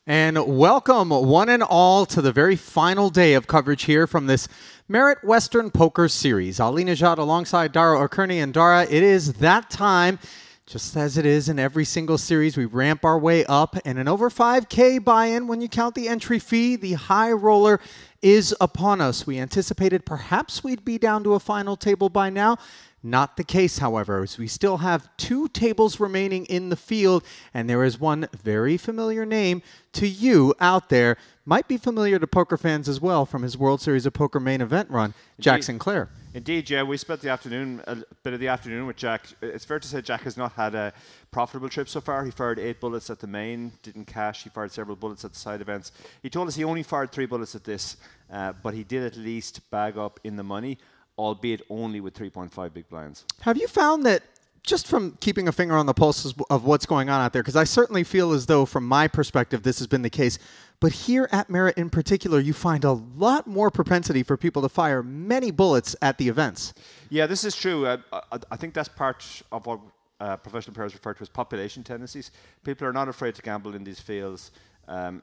And welcome, one and all, to the very final day of coverage here from this Merit Western Poker Series. Ali Najad alongside Dara O'Kearney. And Dara, it is that time, just as it is in every single series, we ramp our way up. And an over 5K buy-in, when you count the entry fee, the high roller is upon us. We anticipated perhaps we'd be down to a final table by now. Not the case, however, as we still have 2 tables remaining in the field, and there is one very familiar name to you out there. Might be familiar to poker fans as well from his World Series of Poker main event run, Jack Sinclair. Indeed, yeah. We spent the afternoon, a bit of the afternoon with Jack. It's fair to say Jack has not had a profitable trip so far. He fired 8 bullets at the main, didn't cash. He fired several bullets at the side events. He told us he only fired 3 bullets at this, but he did at least bag up in the money, albeit only with 3.5 big blinds. Have you found that, just from keeping a finger on the pulse of what's going on out there, because I certainly feel as though from my perspective this has been the case, but here at Merit in particular you find a lot more propensity for people to fire many bullets at the events? Yeah, this is true. I think that's part of what professional players refer to as population tendencies. People are not afraid to gamble in these fields.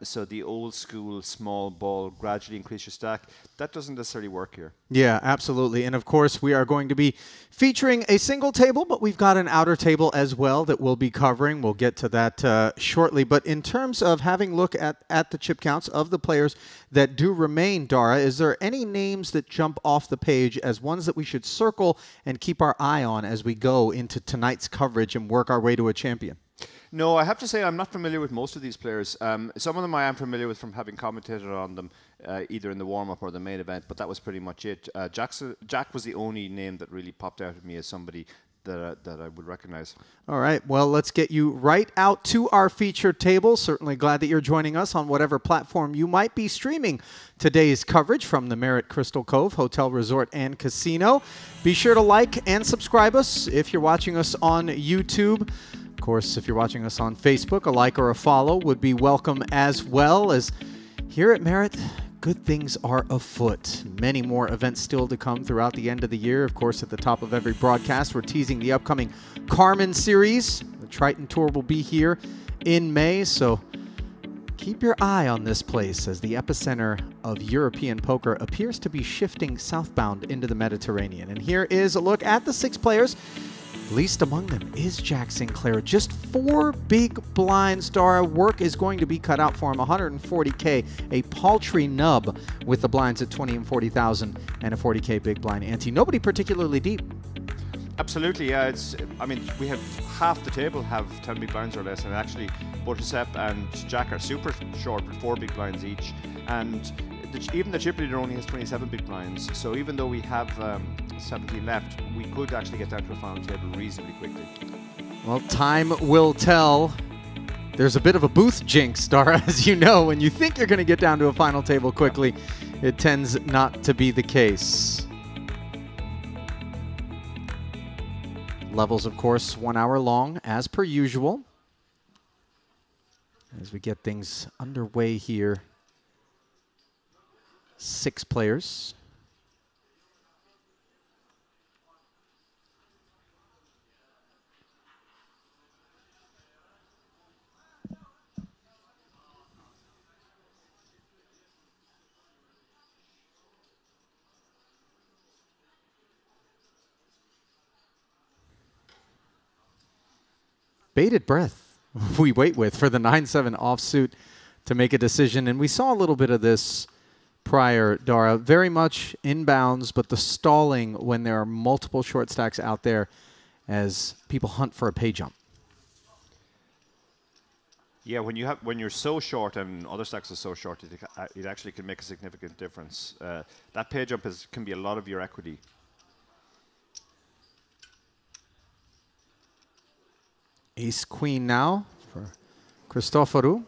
So the old school small ball, gradually increase your stack, that doesn't necessarily work here. Yeah, absolutely. And of course, we are going to be featuring a single table, but we've got an outer table as well that we'll be covering. We'll get to that shortly. But in terms of having a look at the chip counts of the players that do remain, Dara, is there any names that jump off the page as ones that we should circle and keep our eye on as we go into tonight's coverage and work our way to a champion? No, I have to say I'm not familiar with most of these players. Some of them I am familiar with from having commentated on them either in the warm-up or the main event, but that was pretty much it. Jack was the only name that really popped out at me as somebody that I would recognize. All right, well, let's get you right out to our featured table. Certainly glad that you're joining us on whatever platform you might be streaming today's coverage from the Merit Crystal Cove Hotel, Resort, and Casino. Be sure to like and subscribe us if you're watching us on YouTube. Of course, if you're watching us on Facebook, a like or a follow would be welcome as well, as here at Merit, good things are afoot. Many more events still to come throughout the end of the year. Of course, at the top of every broadcast, we're teasing the upcoming Carmen Series. The Triton Tour will be here in May, so keep your eye on this place as the epicenter of European poker appears to be shifting southbound into the Mediterranean. And here is a look at the 6 players. Least among them is Jack Sinclair. Just 4 big blinds, Dara. Work is going to be cut out for him. 140K, a paltry nub with the blinds at 20 and 40,000 and a 40K big blind ante. Nobody particularly deep. Absolutely, yeah. I mean, we have half the table have 10 big blinds or less, and actually both Giuseppe and Jack are super short with 4 big blinds each. And even the chip leader only has 27 big blinds, so even though we have 17 left, we could actually get down to a final table reasonably quickly. Well, time will tell. There's a bit of a booth jinx, Dara, as you know. When you think you're going to get down to a final table quickly, it tends not to be the case. Levels, of course, 1 hour long, as per usual. As we get things underway here. 6 players. Bated breath we wait with for the 9-7 offsuit to make a decision. And we saw a little bit of this prior, Dara. Very much inbounds, but the stalling when there are multiple short stacks out there as people hunt for a pay jump. Yeah, when you're so short and other stacks are so short, it actually can make a significant difference. That pay jump can be a lot of your equity. Ace Queen now for Christoforou.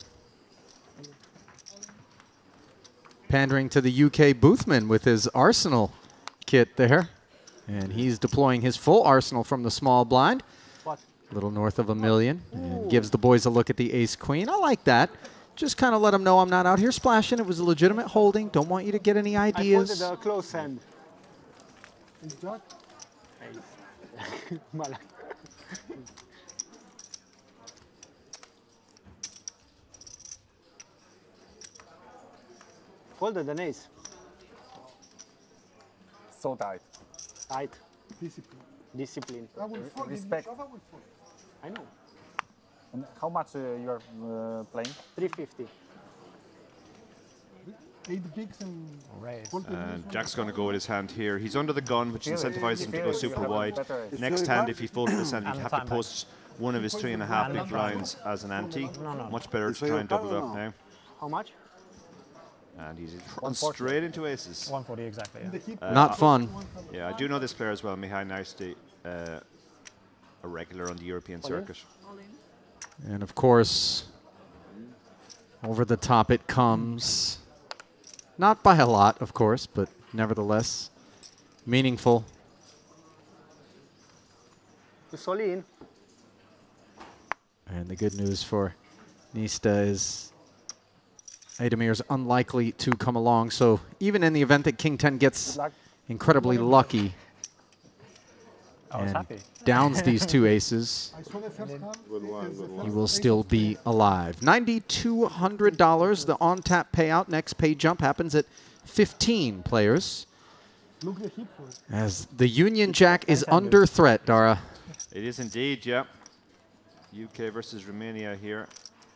Pandering to the UK Boothman with his Arsenal kit there. And he's deploying his full arsenal from the small blind. A little north of $1 million. And gives the boys a look at the Ace Queen. I like that. Just kind of let them know I'm not out here splashing. It was a legitimate holding. Don't want you to get any ideas. I put it a close hand. folded an ace. So tight. Tight. Discipline. Discipline. I will fold. Respect. I will fold. I know. And how much you are playing? 350. 8 bigs and Raise. fold the And loose Jack's going to go with his hand here. He's under the gun, which incentivizes him to go super wide. Next hand, if he folds this hand, he'd have to post one of his 3.5 big blinds as an ante. Much better to try and double it up now. How much? And he's run straight into aces. 140 exactly. in the hip. Not fun. Yeah, I do know this player as well, Mihai Naisti, a regular on the European circuit. And of course, over the top it comes. Not by a lot, of course, but nevertheless meaningful. To Solin. And the good news for Nista is Ademir's unlikely to come along. So even in the event that King 10 gets luck. incredibly lucky I was and happy. downs these two aces, I saw the first hand. he will still be alive. $9,200, the on-tap payout. Next pay jump happens at 15 players. Look the hip. As the Union Jack is under threat, Dara. It is indeed, yeah. UK versus Romania here.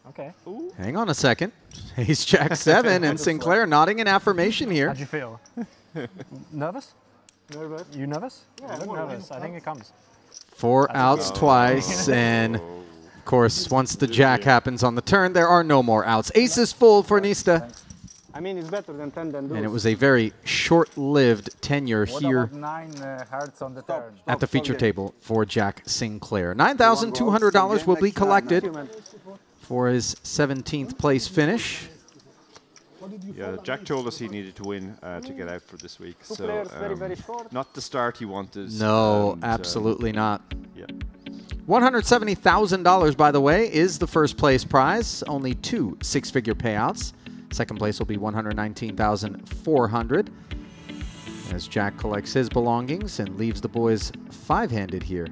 Okay. Hang on a second. Ace Jack 7 and Sinclair nodding in affirmation here. How'd you feel? Nervous? Nervous. You nervous? Yeah, You look nervous. I think it comes. 4 outs twice, and of course, once the Jack happens on the turn, there are no more outs. Ace is full for Nista, I mean, it's better than 10 than deuce. and it was a very short-lived tenure What here about 9 hearts on the turn? at the feature table for Jack Sinclair. $9,200 will be collected for his 17th place finish. What did you Yeah, fold? Jack told us he needed to win to get out for this week. Two So players very, very short. not the start he wanted. No, and, absolutely not. Yeah. $170,000, by the way, is the first place prize. Only 2 six-figure payouts. Second place will be $119,400 as Jack collects his belongings and leaves the boys 5-handed here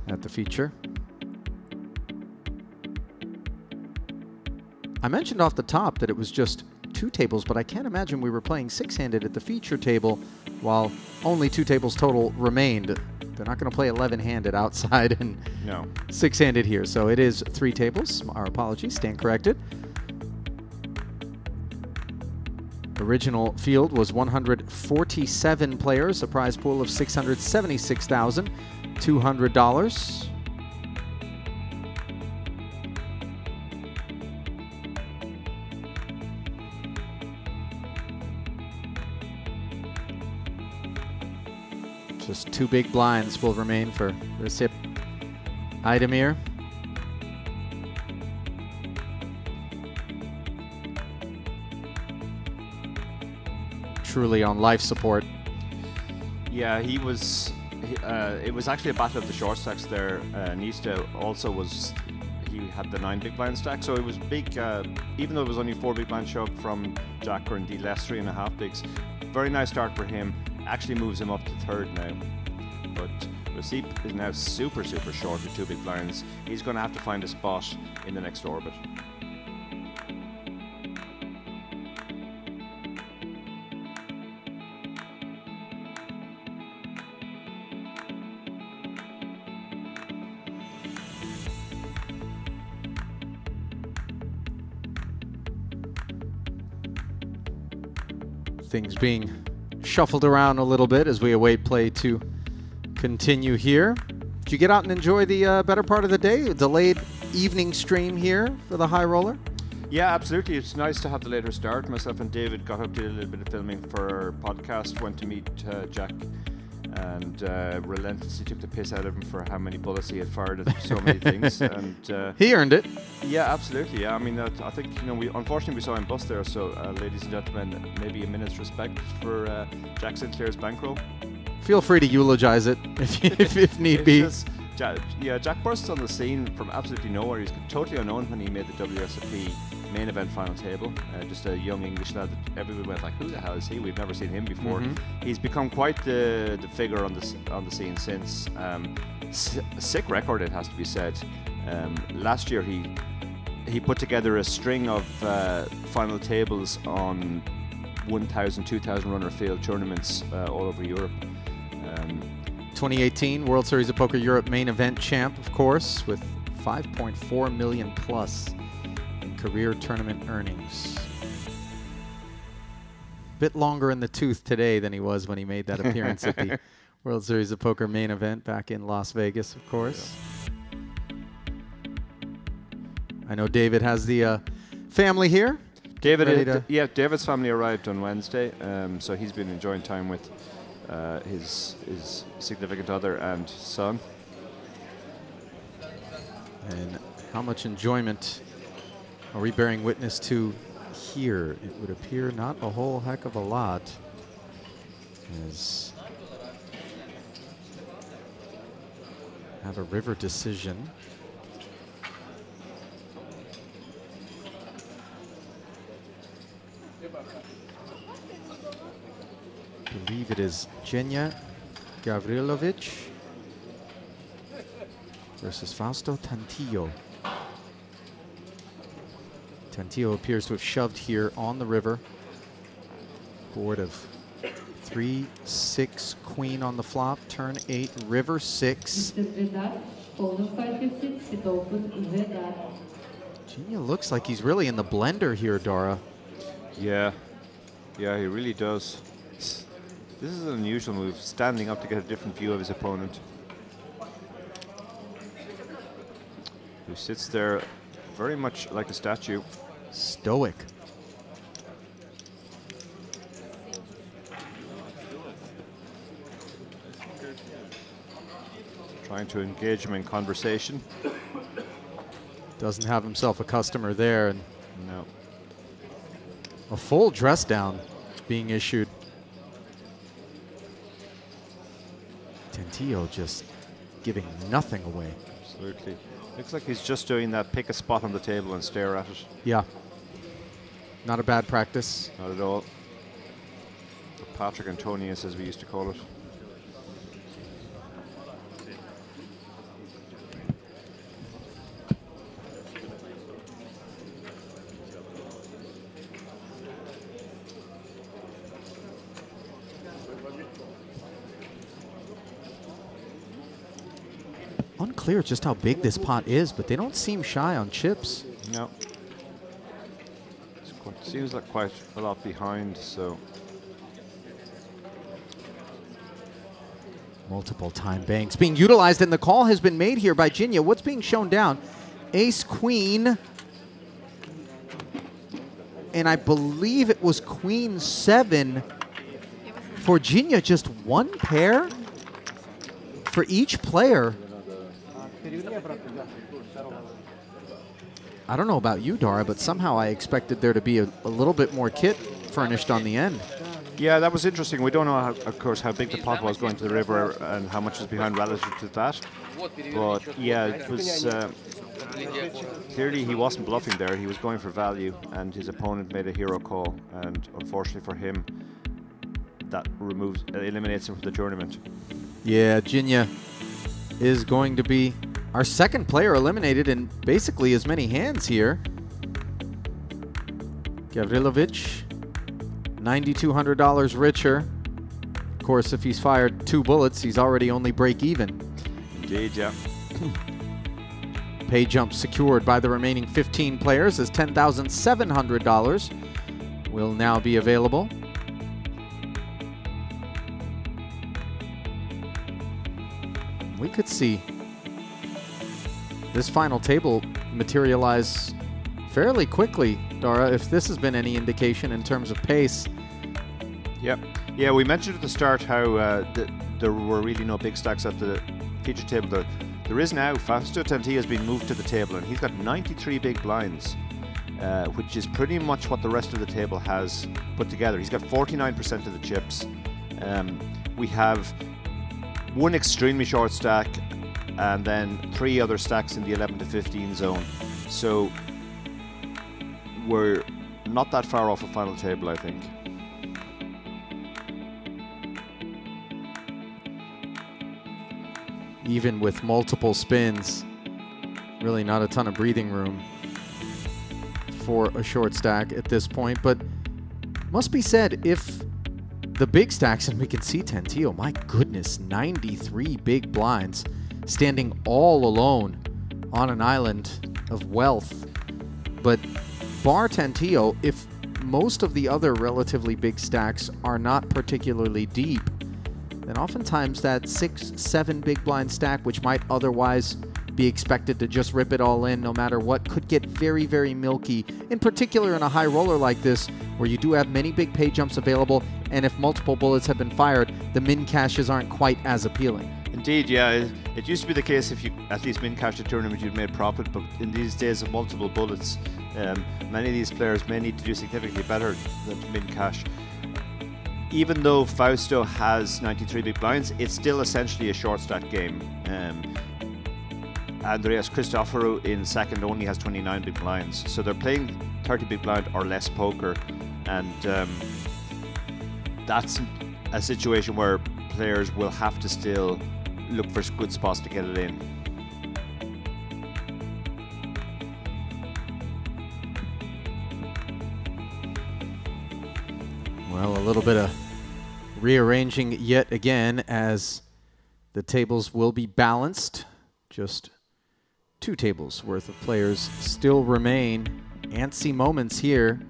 at the feature. I mentioned off the top that it was just 2 tables, but I can't imagine we were playing 6-handed at the feature table while only 2 tables total remained. They're not going to play 11-handed outside and No. 6-handed here. So it is 3 tables. Our apologies, stand corrected. Original field was 147 players, a prize pool of $676,200. Just 2 big blinds will remain for Recep Aydemir. Truly on life support. Yeah, he was. It was actually a battle of the short stacks there. Nista also was. He had the 9 big blind stack, so it was big. Even though it was only 4 big blind shove from Jack, or indeed less 3.5 bigs. Very nice start for him. Actually moves him up to 3rd now. But Recep is now super short with 2 big blinds. He's going to have to find a spot in the next orbit. Things being shuffled around a little bit as we await play to continue here. Did you get out and enjoy the better part of the day? A delayed evening stream here for the high roller? Yeah, absolutely. It's nice to have the later start. Myself and David got up, did a little bit of filming for our podcast, went to meet Jack, and relentlessly took the piss out of him for how many bullets he had fired at so many things. And He earned it. yeah, absolutely. Yeah, I mean, I think we unfortunately we saw him bust there. So, ladies and gentlemen, maybe a minute's respect for Jack Sinclair's bankroll. Feel free to eulogize it if need be. Jack bursts on the scene from absolutely nowhere. He's totally unknown when he made the WSOP main event final table. Just a young English lad that everyone went like, "Who the hell is he? We've never seen him before." He's become quite the figure on the scene since. Sick record, it has to be said. Last year he put together a string of final tables on 1,000, 2,000 runner field tournaments all over Europe. 2018 World Series of Poker Europe main event champ, of course, with 5.4 million plus in career tournament earnings. Bit longer in the tooth today than he was when he made that appearance at the World Series of Poker main event back in Las Vegas, of course. I know David has the family here. David's family arrived on Wednesday, so he's been enjoying time with his significant other and son. And how much enjoyment are we bearing witness to here? It would appear not a whole heck of a lot, as have a river decision. I believe it is Genia Gavrilovic versus Fausto Tantillo. Tantillo appears to have shoved here on the river. Board of 3-6 queen on the flop, turn 8, river 6. Genia looks like he's really in the blender here, Dara. Yeah, he really does. This is an unusual move, standing up to get a different view of his opponent, who sits there very much like a statue. Stoic. Trying to engage him in conversation. Doesn't have himself a customer there, and no. A full dress down being issued. Tantillo just giving nothing away. Absolutely. Looks like he's just doing that, pick a spot on the table and stare at it. Yeah. Not a bad practice. Not at all. Patrick Antonius, as we used to call it. Unclear just how big this pot is, but they don't seem shy on chips. No. Seems like quite a lot behind, so. Multiple time banks being utilized, and the call has been made here by Genia. What's being shown down? Ace, queen. And I believe it was queen 7 for Genia. Just one pair for each player. I don't know about you, Dara, but somehow I expected there to be a little bit more kit furnished on the end. Yeah, that was interesting. We don't know, of course, how big the pot was going to the river and how much was behind relative to that. But yeah, it was clearly he wasn't bluffing there. He was going for value, and his opponent made a hero call. And unfortunately for him, that eliminates him from the tournament. Yeah, Genia is going to be our second player eliminated in basically as many hands here. Gavrilovic, $9,200 richer. Of course, if he's fired 2 bullets, he's already only break even. Indeed, yeah. Pay jump secured by the remaining 15 players as $10,700 will now be available. We could see this final table materialize fairly quickly, Dara, if this has been any indication in terms of pace. Yep. Yeah, we mentioned at the start how there were really no big stacks at the feature table. There is now. Fausto Tantillo has been moved to the table, and he's got 93 big blinds, which is pretty much what the rest of the table has put together. He's got 49% of the chips. We have one extremely short stack, and then 3 other stacks in the 11 to 15 zone. So we're not that far off a final table, I think. Even with multiple spins, really not a ton of breathing room for a short stack at this point. But Must be said, if the big stacks, and we can see Tantillo, my goodness, 93 big blinds, standing all alone on an island of wealth. But bar Tantillo, if most of the other relatively big stacks are not particularly deep, then oftentimes that 6-7 big blind stack, which might otherwise be expected to just rip it all in no matter what, could get very, very milky, in particular in a high roller like this, where you do have many big pay jumps available, and if multiple bullets have been fired, the min cashes aren't quite as appealing. Indeed, yeah. It used to be the case if you at least min cashed a tournament, you'd made profit, but in these days of multiple bullets, many of these players may need to do significantly better than to min cash. Even though Fausto has 93 big blinds, it's still essentially a short stack game. Andreas Christoforou in second only has 29 big blinds, so they're playing 30 big blind or less poker, and that's a situation where players will have to still look for good spots to get it in. Well, a little bit of rearranging yet again as the tables will be balanced. Just 2 tables worth of players still remain. Antsy moments here.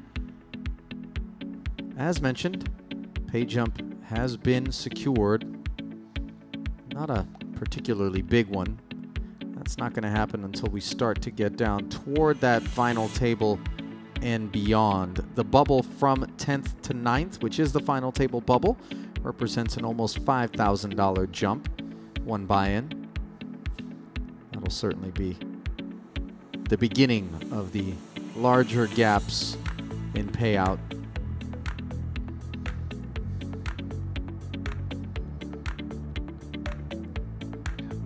As mentioned, pay jump has been secured. Not a particularly big one. That's not going to happen until we start to get down toward that final table and beyond. The bubble from 10th to 9th, which is the final table bubble, represents an almost $5,000 jump. 1 buy-in. That'll certainly be the beginning of the larger gaps in payout.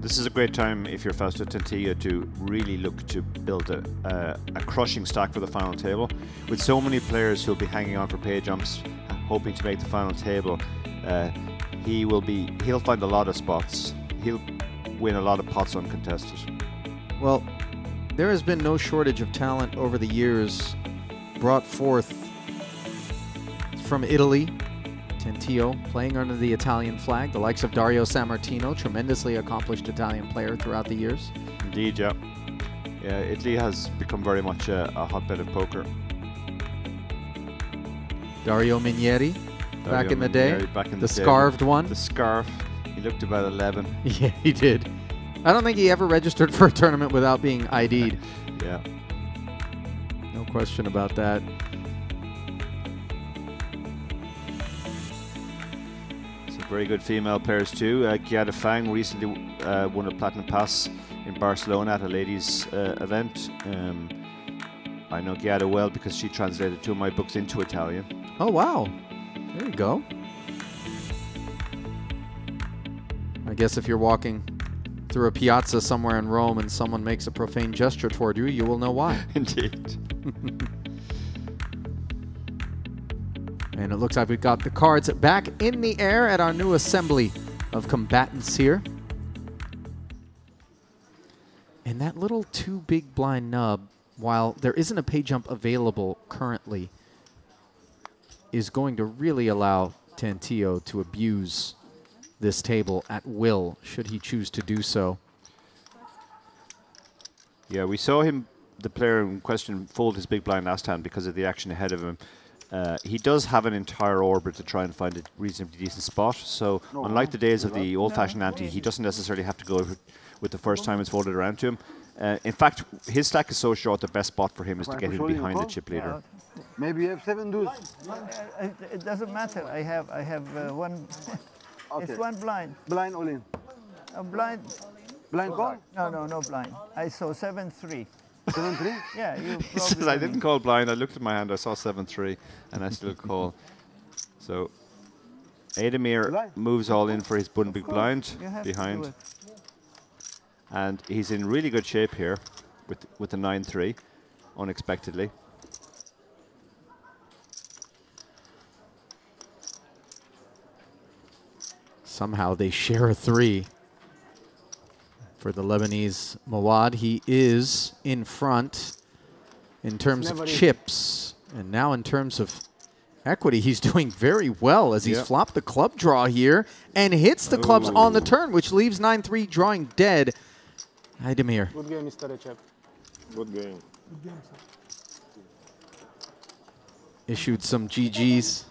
This is a great time if you're Fausto Tantillo to really look to build a crushing stack for the final table. With so many players who'll be hanging on for pay jumps, hoping to make the final table, he'll find a lot of spots. He'll win a lot of pots uncontested. Well, there has been no shortage of talent over the years brought forth from Italy. Tantillo playing under the Italian flag, the likes of Dario Sammartino, tremendously accomplished Italian player throughout the years. Indeed, yeah. Yeah, Italy has become very much a hotbed of poker. Dario Minieri, back in the day, back in the scarved one. The scarf. He looked about 11. Yeah, he did. I don't think he ever registered for a tournament without being ID'd. Yeah. No question about that. Very good female players too. Giada Fang recently won a Platinum Pass in Barcelona at a ladies' event. I know Giada well because she translated 2 of my books into Italian. Oh wow, there you go. I guess if you're walking through a piazza somewhere in Rome and someone makes a profane gesture toward you, you will know why. Indeed. And it looks like we've got the cards back in the air at our new assembly of combatants here. And that little 2 big blind nub, while there isn't a pay jump available currently, is going to really allow Tantillo to abuse this table at will, should he choose to do so. Yeah, we saw him, the player in question, fold his big blind last time because of the action ahead of him. He does have an entire orbit to try and find a reasonably decent spot, so unlike the days of the old-fashioned ante, he doesn't necessarily have to go with the first time it's folded around to him. In fact, his stack is so short, the best spot for him is to get him behind the chip leader. Maybe you have 7 deuce. It doesn't matter. I have one. Okay. It's 1 blind. Blind all in. A blind. Blind call? No blind. I saw 7-3. 7-3? Yeah, you He says, probably. I didn't call blind, I looked at my hand, I saw 7-3, and I still call. So, Ademir moves all in for his big blind You have to do behind. it. And he's in really good shape here with the 9-3, unexpectedly. Somehow they share a 3. For the Lebanese Mawad, he is in front in terms of chips, and now in terms of Equity, he's doing very well as he's Yep. flopped the club draw here and hits the clubs on the turn, which leaves 9-3 drawing dead. Aydemir. Good game, Mr. Recep. Good game. Good game, sir. Issued some GGs,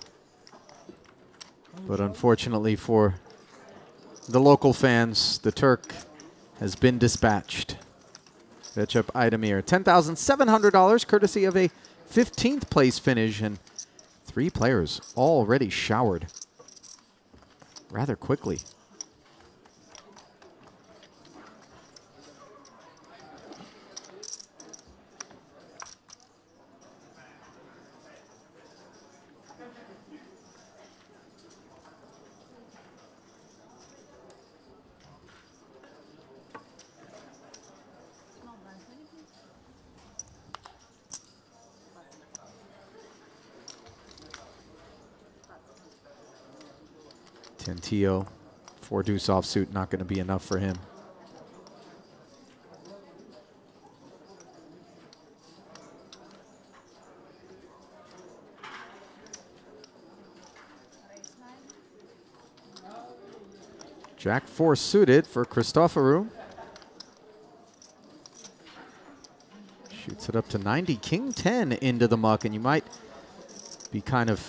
but unfortunately for the local fans, the Turk has been dispatched. Recep Aydemir, $10,700 courtesy of a 15th place finish, and 3 players already showered rather quickly. Tentillo, 4-deuce offsuit, not going to be enough for him. Jack 4 suited for Christoforou. Shoots it up to 90. King 10 into the muck, and you might be kind of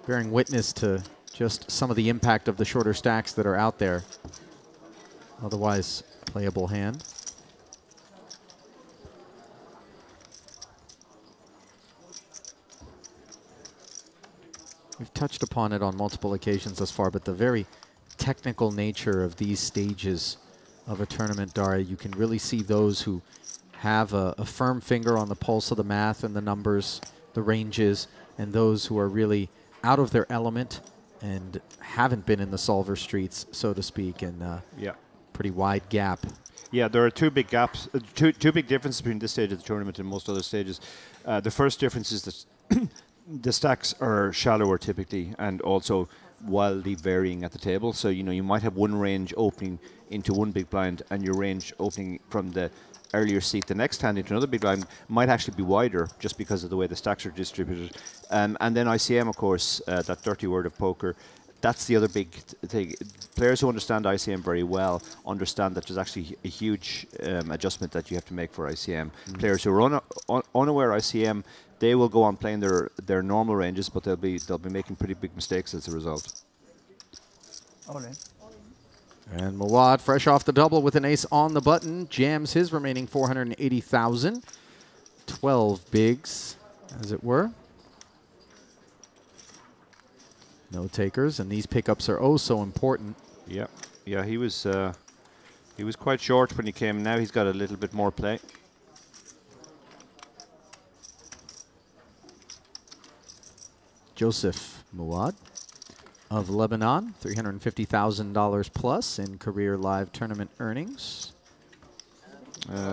bearing witness to just some of the impact of the shorter stacks that are out there. Otherwise, playable hand. We've touched upon it on multiple occasions thus far, but the very technical nature of these stages of a tournament, Daria, you can really see those who have a firm finger on the pulse of the math and the numbers, the ranges, and those who are really out of their element and haven't been in the solver streets, so to speak, and Yeah. pretty wide gap. Yeah, there are two big gaps, two big differences between this stage of the tournament and most other stages. The first difference is that the stacks are shallower typically, and also wildly varying at the table. So you might have one range opening into one big blind, and your range opening from the earlier seat the next hand into another big blind might actually be wider just because of the way the stacks are distributed. And then ICM, of course, that dirty word of poker, that's the other big thing. Players who understand ICM very well understand that there's actually a huge adjustment that you have to make for ICM. Players who are unaware ICM, they will go on playing their normal ranges, but they'll be making pretty big mistakes as a result. All in. And Mawad, fresh off the double with an ace on the button, jams his remaining 480,000. 12 bigs, as it were. No takers, and these pickups are oh so important. Yeah, yeah, he was quite short when he came. Now he's got a little bit more play. Joseph Mawad of Lebanon, $350,000 plus in career live tournament earnings.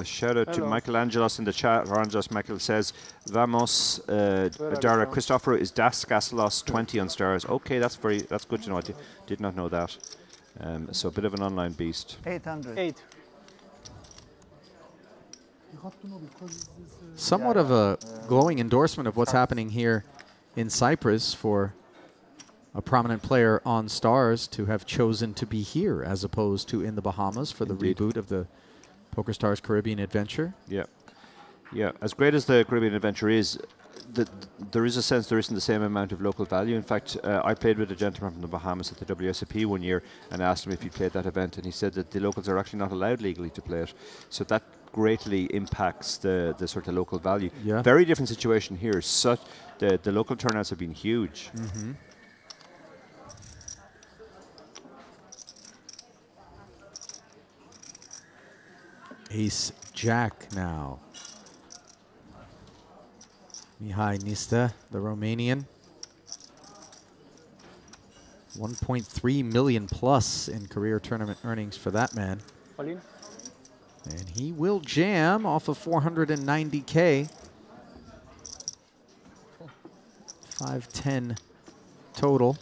Shout out to Michael Angelos in the chat. Angelos Michael says, Vamos, Dara Christopher is Das Gaselos 20 on stars. Okay, that's good to know. I did not know that. So a bit of an online beast. 800. 8. You have to know because this is Somewhat of a glowing endorsement of what's happening here in Cyprus for a prominent player on stars to have chosen to be here as opposed to in the Bahamas for the reboot of the PokerStars Caribbean Adventure. Yeah, yeah. As great as the Caribbean Adventure is, there is a sense there isn't the same amount of local value. In fact, I played with a gentleman from the Bahamas at the WSOP one year and asked him if he played that event, and he said that the locals are actually not allowed legally to play it. So that greatly impacts the sort of local value. Yeah. Very different situation here. The local turnouts have been huge. Mm-hmm. Ace Jack now. Mihai Nista, the Romanian. 1.3 million plus in career tournament earnings for that man. All in. And he will jam off of 490K. 510 total.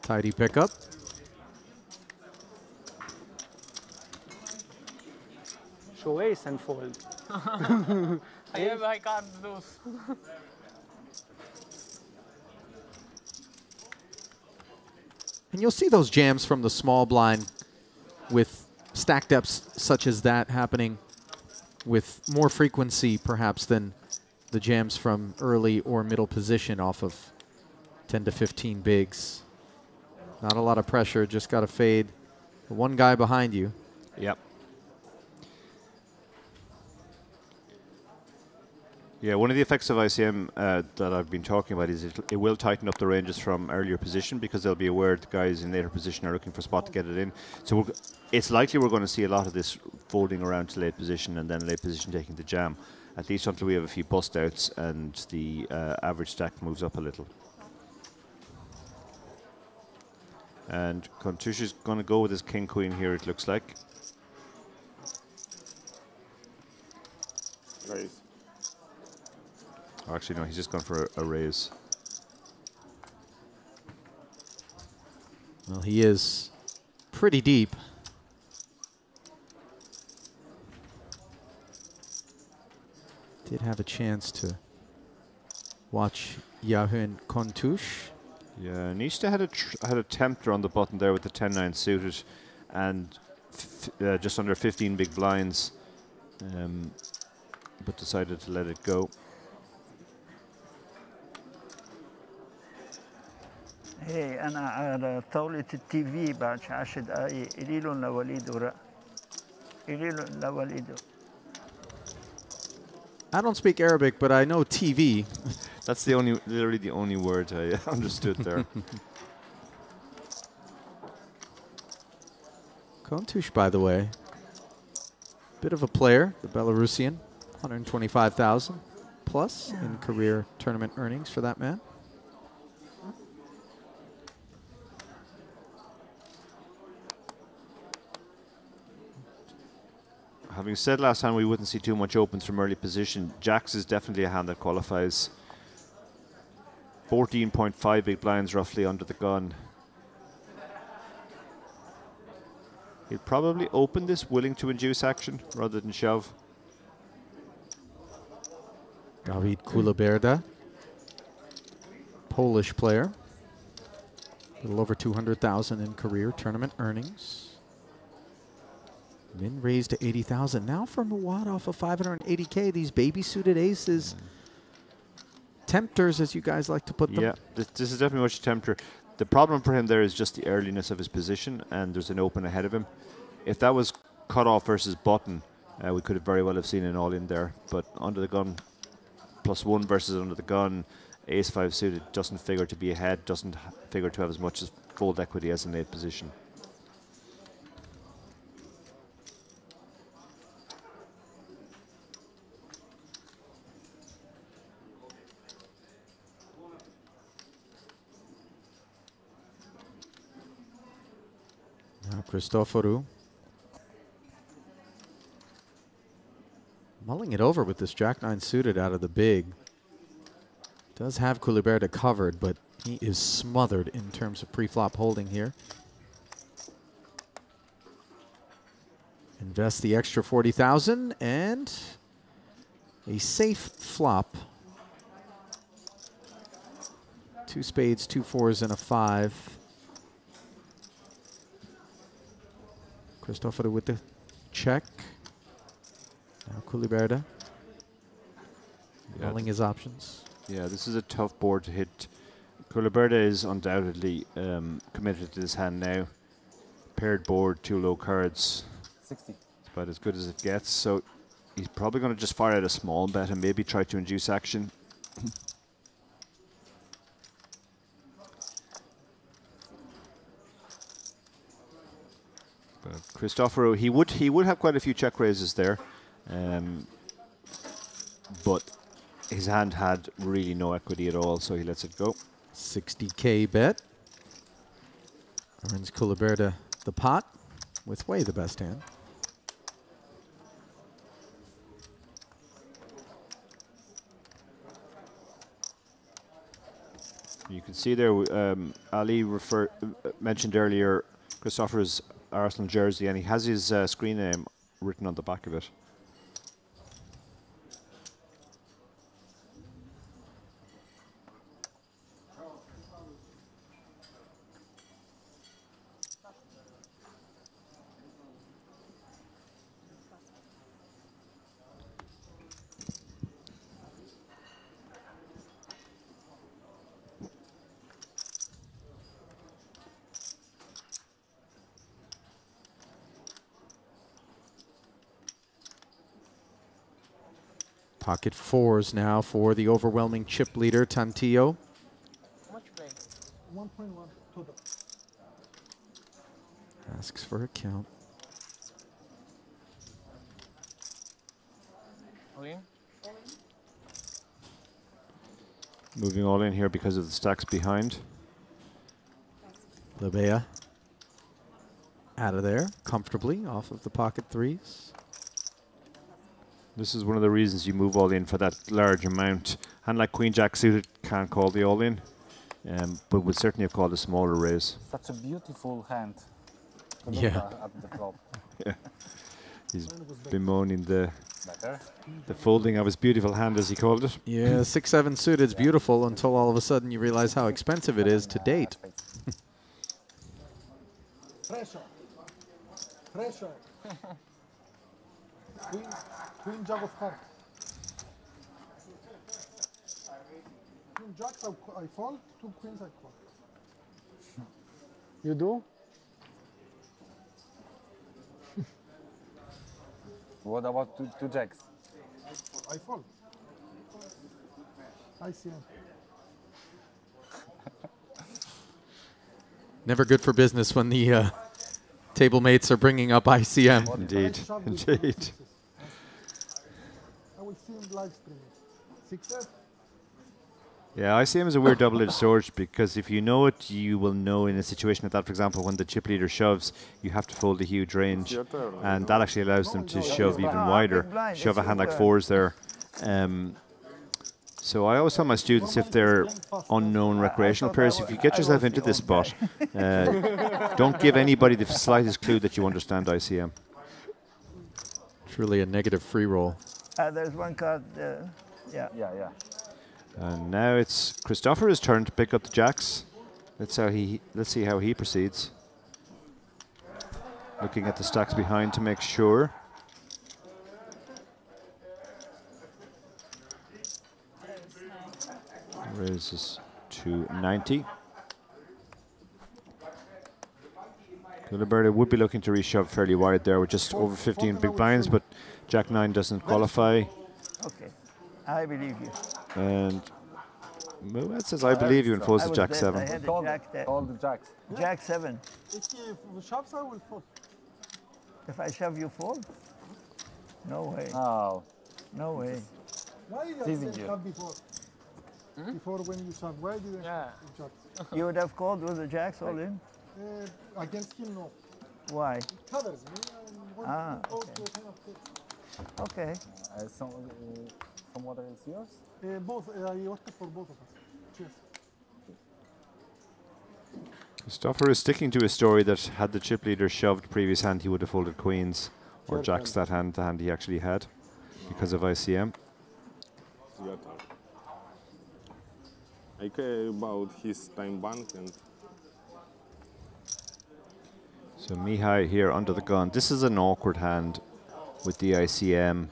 Tidy pickup. Show ace and fold. I can't lose. And you'll see those jams from the small blind with stack depths such as that happening with more frequency perhaps than the jams from early or middle position off of 10 to 15 bigs. Not a lot of pressure, just got to fade the one guy behind you. Yep. Yeah, one of the effects of ICM that I've been talking about is it will tighten up the ranges from earlier position because they'll be aware the guys in later position are looking for a spot to get it in. So it's likely we're going to see a lot of this folding around to late position and then late position taking the jam, at least until we have a few bust outs and the average stack moves up a little. And Contush is going to go with his king-queen here, it looks like. Raise. Oh, actually, no, he's just gone for a raise. Well, he is pretty deep. Did have a chance to watch Yahun Contush. Yeah, Nishta had a tempter on the button there with the 10-9 suited and just under 15 big blinds, but decided to let it go. Hey, أنا على طاولة التي في بعد عشر دقايق قولي لهم لوليد ورق قولي لهم لوليد. I don't speak Arabic, but I know TV. That's literally the only word I understood there. Contush, by the way, bit of a player, the Belarusian, 125,000 plus in career tournament earnings for that man. Having said last time we wouldn't see too much opens from early position, Jacks is definitely a hand that qualifies. 14.5 big blinds roughly under the gun. He'll probably open this willing to induce action rather than shove. David Kuliberda, Polish player. A little over 200,000 in career tournament earnings. Min raised to 80,000. Now from a wad off of 580K, these baby suited aces. Tempters, as you guys like to put them. Yeah, this is definitely much a tempter. The problem for him there is just the earliness of his position, and there's an open ahead of him. If that was cut off versus button, we could have very well have seen an all in there. But under the gun, +1 versus under the gun, ace-5 suited doesn't figure to be ahead, doesn't figure to have as much as fold equity as in late position. Now Christoforou mulling it over with this Jack-9 suited out of the big. Does have Kuliberda covered, but he is smothered in terms of pre-flop holding here. Invest the extra 40,000 and a safe flop. 2 spades, 2 fours, and a 5. Christoforou with the check. Now Kuliberda mulling his options. Yeah, this is a tough board to hit. Kuliberda is undoubtedly committed to this hand now. Paired board, 2 low cards. 60. It's about as good as it gets. So he's probably going to just fire out a small bet and maybe try to induce action. But Christoforou, he would have quite a few check raises there, but his hand had really no equity at all, so he lets it go. 60K bet. Earns Kuliberda the pot with way the best hand. You can see there, Ali mentioned earlier Christoforou's Arsenal jersey, and he has his screen name written on the back of it. Pocket fours now for the overwhelming chip leader, Tantillo. How much play? 1.1 total. Asks for a count. All in? Moving all in here because of the stacks behind. Lebea out of there comfortably off of the pocket threes. This is one of the reasons you move all in for that large amount. Hand like Queen Jack suited can't call the all in, but would certainly have called a smaller raise. Such a beautiful hand. to look Yeah. At the flop. Yeah. He's bemoaning the Better. folding of his beautiful hand, as he called it. Yeah, 6-7 suited's beautiful until all of a sudden you realize how expensive it is to date. Pressure. Pressure. Queen Jack of hearts. Queen Jacks I fold, 2 queens I call. You do? What about two jacks? I fold. ICM. Never good for business when the table mates are bringing up ICM. Indeed, indeed. I will see him live streaming. 6-7. Yeah, ICM is a weird double-edged sword because if you know it, you will know in a situation like that, for example, when the chip leader shoves, you have to fold a huge range, and that actually allows them to shove even wider, shove a hand like fours there. So I always tell my students, if they're unknown recreational players, if you get yourself into this spot, don't give anybody the slightest clue that you understand ICM. Truly a negative free roll. There's one card. Yeah. Yeah. And now it's Christopher's turn to pick up the jacks. Let's see how he proceeds. Looking at the stacks behind to make sure. Raises to 90. Gilberto would be looking to reshove fairly wide there with just over 15 big blinds, but Jack 9 doesn't qualify. Okay. I believe you. And Muad says, I believe you, and folds I the was Jack dead. 7. I had a Call jack there. the jacks. Jack 7. If he shoves, I will fold. If I shove, you fold? No way. Oh, No way. Why you Teasing didn't you. have before? Before when you shove, why didn't Yeah. you jacks? You would have called with the jacks all in? Against him, no. Why? It covers me and want Ah, to go okay. to a kind of thing. Okay. someone else yours? Both, I opted for both of us. Cheers. Christopher is sticking to his story that had the chip leader shoved previous hand, he would have folded queens, or jacks that hand, the hand he actually had, because of ICM. Your turn. I care about his time bank and So Mihai here under the gun. This is an awkward hand with the ICM.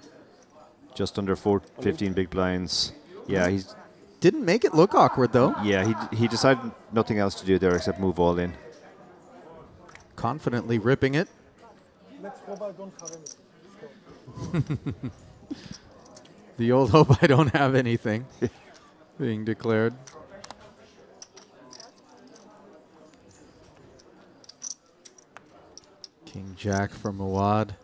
Just under 15 big blinds. Yeah, he's Didn't make it look awkward though. he decided nothing else to do there except move all in. Confidently ripping it. Let's hope I don't have anything. The old hope I don't have anything being declared. King Jack for Muad.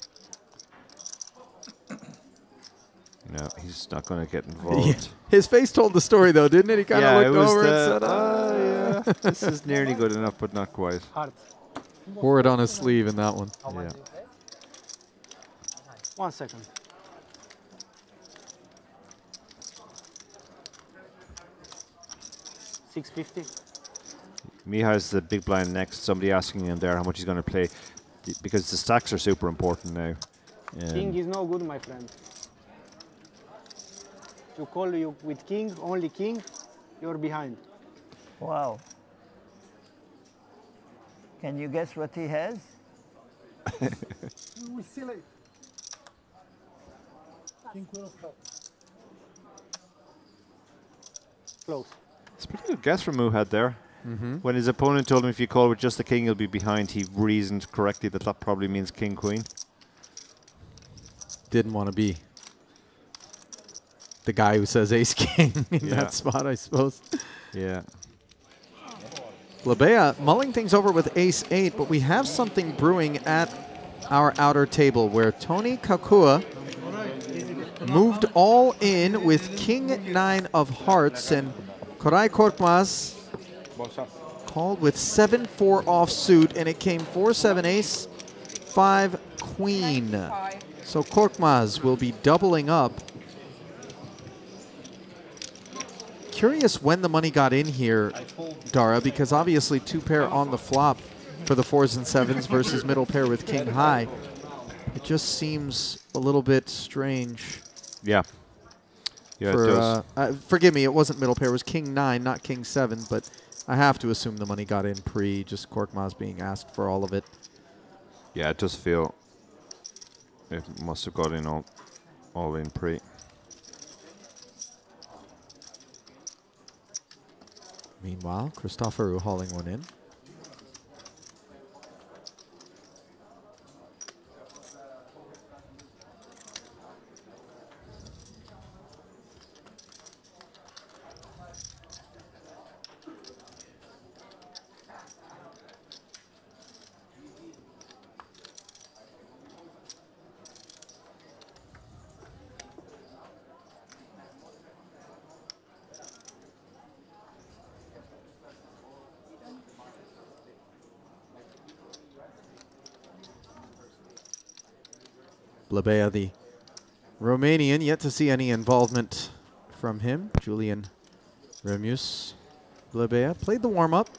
No, he's not going to get involved. His face told the story though, didn't it? He kind of Yeah, it looked was over the, and said, "Oh, yeah, this is nearly good enough, but not quite. Heart. Wore it on his sleeve in that one. Yeah. 1 second. $650. Mihai's the big blind next. Somebody asking him there how much he's going to play, because the stacks are super important now. King is no good, my friend. To call you with king, only king, you're behind. Wow. Can you guess what he has? We will see later. King, queen of hearts. Close. It's a pretty good guess from Muhad there. When his opponent told him if you call with just the king, you'll be behind, he reasoned correctly that that probably means king, queen. Didn't want to be. the guy who says ace king in Yeah. that spot, I suppose. Yeah. Blabea mulling things over with ace 8, but we have something brewing at our outer table where Tony Kakua moved all in with king 9 of hearts, and Koray Korkmaz called with 7-4 offsuit, and it came 4-7 ace, 5 queen. So Korkmaz will be doubling up. Curious when the money got in here, Dara, because obviously 2-pair on the flop for the 4s and 7s versus middle pair with king high. It just seems a little bit strange. Yeah. Yeah, it For, does. forgive me, it wasn't middle pair. It was king 9, not king 7, but I have to assume the money got in pre, just Korkmaz being asked for all of it. Yeah, it does feel it must have got in all in pre. Meanwhile, Christopher hauling one in. Blabea, the Romanian, yet to see any involvement from him. Julian Remus. Blabea played the warm-up,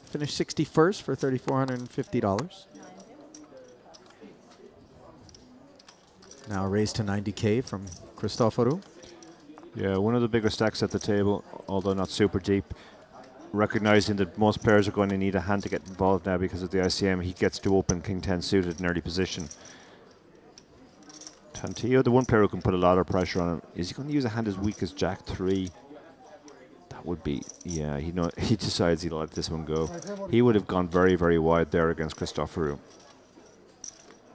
finished 61st for $3,450. Now raised to 90K from Christoforu. Yeah, one of the bigger stacks at the table, although not super deep. Recognizing that most players are going to need a hand to get involved now because of the ICM, he gets to open king 10 suited in early position. Tantillo, the one player who can put a lot of pressure on him, is he going to use a hand as weak as Jack 3? That would be, yeah, he decides he'll let this one go. He would have gone very, very wide there against Christoforu.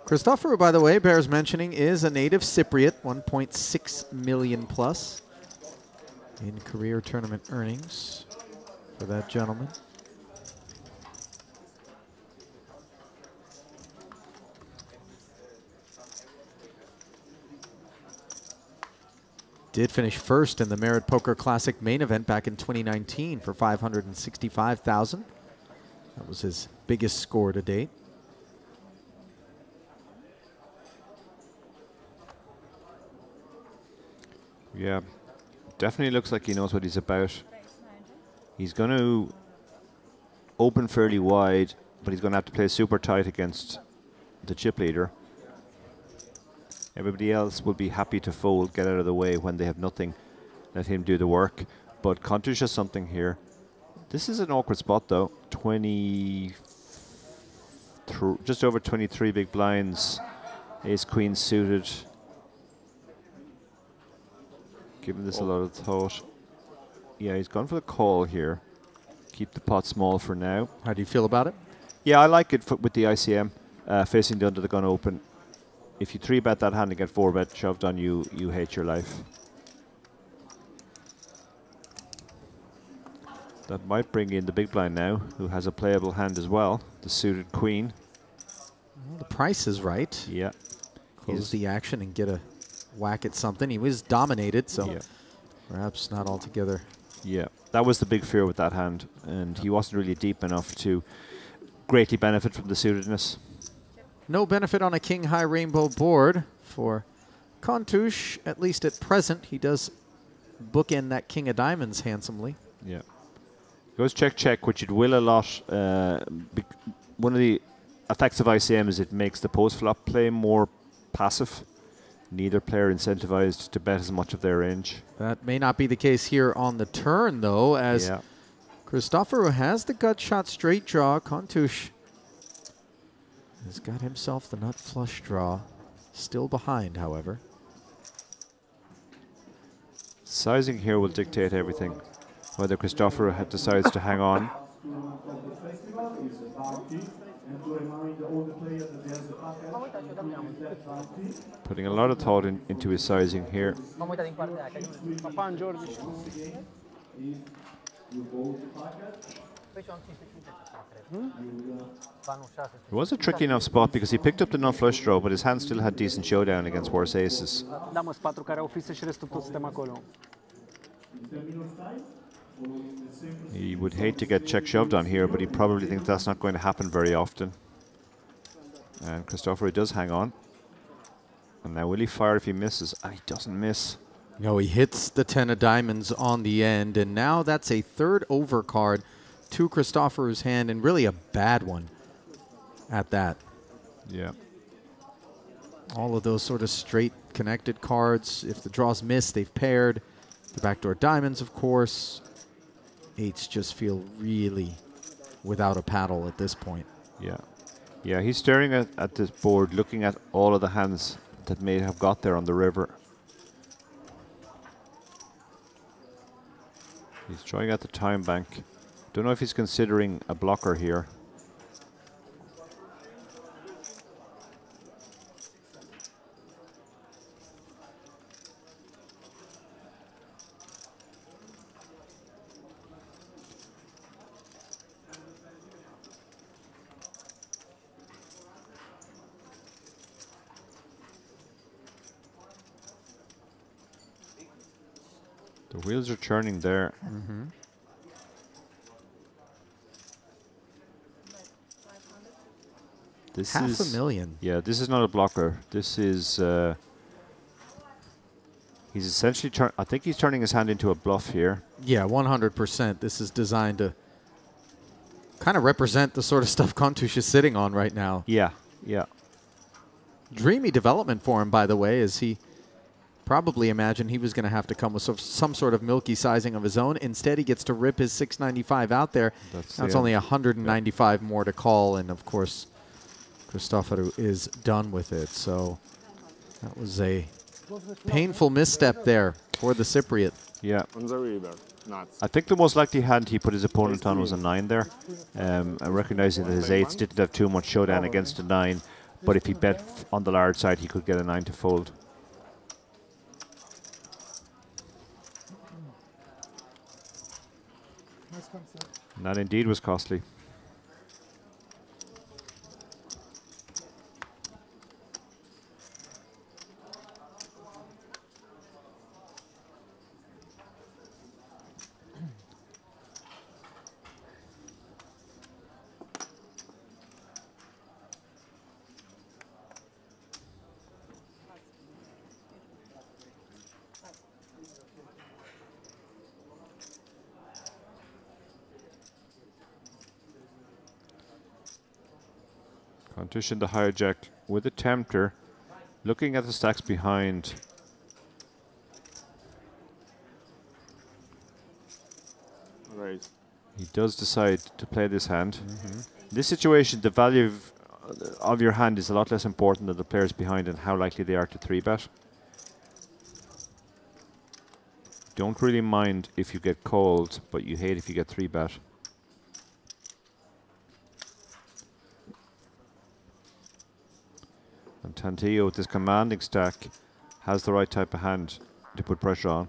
Christoforu, by the way, bears mentioning, is a native Cypriot, 1.6 million plus in career tournament earnings for that gentleman. Did finish first in the Merit Poker Classic main event back in 2019 for $565,000. That was his biggest score to date. Yeah, definitely looks like he knows what he's about. He's going to open fairly wide, but he's going to have to play super tight against the chip leader. Everybody else will be happy to fold, get out of the way when they have nothing. Let him do the work. But Contush has something here. This is an awkward spot, though. Just over 23 big blinds. Ace queen suited. Giving this a lot of thought. Yeah, he's gone for the call here. Keep the pot small for now. How do you feel about it? Yeah, I like it with the ICM facing the under the gun open. If you 3-bet that hand and get 4-bet shoved on you, you hate your life. That might bring in the big blind now, who has a playable hand as well, the suited queen. Well, the price is right. Yeah. Close the action and get a whack at something. He was dominated, so perhaps not altogether. Yeah, that was the big fear with that hand, and he wasn't really deep enough to greatly benefit from the suitedness. No benefit on a king high rainbow board for Contush, at least at present. He does bookend that king of diamonds handsomely. Yeah. Goes check, check, which it will a lot. One of the effects of ICM is it makes the post-flop play more passive. Neither player incentivized to bet as much of their range. That may not be the case here on the turn, though, as Christopher has the gut shot straight draw. Contush has got himself the nut flush draw. Still behind, however. Sizing here will dictate everything. Whether Christopher decides to hang on. Putting a lot of thought into his sizing here. M-am uitat din partea aia, că nimeni. Papan, George și cu... Păi și am 550 acum, cred. Banul 600. It was a tricky enough spot because he picked up the non-flush draw, but his hand still had decent showdown against worse aces. Da, mă, 4 care au fise și restul toți suntem acolo. He would hate to get check shoved on here, but he probably thinks that's not going to happen very often. And Cristoforo does hang on. And now will he fire if he misses? And he doesn't miss. No, he hits the 10 of diamonds on the end, and now that's a third overcard to Cristoforo's hand, and really a bad one at that. Yeah. All of those sort of straight connected cards, if the draws miss, they've paired. The backdoor diamonds, of course. Eights just feel really without a paddle at this point. Yeah. Yeah, he's staring at this board, looking at all of the hands that may have got there on the river. He's trying at the time bank. Don't know if he's considering a blocker here. The wheels are turning there. This is $500,000. Yeah, this is not a blocker. This is he's essentially I think he's turning his hand into a bluff here. Yeah, 100%. This is designed to kind of represent the sort of stuff Kontush is sitting on right now. Yeah, yeah. Dreamy development for him, by the way, as he probably imagined he was going to have to come with some sort of milky sizing of his own. Instead, he gets to rip his 695 out there. Now it's only 195 more to call, and of course, Cristoforo is done with it. So that was a painful misstep there for the Cypriot. Yeah. On the river, nuts. I think the most likely hand he put his opponent on was a 9 there. And recognizing that his 8s didn't have too much showdown against a 9, but if he bet on the large side, he could get a 9 to fold. And that indeed was costly. Kontush in the hijack with a tempter, looking at the stacks behind. Right. He does decide to play this hand. In this situation, the value of your hand is a lot less important than the players behind and how likely they are to 3-bet. Don't really mind if you get called, but you hate if you get 3-bet. And Tantillo with this commanding stack has the right type of hand to put pressure on.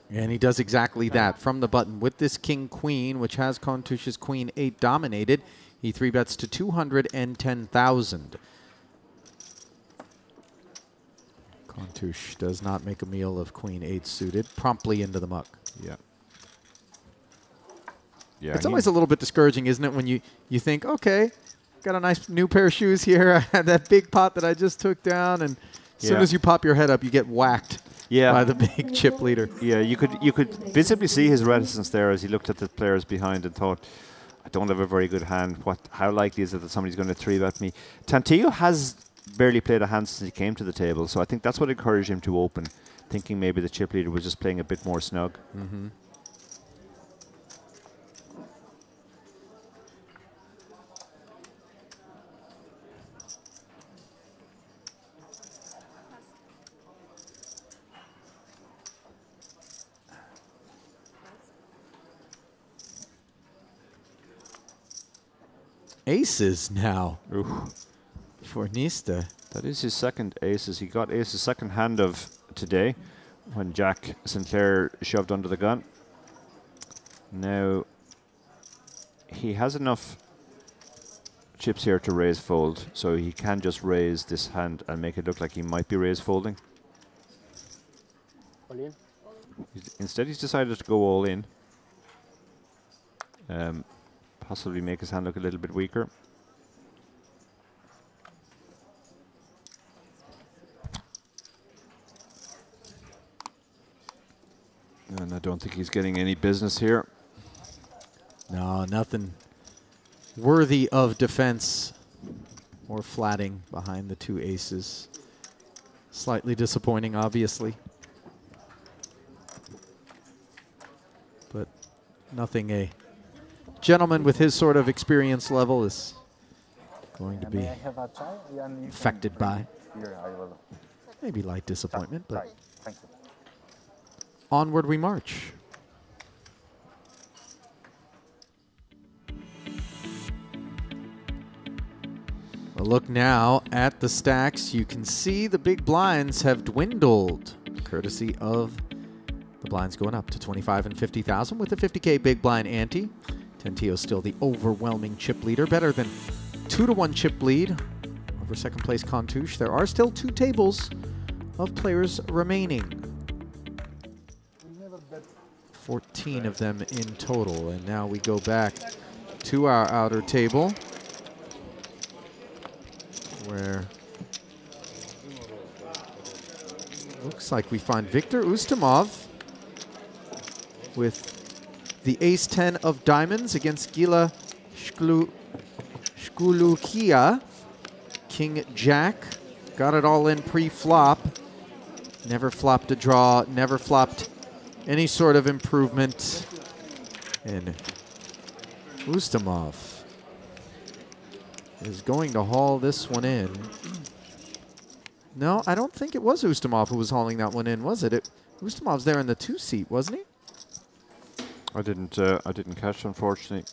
And he does exactly that from the button with this king-queen, which has Kontush's queen-8 dominated. He 3-bets to 210,000. Kontush does not make a meal of queen-8 suited, promptly into the muck. Yeah. Yeah, it's always a little bit discouraging, isn't it, when you think, okay, got a nice new pair of shoes here. I had that big pot that I just took down, and as soon as you pop your head up, you get whacked by the big chip leader. Yeah, you could visibly see his reticence there as he looked at the players behind and thought, I don't have a very good hand. How likely is it that somebody's going to 3-bet me? Tantillo has barely played a hand since he came to the table, so I think that's what encouraged him to open, thinking maybe the chip leader was just playing a bit more snug. aces now Ooh. for Nista. That is his second aces. He got aces second hand of today when Jack Sinclair shoved under the gun. Now he has enough chips here to raise fold, so he can just raise this hand and make it look like he might be raise folding. All in. Instead, he's decided to go all in. Possibly make his hand look a little bit weaker. And I don't think he's getting any business here. No, nothing worthy of defense or flatting behind the two aces. Slightly disappointing, obviously. But nothing a gentleman with his sort of experience level is going to May be I have a chai? Yeah, and you can affected bring by. it Here, I will. Maybe light disappointment, but Chai. Thank you. onward we march. A look now at the stacks. You can see the big blinds have dwindled, courtesy of the blinds going up to 25 and 50,000 with the 50K big blind ante. Tentio still the overwhelming chip leader, better than 2-to-1 chip lead over second place Contouche. There are still 2 tables of players remaining. 14 of them in total, and now we go back to our outer table, where looks like we find Viktor Ustamov with the ace-10 of diamonds against Gila Shkulukia. King Jack got it all in pre-flop. Never flopped a draw, never flopped any sort of improvement. And Ustamov is going to haul this one in. No, I don't think it was Ustamov who was hauling that one in, was it? Ustamov's there in the 2 seat, wasn't he? I didn't catch, unfortunately.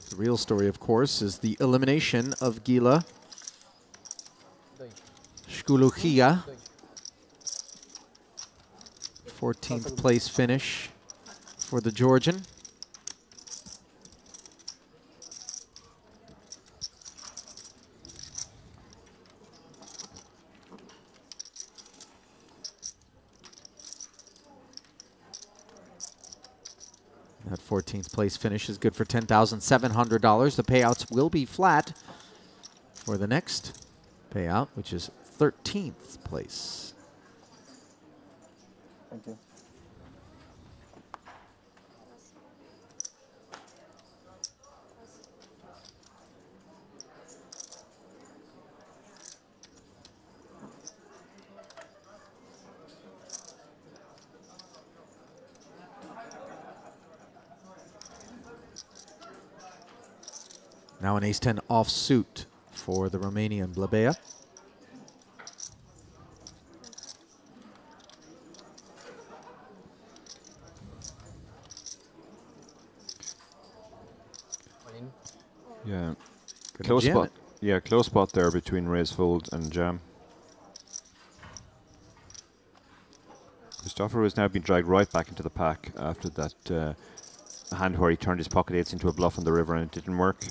The real story, of course, is the elimination of Gila Shkulukia. 14th place finish for the Georgian. That 14th place finish is good for $10,700. The payouts will be flat for the next payout, which is 13th place. Thank you. Now an ace-10 offsuit for the Romanian Blabea. Yeah, Gonna close jam spot. it. Yeah, close spot there between raise fold and jam. Christopher has now been dragged right back into the pack after that hand where he turned his pocket eights into a bluff on the river and it didn't work.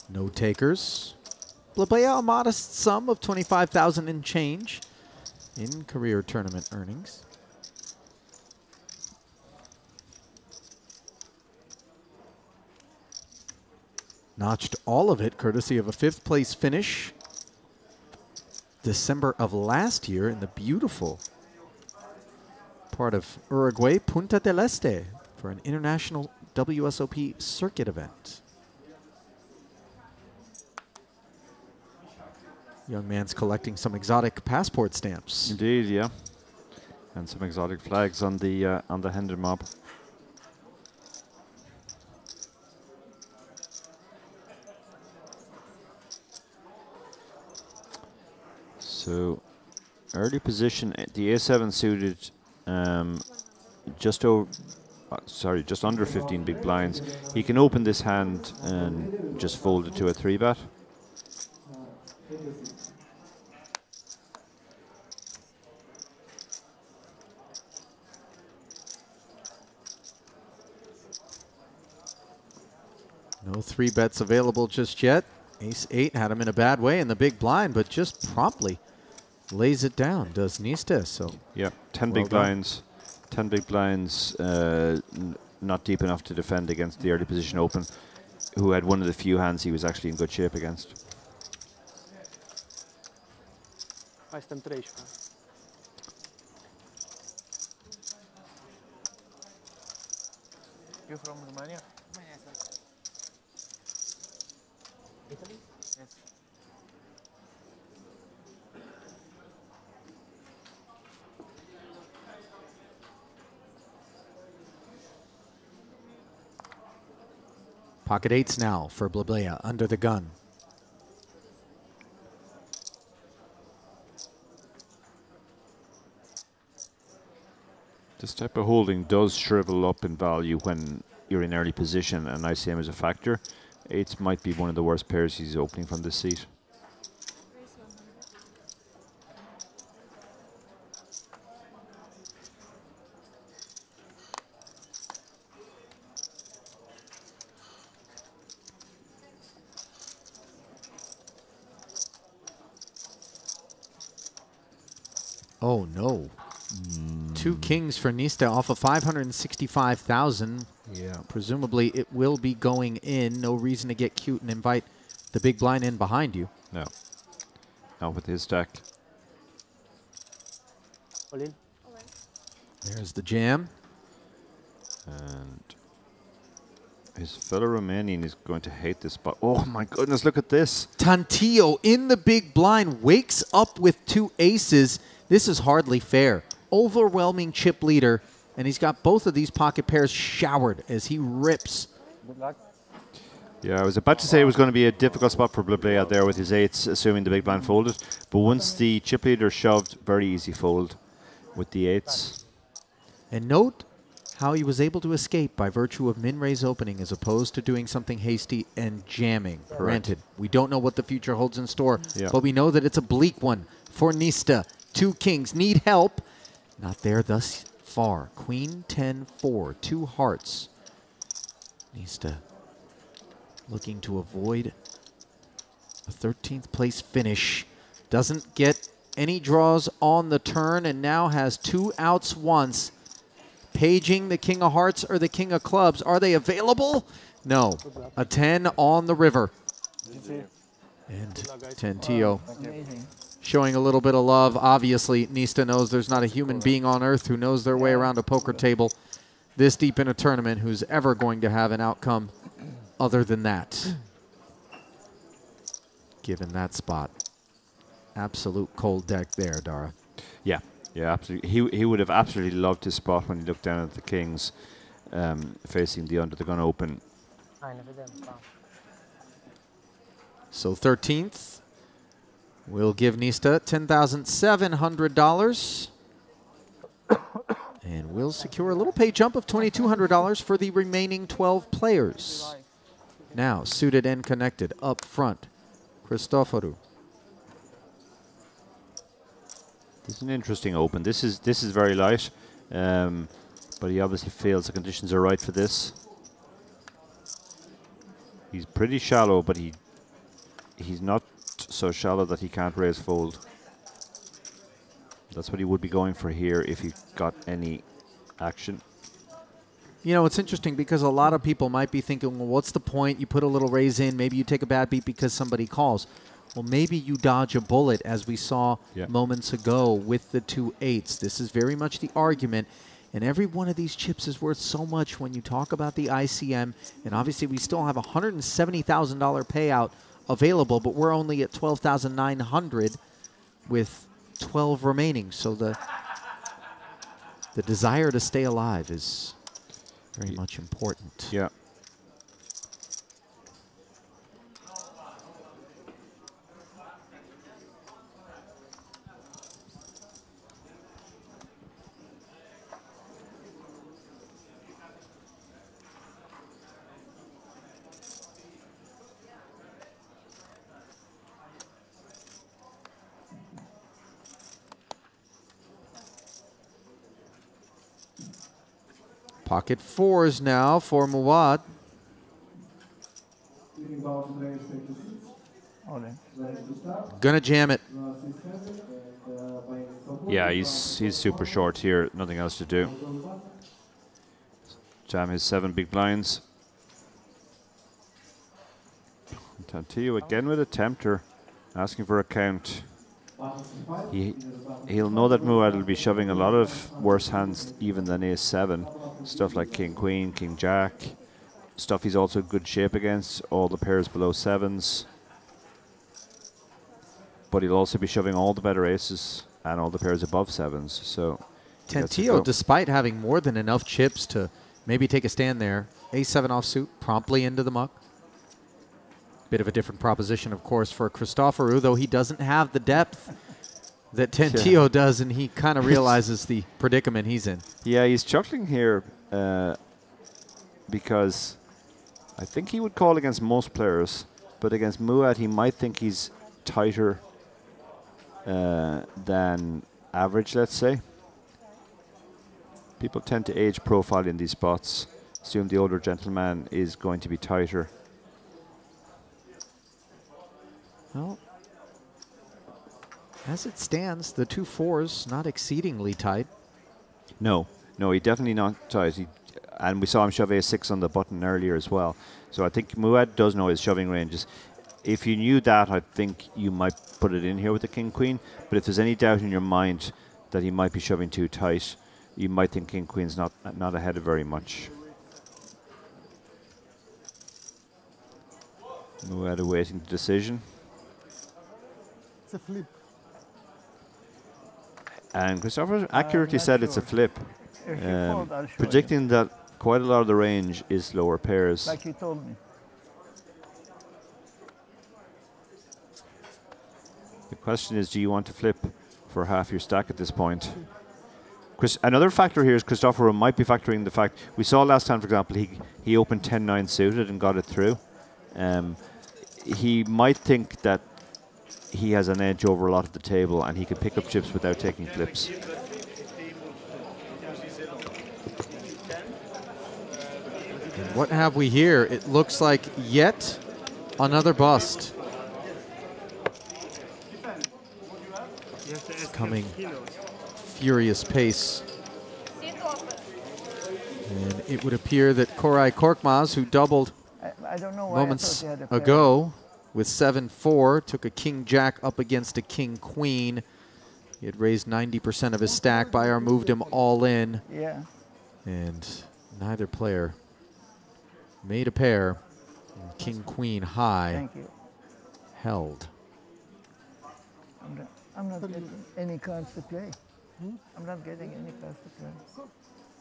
No takers. Blabea, a modest sum of 25,000 and change in career tournament earnings. Notched all of it courtesy of a 5th place finish December of last year in the beautiful part of Uruguay, Punta del Este, for an international WSOP circuit event. Young man's collecting some exotic passport stamps. Indeed, yeah. And some exotic flags on the Hender mob. So early position, the A7 suited just under 15 big blinds. He can open this hand and just fold it to a 3-bet. No 3-bets available just yet. Ace-8 had him in a bad way in the big blind, but just promptly lays it down, does Niste. So yeah, 10 big blinds. 10 big blinds, not deep enough to defend against the early position open, who had one of the few hands he was actually in good shape against. Mai stăm 13. You from Romania? Italy? Yes. pocket 8s now for Blablea under the gun. This type of holding does shrivel up in value when you're in early position, and ICM is a factor. 8s might be one of the worst pairs he's opening from this seat. Oh no. 2 kings for Niste off of 565,000. Yeah. Presumably it will be going in. No reason to get cute and invite the big blind in behind you. No. Not with his stack. All in. There's the jam. And his fellow Romanian is going to hate this spot. Oh my goodness, look at this. Tantillo in the big blind wakes up with 2 aces. This is hardly fair. Overwhelming chip leader, and he's got both of these pocket pairs showered as he rips. Good luck. Yeah, I was about to say it was going to be a difficult spot for Blablea out there with his 8s, assuming the big blind folded. But once the chip leader shoved, very easy fold with the 8s. And note how he was able to escape by virtue of min-raise opening as opposed to doing something hasty and jamming. Granted, we don't know what the future holds in store, but we know that it's a bleak one for Niste. 2 kings need help. Not there thus far. Queen 10-4, 2 hearts. Niste looking to avoid a 13th place finish. Doesn't get any draws on the turn and now has 2 outs once. Paging the king of hearts or the king of clubs. Are they available? No. A 10 on the river. And Tantillo showing a little bit of love. Obviously, Niste knows there's not a human being on earth who knows their way around a poker table this deep in a tournament who's ever going to have an outcome other than that. Given that spot. Absolute cold deck there, Dara. Yeah, yeah, absolutely. He would have absolutely loved his spot when he looked down at the kings facing the under the gun open. So 13th. We'll give Niste $10,700. And we'll secure a little pay jump of $2,200 for the remaining 12 players. Now, suited and connected up front, Christoforu. This is an interesting open. This is very light, but he obviously feels the conditions are right for this. He's pretty shallow, but he's not so shallow that he can't raise fold. That's what he would be going for here if he got any action. You know, it's interesting because a lot of people might be thinking, well, what's the point? You put a little raise in, maybe you take a bad beat because somebody calls. Well, maybe you dodge a bullet, as we saw moments ago with the 2 8s. This is very much the argument. And every one of these chips is worth so much when you talk about the ICM. And obviously, we still have a $170,000 payout available, but we're only at 12,900 with 12 remaining. So the desire to stay alive is very much important. Yeah. Pocket fours now for Muad. Gonna jam it. Yeah, he's super short here. Nothing else to do. Jam his 7 big blinds. Tantillo again with a tempter, asking for a count. He'll know that Muad will be shoving a lot of worse hands even than Ace-7. Stuff like King Queen, King Jack. Stuff he's also in good shape against, all the pairs below 7s. But he'll also be shoving all the better aces and all the pairs above 7s. So Tantillo, despite having more than enough chips to maybe take a stand there, Ace-7 offsuit promptly into the muck. Bit of a different proposition, of course, for Christoforou, though he doesn't have the depth that Tantillo does, and he kind of realizes the predicament he's in. Yeah, he's chuckling here because I think he would call against most players, but against Muad he might think he's tighter than average, let's say. People tend to age profile in these spots, assume the older gentleman is going to be tighter. Well, as it stands, the 2 4s not exceedingly tight. No, he definitely not tight. And we saw him shove Ace-6 on the button earlier as well. So I think Muad does know his shoving ranges. If you knew that, I think you might put it in here with the King Queen. But if there's any doubt in your mind that he might be shoving too tight, you might think King Queen's not ahead of very much. Muad awaiting the decision. It's a flip. And Christopher accurately said it's a flip, If you fold, I'll show predicting that quite a lot of the range is lower pairs. Like you told me. The question is, do you want to flip for half your stack at this point? Another factor here is Christopher might be factoring the fact, we saw last time, for example, he opened 10-9 suited and got it through. He might think that he has an edge over a lot of the table and he can pick up chips without taking flips. And what have we here? It looks like yet another bust. It's coming furious pace. And it would appear that Koray Korkmaz, who doubled I don't know why moments I thought you had a pair. ago with 7-4, took a King Jack up against a King Queen. He had raised 90% of his stack. Bayar moved him all in. Yeah. And neither player made a pair. And King Queen high. Thank you. Held. I'm not getting any cards to play. I'm not getting any cards to play. So,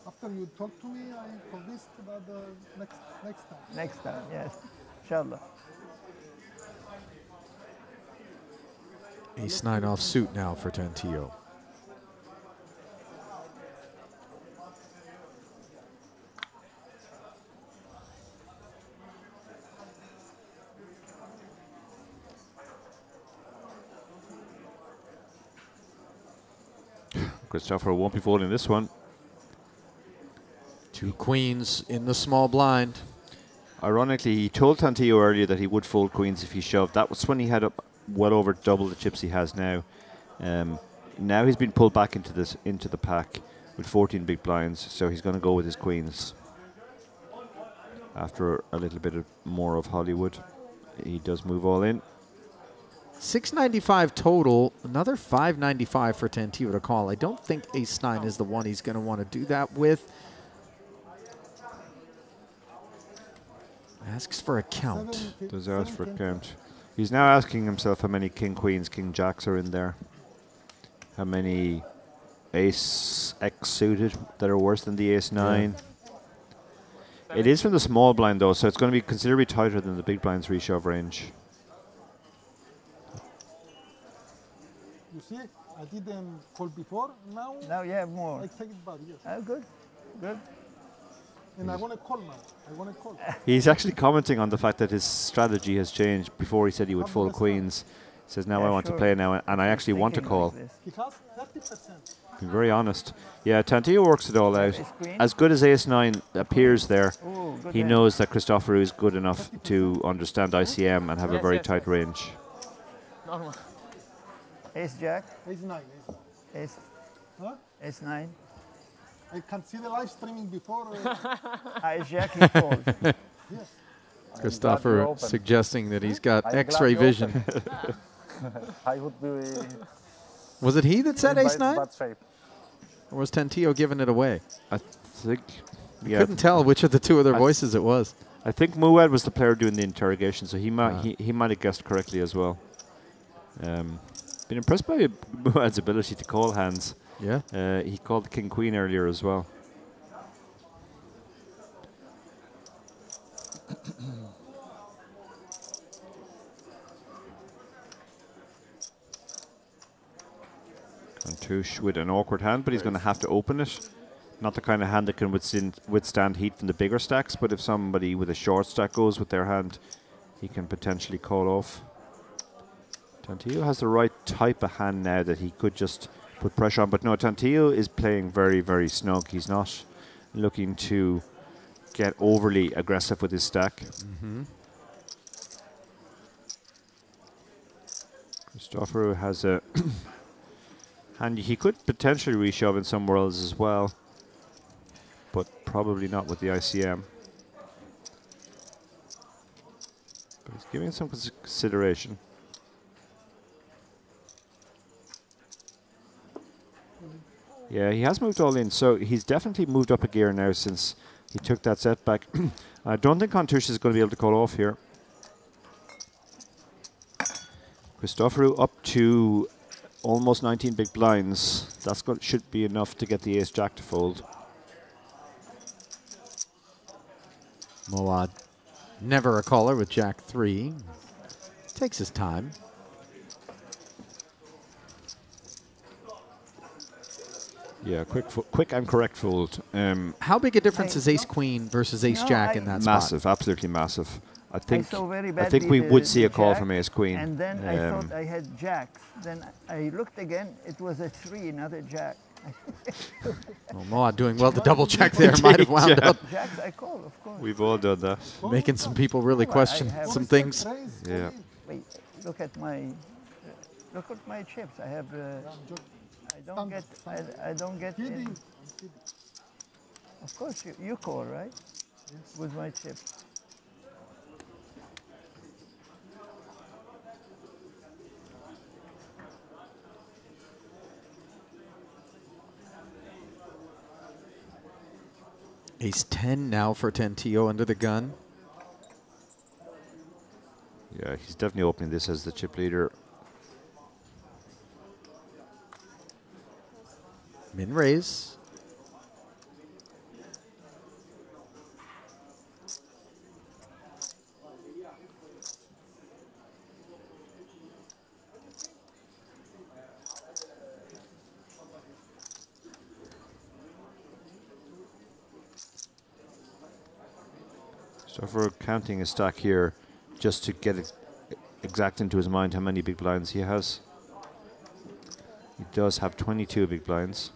after you talk to me, I convinced about the next time. Next time, yes. Inshallah. Ace-9 offsuit now for Tantillo. Christopher won't be folding this one. 2 queens in the small blind. Ironically, he told Tantillo earlier that he would fold queens if he shoved. That was when he had well over double the chips he has now. Now he's been pulled back into the pack with 14 big blinds, so he's going to go with his queens. After a little bit more of Hollywood, he does move all in. 695 total, another 595 for Tantillo to call. I don't think Ace-9 is the one he's going to want to do that with. Asks for a count. Does ask for a count. He's now asking himself how many king queens, king jacks are in there. How many ace X suited that are worse than the ace 9. It is from the small blind though, so it's going to be considerably tighter than the big blind's reshove range. You see, I didn't call before. Now Now you have more. I take it back. Yes. Oh, good. Good. And I want to call now. I want to call. He's actually commenting on the fact that his strategy has changed. Before he said he would How fold does queens. He says now Yeah, I want to sure. play now, and I actually want to Thinking call. like this. He has 30%. Be very honest. Yeah, Tantillo works it all out. Ace queen. As good as ace 9 appears there, Oh, good he hand. knows that Christoforo is good enough to understand ICM and have a Yes, very yes, tight yes. range. Normal. Ace jack. Ace 9. Ace. Huh? Ace 9. I can see the live streaming before. Ace jack he calls. Yes. Christopher open. suggesting that he's got I'm glad X-ray you vision. I would be Was it he that said in ace 9? bad shape. Or was Tantillo giving it away? I think. I couldn't tell which of the two of their voices it was. I think Muad was the player doing the interrogation, so he might have guessed correctly as well. Been impressed by Muad's ability to call hands. Yeah. He called King Queen earlier as well. Cartouche with an awkward hand, but he's going to have to open it. Not the kind of hand that can withstand heat from the bigger stacks, but if somebody with a short stack goes with their hand, he can potentially call off. Tantillo has the right type of hand now that he could just put pressure on, but no, Tantillo is playing very, very snug. He's not looking to get overly aggressive with his stack. Christoforo has a hand he could potentially reshove in some worlds as well, but probably not with the ICM. But he's giving it some consideration. Yeah, he has moved all in, so he's definitely moved up a gear now since he took that setback. I don't think Cartouche is going to be able to call off here. Christoforo up to almost 19 big blinds. That's should be enough to get the ace jack to fold. Moad, never a caller with jack 3. Takes his time. Yeah, quick and correct fold. How big a difference is ace queen versus ace No, jack I- in that spot? Massive, absolutely massive. I think saw very I think we badly would the- see the a call jack, from ace queen. And then I thought I had jacks. Then I looked again. It was a 3, not a jack. Well, Moad doing well to double check there. Might have wound Yeah. up Jacks I call, of course. We've all done that. making some people really Well, I question have- some things. Yeah. Wait, look at my chips. I have. I don't get. I don't get. Kidding. In. Of course, you call, right? With my chips. Ace 10 now for Tantillo under the gun. Yeah, he's definitely opening this as the chip leader. Min raise. So if we're counting a stack here, just to get it exact into his mind how many big blinds he has. He does have 22 big blinds.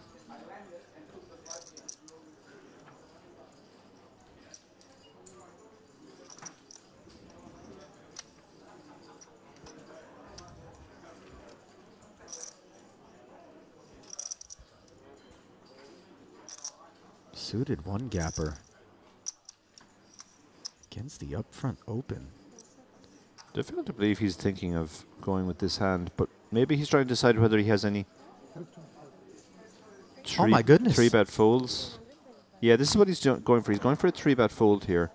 Suited one gapper. Against the upfront open. Difficult to believe he's thinking of going with this hand, but maybe he's trying to decide whether he has any Oh my goodness. 3-bet folds. Yeah, this is what he's going for. He's going for a 3-bet fold here.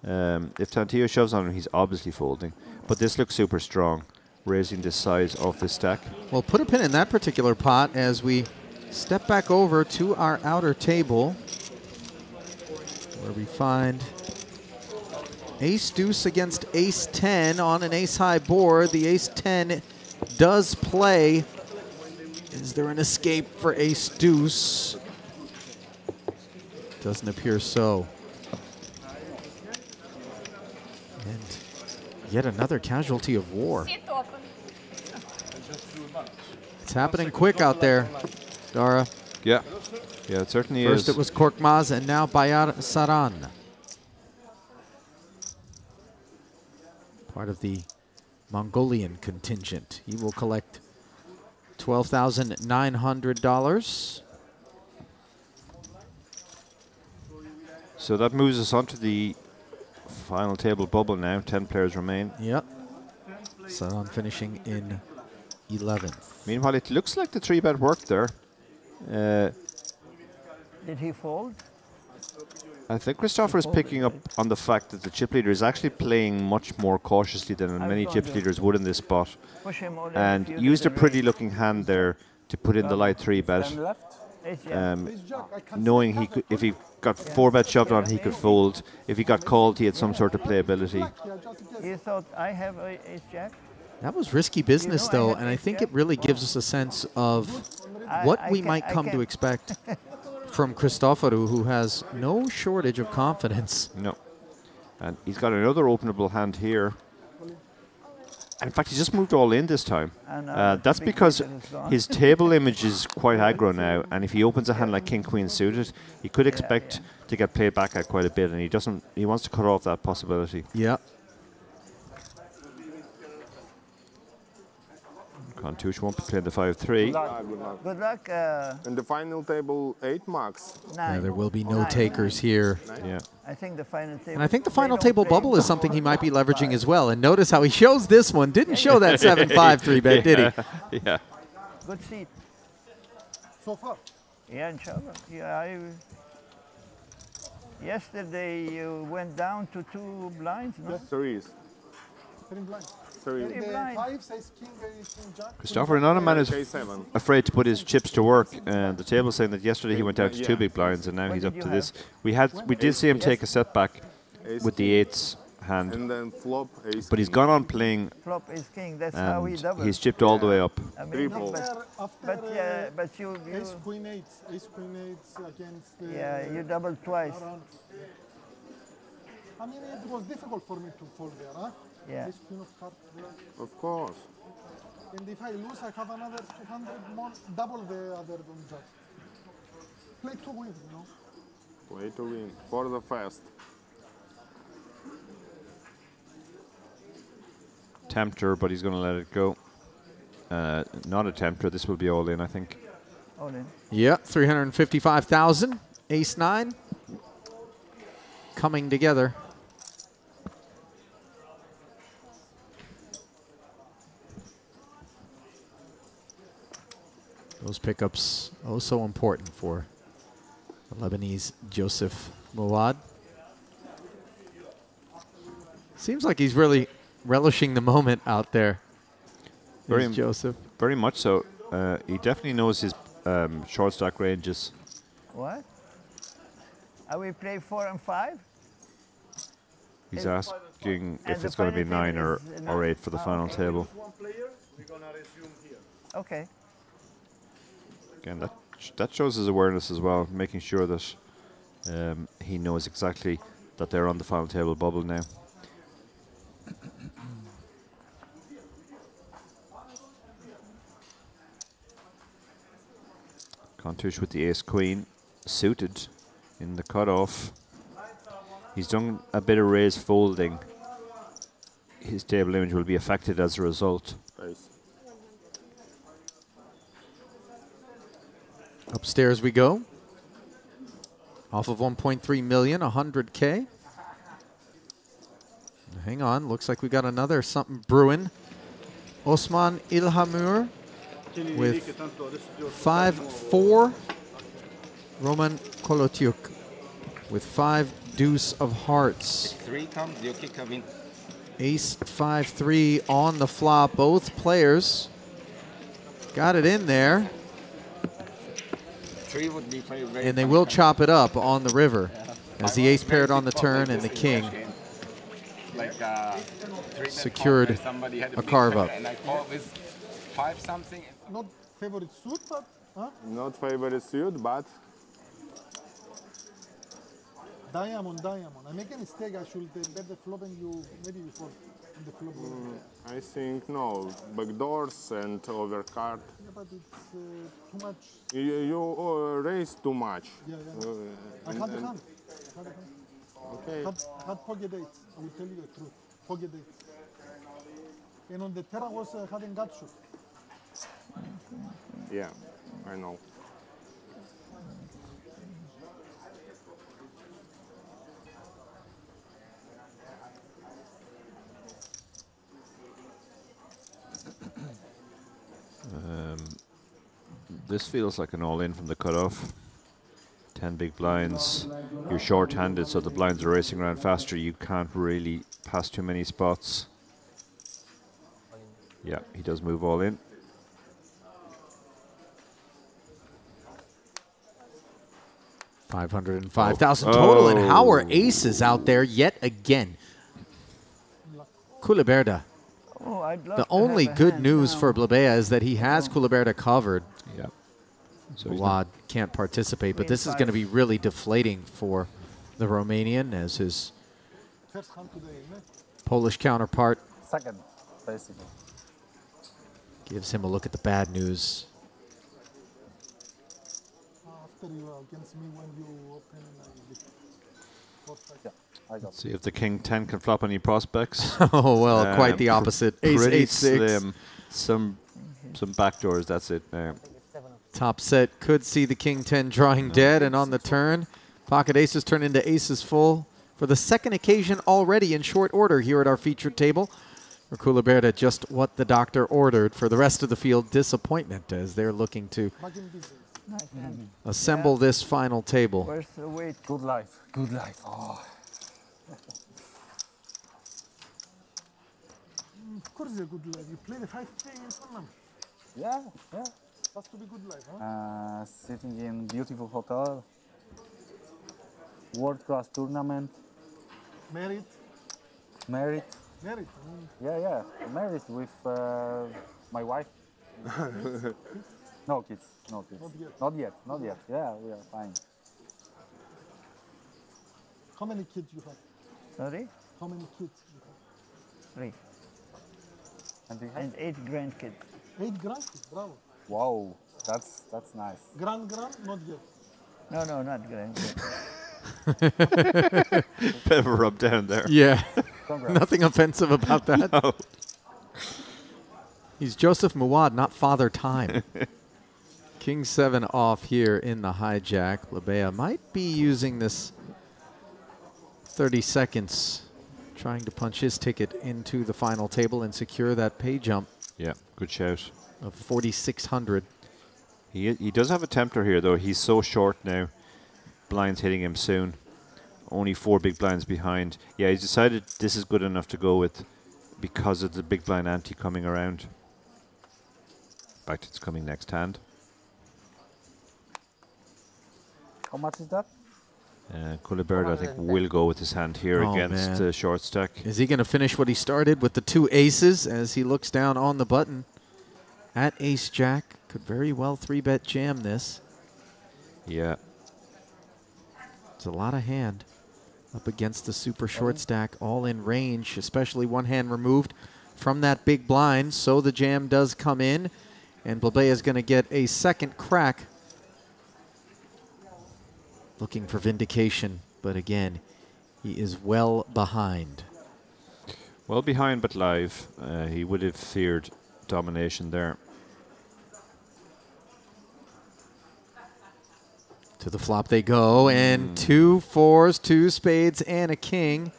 If Tantillo shoves on him, he's obviously folding. But this looks super strong, raising the size of this stack. Well, put a pin in that particular pot as we step back over to our outer table, where we find ace deuce against ace 10 on an ace high board. The ace 10 does play. Is there an escape for ace deuce? Doesn't appear so. And yet another casualty of war. It's happening quick out there, Dara. Yeah. Yeah, it certainly is. First it was Korkmaz and now Bayar Saran. Part of the Mongolian contingent. He will collect $12,900. So that moves us on to the final table bubble now. 10 players remain. Yep. Saran finishing in 11th. Meanwhile, it looks like the 3-bet worked there. Did he fold? I think Christopher is picking up on the fact that the chip leader is actually playing much more cautiously than many chip leaders would in this spot. Push him all in And if you used a need pretty looking hand there to put in the light 3-bet. Knowing he could, if he got 4-bet shoved on, he could fold. If he got called, he had some sort of playability. You thought I have ace jack? That was risky business, though, and I think it really gives us a sense of what we might come to expect from Christoforou, who has no shortage of confidence. No. And he's got another openable hand here. In fact, he just moved all in this time. That's because his table image is quite aggro now, and if he opens a hand like King-Queen suited, he could expect to get played back at quite a bit, and he doesn't. He wants to cut off that possibility. Yeah. Kontouche won't be playing the 5-3. Good luck. In the final table, 8 marks. Yeah, there will be no takers here. Yeah. I think the final table. And I think the final table bubble is something he might be leveraging as well. And notice how he shows this one. Didn't show that 7-5 3-bet, did he? Yeah. Good seat. So far. Yeah, inshallah. Yeah, yesterday you went down to 2 blinds, no? Threes. Very blind. Three. Very The blind. 5 says king, king jack. Christopher, another man is K7. afraid to put his chips to work. And the table's saying that yesterday he went down to 2 big blinds, and now he's up to this. We did see him take a setback with the 8s hand, And then flop, ace but he's king. gone on playing, Flop is king. That's how he and doubles. he's chipped all the way up. I mean, Triple. but yeah, but you Ace queen 8. Ace queen 8 against. yeah, you double twice. Around. I mean, it was difficult for me to fold there, huh? Yeah. Ace queen of hearts there. Of course. And if I lose, I have another 200 more, double the other on jack. Play to win, you know. Way to win. For the first. Tempter, but he's going to let it go. Not a tempter. This will be all in, I think. All in. Yeah, 355,000. Ace 9 coming together. Those pickups, oh so important for the Lebanese Joseph Mouad. Seems like he's really relishing the moment out there. There's Joseph. Very much so. He definitely knows his short stack ranges. What? Are we play 4 and 5? He's asking And if the it's going to be final 9 table or is 8 for the final table. Okay. Again, that shows his awareness as well, making sure that he knows exactly that they're on the final table bubble now. Kontouche with the ace-queen, suited in the cutoff. He's done a bit of raise folding. His table image will be affected as a result. Ace. Upstairs we go. Off of 1.3 million, 100K. Hang on, looks like we got another something brewing. Osman Ilhamur with 5-4. Roman Kolotyuk with 5 deuce of hearts. 3 comes, you kick a win. Ace 5-3 on the flop. Both players got it in there. And they will chop it up on the river as the ace paired on the turn and the king secured a carve up. Not favorite suit, but Not favorite suit, but diamond. I make a mistake. I should bet the flop and you maybe you fall on the flop. I think no. Backdoors and overcard. Yeah, but it's too much. You raise too much. Yeah. I had the hand. Okay. Had pocket eights. I will tell you the truth. Pocket eights. And on the terra was having gut shot. Yeah, I know. This feels like an all-in from the cutoff. 10 big blinds. You're short-handed, so the blinds are racing around faster. You can't really pass too many spots. Yeah, he does move all in. $505,000 total, and how are aces out there yet again? Culiberta. Oh, I'd love The to only have a good hand news now. for Blabea is that he has Culiberta covered. Yeah. So Wad can't participate, but this is going to be really deflating for the Romanian as his First hand today, isn't it? Polish counterpart Second, basically. gives him a look at the bad news. After you are against me when you open Yeah, I got see if the king 10 can flop any prospects. Oh, well, quite the opposite. Ace Pretty 8-6. slim. Some backdoors, that's it now. Top set could see the king 10 drawing dead, and on the turn, pocket aces turn into aces full for the second occasion already in short order here at our featured table. For Culiberta, just what the doctor ordered. For the rest of the field, disappointment as they're looking to back in business. Nice hand. assemble this final table. Where's the weight? good life. Good life. Oh. Of course, it's a good life. You play the 5K in tournament. Yeah. Has to be good life, huh? Sitting in beautiful hotel. World-class tournament. Married. Married. Married. Yeah. Married with my wife. No kids. Not yet. Not yet. Yeah, we are fine. How many kids you have? Sorry? How many kids you have? 3. And we have, And 8 grandkids. 8 grandkids. Bravo. wow, that's nice. Grand, not yet. No, not grandkids. Bit of a rub down there. Yeah, Congrats. nothing offensive about that. No. He's Joseph Muad, not Father Time. King 7 off here in the hijack. Blabea might be using this 30 seconds trying to punch his ticket into the final table and secure that pay jump Yeah, good shout. of 4,600. He does have a tempter here, though. He's so short now. Blinds hitting him soon. Only 4 big blinds behind. Yeah, he's decided this is good enough to go with because of the big blind ante coming around. In fact, it's coming next hand. How much is that? Culiberta, I think, will go with his hand here Oh, against man. short stack. Is he going to finish what he started with the 2 aces as he looks down on the button at ace-jack? Could very well 3-bet jam this. Yeah. It's a lot of hand up against the super short stack, all in range, especially one hand removed from that big blind. So the jam does come in, and Blabea is going to get a second crack. Looking for vindication, but again, he is well behind. Well behind, but live. He would have feared domination there. To the flop they go, and 2 4s, 2 spades, and a king.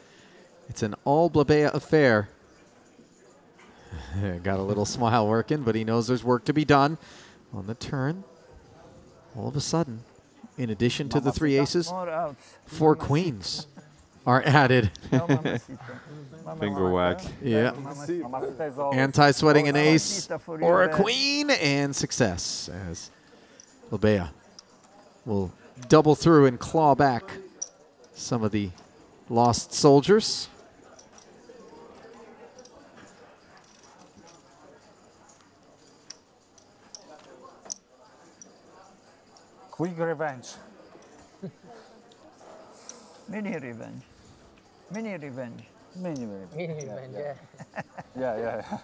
It's an all Blabea affair. Got a little smile working, but he knows there's work to be done. On the turn, all of a sudden, in addition to the 3 aces, More outs. 4 queens. are added. No, mamacita. Finger wag. Yeah. Mamacita is always. Anti-sweating an ace Mamacita for or a you, queen, and success as Labea will double through and claw back some of the lost soldiers. Quick revenge. Mini revenge. Mini revenge. Mini revenge. Mini revenge, yeah. Yeah.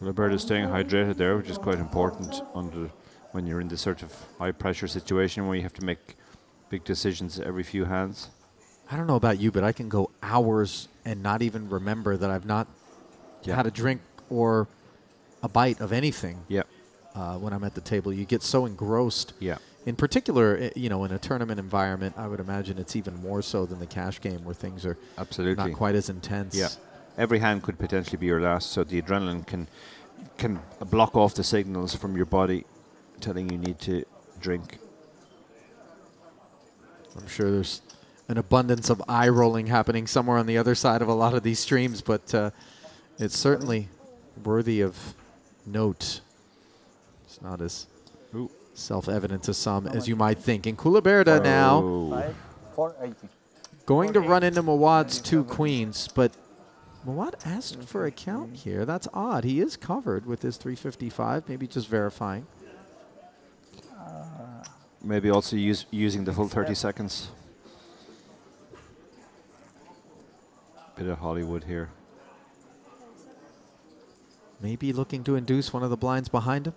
Roberta's staying hydrated there, which is quite important when you're in this sort of high pressure situation where you have to make big decisions every few hands. I don't know about you, but I can go hours and not even remember that I've not had a drink or a bite of anything. Yeah. When I'm at the table, you get so engrossed. Yeah. In particular, you know, in a tournament environment, I would imagine it's even more so than the cash game where things are absolutely not quite as intense. Yeah. Every hand could potentially be your last, so the adrenaline can block off the signals from your body telling you need to drink. I'm sure there's an abundance of eye rolling happening somewhere on the other side of a lot of these streams, but it's certainly worthy of note. It's not as self-evident to some as you might think. And Kuliberda now 480. going to run into Mawad's 2 queens, but Mawad asked for a count here. That's odd. He is covered with his 355, maybe just verifying. Maybe also using the full 30 seconds. Bit of Hollywood here. Maybe looking to induce one of the blinds behind him.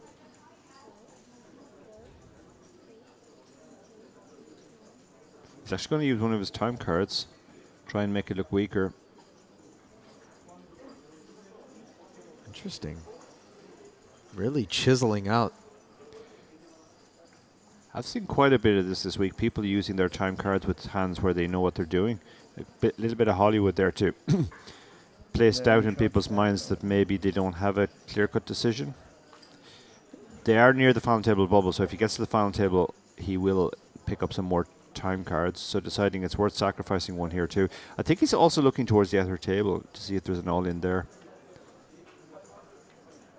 He's actually going to use one of his time cards, try and make it look weaker. Interesting. Really chiseling out. I've seen quite a bit of this week. People using their time cards with hands where they know what they're doing. A little bit of Hollywood there to place doubt in people's minds that maybe they don't have a clear-cut decision. They are near the final table bubble, so if he gets to the final table, he will pick up some more time cards. So deciding it's worth sacrificing one here too. I think he's also looking towards the other table to see if there's an all-in there.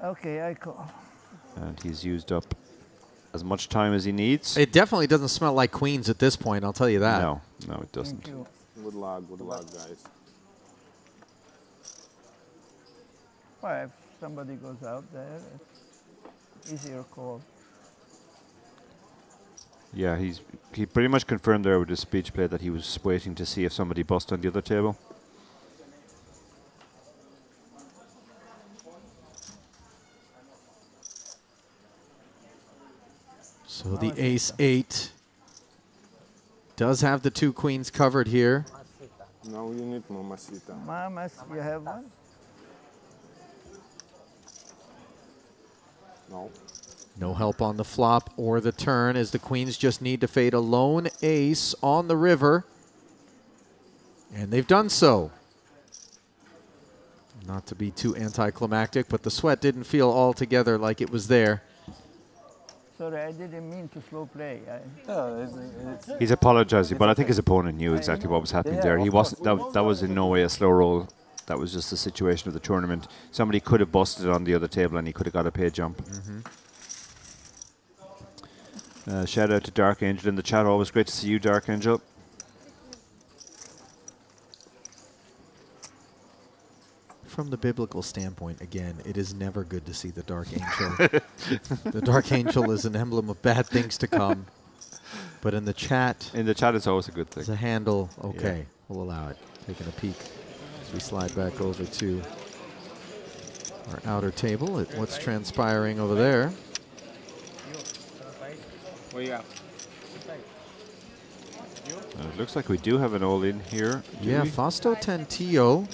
Okay, I call. And he's used up as much time as he needs. It definitely doesn't smell like queens at this point, I'll tell you that. No, it doesn't. Good luck, guys. Well, if somebody goes out there, it's easier call. Yeah, he pretty much confirmed there with his speech play that he was waiting to see if somebody bust on the other table. So the ace-8 does have the 2 queens covered here. Now you need Mamacita. Mamas, you have one? No. No help on the flop or the turn as the queens just need to fade a lone ace on the river. And they've done so. Not to be too anticlimactic, but the sweat didn't feel altogether like it was there. Sorry, I didn't mean to slow play. He's apologizing, but I think his opponent knew exactly what was happening there. He wasn't. That was in no way a slow roll. That was just the situation of the tournament. Somebody could have busted on the other table, and he could have got a pay jump. Shout out to Dark Angel in the chat. Always great to see you, Dark Angel. From the biblical standpoint, again, it is never good to see the Dark Angel. The Dark Angel is an emblem of bad things to come. But in the chat... In the chat, it's always a good thing. It's a handle. Okay, we'll allow it. Taking a peek as we slide back over to our outer table at what's transpiring over there. It looks like we do have an all-in here. Yeah, we? Fausto Tentillo.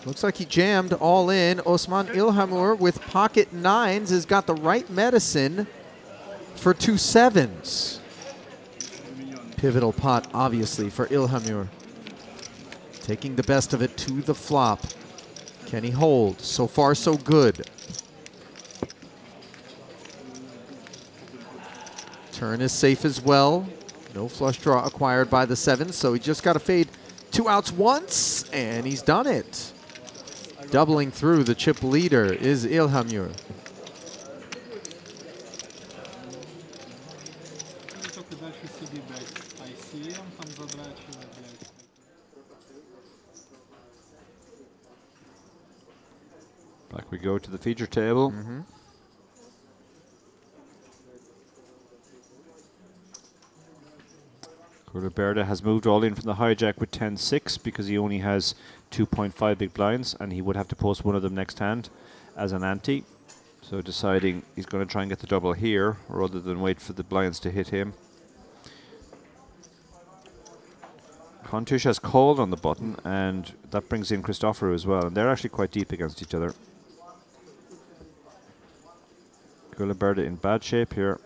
Looks like he jammed all in. Osman Ilhamur with pocket 9s has got the right medicine for 2 7s. Pivotal pot, obviously, for Ilhamur taking the best of it to the flop. Can he hold? So far, so good. Turn is safe as well. No flush draw acquired by the 7, so he just got to fade 2 outs once, and he's done it. Doubling through the chip leader is Ilhamur. Back we go to the feature table. Culeberta has moved all in from the hijack with 10-6 because he only has 2.5 big blinds, and he would have to post one of them next hand as an ante. So deciding he's going to try and get the double here rather than wait for the blinds to hit him. Contush has called on the button, and that brings in Christoforou as well, and they're actually quite deep against each other. Culeberta in bad shape here.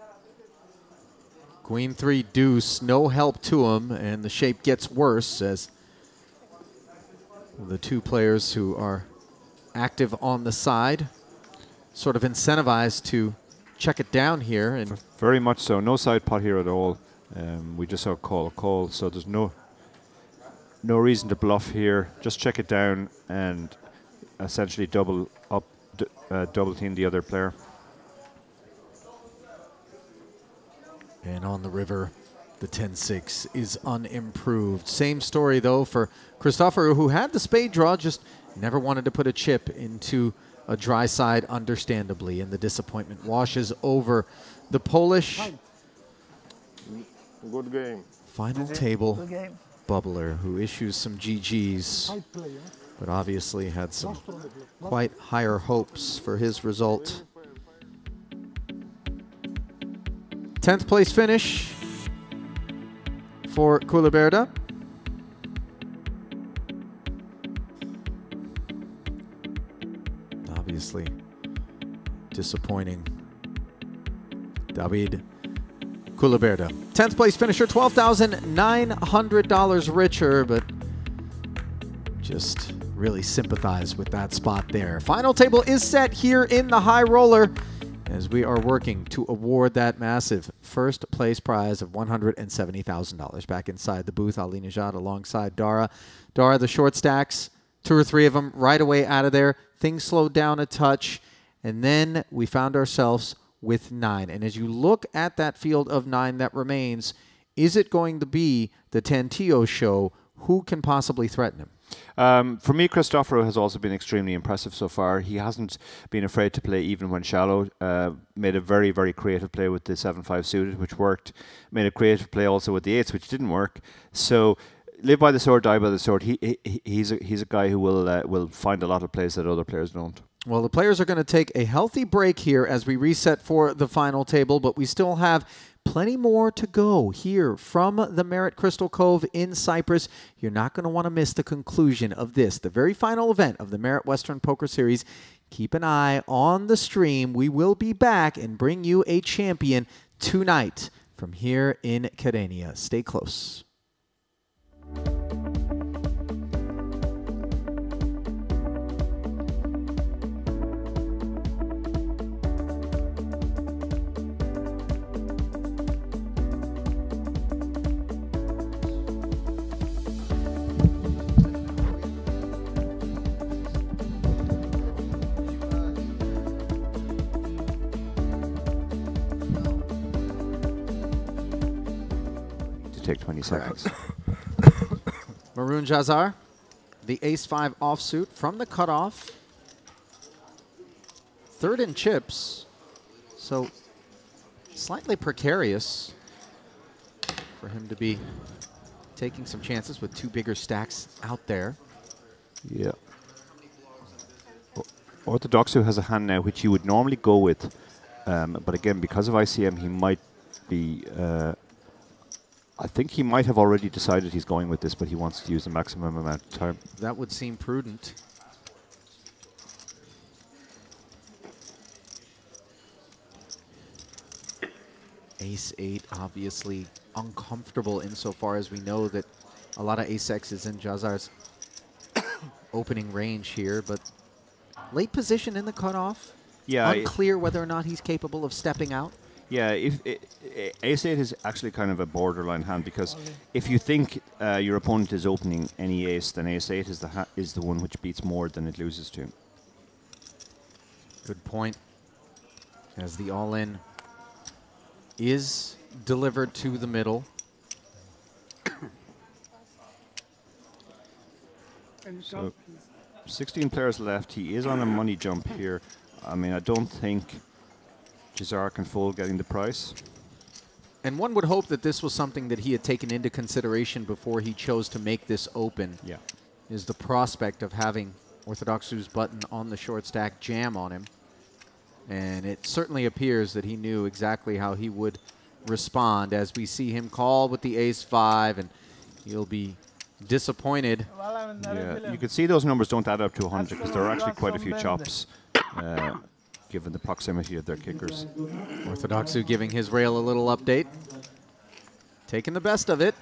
Queen 3 deuce, no help to him, and the shape gets worse as the two players who are active on the side sort of incentivized to check it down here. And very much so. No side pot here at all. We just saw call, so there's no reason to bluff here. Just check it down and essentially double team the other player. And on the river, the 10-6 is unimproved. Same story, though, for Christoforou, who had the spade draw, just never wanted to put a chip into a dry side, understandably, and the disappointment washes over the Polish. Good game. Final table bubbler, who issues some GGs, but obviously had some quite higher hopes for his result. 10th place finish for Culeberta. Obviously disappointing. David Culeberta. 10th place finisher, $12,900 richer, but just really sympathize with that spot there. Final table is set here in the high roller, as we are working to award that massive first place prize of $170,000. Back inside the booth, Ali Najad alongside Dara. Dara, the short stacks, 2 or 3 of them right away out of there. Things slowed down a touch, and then we found ourselves with 9. And as you look at that field of 9 that remains, is it going to be the Tantillo show? Who can possibly threaten him? For me, Christoforou has also been extremely impressive so far. He hasn't been afraid to play even when shallow. Made a very, very creative play with the 7-5 suited, which worked. Made a creative play also with the 8s, which didn't work. So live by the sword, die by the sword. He's a guy who will find a lot of plays that other players don't. Well, the players are going to take a healthy break here as we reset for the final table, but we still have plenty more to go here from the Merit Crystal Cove in Cyprus. You're not going to want to miss the conclusion of this, the very final event of the Merit Western Poker Series. Keep an eye on the stream. We will be back and bring you a champion tonight from here in Kyrenia. Stay close. Take 20 seconds. Maroon Jazar, the ace-5 offsuit from the cutoff. 3rd in chips, so slightly precarious for him to be taking some chances with 2 bigger stacks out there. Yeah. Orthodoxu has a hand now which you would normally go with, but again, because of ICM, he might be... I think he might have already decided he's going with this, but he wants to use the maximum amount of time. That would seem prudent. Ace-8, obviously uncomfortable insofar as we know that a lot of ace-X is in Jazar's opening range here, but late position in the cutoff. Yeah, Unclear whether or not he's capable of stepping out. Yeah, ace-8 is actually kind of a borderline hand, because if you think your opponent is opening any ace, then ace-8 is the one which beats more than it loses to. Good point. As the all-in is delivered to the middle. So 16 players left. He is on a money jump here. I mean, I don't think Cesar can fold getting the price. And one would hope that this was something that he had taken into consideration before he chose to make this open. Yeah. Is the prospect of having Orthodoxu's button on the short stack jam on him. And it certainly appears that he knew exactly how he would respond as we see him call with the ace-5, and he'll be disappointed. Yeah, you can see those numbers don't add up to 100 because there are actually quite a few chops given the proximity of their kickers. Orthodoxu giving his rail a little update. Taking the best of it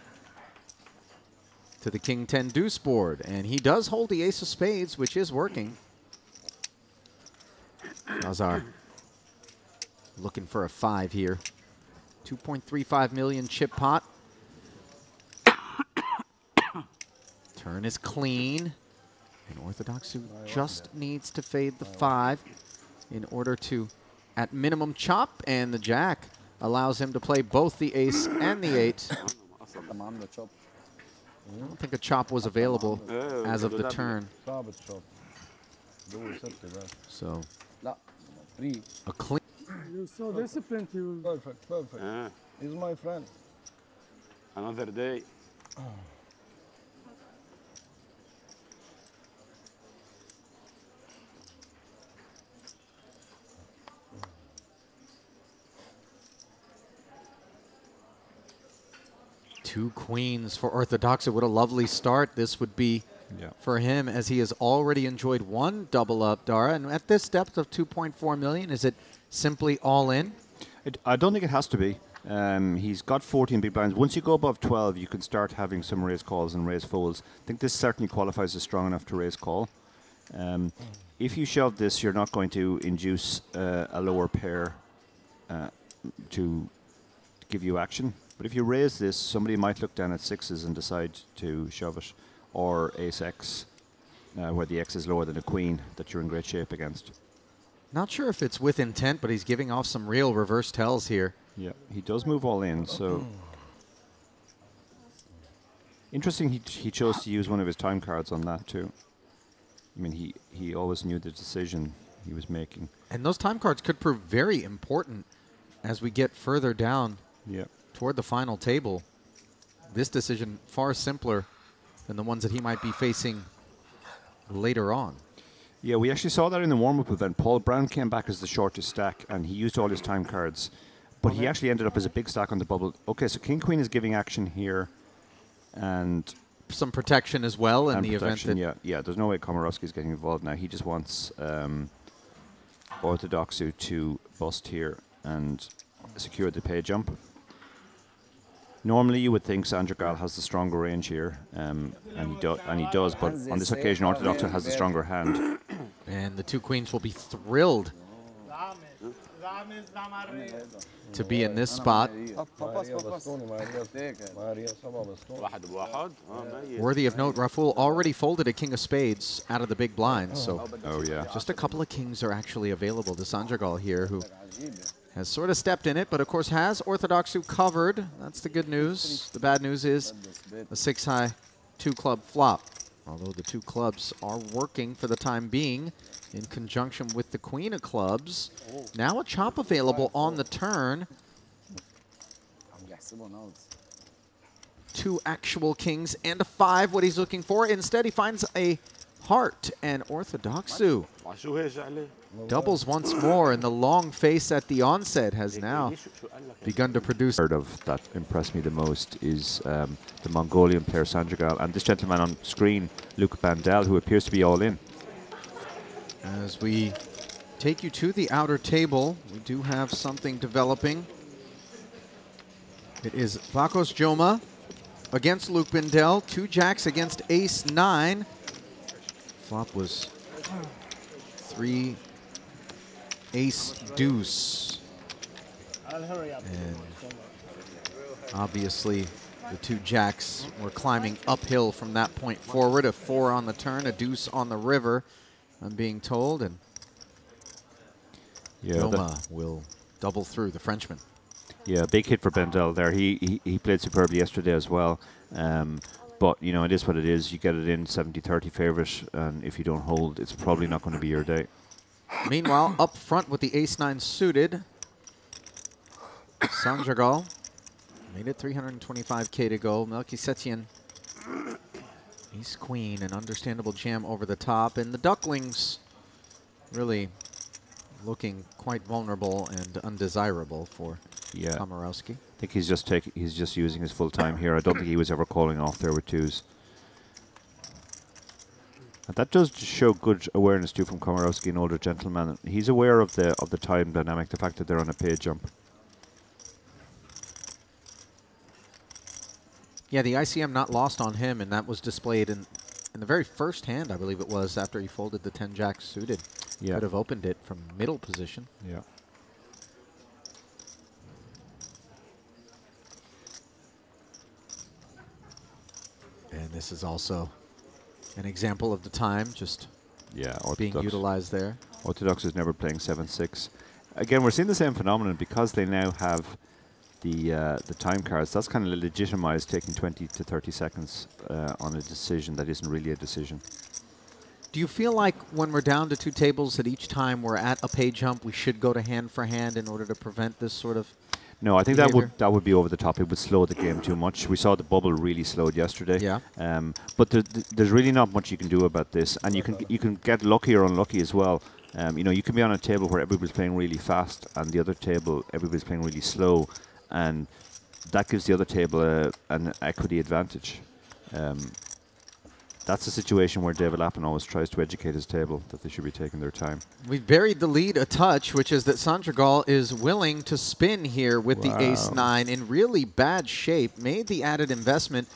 to the King 10 deuce board, and he does hold the ace of spades, which is working. Nazar looking for a 5 here. 2.35 million chip pot. Turn is clean. And Orthodoxu just needs to fade the 5 in order to, at minimum, chop. And the jack allows him to play both the ace and the 8. I don't think a chop was available as of the turn. So, a clean. You're so disciplined. You. Perfect, perfect. He's my friend. Another day. Two queens for Orthodoxu. What a lovely start this would be for him, as he has already enjoyed one double up, Dara. And at this depth of 2.4 million, is it simply all in? I don't think it has to be. He's got 14 big blinds. Once you go above 12, you can start having some raise calls and raise folds. I think this certainly qualifies as strong enough to raise call. If you shove this, you're not going to induce a lower pair to give you action. But if you raise this, somebody might look down at 6s and decide to shove it, or ace-x, where the x is lower than a queen, that you're in great shape against. Not sure if it's with intent, but he's giving off some real reverse tells here. Yeah, he does move all in, so... Interesting he chose to use one of his time cards on that too. I mean, he always knew the decision he was making. And those time cards could prove very important as we get further down toward the final table. This decision far simpler than the ones that he might be facing later on. Yeah, we actually saw that in the warm-up event. Paul Brown came back as the shortest stack, and he used all his time cards. But he actually ended up as a big stack on the bubble. Okay, so King-Queen is giving action here, and... some protection as well in the event that... Yeah, there's no way Komorowski's getting involved now. He just wants Orthodoxu to bust here and secure the pay jump. Normally, you would think Sandragal has the stronger range here, and he does, but on this occasion, Orthodoxu has the stronger hand. And the two queens will be thrilled to be in this spot. Worthy of note, Raful already folded a king of spades out of the big blind, so just a couple of kings are actually available to Sandragal here, who has sort of stepped in it, but of course has Orthodoxu covered. That's the good news. The bad news is a 6-high 2-club flop, although the 2 clubs are working for the time being in conjunction with the queen of clubs. Now a chop available on the turn. 2 actual kings and a 5, what he's looking for. Instead, he finds a heart, and Orthodoxu doubles once more, and the long face at the onset has now begun to produce. Part of that impressed me the most is the Mongolian player Sandragal, and this gentleman on screen, Luke Bandel, who appears to be all in. As we take you to the outer table, we do have something developing. It is Vakos Joma against Luke Bandel, 2 jacks against ace-9. Flop was 3 ace deuce. I'll hurry up. And obviously the 2 jacks were climbing uphill from that point forward. A 4 on the turn, a deuce on the river, I'm being told. And Goma will double through, the Frenchman. Yeah, big hit for Bendel there. He played superbly yesterday as well. But, you know, it is what it is. You get it in 70-30 favourite, and if you don't hold, it's probably not going to be your day. Meanwhile, up front with the ace-9 suited, Sandragal made it 325K to go. Melchisettian, ace-queen, an understandable jam over the top. And the Ducklings really looking quite vulnerable and undesirable for Komorowski. I think he's just using his full time here. I don't think he was ever calling off there with 2s. And that does show good awareness too from Komorowski, an older gentleman. He's aware of the time dynamic, the fact that they're on a page jump. Yeah, the ICM not lost on him, and that was displayed in the very first hand, I believe it was, after he folded the 10 jack suited. Yeah. Could have opened it from middle position. Yeah. And this is also an example of the time just being Orthodox. utilized there. Orthodox is never playing 7-6. Again, we're seeing the same phenomenon because they now have the time cards. That's kind of legitimized taking 20 to 30 seconds on a decision that isn't really a decision. Do you feel like when we're down to 2 tables that each time we're at a pay jump, we should go to hand for hand in order to prevent this sort of No, I think behavior? that would be over the top. It would slow the game too much. We saw the bubble really slowed yesterday. Yeah. But there's really not much you can do about this, and you can get lucky or unlucky as well. You know, you can be on a table where everybody's playing really fast, and the other table everybody's playing really slow, and that gives the other table an equity advantage. That's a situation where David Lappin always tries to educate his table that they should be taking their time. We've buried the lead a touch, which is that Sandragal is willing to spin here with the ace-9 in really bad shape. Made the added investment.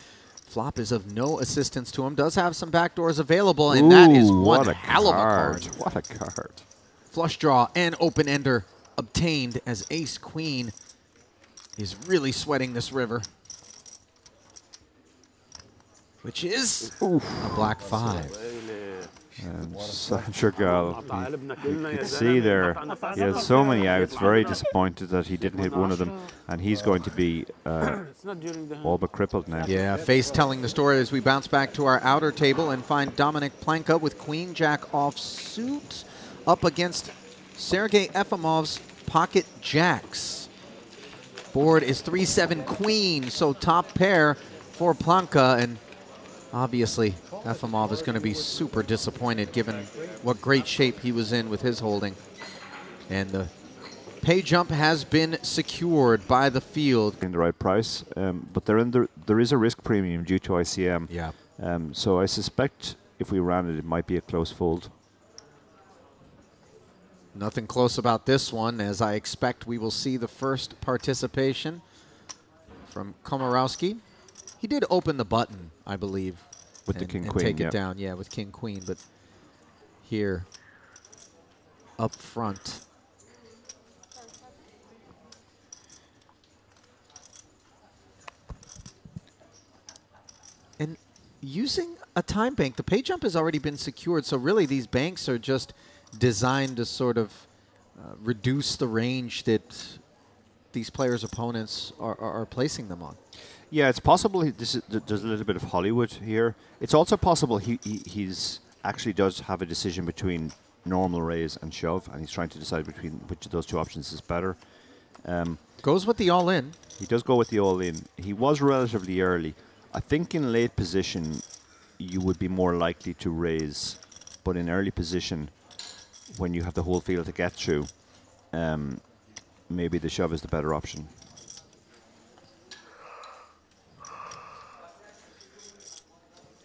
Flop is of no assistance to him. Does have some backdoors available, and that is one hell of a card. What a card. Flush draw and open-ender obtained as ace-queen is really sweating this river, which is a black 5. And Sandragal, you can see there, he has so many outs, very disappointed that he didn't hit one of them, and he's going to be all but crippled now. Yeah, face telling the story as we bounce back to our outer table and find Dominic Planka with queen jack offsuit up against Sergei Efimov's pocket jacks. Board is 3-7 queen, so top pair for Planka, and obviously Efimov is going to be super disappointed given what great shape he was in with his holding. And the pay jump has been secured by the field. In the right price, but there is a risk premium due to ICM. Yeah. So I suspect if we ran it, it might be a close fold. Nothing close about this one, as I expect we will see the first participation from Komorowski. He did open the button, I believe, with the king-queen, take it down, yeah, with king-queen, but here up front. And using a time bank, the pay jump has already been secured, so really these banks are just designed to sort of reduce the range that these players' opponents are placing them on. Yeah, it's possible there's a little bit of Hollywood here. It's also possible he's actually does have a decision between normal raise and shove, and he's trying to decide between which of those 2 options is better. Goes with the all-in. He does go with the all-in. He was relatively early. I think in late position, you would be more likely to raise, but in early position, when you have the whole field to get through, maybe the shove is the better option.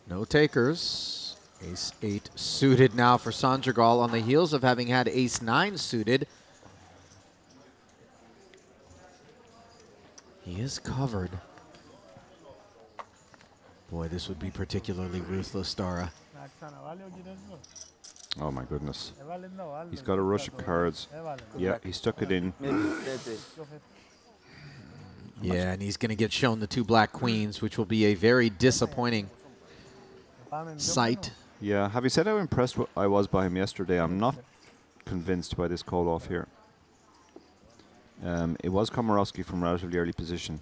No takers. Ace-8 suited now for Sandragal on the heels of having had ace-9 suited. He is covered. Boy, this would be particularly ruthless, Dara. Oh my goodness. He's got a rush of cards. Yeah, he stuck it in. Yeah, and he's going to get shown the 2 black queens, which will be a very disappointing sight. Yeah, having said how impressed I was by him yesterday, I'm not convinced by this call off here. It was Komorowski from relatively early position.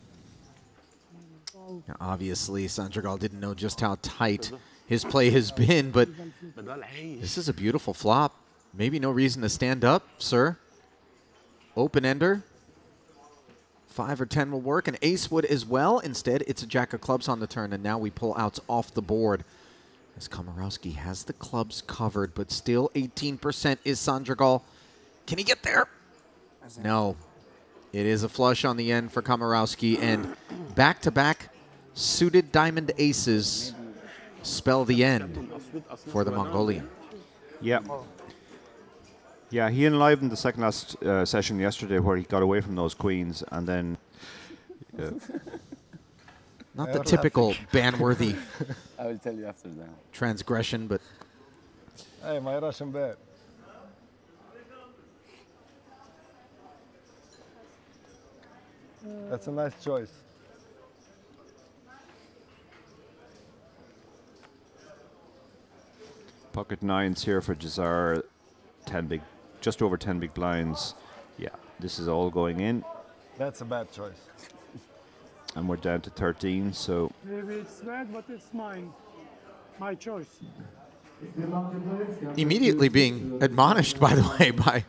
Now, obviously, Sandragal didn't know just how tight his play has been, but this is a beautiful flop. Maybe no reason to stand up, sir. Open-ender. 5 or 10 will work. An ace would as well. Instead, it's a jack of clubs on the turn, and now we pull outs off the board. As Komorowski has the clubs covered, but still 18% is Sandragal. Can he get there? No. It is a flush on the end for Komorowski, and back-to-back suited diamond aces spell the end for the Mongolian. Yeah. Yeah, he enlivened the second last session yesterday where he got away from those queens and then... Not the typical ban-worthy I will tell you after that. transgression, but... Hey, my Russian bet. That's a nice choice. Pocket nines here for Jazar. 10 big, just over 10 big blinds. Yeah, this is all going in. That's a bad choice. And we're down to 13, so... Maybe it's bad, but it's mine. My choice. Immediately being admonished, by the way, by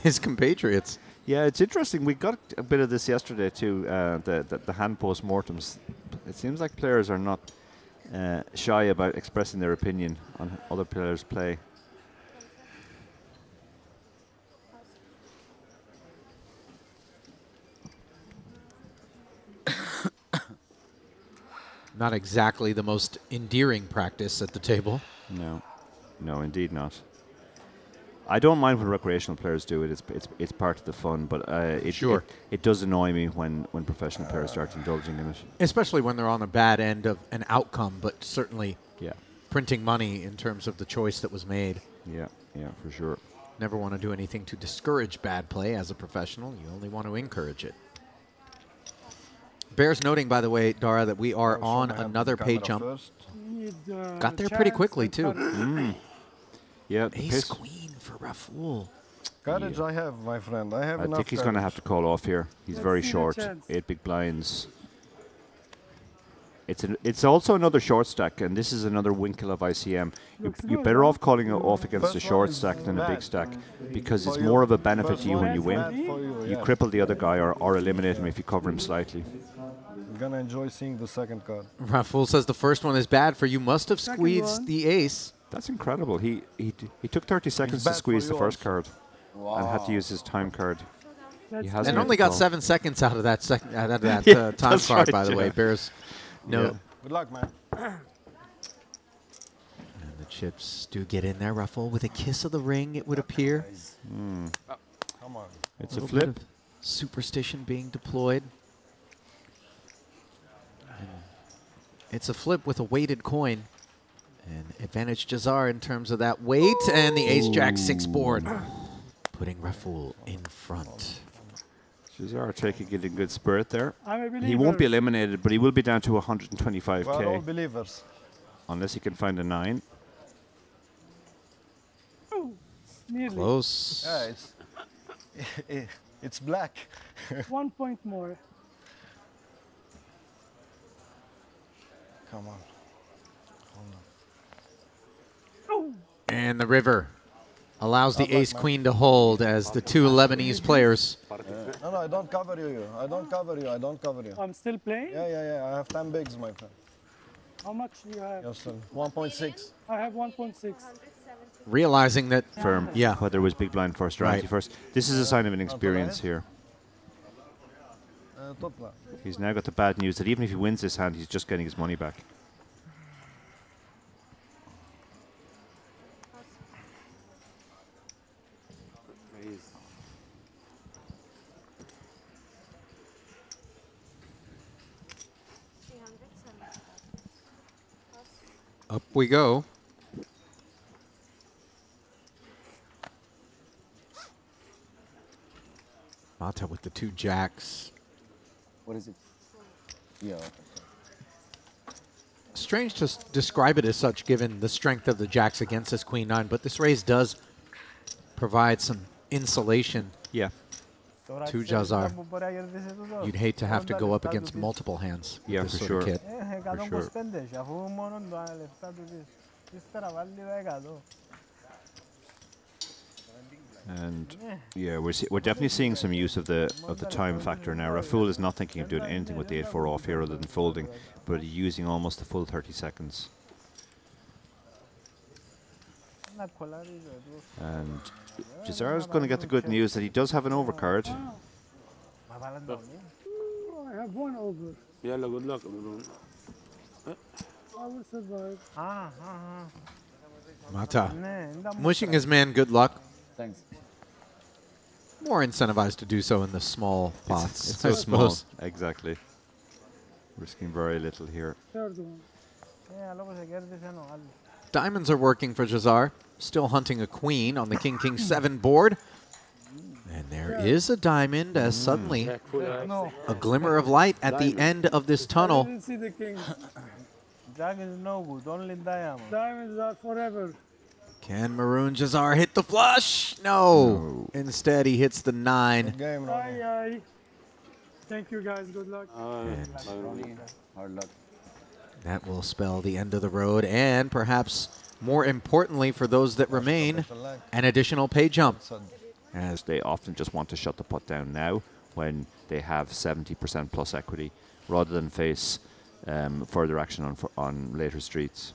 his compatriots. Yeah, it's interesting. We got a bit of this yesterday too, the hand post-mortems. It seems like players are not shy about expressing their opinion on other players' play. Not exactly the most endearing practice at the table. No, no, indeed not. I don't mind when recreational players do it. It's part of the fun, but it does annoy me when professional players start indulging in it. Especially when they're on the bad end of an outcome, but certainly Yeah, printing money in terms of the choice that was made. yeah, for sure. Never want to do anything to discourage bad play as a professional. You only want to encourage it. Bears noting, by the way, Dara, that we are on another pay jump. Got there pretty quickly, too. Yeah, Ace queen for Raful. Courage I have, my friend. I have I enough think he's going to courage. have to call off here. He's very see the short. chance. 8 big blinds. It's also another short stack, and this is another winkle of ICM. You're better off calling it off against a short stack than a big stack, because it's more of a benefit to you when you win. You cripple the other guy or eliminate him if you cover him slightly. I'm gonna enjoy seeing the second card. Raful says the first one is bad for you. Must have squeezed the ace. That's incredible. He took 30 seconds to bad squeeze for the you first also. card and had to use his time card. He has And made only the got call. 7 seconds out of that time that's card, right, by the way. yeah. Bears, no. Yeah. Good luck, man. And the chips do get in there. Raful with a kiss of the ring, it would appear. Come on. It's a Little bit flip. of superstition being deployed. And it's a flip with a weighted coin. And advantage Jazar in terms of that weight. And the ace-jack-6 board, putting Raful in front. Jazar taking it in good spirit there. I'm a believer. He won't be eliminated, but he will be down to 125k. We're all believers. Unless he can find a 9. Nearly. Close. Yeah, it's black. 1 point more. Come on. And the river allows the ace-queen to hold as the 2 Lebanese players. No, I don't cover you. I don't cover you. I don't cover you. I'm still playing? Yeah. I have 10 bigs, my friend. How much do you have? Yes, sir. 1.6. I have 1.6. Realizing that Firm. Yeah. Whether it was big blind first or Right. anti first. This is a sign of inexperience here. Topla. He's now got the bad news that even if he wins this hand, he's just getting his money back. up we go. Mata with the 2 jacks. What is it? Yeah. Okay. Strange to describe it as such, given the strength of the jacks against this queen 9, but this raise does provide some insulation Yeah. to Jazar. You'd hate to have to go up against multiple hands with Yeah, this for sort of sure. kit. For sure. And yeah, we're definitely seeing some use of the time factor now. Raful is not thinking of doing anything with the 8-4 off here other than folding, but using almost the full 30 seconds. And Jazar's going to get the good news that he does have an overcard. I have 1 over. Yalla, good luck. I will survive. Mata wishing his man good luck. Thanks. More incentivized to do so in the small pots. It's I so small. suppose. Exactly. Risking very little here. Third one. Diamonds are working for Jazar. Still hunting a queen on the King 7 board. And there is a diamond as suddenly No. a glimmer of light at the end of this I tunnel. didn't see the king. Jack is no good, only diamond. Diamonds are forever. Can Maroon Jazar hit the flush? No. Instead, he hits the 9. Good game, Aye, aye. Thank you, guys. Good luck. Hard luck. That will spell the end of the road, and perhaps more importantly for those that remain, an additional pay jump. As they often just want to shut the pot down now when they have 70% plus equity, rather than face further action on later streets.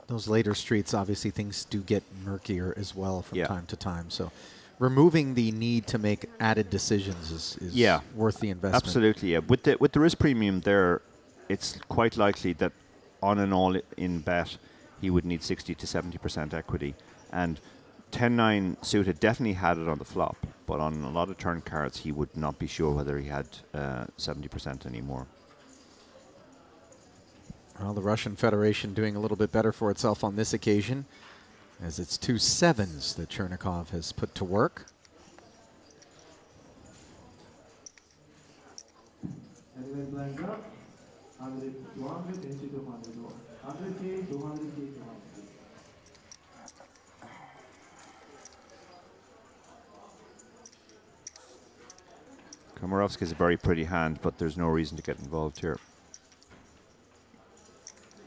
Those later streets, obviously, things do get murkier as well from time to time. So removing the need to make added decisions is worth the investment. Absolutely, yeah. With the risk premium there, it's quite likely that on an all-in bet, he would need 60 to 70% equity. And 10-9 suited definitely had it on the flop, but on a lot of turn cards, he would not be sure whether he had 70% anymore. Well, the Russian Federation doing a little bit better for itself on this occasion, as it's 2 7s that Chernikov has put to work. Komarovsky is a very pretty hand, but there's no reason to get involved here.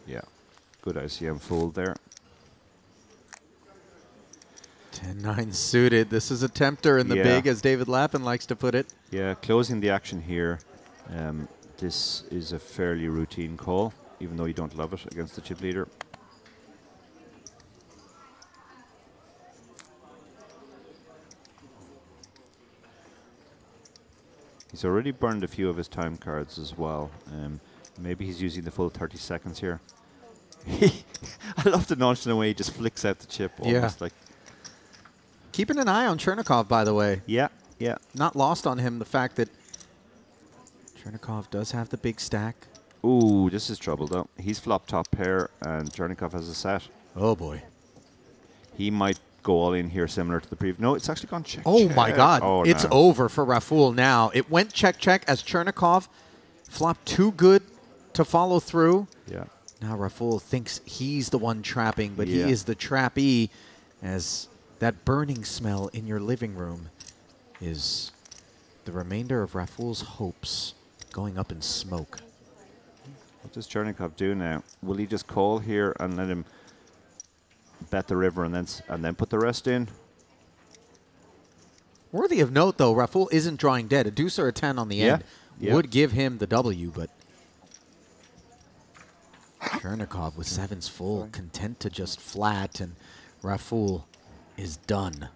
Yeah, good ICM fold there. 10-9 suited. This is a tempter in the big, as David Lappin likes to put it. Yeah, closing the action here. This is a fairly routine call, even though you don't love it against the chip leader. He's already burned a few of his time cards as well. Maybe he's using the full 30 seconds here. I love the nonchalant way he just flicks out the chip almost like. Keeping an eye on Chernikov, by the way. Yeah, yeah. Not lost on him the fact that Chernikov does have the big stack. Ooh, this is trouble though. He's flop top pair and Chernikov has a set. Oh boy. He might go all in here similar to the previous. No, it's actually gone check. Oh check. my God. Oh, it's no. over for Raful now. It went check check as Chernikov flopped too good to follow through. Yeah. Now Raful thinks he's the one trapping, but he is the trappee, as that burning smell in your living room is the remainder of Raful's hopes going up in smoke. What does Chernikov do now? Will he just call here and let him bet the river and then put the rest in? Worthy of note, though, Raful isn't drawing dead. A deuce or a 10 on the end would give him the W, but Chernikov with 7s full, content to just flat, and Raful is done.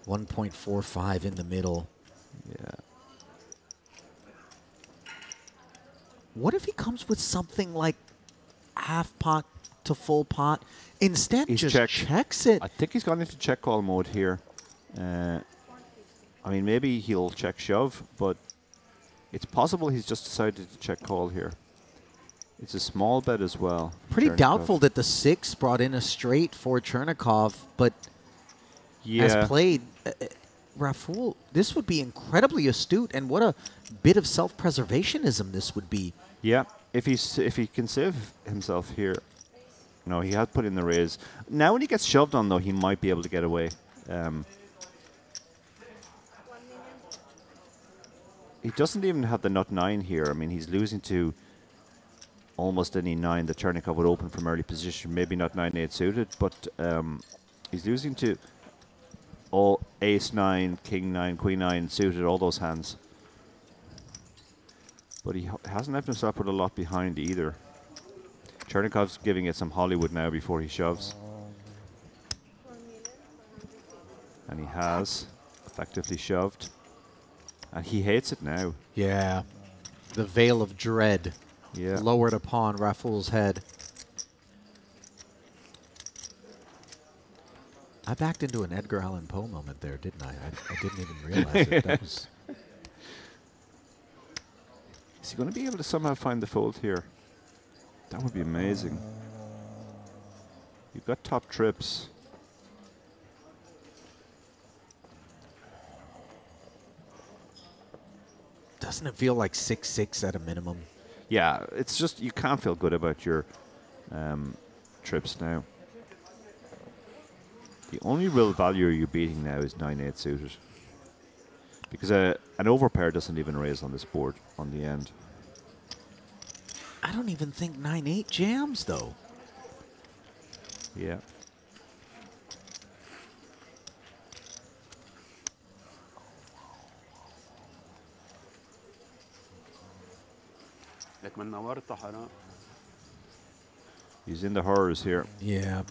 1.45 in the middle. Yeah. What if he comes with something like half pot to full pot? Instead, He's just checks it. I think he's gone into check call mode here. I mean, maybe he'll check shove, but it's possible he's just decided to check call here. It's a small bet as well. Pretty doubtful that the 6 brought in a straight for Chernikov, but as played, Raful, this would be incredibly astute, and what a bit of self-preservationism this would be. Yeah, if he can save himself here. No, he had put in the raise. Now when he gets shoved on, though, he might be able to get away. He doesn't even have the nut 9 here. I mean, he's losing to almost any 9 that Chernikov would open from early position. Maybe not 9-8 suited, but he's losing to all ace 9, king 9, queen 9 suited, all those hands. But he hasn't left himself with a lot behind either. Chernikov's giving it some Hollywood now before he shoves. And he has effectively shoved. And he hates it now. Yeah. The veil of dread lowered upon Raful's head. I backed into an Edgar Allan Poe moment there, didn't I? I didn't even realize it. That was... Is he going to be able to somehow find the fold here? That would be amazing. You've got top trips. Doesn't it feel like 6-6 at a minimum? Yeah, it's just you can't feel good about your trips now. The only real value you're beating now is 9-8 suited. Because an overpair doesn't even raise on this board on the end. I don't even think 9-8 jams, though. Yeah. He's in the horrors here. Yeah.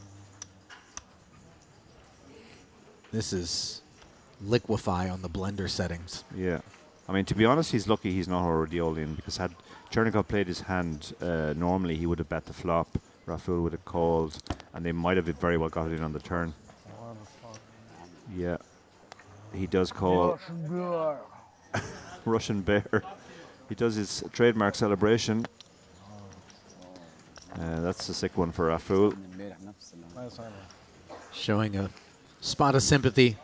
This is liquefy on the blender settings. Yeah. I mean, to be honest, he's lucky he's not already all in, because had Chernikov played his hand normally, he would have bet the flop. Raful would have called, and they might have very well got it in on the turn. Yeah. He does call. Russian bear. He does his trademark celebration. That's a sick one for Raful. Showing a spot of sympathy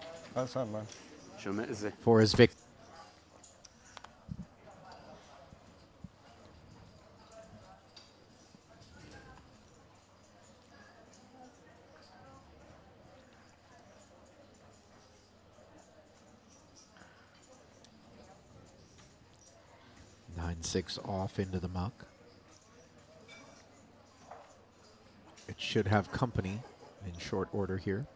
for his victim. Six off into the muck. It should have company in short order here.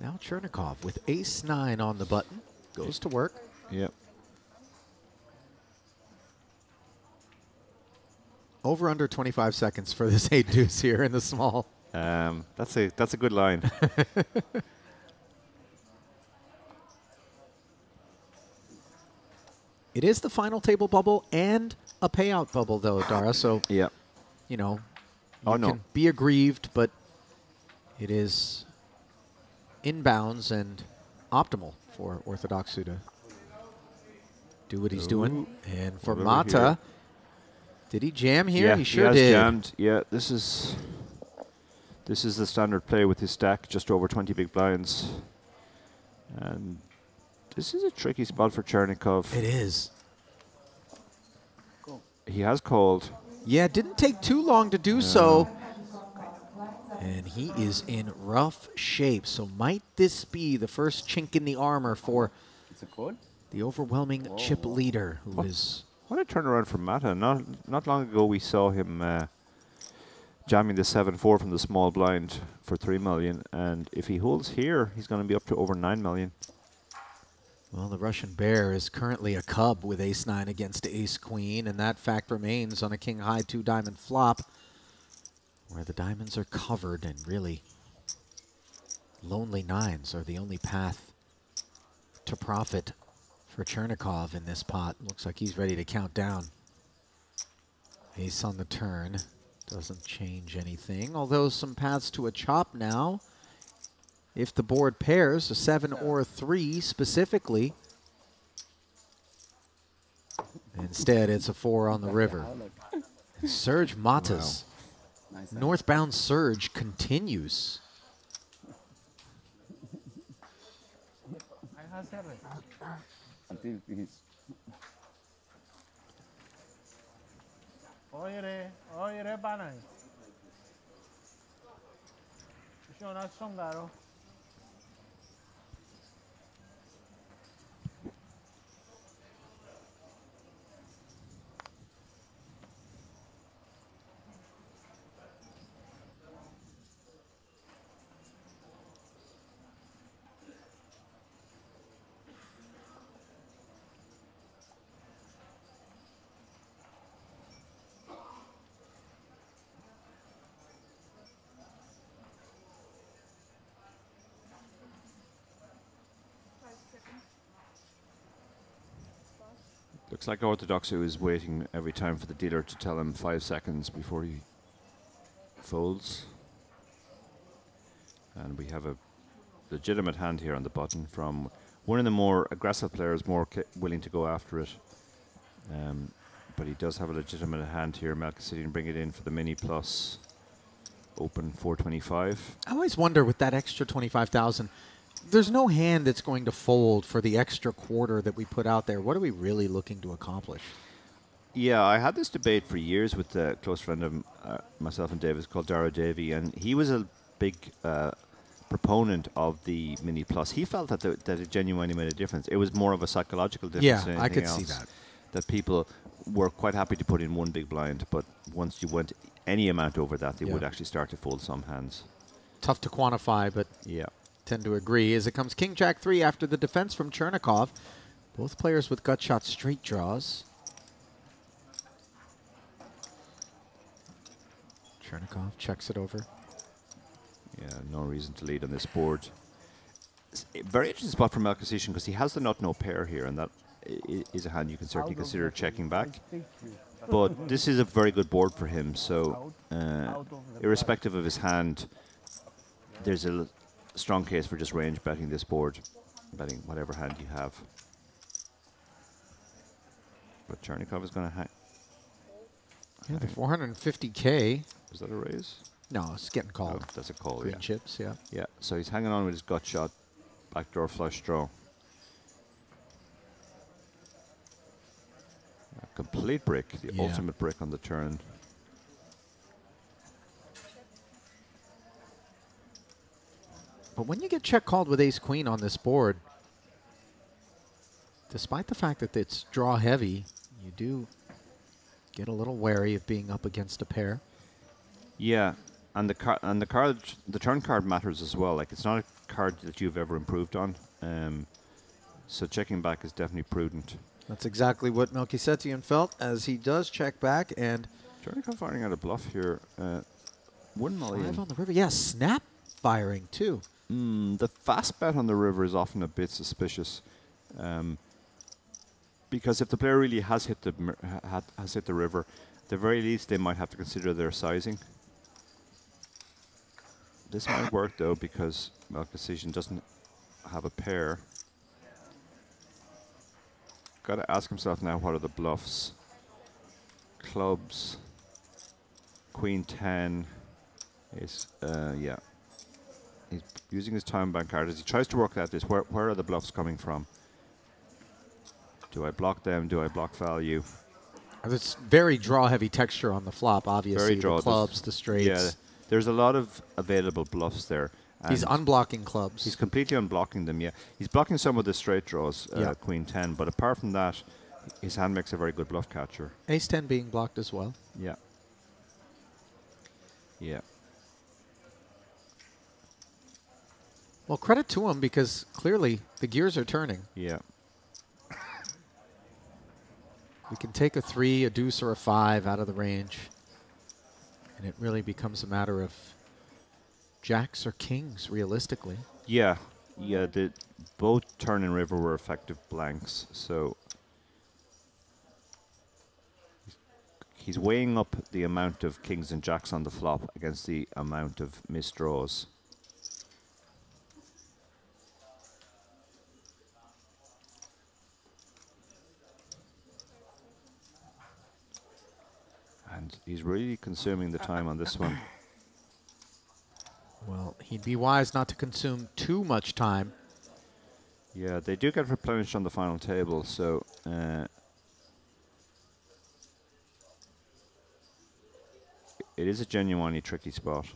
Now Chernikov with ace 9 on the button goes to work. Yep. Over under 25 seconds for this 8 deuce here in the small. That's a good line. It is the final table bubble and a payout bubble, though, Dara. So, yeah, you know, you can be aggrieved, but it is inbounds and optimal for Orthodox to do what he's doing. And for Mata. Did he jam here? Yeah, he sure has did. Jammed. Yeah, this is the standard play with his stack, just over 20 big blinds. And this is a tricky spot for Chernikov. It is. He has called. Yeah, it didn't take too long to do so. And he is in rough shape. So might this be the first chink in the armor for the overwhelming chip leader, who is... What a turnaround for Mata. Not long ago we saw him jamming the 7-4 from the small blind for 3 million, and if he holds here, he's going to be up to over 9 million. Well, the Russian bear is currently a cub with ace 9 against ace queen, and that fact remains on a king high 2 diamond flop, where the diamonds are covered, and really lonely 9s are the only path to profit for Chernikov in this pot. Looks like he's ready to count down. Ace on the turn. Doesn't change anything, although some paths to a chop now. If the board pairs, a 7 or a 3 specifically. Instead, it's a 4 on the river. Surge Matas. Nice. Northbound surge continues. Until he's Oire banay. Siya na songgaro. Looks like Orthodoxu is waiting every time for the dealer to tell him 5 seconds before he folds. And we have a legitimate hand here on the button from one of the more aggressive players, more willing to go after it. But he does have a legitimate hand here. Melchizedek bring it in for the mini plus open 425. I always wonder with that extra 25,000, there's no hand that's going to fold for the extra quarter that we put out there. What are we really looking to accomplish? Yeah, I had this debate for years with a close friend of myself and Davis called Dara Davey, and he was a big proponent of the Mini Plus. He felt that that it genuinely made a difference. It was more of a psychological difference than Yeah, I anything could see else. that. That people were quite happy to put in one big blind, but once you went any amount over that, they would actually start to fold some hands. Tough to quantify, but yeah, tend to agree. As it comes King Jack 3 after the defense from Chernikov. Both players with gut shot street draws. Chernikov checks it over. Yeah, no reason to lead on this board. It's a very interesting spot for Melchizedek because he has the nut no pair here, and that is a hand you can certainly consider checking back. But this is a very good board for him, so irrespective of his hand, there's a strong case for just range betting this board, betting whatever hand you have. But Chernikov is going to hang. Yeah, the 450K. Is that a raise? No, it's getting called. Oh, that's a call, Green yeah. chips, yeah. Yeah, so he's hanging on with his gut shot, backdoor flush draw. A complete brick, the ultimate brick on the turn. But when you get check called with ace-queen on this board, despite the fact that it's draw heavy, you do get a little wary of being up against a pair. Yeah, and the turn card matters as well. Like, it's not a card that you've ever improved on, so checking back is definitely prudent. That's exactly what Melchizedek felt as he does check back, and Chernikov firing out a bluff here. 1 million. 5 on the river. Yeah, snap firing too. The fast bet on the river is often a bit suspicious, because if the player really has hit the river, at the very least they might have to consider their sizing. This might work though because Melchizedek doesn't have a pair. Got to ask himself now, what are the bluffs? Clubs, Queen 10 is yeah. He's using his time bank card as he tries to work out this. Where are the bluffs coming from? Do I block them? Do I block value? It's very draw-heavy texture on the flop, obviously. Very draw. The clubs, the straights. Yeah, there's a lot of available bluffs there. He's unblocking clubs. He's completely unblocking them, yeah. He's blocking some of the straight draws, Queen 10, but apart from that, his hand makes a very good bluff catcher. Ace 10 being blocked as well. Yeah. Yeah. Well, credit to him because clearly the gears are turning. Yeah. We can take a 3, a deuce, or a 5 out of the range. And it really becomes a matter of jacks or kings, realistically. Yeah. Yeah, both turn and river were effective blanks, so he's weighing up the amount of kings and jacks on the flop against the amount of misdraws. He's really consuming the time on this one. Well, he'd be wise not to consume too much time. Yeah, they do get replenished on the final table, so it is a genuinely tricky spot.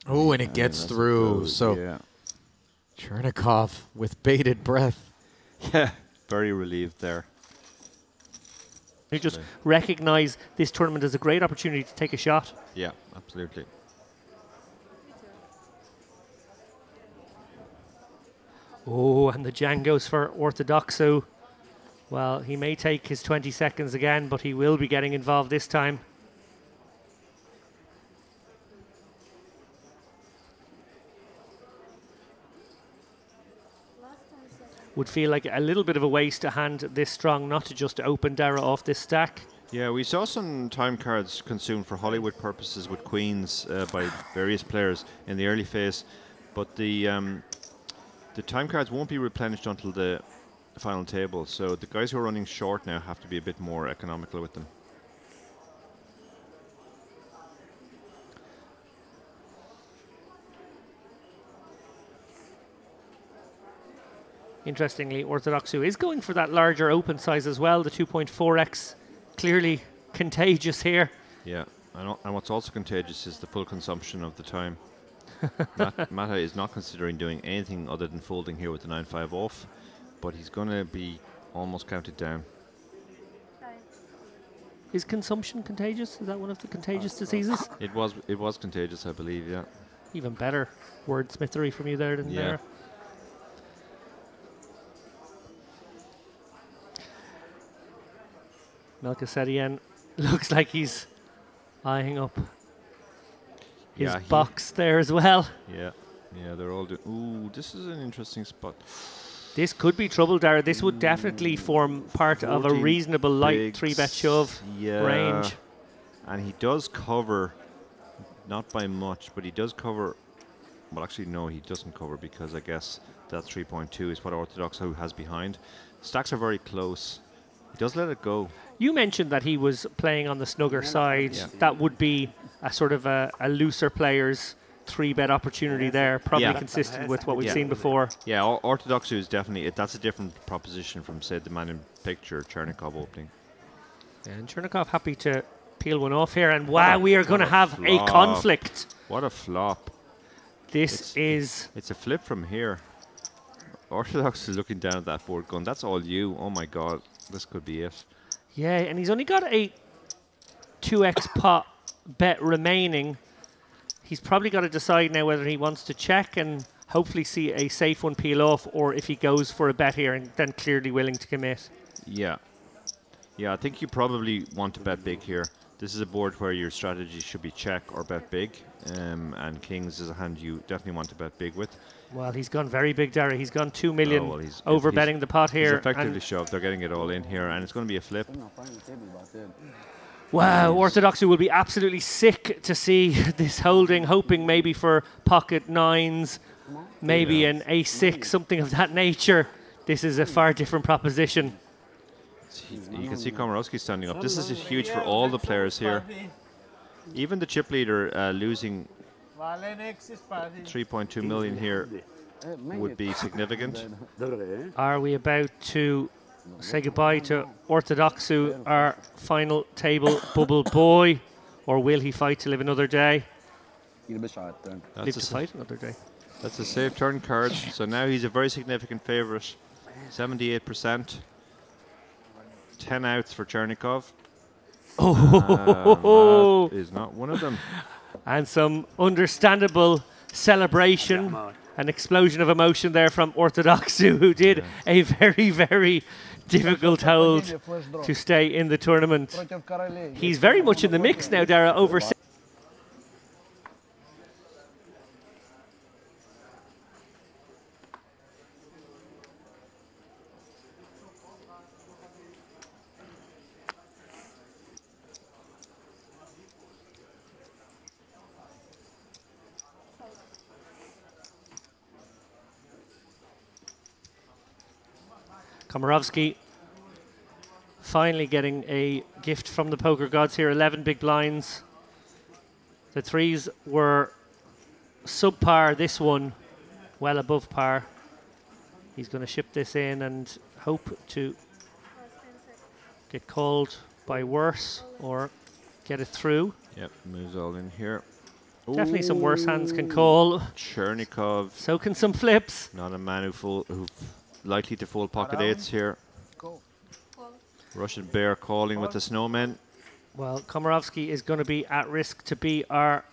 Oh, and it gets through. So yeah. Chernikov with bated breath. Yeah, very relieved there. You just recognize this tournament as a great opportunity to take a shot. Yeah, absolutely. Oh, and the jang goes for Orthodoxu. Well, he may take his 20 seconds again, but he will be getting involved this time. Would feel like a little bit of a waste to hand this strong not to just open Dara off this stack. Yeah, we saw some time cards consumed for Hollywood purposes with queens by various players in the early phase, but the time cards won't be replenished until the final table, so the guys who are running short now have to be a bit more economical with them. Interestingly, Orthodoxu is going for that larger open size as well, the 2.4x. Clearly contagious here. Yeah, and what's also contagious is the full consumption of the time. Mata is not considering doing anything other than folding here with the 9-5 off, but he's going to be almost counted down. Is consumption contagious? Is that one of the contagious diseases? It was contagious, I believe, yeah. Even better wordsmithery from you there than there. Melchizedek looks like he's eyeing up his box there as well. Yeah, they're all doing. Ooh, this is an interesting spot. This could be trouble, Dara. This would definitely form part of a reasonable light 3-bet shove range. And he does cover, not by much, but he does cover. Well, actually, no, he doesn't cover because I guess that 3.2 is what Orthodoxu has behind. Stacks are very close. He does let it go. You mentioned that he was playing on the snugger side. Yeah. That would be a sort of a looser player's 3-bet opportunity there, probably consistent with what we've seen before. Yeah, Orthodoxu is definitely, that's a different proposition from, say, the man in picture, Chernikov opening. And Chernikov happy to peel one off here, and wow, we are going to have a conflict. What a flop. It's a flip from here. Orthodox is looking down at that board going, that's all you. Oh my God, this could be it. Yeah, and he's only got a 2x pot bet remaining. He's probably got to decide now whether he wants to check and hopefully see a safe one peel off, or if he goes for a bet here and then clearly willing to commit. Yeah. Yeah, I think you probably want to bet big here. This is a board where your strategy should be check or bet big, and kings is a hand you definitely want to bet big with. Well, he's gone very big, Dara. He's gone 2 million over betting the pot here. He's effectively shoved. They're getting it all in here, and it's going to be a flip. Wow, Orthodoxy will be absolutely sick to see this holding, hoping maybe for pocket nines, maybe an ace-6, something of that nature. This is a far different proposition. You can see Komorowski standing up. This is huge for all the players here. Even the chip leader losing 3.2 million here would be significant. Are we about to say goodbye to Orthodoxu, our final table bubble boy, or will he fight to live another day? Live to fight another day. That's a safe turn card. So now he's a very significant favourite. 78%. 10 outs for Chernikov. Oh, that is not one of them. And some understandable celebration, an explosion of emotion there from Orthodoxu, who did a very, very difficult hold to stay in the tournament. He's very much in the mix now, Dara, over. Komarovsky finally getting a gift from the poker gods here. 11 big blinds. The threes were subpar. This one well above par. He's going to ship this in and hope to get called by worse or get it through. Yep, moves all in here. Definitely some worse hands can call. Chernikov. So can some flips. Not a man who's likely to fold pocket eights here. Russian Bear calling with the snowmen. Well, Komarovsky is going to be at risk to be our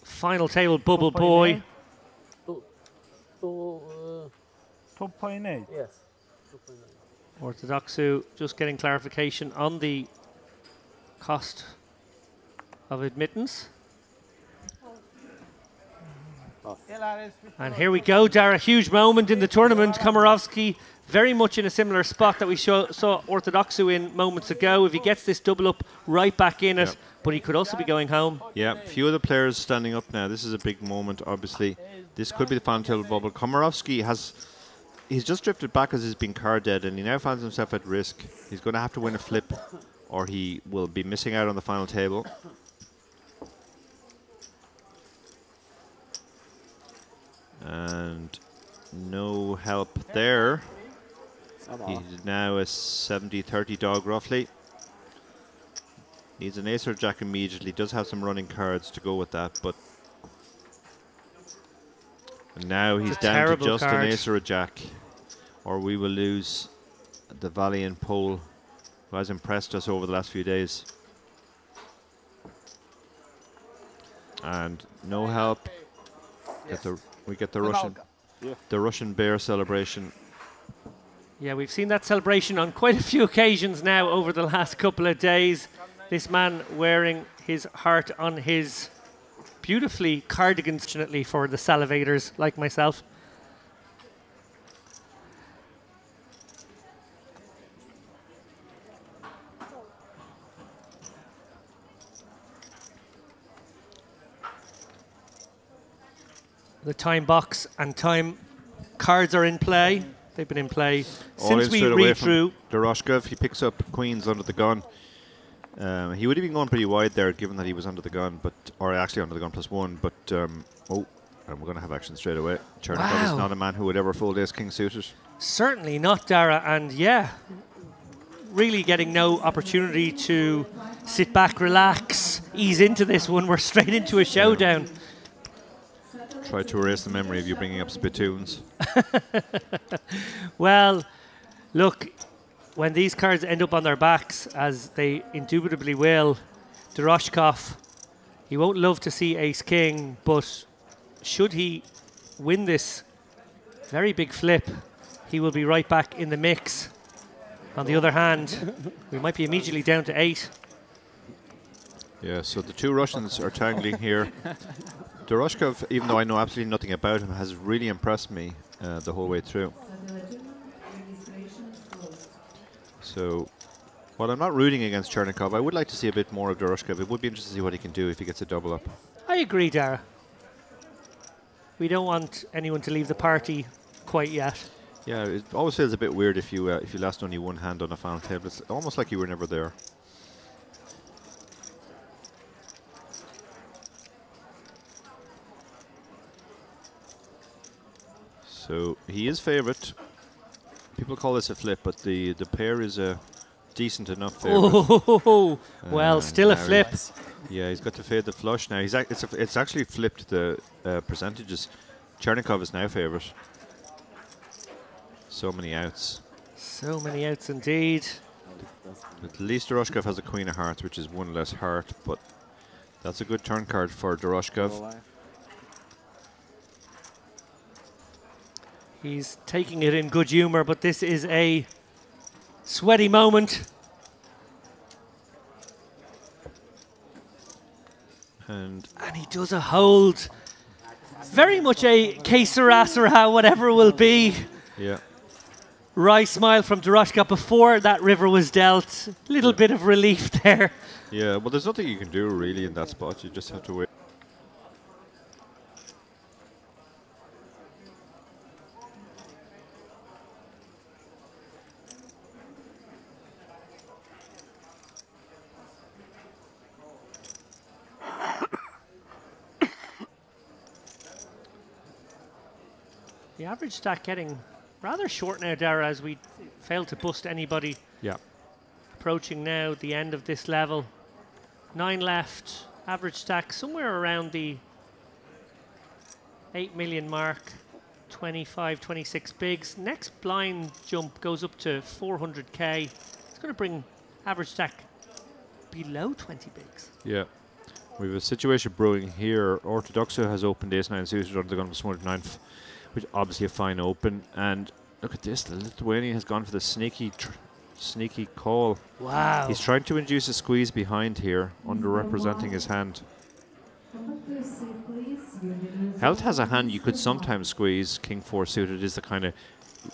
final table bubble boy. 2.8. Yes. Orthodoxu just getting clarification on the cost of admittance. And here we go, Dara. Huge moment in the tournament. Komarovsky very much in a similar spot that we saw Orthodoxu in moments ago. If he gets this double up, right back in it, but he could also be going home. Yeah, few of the players standing up now. This is a big moment, obviously. This could be the final table bubble. Komarovsky he's just drifted back as he's been card dead, and he now finds himself at risk. He's going to have to win a flip, or he will be missing out on the final table. And no help there. He's now a 70-30 dog, roughly. Needs an ace or jack immediately. Does have some running cards to go with that, but now he's down to just an ace or a jack, or we will lose the valiant Pole who has impressed us over the last few days. And no help. We get the Russian Bear celebration. Yeah, we've seen that celebration on quite a few occasions now over the last couple of days. This man wearing his heart on his beautifully cardigan, fortunately for the salivators like myself. The time box and time cards are in play. They've been in play since we read through. Doroshkov, he picks up queens under the gun. He would have been going pretty wide there, given that he was under the gun, or actually under the gun +1. But and we're going to have action straight away. Chernikov is not a man who would ever fold ace king suited. Certainly not, Dara, and yeah, really getting no opportunity to sit back, relax, ease into this one. We're straight into a showdown. Try to erase the memory of you bringing up spittoons. Well, look, when these cards end up on their backs, as they indubitably will, Doroshkov, he won't love to see ace-king, but should he win this very big flip, he will be right back in the mix. On the other hand, we might be immediately down to 8. Yeah, so the two Russians are tangling here. Doroshkov, even though I know absolutely nothing about him, has really impressed me the whole way through. So, while I'm not rooting against Chernikov, I would like to see a bit more of Doroshkov. It would be interesting to see what he can do if he gets a double up. I agree, Dara. We don't want anyone to leave the party quite yet. Yeah, it always feels a bit weird if you last only one hand on a final table. It's almost like you were never there. So he is favourite. People call this a flip, but the pair is a decent enough favourite. Oh, well, still a flip. Yeah, he's got to fade the flush now. It's actually flipped the percentages. Chernikov is now favourite. So many outs. So many outs indeed. At least Doroshkov has a queen of hearts, which is one less heart, but that's a good turn card for Doroshkov. He's taking it in good humour, but this is a sweaty moment. And he does a hold. Very much a que sera, whatever it will be. Yeah. Wry smile from Doroshkov before that river was dealt. Little bit of relief there. Yeah, well, there's nothing you can do really in that spot. You just have to wait. The average stack getting rather short now, Dara, as we fail to bust anybody. Yeah. Approaching now the end of this level. 9 left. Average stack somewhere around the 8 million mark. 25, 26 bigs. Next blind jump goes up to 400k. It's going to bring average stack below 20 bigs. Yeah. We have a situation brewing here. Orthodoxo has opened ace-9 suited under the gun for 109th, which obviously a fine open. And look at this, the Lithuanian has gone for the sneaky call. Wow. He's trying to induce a squeeze behind here, underrepresenting his hand. Health has a hand you could sometimes squeeze. King 4 suited is the kind of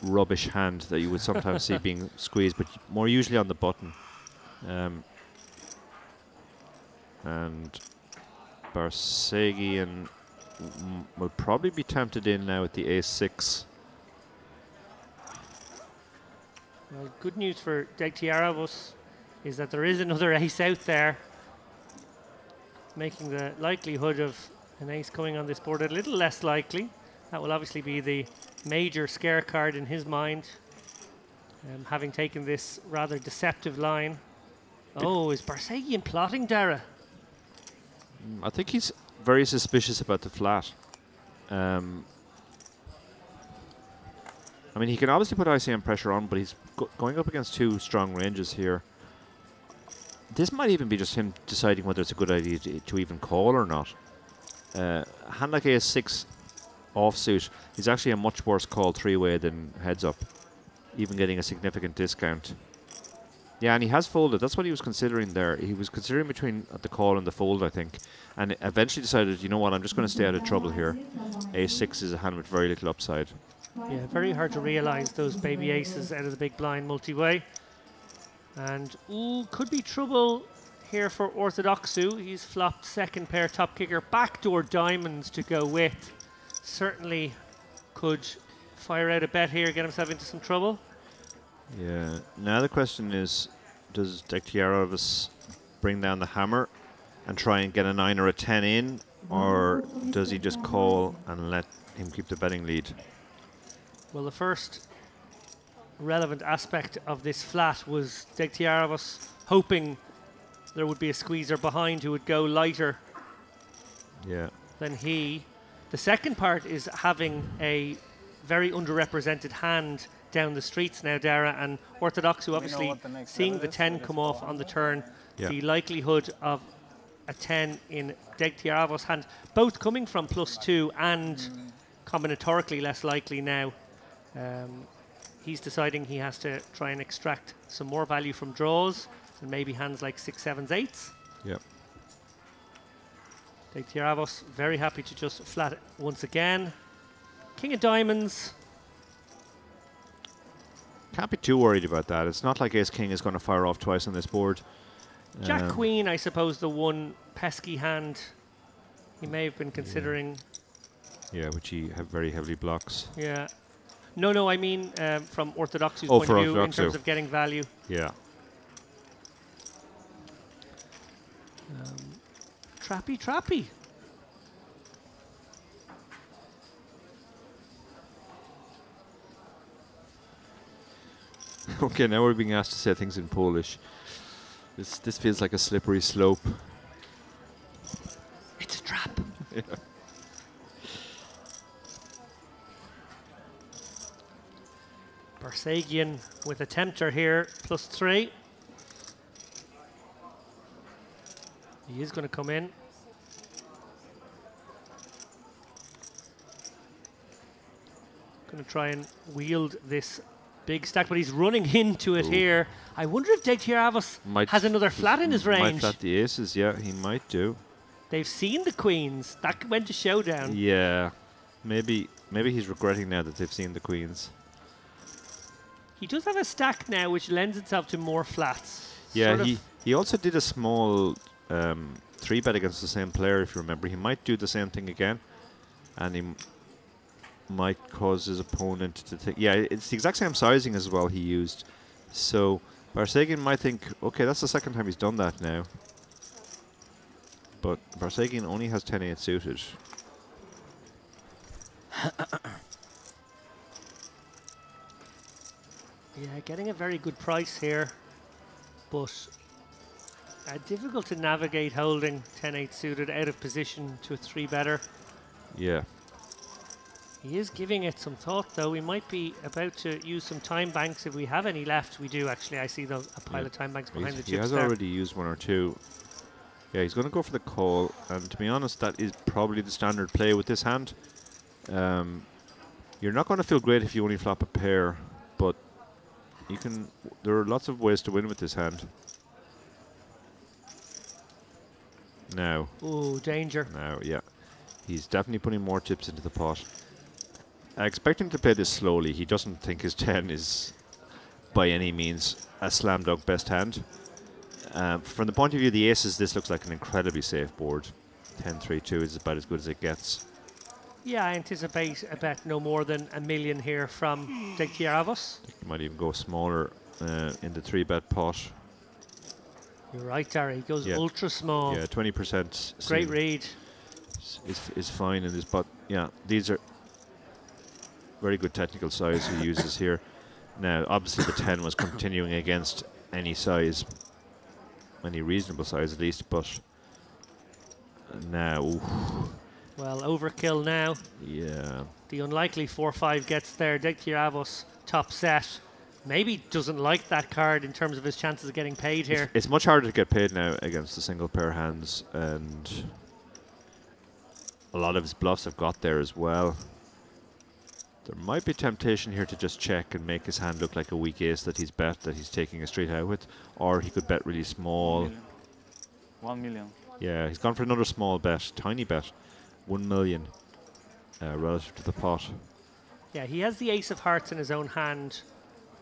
rubbish hand that you would sometimes see being squeezed, but more usually on the button. And Barsegian will probably be tempted in now at the ace-6. Well, good news for Degtiaravos is that there is another ace out there, making the likelihood of an ace coming on this board a little less likely. That will obviously be the major scare card in his mind, having taken this rather deceptive line. Oh, is Barsegian plotting, Dara? I think he's very suspicious about the flat. I mean, he can obviously put ICM pressure on, but he's going up against two strong ranges here. This might even be just him deciding whether it's a good idea to even call or not. A hand like ace-6 offsuit is actually a much worse call three-way than heads up, even getting a significant discount. Yeah, and he has folded. That's what he was considering there. He was considering between the call and the fold, I think, and eventually decided, you know what, I'm just going to stay out of trouble here. Ace-6 is a hand with very little upside. Yeah, very hard to realise those baby aces out of the big blind multi-way. And, ooh, could be trouble here for Orthodoxu. He's flopped second pair top kicker, backdoor diamonds to go with. Certainly could fire out a bet here, get himself into some trouble. Yeah. Now the question is, does Degtiaravos bring down the hammer and try and get a 9 or a 10 in, or does he just call and let him keep the betting lead? Well, the first relevant aspect of this flat was Degtiaravos hoping there would be a squeezer behind who would go lighter than he. The second part is having a very underrepresented hand down the streets now, Dara, and Orthodoxu obviously seeing the 10 come off on the turn, the likelihood of a 10 in Degtiaravos' hand, both coming from +2 and combinatorically less likely now. He's deciding he has to try and extract some more value from draws and maybe hands like 6, 7s, 8s. Yep. Degtiaravos very happy to just flat it once again. King of diamonds. Can't be too worried about that. It's not like Ace-King is going to fire off twice on this board. Jack-Queen, I suppose, the one pesky hand he may have been considering. Yeah, which he have very heavily blocks. Yeah. No, I mean from Orthodoxu's point of view in terms of getting value. Yeah. Trappy. Okay, now we're being asked to say things in Polish. This feels like a slippery slope. It's a trap. Yeah. Barsegian with a tempter here, +3. He is going to come in. Going to try and wield this big stack, but he's running into it here. I wonder if Degtiaravos has another flat in his range. Might flat the aces, yeah, he might do. They've seen the queens. That went to showdown. Yeah, maybe he's regretting now that they've seen the queens. He does have a stack now which lends itself to more flats. Yeah, he also did a small 3-bet against the same player, if you remember. He might do the same thing again, and he might cause his opponent to think. Yeah, it's the exact same sizing as well he used. So Barsegian might think, okay, that's the second time he's done that now. But Barsegian only has 10-8 suited. Yeah, getting a very good price here, but difficult to navigate holding 10-8 suited out of position to a 3-better. Yeah. He is giving it some thought, though. We might be about to use some time banks if we have any left. We do, actually. I see a pile of time banks behind the chips He has there. already used 1 or 2. Yeah, he's going to go for the call, and to be honest, that is probably the standard play with this hand. You're not going to feel great if you only flop a pair, but you can. There are lots of ways to win with this hand. Now. Oh, danger. Now, yeah. He's definitely putting more chips into the pot. I expect him to play this slowly. He doesn't think his 10 is by any means a slam dunk best hand. From the point of view of the aces, this looks like an incredibly safe board. 10-3-2 is about as good as it gets. Yeah, I anticipate a bet no more than $1 million here from Degtiaravos. You might even go smaller in the 3-bet pot. You're right, Dara. He goes ultra small. Yeah, 20%. Great read. Is fine in this, but yeah, these are very good technical size he uses here. Now, obviously, the 10 was continuing against any size, any reasonable size at least, but now. Oof. Well, overkill now. Yeah. The unlikely 4-5 gets there. Degtiaravos top set. Maybe doesn't like that card in terms of his chances of getting paid here. It's much harder to get paid now against the single pair hands, and a lot of his bluffs have got there as well. There might be temptation here to just check and make his hand look like a weak ace that he's taking a straight out with, or he could bet really small. 1 million. Yeah, he's gone for another small bet, tiny bet, 1 million relative to the pot. Yeah, he has the ace of hearts in his own hand,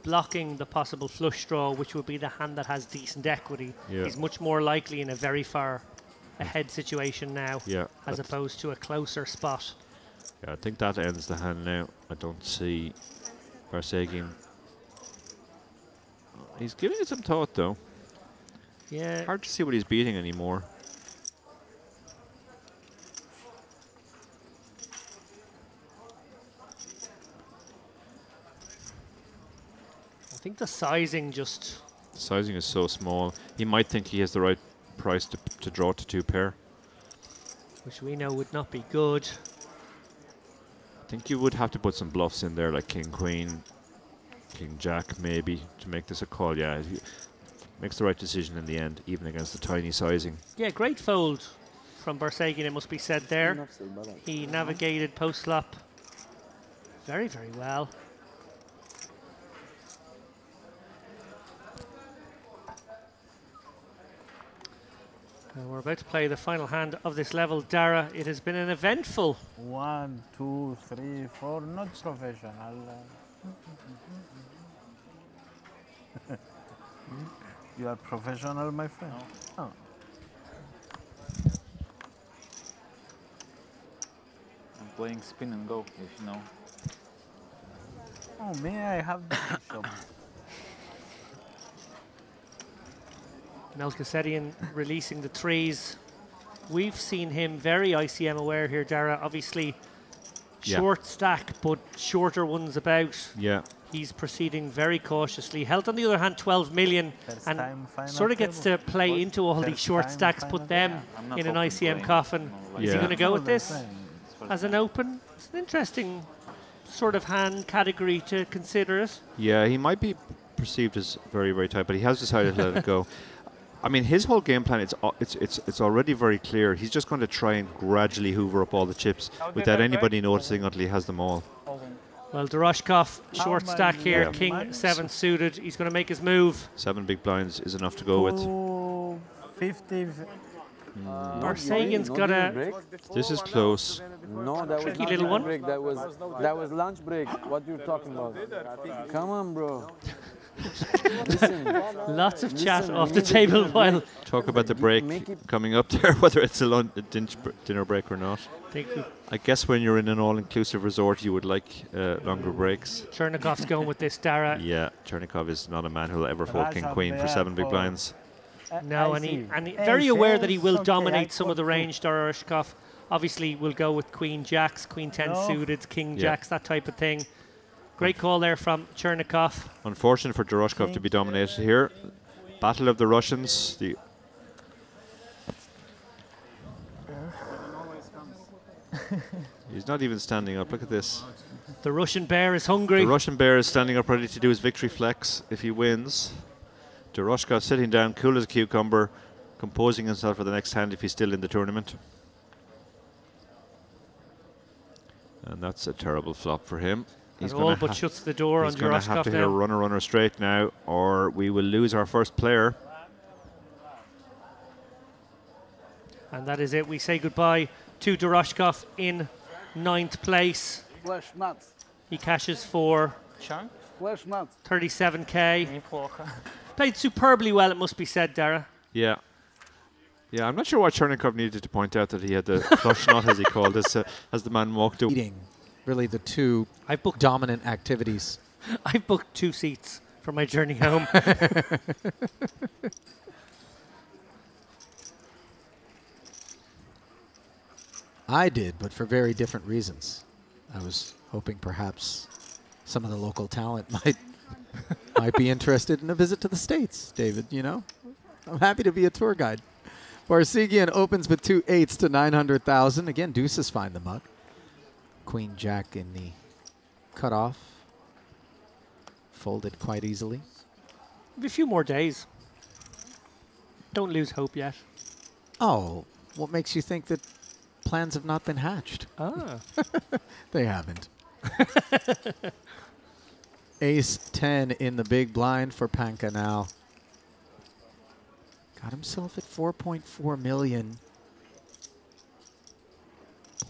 blocking the possible flush draw, which would be the hand that has decent equity. Yeah. He's much more likely in a very far ahead situation now, as opposed to a closer spot. Yeah, I think that ends the hand now. I don't see Barsegian. He's giving it some thought, though. Yeah. Hard to see what he's beating anymore. I think the sizing just... The sizing is so small. He might think he has the right price to draw to 2 pair. Which we know would not be good. I think you would have to put some bluffs in there, like King Queen, King Jack, maybe, to make this a call. Yeah, he makes the right decision in the end, even against the tiny sizing. Yeah, great fold from Barsegian, it must be said there. He navigated post-flop very, very well. We're about to play the final hand of this level. Dara, it has been an eventful... 1, 2, 3, 4, not professional. You are professional, my friend? No. Oh. I'm playing spin and go, if you know. Oh, may I have the bishop? Melchizedian releasing the 3s. We've seen him very ICM aware here, Dara. Obviously, short stack, but shorter ones about. Yeah. He's proceeding very cautiously. Held, on the other hand, 12 million, and sort of gets to play into all these short stacks, put them in an ICM coffin. Is he going to go with this as an open? It's an interesting sort of hand category to consider it. Yeah, he might be perceived as very, very tight, but he has decided to let it go. I mean, his whole game plan, it's already very clear. He's just going to try and gradually hoover up all the chips without anybody noticing until he has them all. Well, Doroshkov, short stack here, King 7 suited. He's going to make his move. 7 big blinds is enough to go with. 50. Barsegian's got a... This is close. No, that tricky was little one. break. That was lunch break. What you're talking about? Come on, bro. Lots of chat off the table while... Talk about the break coming up there, whether it's a dinner break or not. I guess when you're in an all-inclusive resort, you would like longer breaks. Chernikov's going with this, Dara. Yeah, Chernikov is not a man who'll ever fold King Queen for 7 big blinds. No, and he very aware that he will dominate some of the range. Doroshkov obviously will go with Queen Jacks, Queen 10 suited, King Jacks, that type of thing. Great call there from Chernikov. Unfortunate for Doroshkov to be dominated here. Battle of the Russians. He's not even standing up. Look at this. The Russian bear is hungry. The Russian bear is standing up ready to do his victory flex if he wins. Doroshkov sitting down, cool as a cucumber, composing himself for the next hand if he's still in the tournament. And that's a terrible flop for him. He's all but shuts the door on Doroshkov. He's going to have to hit a runner straight now, or we will lose our first player. And that is it. We say goodbye to Doroshkov in 9th place. He cashes for 37k. Played superbly well, it must be said, Dara. Yeah. Yeah, I'm not sure why Chernikov needed to point out that he had the flush knot, as he called it, as the man walked away. Really the two dominant activities. I've booked 2 seats for my journey home. I did, but for very different reasons. I was hoping perhaps some of the local talent might be interested in a visit to the States, David, you know? I'm happy to be a tour guide. Barsegian opens with 2 8s to 900,000. Again, deuces find the mug. Queen Jack in the cutoff. Folded quite easily. A few more days. Don't lose hope yet. Oh, what makes you think that plans have not been hatched? Ah. They haven't. Ace 10 in the big blind for Panka now. Got himself at 4.4 million.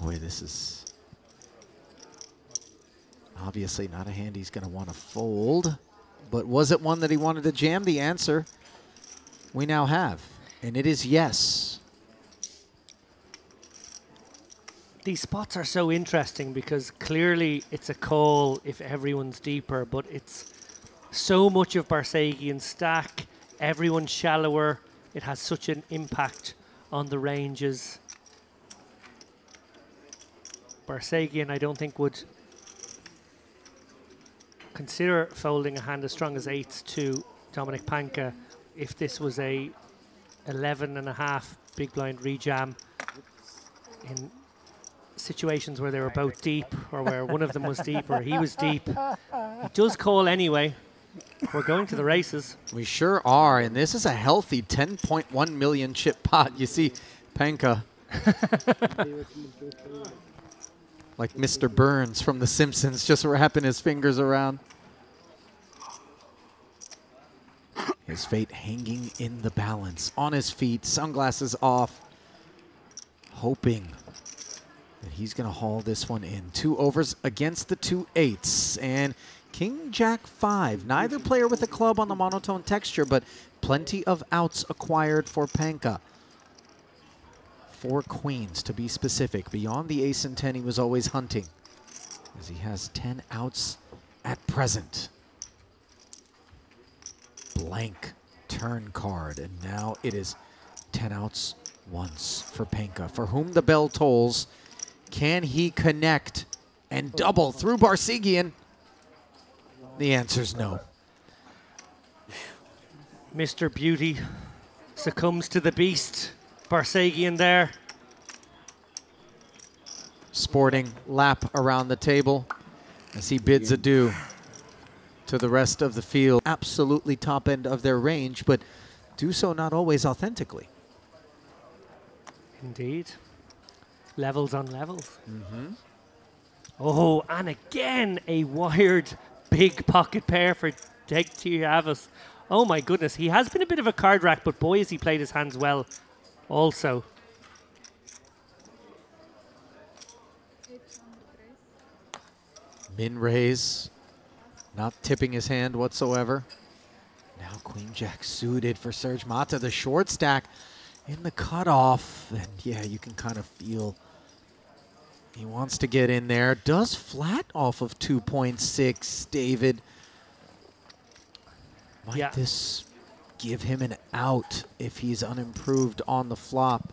Boy, this is obviously not a hand he's going to want to fold. But was it one that he wanted to jam? The answer we now have, and it is yes. These spots are so interesting because clearly it's a call if everyone's deeper, but it's so much of Barsegian's stack. Everyone's shallower. It has such an impact on the ranges. Barsegian, I don't think, would consider folding a hand as strong as 8s to Dominic Panka if this was a 11.5 big blind rejam in situations where they were both deep, or where one of them was deep or he was deep. He does call anyway. We're going to the races. We sure are, and this is a healthy 10.1 million chip pot. You see Panka like Mr. Burns from The Simpsons, just wrapping his fingers around. His fate hanging in the balance, on his feet, sunglasses off, hoping that he's going to haul this one in. 2 overs against the 2 8s, and King Jack 5. Neither player with a club on the monotone texture, but plenty of outs acquired for Panka. 4 queens to be specific. Beyond the ace and 10 he was always hunting, as he has 10 outs at present. Blank turn card, and now it is 10 outs once for Panka, for whom the bell tolls. Can he connect and double through Barsegian? The answer's no. Mr. Beauty succumbs to the beast. Barsegian there. Sporting lap around the table as he bids adieu to the rest of the field. Absolutely top end of their range, but do so not always authentically. Indeed. Levels on levels. Oh, and again, a wired big pocket pair for Deg Tiavis. Oh my goodness, he has been a bit of a card rack, but boy has he played his hands well also. Min raise, not tipping his hand whatsoever. Now Queen Jack suited for Serge Mata, the short stack in the cutoff. And yeah, you can kind of feel he wants to get in there. Does flat off of 2.6, David. Might this give him an out if he's unimproved on the flop?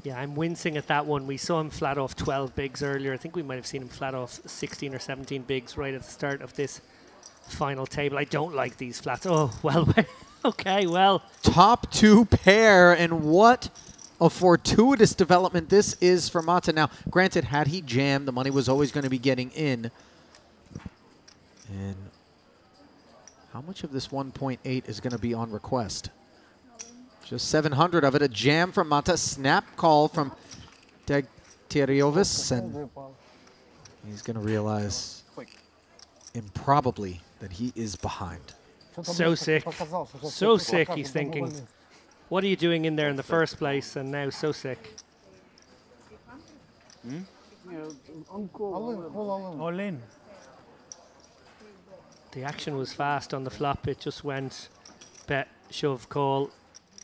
Yeah, I'm wincing at that one. We saw him flat off 12 bigs earlier. I think we might have seen him flat off 16 or 17 bigs right at the start of this final table. I don't like these flats. Oh, well, okay, well. Top 2 pair, and what a fortuitous development this is for Mata. Now, granted, had he jammed, the money was always going to be getting in. And how much of this 1.8 is going to be on request? Just 700 of it. A jam from Mata. Snap call from Degtярiovis. And he's going to realize improbably that he is behind. So sick. So sick, he's thinking. What are you doing in there in the first place? And now so sick. All in. The action was fast on the flop. It just went bet, shove, call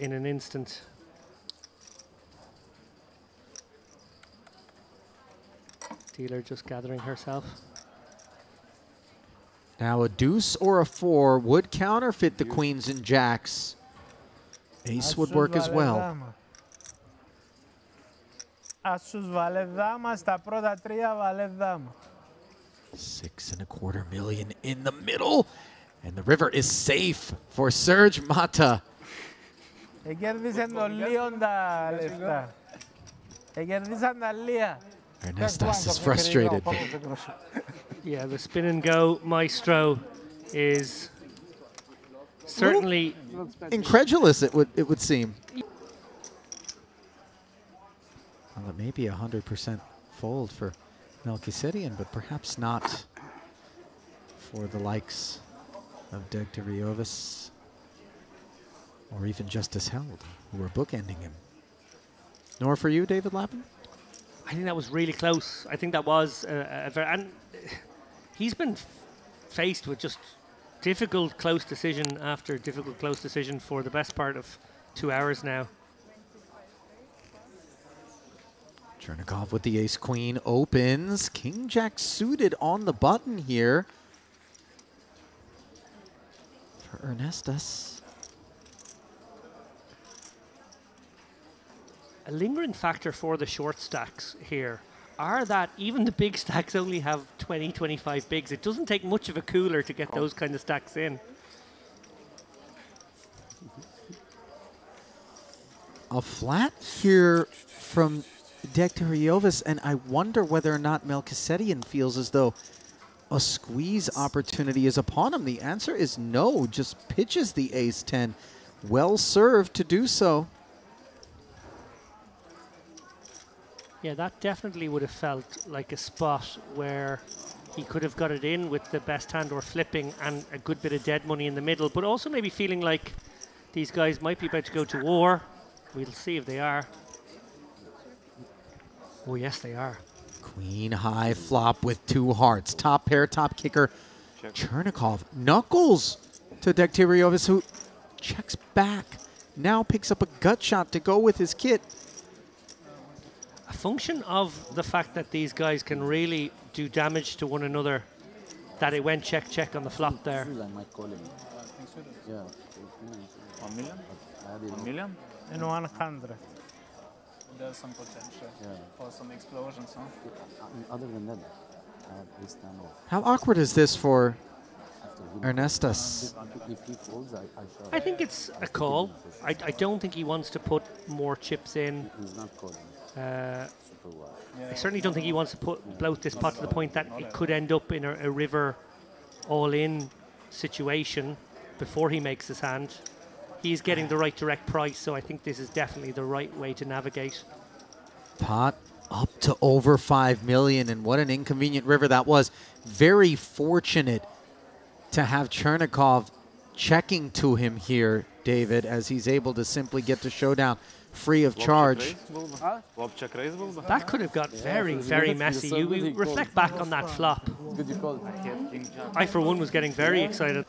in an instant. Dealer just gathering herself. Now a deuce or a 4 would counterfeit the queens and jacks. Ace would work as well. Άσους βάλε δάμα, στα πρώτα 3 βάλε δάμα. 6.25 million in the middle, and the river is safe for Serge Mata. Κέρδισαν τον Λίον τα λεφτά. Κέρδισαν τα Λία. Ernestas is frustrated. Yeah, the spin and go maestro is certainly incredulous. It would seem. Well, it may be 100% fold for Melchizedek, but perhaps not for the likes of Degtярiovis or even Justice Held, who are bookending him. Nor for you, David Lappin? I think that was really close. I think that was a very... And he's been faced with just difficult close decision after difficult close decision for the best part of 2 hours now. Chernikov with the ace-queen opens. King-jack suited on the button here for Ernestas. A lingering factor for the short stacks here are that even the big stacks only have 20, 25 bigs. It doesn't take much of a cooler to get those kind of stacks in. A flat here from Degtярiovis, and I wonder whether or not Melchizedek feels as though a squeeze opportunity is upon him. The answer is no, just pitches the ace-10. Well served to do so. Yeah, that definitely would have felt like a spot where he could have got it in with the best hand or flipping and a good bit of dead money in the middle, but also maybe feeling like these guys might be about to go to war. We'll see if they are. Oh, yes, they are. Queen high flop with 2 hearts. Top pair, top kicker. Chernikov knuckles to Degtярiovis, who checks back. Now picks up a gut shot to go with his kit. A function of the fact that these guys can really do damage to one another, that it went check, check on the flop there. I might call him. Yeah. 1 million? 1 million? And 100. There's some potential for some explosions, huh? Other than that, I have this time off. How awkward is this for Ernestas? If he folds, I shall. I think it's a call. I don't think he wants to put more chips in. He's not calling. I certainly don't think he wants to bloat this pot to the point that it could end up in a river all-in situation before he makes his hand. He's getting the right direct price, so I think this is definitely the right way to navigate. Pot up to over 5 million, and what an inconvenient river that was. Very fortunate to have Chernikov checking to him here, David, as he's able to simply get the showdown free of charge. That could have got very, very messy. You reflect back on that flop. I, for one, was getting very excited.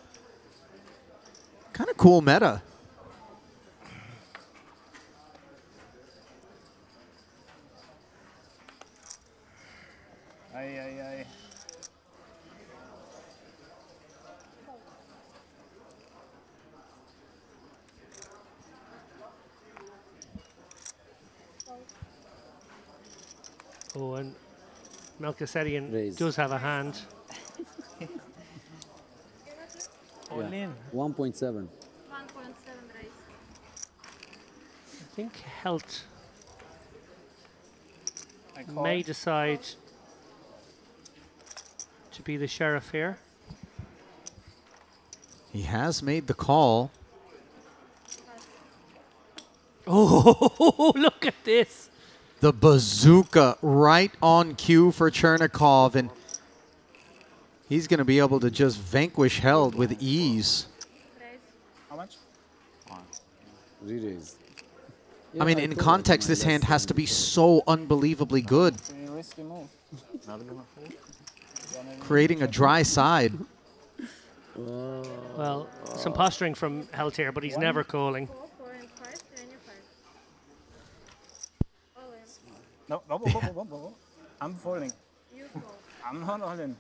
Kind of cool meta. Aye. Oh, and Melchizedian Raise. does have a hand. Yeah. 1.7. I think Helt I call. may decide to be the sheriff here. He has made the call. Oh, look at this. The bazooka right on cue for Chernikov, and he's going to be able to just vanquish Held with ease. How much? Re-raise. I mean, in context, this hand has to be so unbelievably good, Pretty risky move. creating a dry side. Well, some posturing from Helt here, but he's never calling. No, I'm folding. I'm not all-in.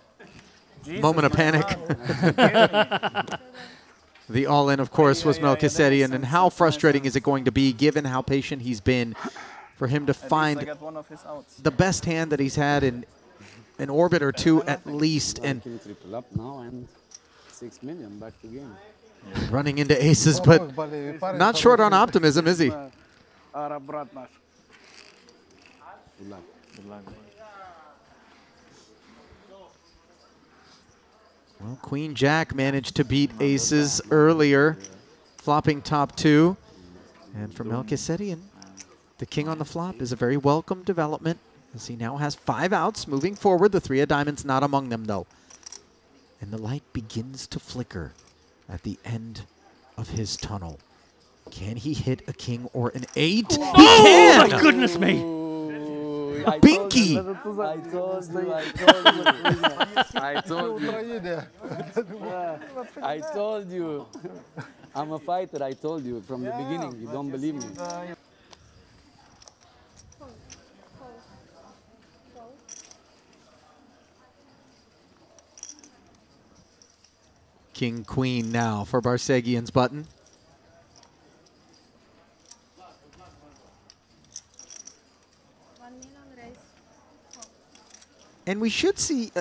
Moment of panic. The all-in, of course, was Melchizedian, and how frustrating is it going to be, given how patient he's been, for him to find the best hand that he's had in an orbit or two at least, and Triple up now and 6 million back to game. running into aces, but not short on optimism, is he? Good luck. Good luck. Well, Queen Jack managed to beat aces earlier, flopping top two. And for Melchizedian, the king on the flop is a very welcome development, as he now has 5 outs moving forward. The 3 of diamonds not among them, though. And the light begins to flicker at the end of his tunnel. Can he hit a king or an 8? He can! My goodness me! A binky! I told you. I'm a fighter, I told you from the beginning. You don't believe me. King, queen now for Barsegian's button. And we should see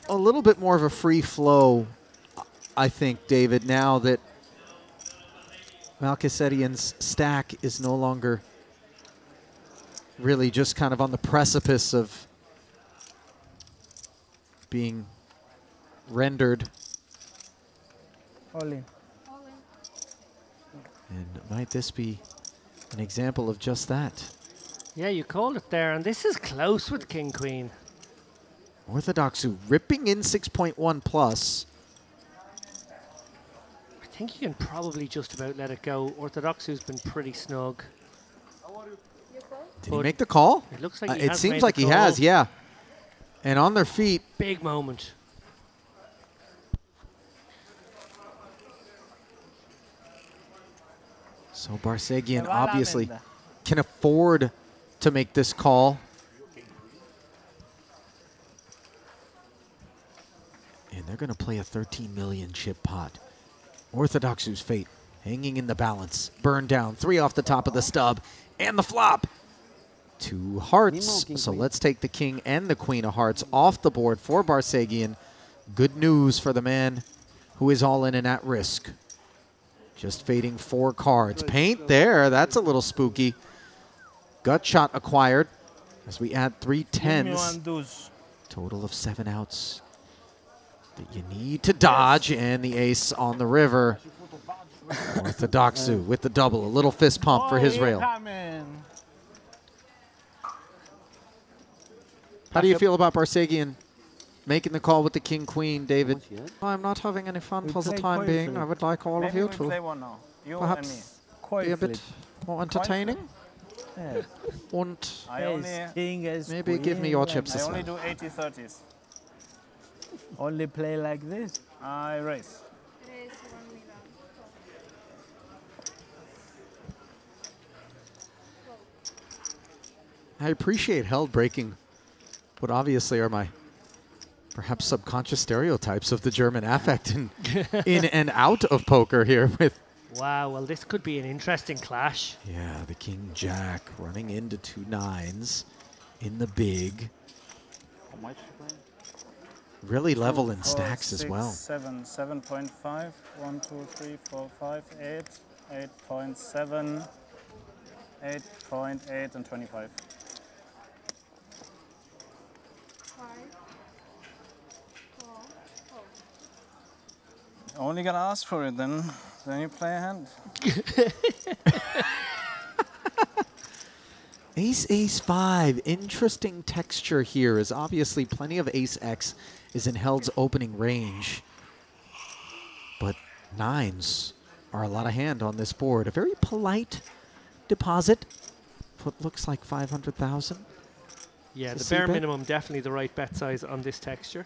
a little bit more of a free flow, I think, David, now that Melchizedian's stack is no longer really just kind of on the precipice of being rendered. All in. And might this be an example of just that? Yeah, you called it there, and this is close with King Queen. Orthodoxu ripping in 6.1 plus. I think you can probably just about let it go. Orthodoxu's been pretty snug. Did he make the call? It looks like he it has seems made like the he call. has, yeah. And on their feet. Big moment. So Barsegian obviously can afford to make this call. And they're going to play a 13 million chip pot. Orthodoxu's fate hanging in the balance. Burn down. 3 off the top of the stub. And the flop. 2 hearts. So let's take the king and the queen of hearts off the board for Barsegian. Good news for the man who is all in and at risk. Just fading 4 cards. Paint there. That's a little spooky. Gut shot acquired as we add 3 10s. Total of 7 outs that you need to dodge, and the ace on the river. Orthodoxu with the double. A little fist pump for his rail. How do you feel about Barsegian making the call with the king-queen, David? I'm not having any fun for the time being. I would like all of you to perhaps be a bit more entertaining. Yeah. And maybe give me your chips as I only well. do 80-30s. Only play like this? I raise. I appreciate Held breaking what obviously are my perhaps subconscious stereotypes of the German affect in and out of poker here with. Wow, well, this could be an interesting clash. Yeah, the king jack running into 2 9s. in the big. How much you playing? Really level in 4, stacks 6, as well. 7, 7.5. 1, 2, 3, 4, 5, 8. 8.7. 8.8 and 25. Only gonna ask for it then you play a hand. Ace, ace, 5. Interesting texture here, as obviously plenty of ace X is in Held's opening range. But 9s are a lot of hand on this board. A very polite deposit. What looks like 500,000. Yeah, the bare minimum, definitely the right bet size on this texture.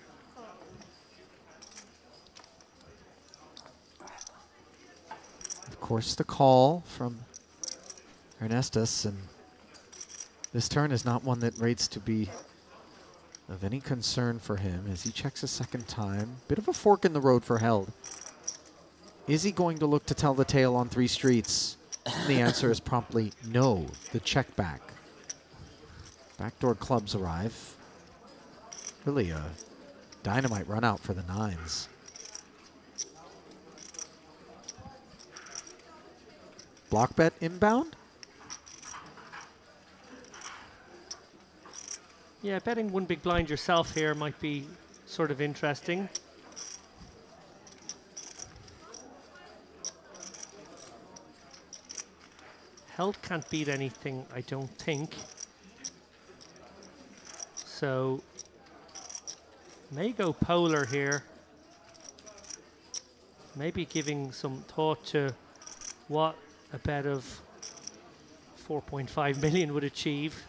Of course, the call from Ernestus, and this turn is not one that rates to be of any concern for him as he checks a second time. Bit of a fork in the road for Held. Is he going to look to tell the tale on 3 streets? The answer is promptly no, the check back. Backdoor clubs arrive. Really a dynamite run out for the 9s. Block bet inbound? Yeah, betting one big blind yourself here might be sort of interesting. Held can't beat anything, I don't think. So, may go polar here. Maybe giving some thought to what a bet of 4.5 million would achieve.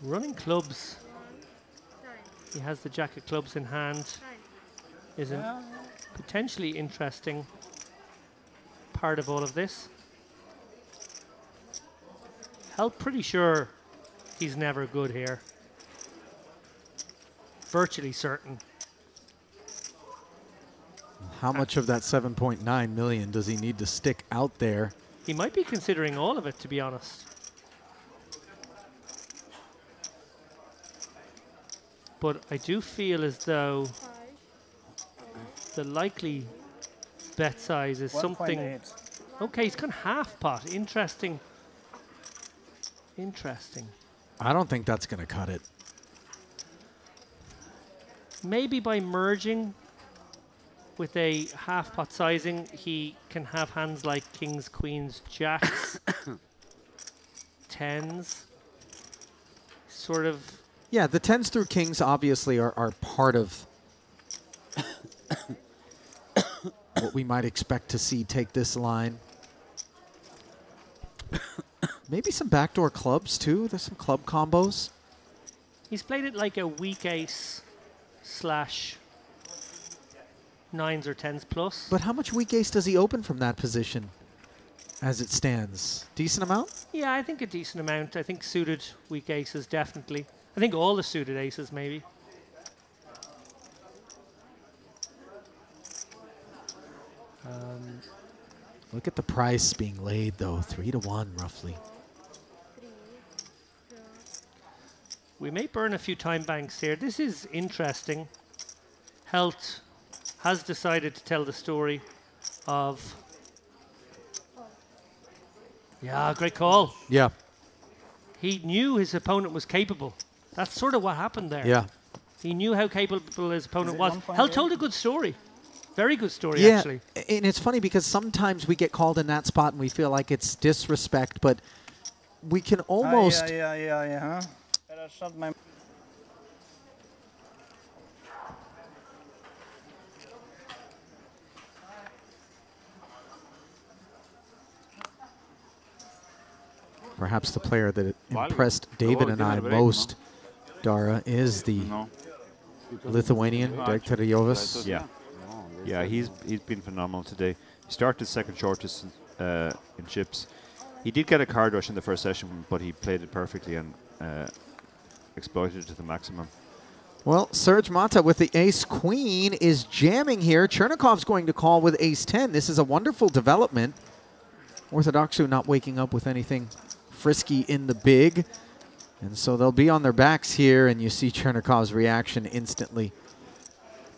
Running clubs. He has the jack of clubs in hand. Is a potentially interesting part of all of this. Held pretty sure he's never good here. Virtually certain. How much of that 7.9 million does he need to stick out there? He might be considering all of it, to be honest. But I do feel as though the likely bet size is something. Okay, he's gone half pot. Interesting. Interesting. I don't think that's going to cut it. Maybe by merging with a half pot sizing, he can have hands like kings, queens, jacks, 10s. Sort of. Yeah, the 10s through kings obviously are part of what we might expect to see take this line. Maybe some backdoor clubs too. There's some club combos. He's played it like a weak ace slash 9s or 10s plus. But how much weak ace does he open from that position as it stands? Decent amount? Yeah, I think a decent amount. I think suited weak aces, definitely. I think all the suited aces, maybe. Look at the price being laid, though. 3-1, roughly. We may burn a few time banks here. This is interesting. Helt has decided to tell the story of... Yeah, great call. Yeah. He knew his opponent was capable. That's sort of what happened there. Yeah. He knew how capable his opponent was. Helt told a good story. Very good story, Yeah, actually. and it's funny because sometimes we get called in that spot and we feel like it's disrespect, but we can almost... Yeah. Better shut my... Perhaps the player that impressed David and I most, Dara, is the Lithuanian, Dekteriovas. Yeah. Yeah, he's been phenomenal today. He started second shortest in chips. He did get a card rush in the first session, but he played it perfectly and exploited it to the maximum. Well, Serge Mata with the ace-queen is jamming here. Chernikov's going to call with ace-10. This is a wonderful development. Orthodoxu not waking up with anything frisky in the big. And so they'll be on their backs here, and you see Chernikov's reaction instantly.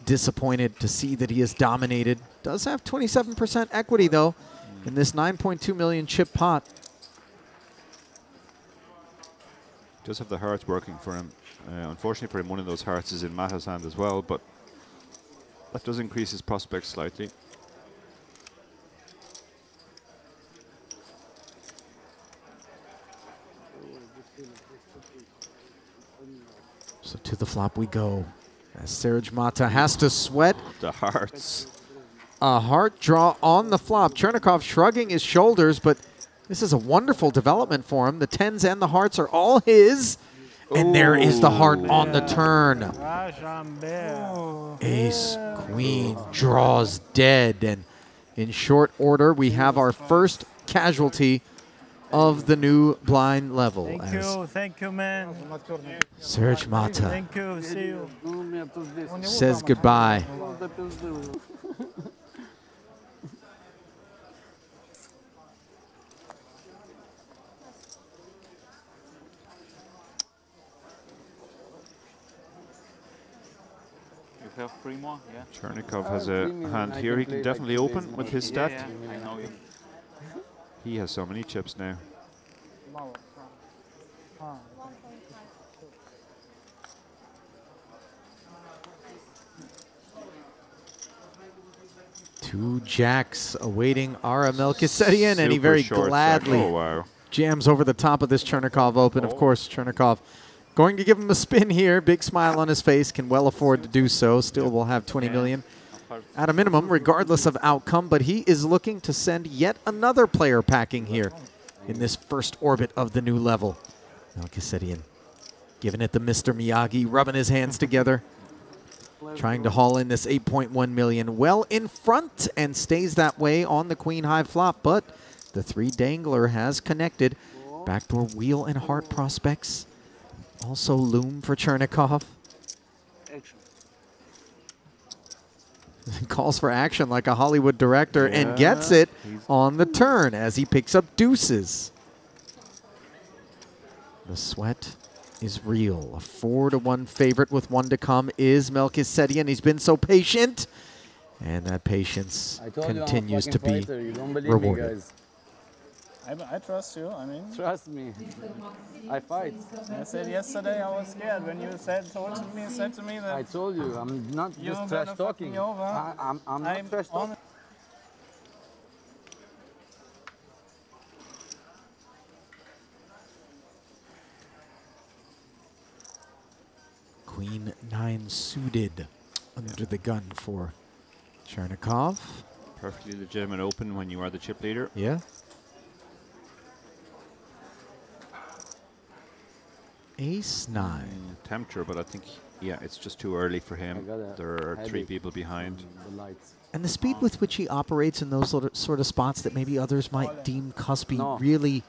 Disappointed to see that he is dominated. Does have 27% equity, though, in this 9.2 million chip pot. Does have the hearts working for him. Unfortunately for him, one of those hearts is in Mata's hand as well, but that does increase his prospects slightly. So to the flop we go. As Serge Mata has to sweat. The hearts. A heart draw on the flop. Chernikov shrugging his shoulders, but this is a wonderful development for him. The 10s and the hearts are all his. And there is the heart on the turn. Ace, queen, draws dead. And in short order, we have our first casualty of the new blind level. Thank you, man. Serge Mata Thank you, see you. says goodbye. You have 3 more, yeah? Chernikov has a hand here he can definitely open with his stat. I know you. He has so many chips now. Two jacks awaiting Ara Melchizedek, and he Super very short gladly stack. Oh, wow. jams over the top of this Chernikov open. Of course, Chernikov going to give him a spin here. Big smile on his face, can well afford to do so. Still will have 20 million at a minimum, regardless of outcome, but he is looking to send yet another player packing here in this first orbit of the new level. Melchizedek giving it to Mr. Miyagi, rubbing his hands together, trying to haul in this 8.1 million well in front, and stays that way on the queen high flop, but the 3 dangler has connected. Backdoor wheel and heart prospects also loom for Chernikov. Calls for action like a Hollywood director, and gets it on the turn as he picks up deuces. The sweat is real. A 4-1 favorite with 1 to come is Melchizedek, and he's been so patient. And that patience continues to be rewarded. I trust you, I mean. Trust me. I fight. I said yesterday I was scared when you said to me that I told you, I'm not just trash talking. I'm not trash talking. Queen 9 suited under the gun for Chernikov. Perfectly legitimate open when you are the chip leader. Yeah. Ace 9. Tempter, but I think, yeah, it's just too early for him. There are 3 people behind. And the speed with which he operates in those sort of spots that maybe others might deem cuspy really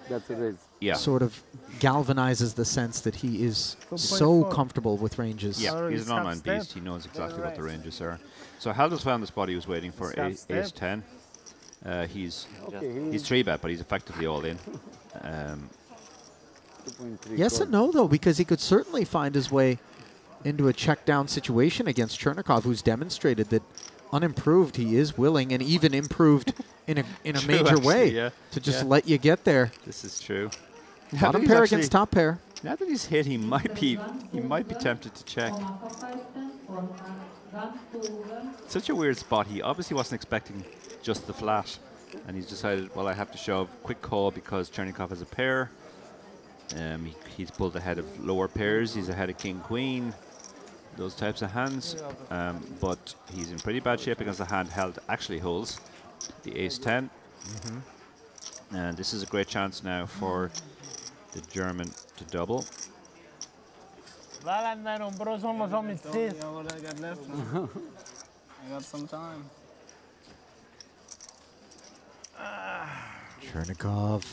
sort of galvanizes the sense that he is so comfortable with ranges. Yeah, he's an online beast. He knows exactly what the ranges are. So Haldus found the spot he was waiting for, ace 10. He's 3-bet, but he's effectively all in. Yes and no, though, because he could certainly find his way into a check-down situation against Chernikov, who's demonstrated that unimproved he is willing, and even improved in a major way, to just let you get there. This is true. Bottom pair against top pair. Now that he's hit, he might be tempted to check. Such a weird spot. He obviously wasn't expecting just the flat, and he's decided, well, I have to shove. Quick call because Chernikov has a pair. He's pulled ahead of lower pairs. He's ahead of king queen, those types of hands. But he's in pretty bad shape against the hand held actually holds, the ace 10. And this is a great chance now for the German to double. I got some time. Chernikov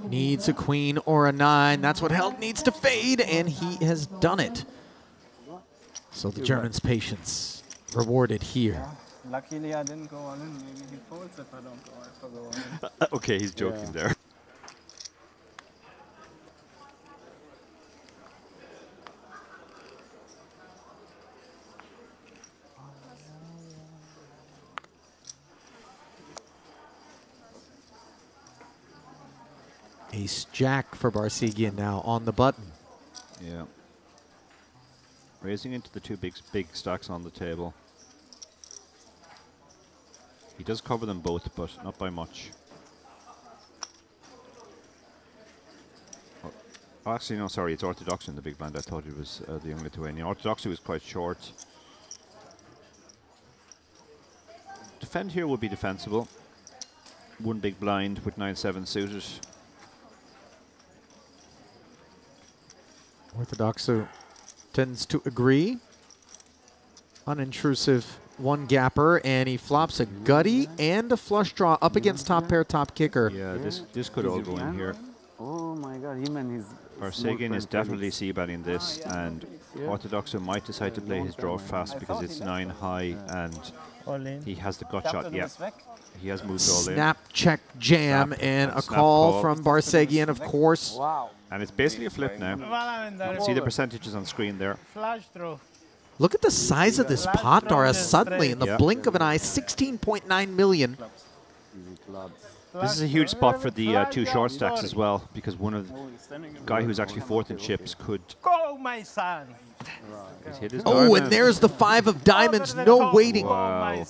needs a queen or a 9. That's what Held needs to fade, and he has done it. So the German's patience rewarded here. Luckily, I didn't go all in. Maybe he folds if I don't go all in. Okay, he's joking there. Ace-Jack for Barsegian now on the button. Yeah. Raising into the two big stacks on the table. He does cover them both, but not by much. Oh, actually, no, sorry, it's Orthodoxy in the big blind. I thought it was the young Lithuanian. Orthodoxy was quite short. Defend here would be defensible. One big blind with 9-7 suited. Orthodoxy tends to agree. Unintrusive one gapper, and he flops a gutty and a flush draw up against top pair, top kicker. Yeah, this could all go in here. Oh my god, him and his... Barsegian is definitely c-betting this, and Orthodoxy might decide to play his draw fast because it's 9 high and he has the gut shot. Yeah, he has moved all in. Snap, check, jam, and a call from Barsegian, of course. Wow. And it's basically a flip now. You can see the percentages on screen there. Flash through. Look at the size of this pot, Dara. Suddenly, in the blink of an eye, 16.9 million. This is a huge spot for the two short stacks as well, because one of the guy who's actually fourth in chips could... Go, my son. He's hit his Oh, diamond. and there's the 5 of diamonds. No waiting. Wow.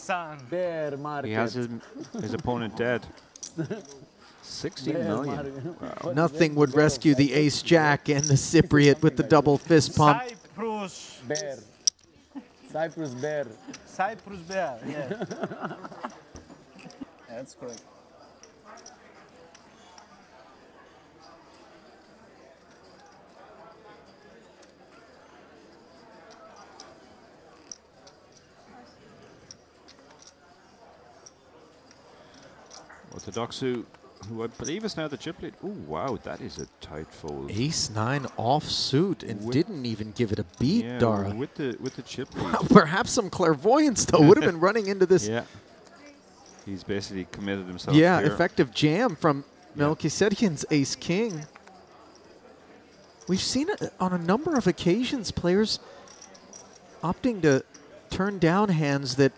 Bear market. He has his opponent dead. 16 million. Wow. Nothing would rescue the ace-jack and the Cypriot with the double fist pump. Cyprus. Bear. Cyprus bear. Cyprus bear, yeah. That's correct. Orthodoxy, who I believe is now the chip lead. Oh, wow, that is a tight fold. Ace-9 offsuit and didn't even give it a beat, Yeah, Dara. with the chip lead. Wow, perhaps some clairvoyance, though, would have been running into this. Yeah. He's basically committed himself Yeah, here. effective jam from Melchizedek's ace-king. We've seen it on a number of occasions, players opting to turn down hands that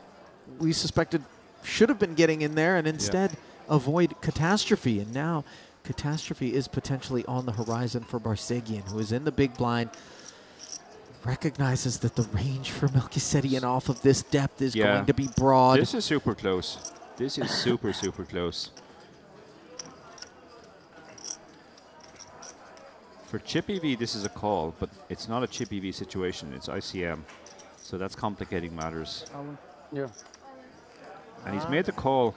we suspected should have been getting in there and instead avoid catastrophe. And now catastrophe is potentially on the horizon for Barsegian, who is in the big blind, recognizes that the range for Melchizedek off of this depth is going to be broad. This is super close. This is super, super close. For chip EV, this is a call, but it's not a chip EV situation. It's ICM. So that's complicating matters. Yeah. And he's made the call.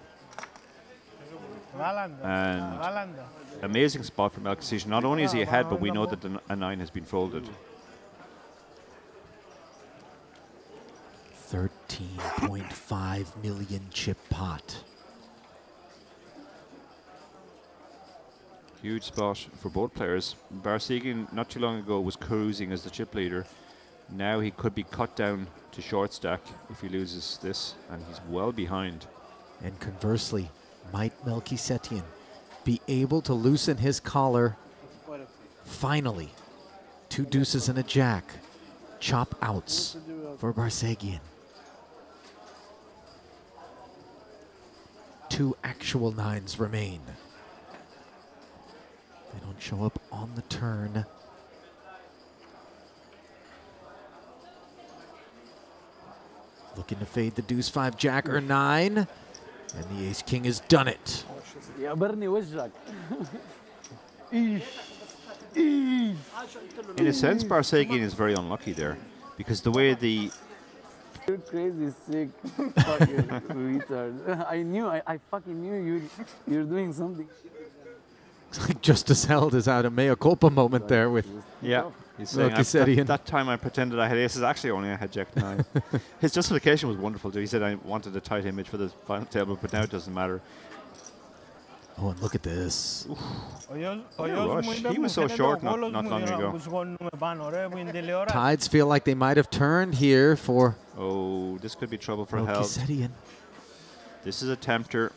Valanda. And Valanda. amazing spot for Melchizedek. Not only is he ahead, but we know that a 9 has been folded. 13.5 million chip pot. Huge spot for both players. Barsegian not too long ago was cruising as the chip leader. Now he could be cut down to short stack if he loses this, and he's well behind. And conversely, might Melchizedek be able to loosen his collar? Finally, 2 deuces and a jack. Chop outs for Barsegian. 2 actual 9s remain. They don't show up on the turn. Looking to fade the deuce 5 jack or 9. And the ace king has done it. يا برني وجهك. In a sense, Barsegian is very unlucky there, because the way the... You're crazy, sick, fucking retard. I fucking knew you're doing something. It's like Justice Held is out a mea culpa moment there with he's saying that time I pretended I had aces, actually only I had jack 9. His justification was wonderful too. He said I wanted a tight image for the final table, but now it doesn't matter. Oh, and look at this. He was so short not long ago. Tides feel like they might have turned here for... Oh, this could be trouble for Held. Melchizedek. This is a tempter.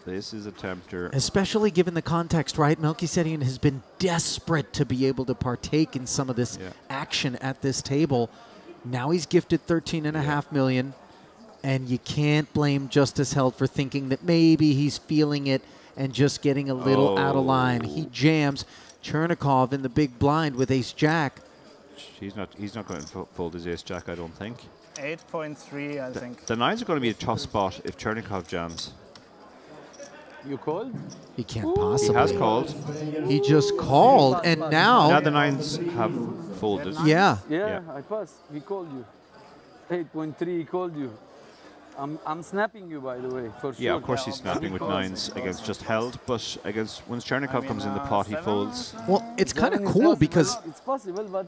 This is a tempter. Especially given the context, right? Melchizedek has been desperate to be able to partake in some of this action at this table. Now he's gifted 13.5 million, and you can't blame Justice Held for thinking that maybe he's feeling it and just getting a little out of line. He jams Chernikov in the big blind with ace-jack. He's not going to fold his ace-jack, I don't think. 8.3, I think. The nines are going to be a tough spot if Chernikov jams. You called? He can't possibly. He has called. He just called, and now... Now the nines have folded. Yeah. Yeah, I passed. He called you. 8.3, he called you. I'm snapping you, by the way, for sure. Yeah, of course he's snapping with nines against just held, but against once Chernikov comes in the pot, he folds. Well, it's kind of cool because it's possible, but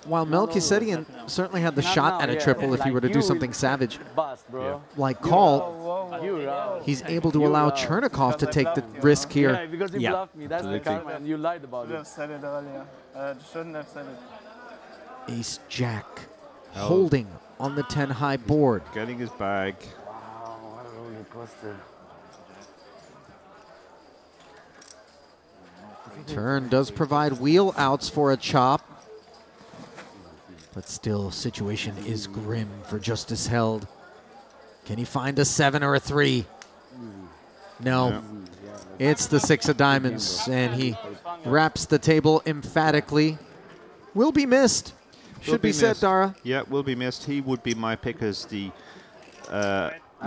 while Melchizedian certainly had the shot at a triple if he were to do something savage, bust, bro. like call, he's able to allow Chernikov to take the risk here. Yeah, because he bluffed me. That's the karma, and you lied about it. Said it earlier. Shouldn't have said it. Ace-jack, holding on the 10-high board. Getting his bag. Wow, what a roller coaster. Turn does provide wheel outs for a chop. But still, situation is grim for Justice Held. Can he find a 7 or a 3? No. Yeah. It's the 6 of diamonds, and he wraps the table emphatically. Will be missed. Should be said, Dara. Yeah, will be missed. He would be my pick as the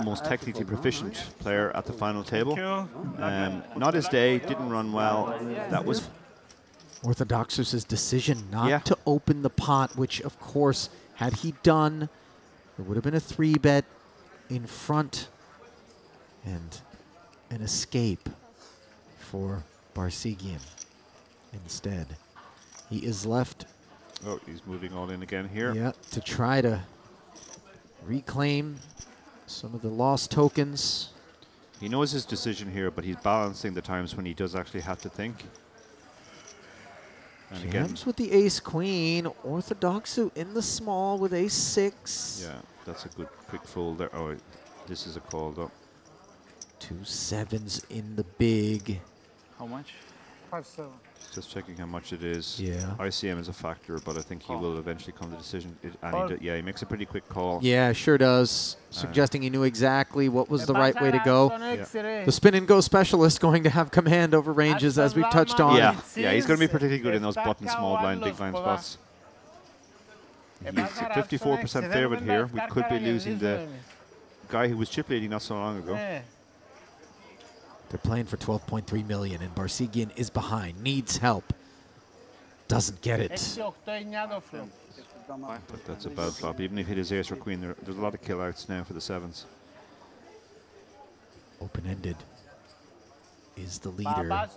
most technically proficient player at the final table. Not his day, didn't run well. That was Orthodoxus's decision not to open the pot, which, of course, had he done, there would have been a 3-bet in front and an escape for Barsegian. Instead, he is left. Oh, he's moving all in again here. Yeah, to try to reclaim some of the lost tokens. He knows his decision here, but he's balancing the times when he does actually have to think. And again, Jams with the ace-queen. Orthodoxu in the small with ace-6. yeah, that's a good quick fold there. Oh, this is a call though. 2 7s in the big. How much? 5-7. Just checking how much it is. Yeah. ICM is a factor, but I think he will eventually come to the decision. He makes a pretty quick call. Yeah, sure does. Suggesting he knew exactly what was the right way to go. Yeah. The spin and go specialist going to have command over ranges, as we've touched on. Yeah, he's going to be particularly good in those button, small blind, big blind spots. He's 54% favorite here. We could be losing the guy who was chip leading not so long ago. They're playing for 12.3 million, and Barsegian is behind, needs help. Doesn't get it. But that's a bad flop. Even if he hit his ace or queen, there's a lot of kill outs now for the 7s. Open-ended is the leader.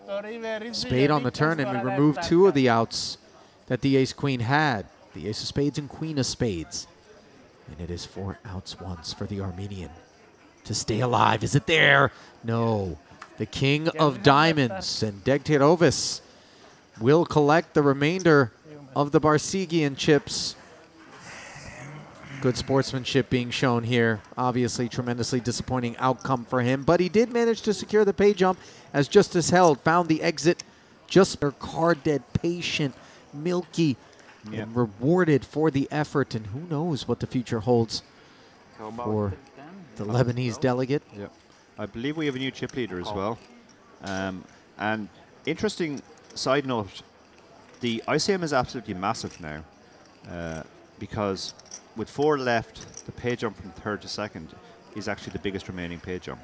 Spade on the turn, and we remove 2 of the outs that the ace-queen had. The ace of spades and queen of spades. And it is 4 outs once for the Armenian. To stay alive, is it there? No. The king of diamonds, and Degtirovis will collect the remainder of the Barsegian chips. Good sportsmanship being shown here. Obviously, tremendously disappointing outcome for him, but he did manage to secure the pay jump as Justice Held found the exit. Just card dead, patient, milky, and rewarded for the effort, and who knows what the future holds for the Lebanese delegate. Yep. I believe we have a new chip leader as well. And interesting side note, the ICM is absolutely massive now because with 4 left, the pay jump from 3rd to 2nd is actually the biggest remaining pay jump.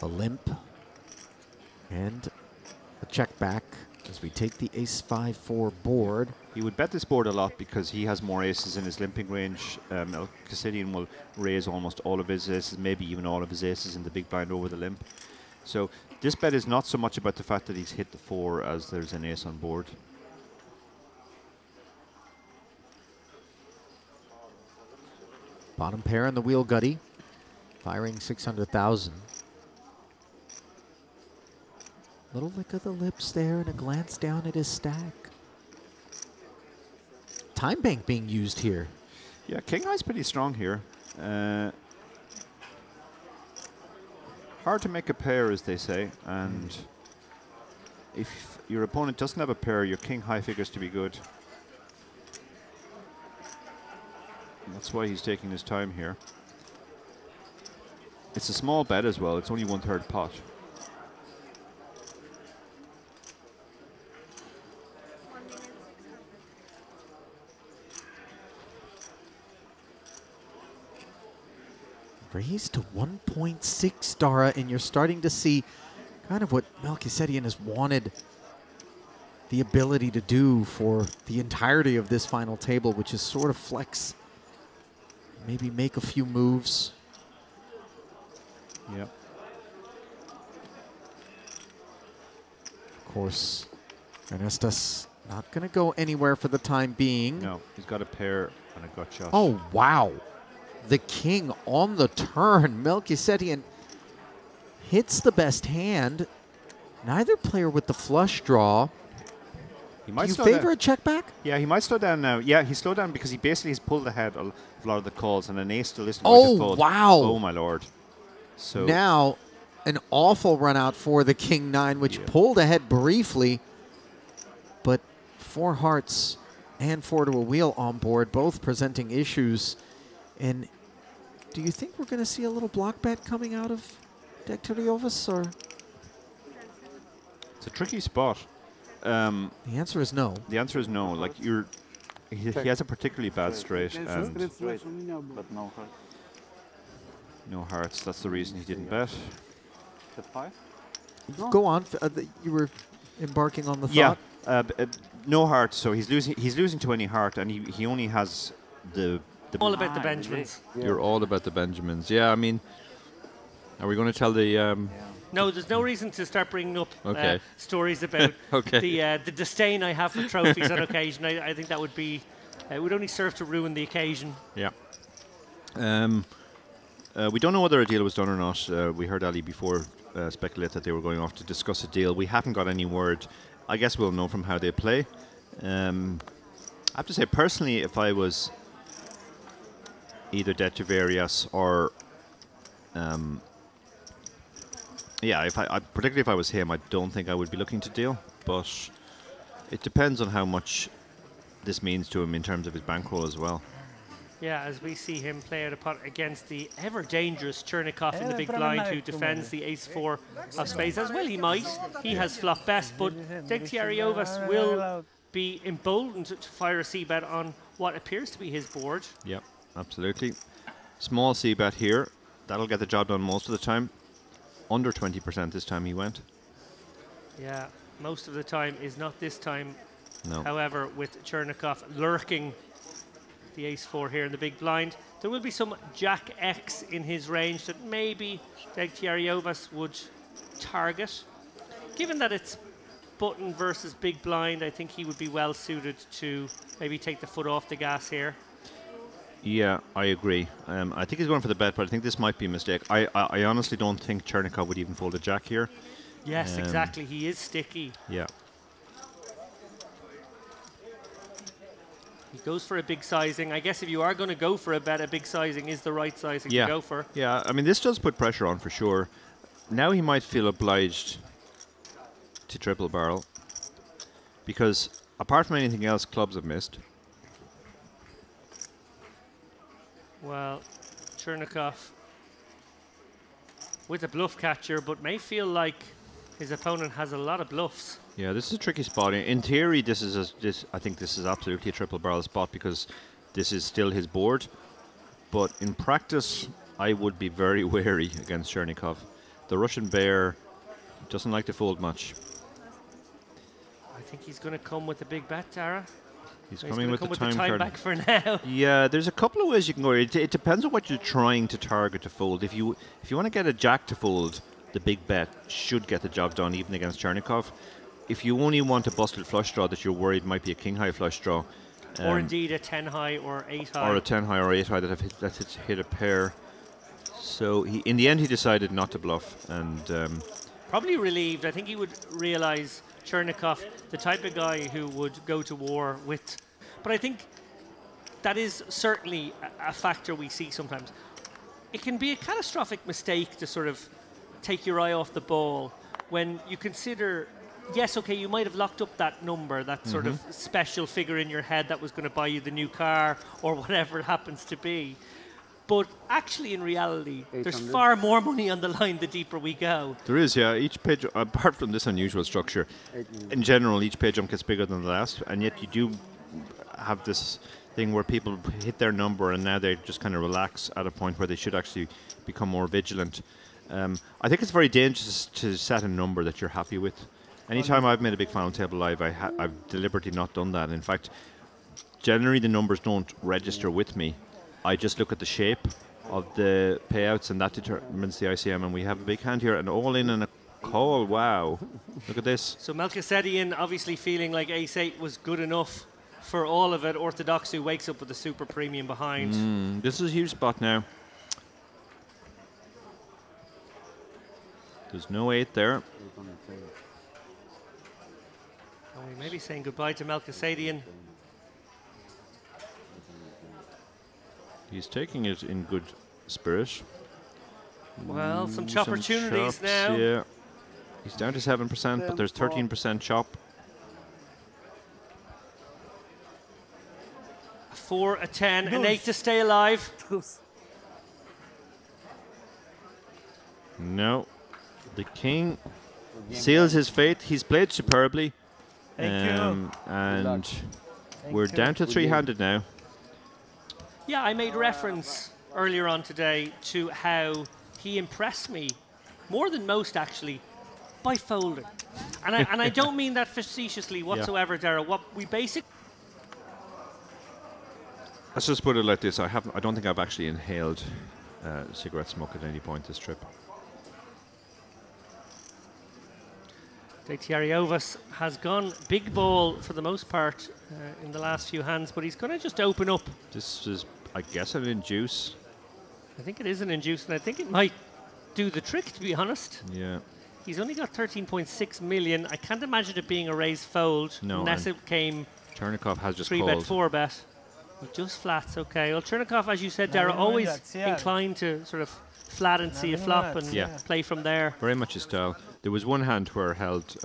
A limp and a check back as we take the ace-5-4 board. He would bet this board a lot because he has more aces in his limping range. Melchizedian will raise almost all of his aces, maybe even all of his aces in the big blind over the limp. So this bet is not so much about the fact that he's hit the 4 as there's an ace on board. Bottom pair in the wheel gutty, firing 600,000. Little lick of the lips there and a glance down at his stack. Time bank being used here. Yeah, king high's pretty strong here. Hard to make a pair, as they say, and if your opponent doesn't have a pair, your king high figures to be good. That's why he's taking his time here. It's a small bet as well. It's only 1/3 pot. Raised to 1.6, Dara, and you're starting to see kind of what Melchizedek has wanted the ability to do for the entirety of this final table, which is sort of flex. Maybe make a few moves. Yep. Of course, Ernestas not going to go anywhere for the time being. No, he's got a pair and a gut shot. Oh, wow. The king on the turn. Melchizedek hits the best hand. Neither player with the flush draw. He might Do you slow favor down. a check back? Yeah, he might slow down now. Yeah, he slowed down because he basically has pulled ahead of a lot of the calls, and an ace still isn't Oh, going to fold. wow. Oh, my lord. So Now, an awful run out for the king nine, which pulled ahead briefly. But 4 hearts and 4 to a wheel on board, both presenting issues. And do you think we're going to see a little block bet coming out of Degtyaryovas, or? It's a tricky spot. The answer is no. The answer is no. Like he has a particularly bad straight and But no heart. no hearts. That's the reason he didn't bet. At 5? Go on. You were embarking on the Yeah, thought. no hearts. So he's losing. He's losing to any heart, and he only has the. All about the Benjamins. You're all about the Benjamins. Yeah, I mean, are we going to tell the? No, there's no reason to start bringing up Okay. stories about Okay. the disdain I have for trophies on occasion. I think that would be, it would only serve to ruin the occasion. Yeah. We don't know whether a deal was done or not. We heard Ali before speculate that they were going off to discuss a deal. We haven't got any word. I guess we'll know from how they play. I have to say, personally, if I was either Degtyaryovas or yeah, particularly if I was him, I don't think I would be looking to deal. But it depends on how much this means to him in terms of his bankroll as well. Yeah, as we see him play out a pot against the ever-dangerous Chernikov in the big blind, who defends the ace-4 of spades, as well he might. He has flop best, but Degtyaryovas will be emboldened to fire a c-bet on what appears to be his board. Yep, absolutely. Small c-bet here. That'll get the job done most of the time. Under 20% this time he went. Yeah, most of the time is not this time. No. However, with Chernikov lurking the ace-4 here in the big blind, there will be some Jack X in his range that maybe Degtyaryovas would target. Given that it's button versus big blind, I think he would be well suited to maybe take the foot off the gas here. Yeah, I agree. I think he's going for the bet, but I think this might be a mistake. I honestly don't think Chernikov would even fold a jack here. Yes, exactly. He is sticky. Yeah. He goes for a big sizing. I guess if you are going to go for a bet, a big sizing is the right sizing to go for. Yeah, I mean, this does put pressure on for sure. Now he might feel obliged to triple barrel because apart from anything else, clubs have missed. Well, Chernikov with a bluff catcher, but may feel like his opponent has a lot of bluffs. Yeah, this is a tricky spot. In theory, I think this is absolutely a triple barrel spot because this is still his board. But in practice, I would be very wary against Chernikov. The Russian bear doesn't like to fold much. I think he's going to come with a big bet, Tara. He's He's coming with come the with time card. back for now. Yeah, there's a couple of ways you can go. It depends on what you're trying to target to fold. If you want to get a jack to fold, the big bet should get the job done even against Chernikov. If you only want a busted flush draw that you're worried might be a king high flush draw, Or indeed a 10 high or 8 high. or a 10 high or 8 high that's hit a pair. So in the end he decided not to bluff, and Probably relieved. I think he would realize Chernikov, the type of guy who would go to war with. But I think that is certainly a factor we see sometimes. It can be a catastrophic mistake to sort of take your eye off the ball when you consider, yes, okay, you might have locked up that number, that sort of special figure in your head that was going to buy you the new car or whatever it happens to be. But actually, in reality, there's 800. far more money on the line the deeper we go. There is, yeah. Each page, apart from this unusual structure, in general, each page jump gets bigger than the last, and yet you do have this thing where people hit their number and now they just kind of relax at a point where they should actually become more vigilant. I think it's very dangerous to set a number that you're happy with. Anytime I've made a big final table live, I've deliberately not done that. In fact, generally the numbers don't register with me. I just look at the shape of the payouts and that determines the ICM, and we have a big hand here, and all in and a call. Wow, look at this. So Melchizedian obviously feeling like ace-8 was good enough for all of it. Orthodox, who wakes up with a super premium behind. This is a huge spot now. There's no 8 there. Oh, we may be saying goodbye to Melchizedian. He's taking it in good spirit. Well, some opportunities now. Yeah. He's down to 7%, but there's 13% chop. A 4, a 10, an 8 to stay alive. No. The king seals his fate. He's played superbly. And we're down to 3-handed now. Yeah, I made reference earlier on today to how he impressed me, more than most actually, by folding. And I don't mean that facetiously whatsoever, Darragh. What we basically... Let's just put it like this. I don't think I've actually inhaled cigarette smoke at any point this trip. Deiteriovas has gone big ball for the most part in the last few hands, but he's going to just open up. This is, I guess, an induce. I think it is an induce, and I think it might do the trick, to be honest. Yeah. He's only got 13.6 million. I can't imagine it being a raised fold unless it came Chernikov has just 3-bet, 4-bet. Just flats, okay. Well, Chernikov, as you said, Darragh, always inclined to sort of flat and see a flop and play from there. Very much his style. There was one hand where Held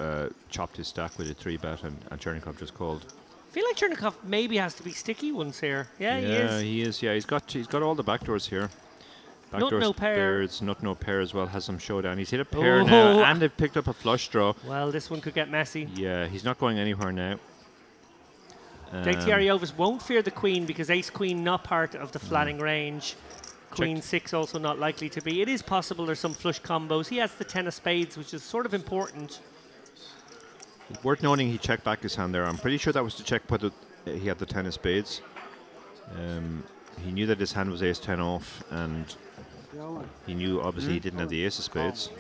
chopped his stack with a 3-bet and Chernikov just called. I feel like Chernikov maybe has to be sticky ones here. Yeah, he is. He is. Yeah, he's got all the backdoors here. Backdoors, no pair. Pairs, no pair as well. Has some showdown. He's hit a pair now, and they've picked up a flush draw. Well, this one could get messy. Yeah, he's not going anywhere now. Deiteriovas won't fear the queen because ace-queen not part of the flatting range. Queen 6 also not likely to be. It is possible there's some flush combos. He has the 10 of spades, which is sort of important. Worth noting he checked back his hand there. I'm pretty sure that was to check whether he had the 10 of spades. He knew that his hand was ace-10 off, and he knew obviously he didn't have the ace of spades.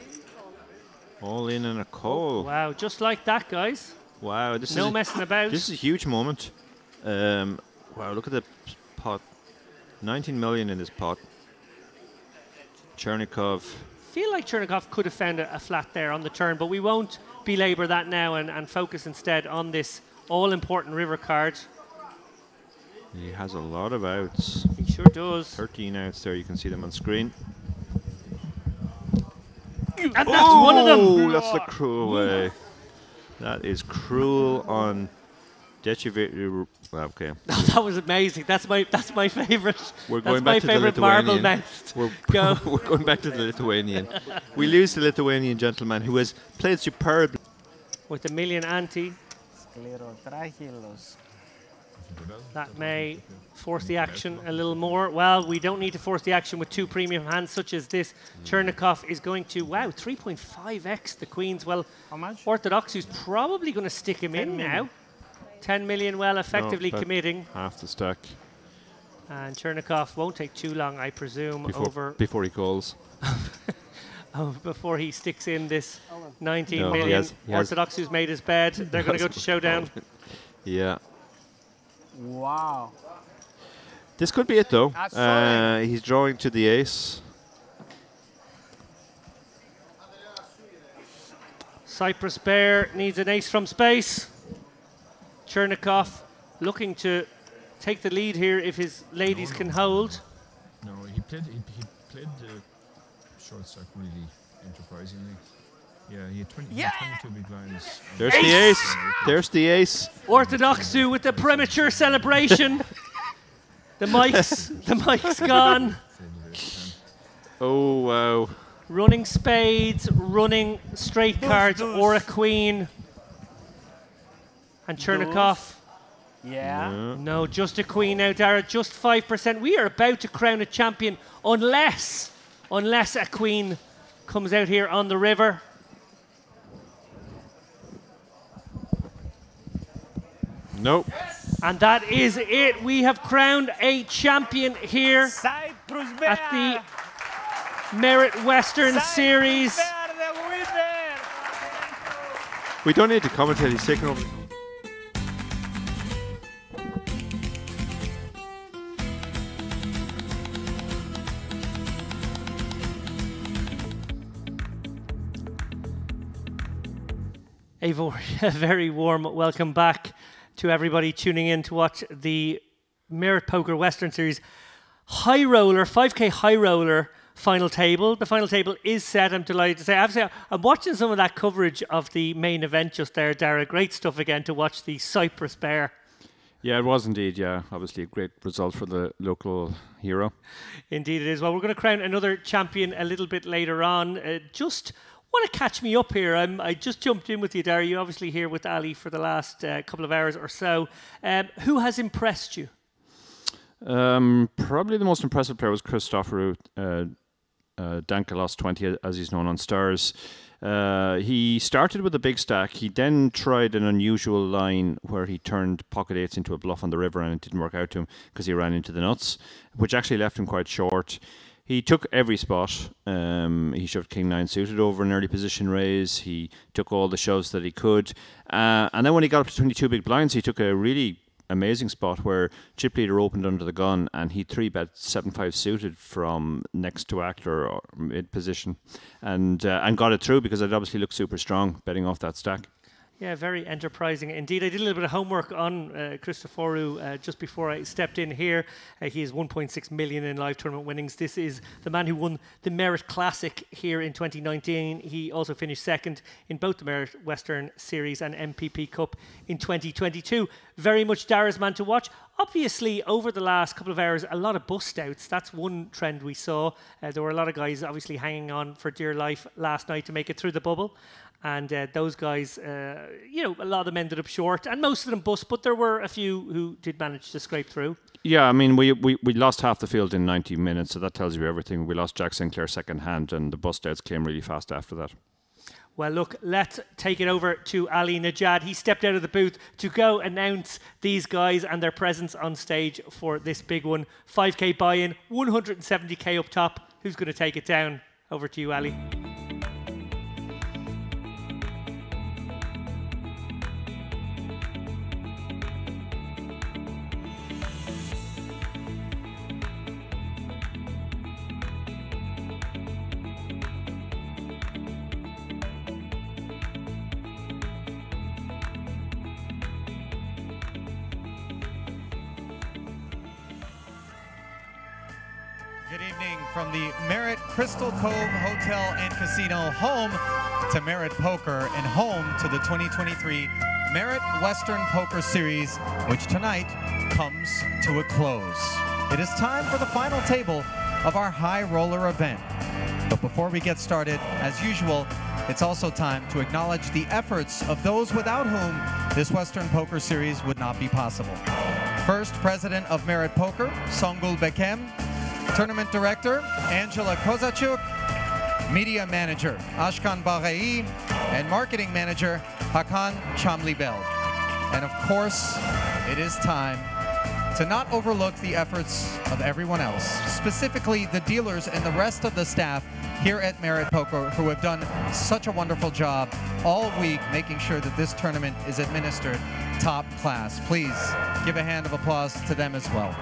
All in and a call. Wow, just like that, guys. Wow, this no is messing about. This is a huge moment. Wow, look at the pot. 19 million in this pot. Chernikov. Feel like Chernikov could have found a flat there on the turn, but we won't belabor that now and focus instead on this all-important river card. He has a lot of outs. He sure does. 13 outs there, you can see them on screen. And that's one of them. Oh, that's the cruel way. That is cruel on Deiteriovas. Okay. That was amazing. That's my favorite. We're going back to the Lithuanian. We're going back to the Lithuanian. We lose the Lithuanian gentleman who has played superbly. With a million ante. That may force the action a little more. Well, we don't need to force the action with two premium hands such as this. Chernikov is going to, 3.5x the queens. Well, how much? Orthodox, who's probably going to stick him in now. 10 million, well, effectively committing. Half the stack. And Chernikov won't take too long, I presume, before he calls. Before he sticks in this 19 million. He Orthodox, who's made his bed. They're going to go to showdown. Yeah. Wow. This could be it, though. He's drawing to the ace. Cyprus Bear needs an ace from space. Chernikov looking to take the lead here if his ladies can hold. No, he played the short stack really enterprisingly. Yeah, he had 22 big blinds. There's the ace. There's the ace. Orthodox with the premature celebration. The mic's gone. Oh, wow. Running spades, running straight cards, or a queen. And Chernikov. Yeah. No, just a queen now, Dara. Just 5%. We are about to crown a champion unless a queen comes out here on the river. Nope. And that is it. We have crowned a champion here Cyprus at the Merit Western Series. We don't need to commentate. He's taking over. A very warm welcome back to everybody tuning in to watch the Merit Poker Western Series High Roller, 5K High Roller final table. The final table is set, I'm delighted to say. I have to say, I'm watching some of that coverage of the main event just there, Dara. Great stuff again to watch the Cyprus Bear. Yeah, it was indeed, yeah. Obviously a great result for the local hero. Indeed it is. Well, we're going to crown another champion a little bit later on. Just want to catch me up here. I just jumped in with you, Dara. You're obviously here with Ali for the last couple of hours or so. Who has impressed you? Probably the most impressive player was Christoforou. Danka lost 20, as he's known on Stars. He started with a big stack. He then tried an unusual line where he turned pocket eights into a bluff on the river, and it didn't work out to him because he ran into the nuts, which actually left him quite short. He took every spot. He shoved King 9 suited over an early position raise. He took all the shoves that he could. And then when he got up to 22 big blinds, he took a really amazing spot where chip leader opened under the gun and he 3-bet 7-5 suited from next to actor or mid position and got it through because it obviously looked super strong betting off that stack. Yeah, very enterprising indeed. I did a little bit of homework on Christoforou just before I stepped in here. He has 1.6 million in live tournament winnings. This is the man who won the Merit Classic here in 2019. He also finished second in both the Merit Western Series and MPP Cup in 2022. Very much Dara's man to watch. Obviously, over the last couple of hours, a lot of bust outs. That's one trend we saw. There were a lot of guys obviously hanging on for dear life last night to make it through the bubble. And those guys, a lot of them ended up short, and most of them bust, but there were a few who did manage to scrape through. Yeah, I mean, we lost half the field in 90 minutes, so that tells you everything. We lost Jack Sinclair second hand, and the bust outs came really fast after that. Well, look, let's take it over to Ali Najad. He stepped out of the booth to go announce these guys and their presence on stage for this big one. 5K buy-in, 170K up top. Who's going to take it down? Over to you, Ali. Good evening from the Merit Crystal Cove Hotel and Casino, home to Merit Poker and home to the 2023 Merit Western Poker Series, which tonight comes to a close. It is time for the final table of our high roller event. But before we get started, as usual, it's also time to acknowledge the efforts of those without whom this Western Poker Series would not be possible. First, President of Merit Poker, Songul Bekem. Tournament Director, Angela Kozachuk. Media Manager, Ashkan Baghei. And Marketing Manager, Hakan Chamlibel. And of course, it is time to not overlook the efforts of everyone else, specifically the dealers and the rest of the staff here at Merit Poker, who have done such a wonderful job all week making sure that this tournament is administered top class. Please give a hand of applause to them as well.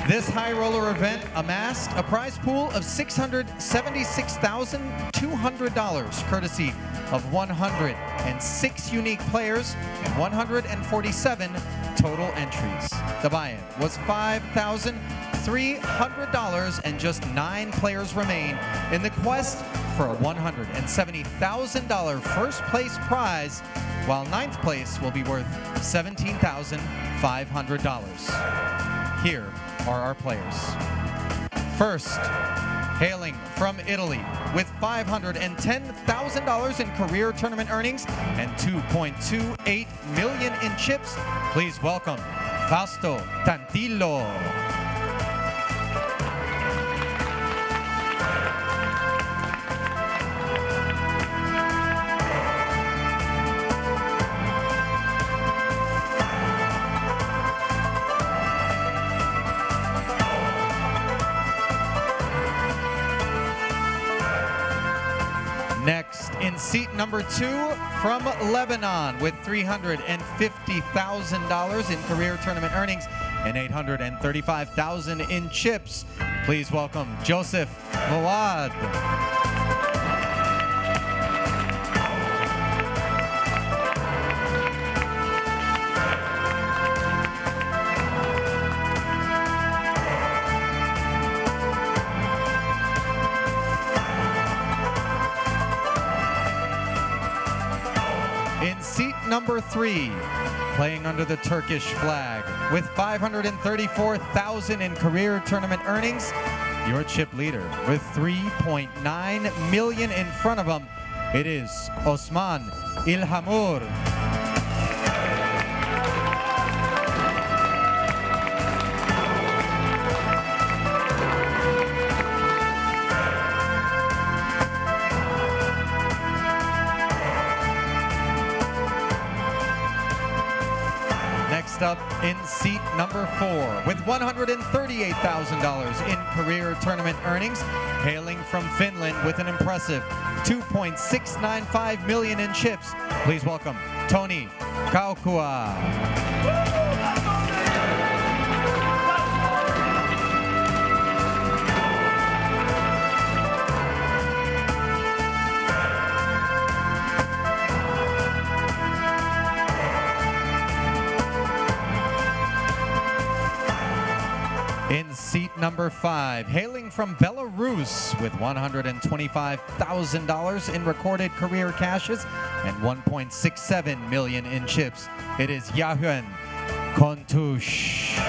This high roller event amassed a prize pool of $676,200, courtesy of 106 unique players and 147 total entries. The buy-in was $5,300 and just 9 players remain in the quest for a $170,000 first place prize while 9th place will be worth $17,500. Here are our players. First, hailing from Italy with $510,000 in career tournament earnings and $2.28 million in chips, please welcome Fausto Tantillo. Next, in seat number 2 from Lebanon with $350,000 in career tournament earnings and $835,000 in chips, please welcome Joseph Mawad. In seat number 3, playing under the Turkish flag with $534,000 in career tournament earnings, your chip leader with $3.9 million in front of him, it is Osman Ilhamur. Next up in seat number 4 with $138,000 in career tournament earnings, hailing from Finland with an impressive $2.695 million in chips, please welcome Tony Kaukua. In seat number 5, hailing from Belarus with $125,000 in recorded career cashes and $1.67 million in chips, it is Yahuen Kontush.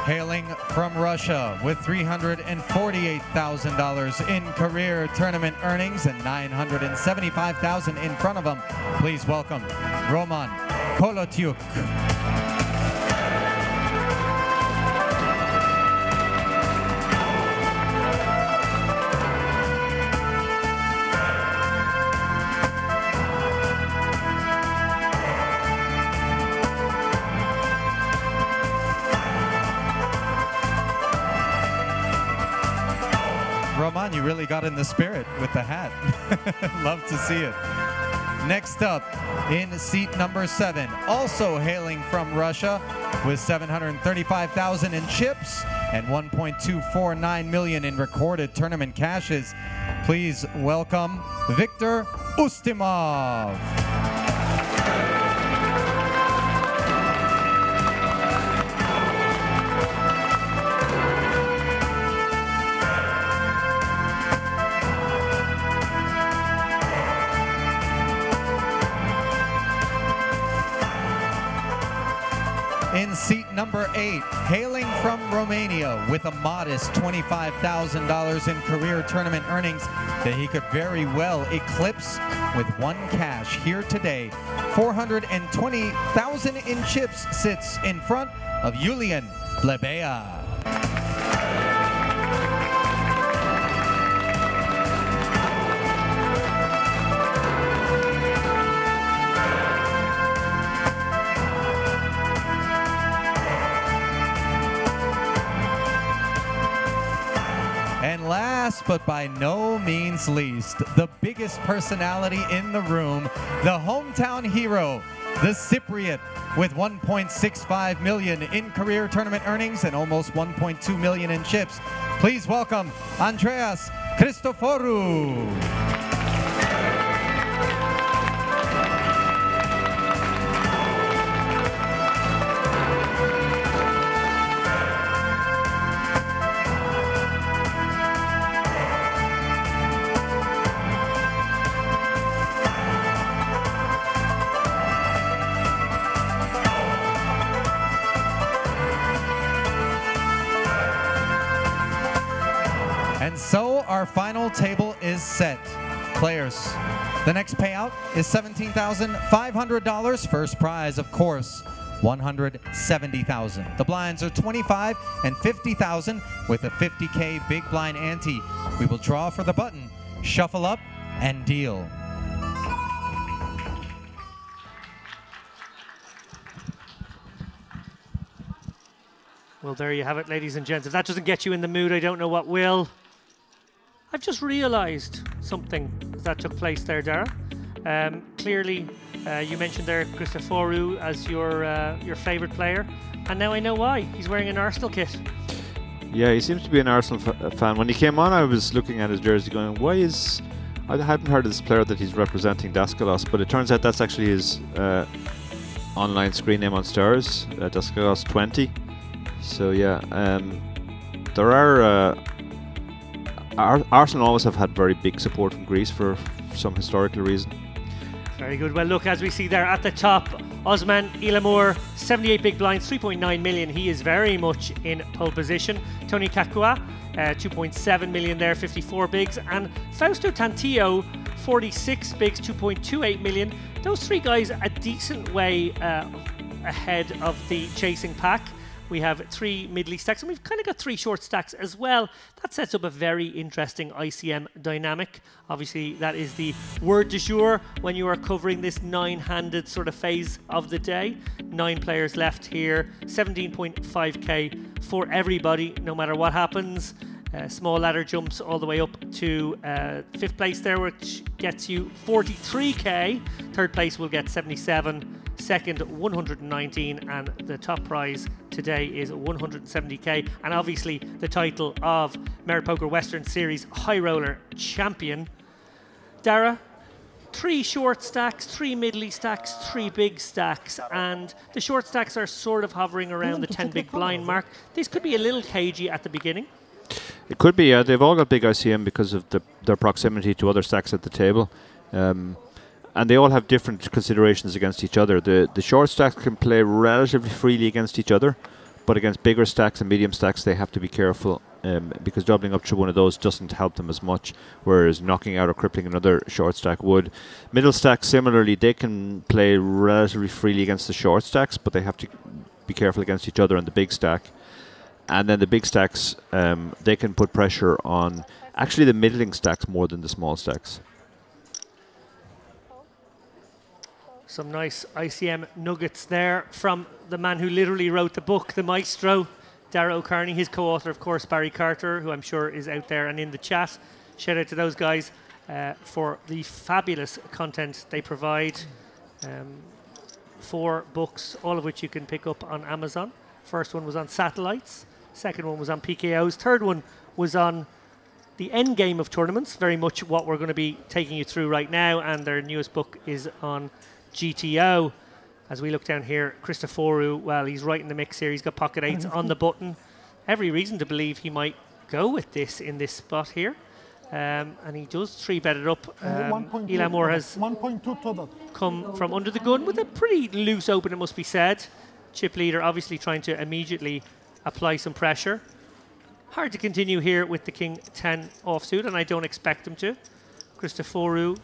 Hailing from Russia with $348,000 in career tournament earnings and $975,000 in front of him, please welcome Roman Kolotyuk. Roman, you really got in the spirit with the hat. Love to see it. Next up, in seat number 7, also hailing from Russia with $735,000 in chips and $1.249 million in recorded tournament cashes, please welcome Viktor Ustimov. In seat number 8, hailing from Romania with a modest $25,000 in career tournament earnings that he could very well eclipse with one cash here today. $420,000 in chips sits in front of Julian Plebea. And last but by no means least, the biggest personality in the room, the hometown hero, the Cypriot, with $1.65 million in career tournament earnings and almost $1.2 million in chips. Please welcome Andreas Christoforou. And so our final table is set. Players, the next payout is $17,500. First prize, of course, $170,000. The blinds are 25 and 50,000 with a 50K big blind ante. We will draw for the button, shuffle up, and deal. Well, there you have it, ladies and gents. If that doesn't get you in the mood, I don't know what will. I've just realised something that took place there, Dara. Clearly, you mentioned there Christoforou as your favourite player, and now I know why. He's wearing an Arsenal kit. Yeah, he seems to be an Arsenal fan. When he came on, I was looking at his jersey going, why is... I hadn't heard of this player that he's representing, Daskalos, but it turns out that's actually his online screen name on Stars, Daskalos 20. So yeah, there are... Arsenal always have had very big support from Greece for some historical reason. Very good. Well, look, as we see there at the top, Osman Ilamour, 78 big blinds, 3.9 million. He is very much in pole position. Tony Kakua, 2.7 million there, 54 bigs. And Fausto Tantillo, 46 bigs, 2.28 million. Those three guys a decent way ahead of the chasing pack. We have three middly stacks, and we've kind of got three short stacks as well. That sets up a very interesting ICM dynamic. Obviously, that is the word du jour when you are covering this nine-handed sort of phase of the day. 9 players left here, 17.5k for everybody, no matter what happens. Small ladder jumps all the way up to 5th place there, which gets you 43k. 3rd place will get 77. Second, 119, and the top prize today is 170k, and obviously the title of Merit Poker Western Series High Roller Champion. Dara, 3 short stacks, 3 middly stacks, 3 big stacks, and the short stacks are sort of hovering around the 10 big blind mark. This could be a little cagey at the beginning. It could be, they've all got big ICM because of their proximity to other stacks at the table. And they all have different considerations against each other. The short stacks can play relatively freely against each other, but against bigger stacks and medium stacks they have to be careful because doubling up to one of those doesn't help them as much, whereas knocking out or crippling another short stack would. Middle stacks, similarly, they can play relatively freely against the short stacks, but they have to be careful against each other on the big stack. And then the big stacks, they can put pressure on actually the middling stacks more than the small stacks. Some nice ICM nuggets there from the man who literally wrote the book, the maestro, Dara O'Carney, his co-author, of course, Barry Carter, who I'm sure is out there and in the chat. Shout out to those guys for the fabulous content they provide. 4 books, all of which you can pick up on Amazon. First one was on satellites. Second one was on PKOs. Third one was on the end game of tournaments, very much what we're going to be taking you through right now. And their newest book is on GTO. As we look down here, Christoforou, well, he's right in the mix here. He's got pocket 8s on the button. Every reason to believe he might go with this in this spot here. And he does 3-bet it up. Ilamour has 1.2 total. Come from under the gun with a pretty loose open, it must be said. Chip leader obviously trying to immediately apply some pressure. Hard to continue here with the King 10 offsuit, and I don't expect him to. Christoforou,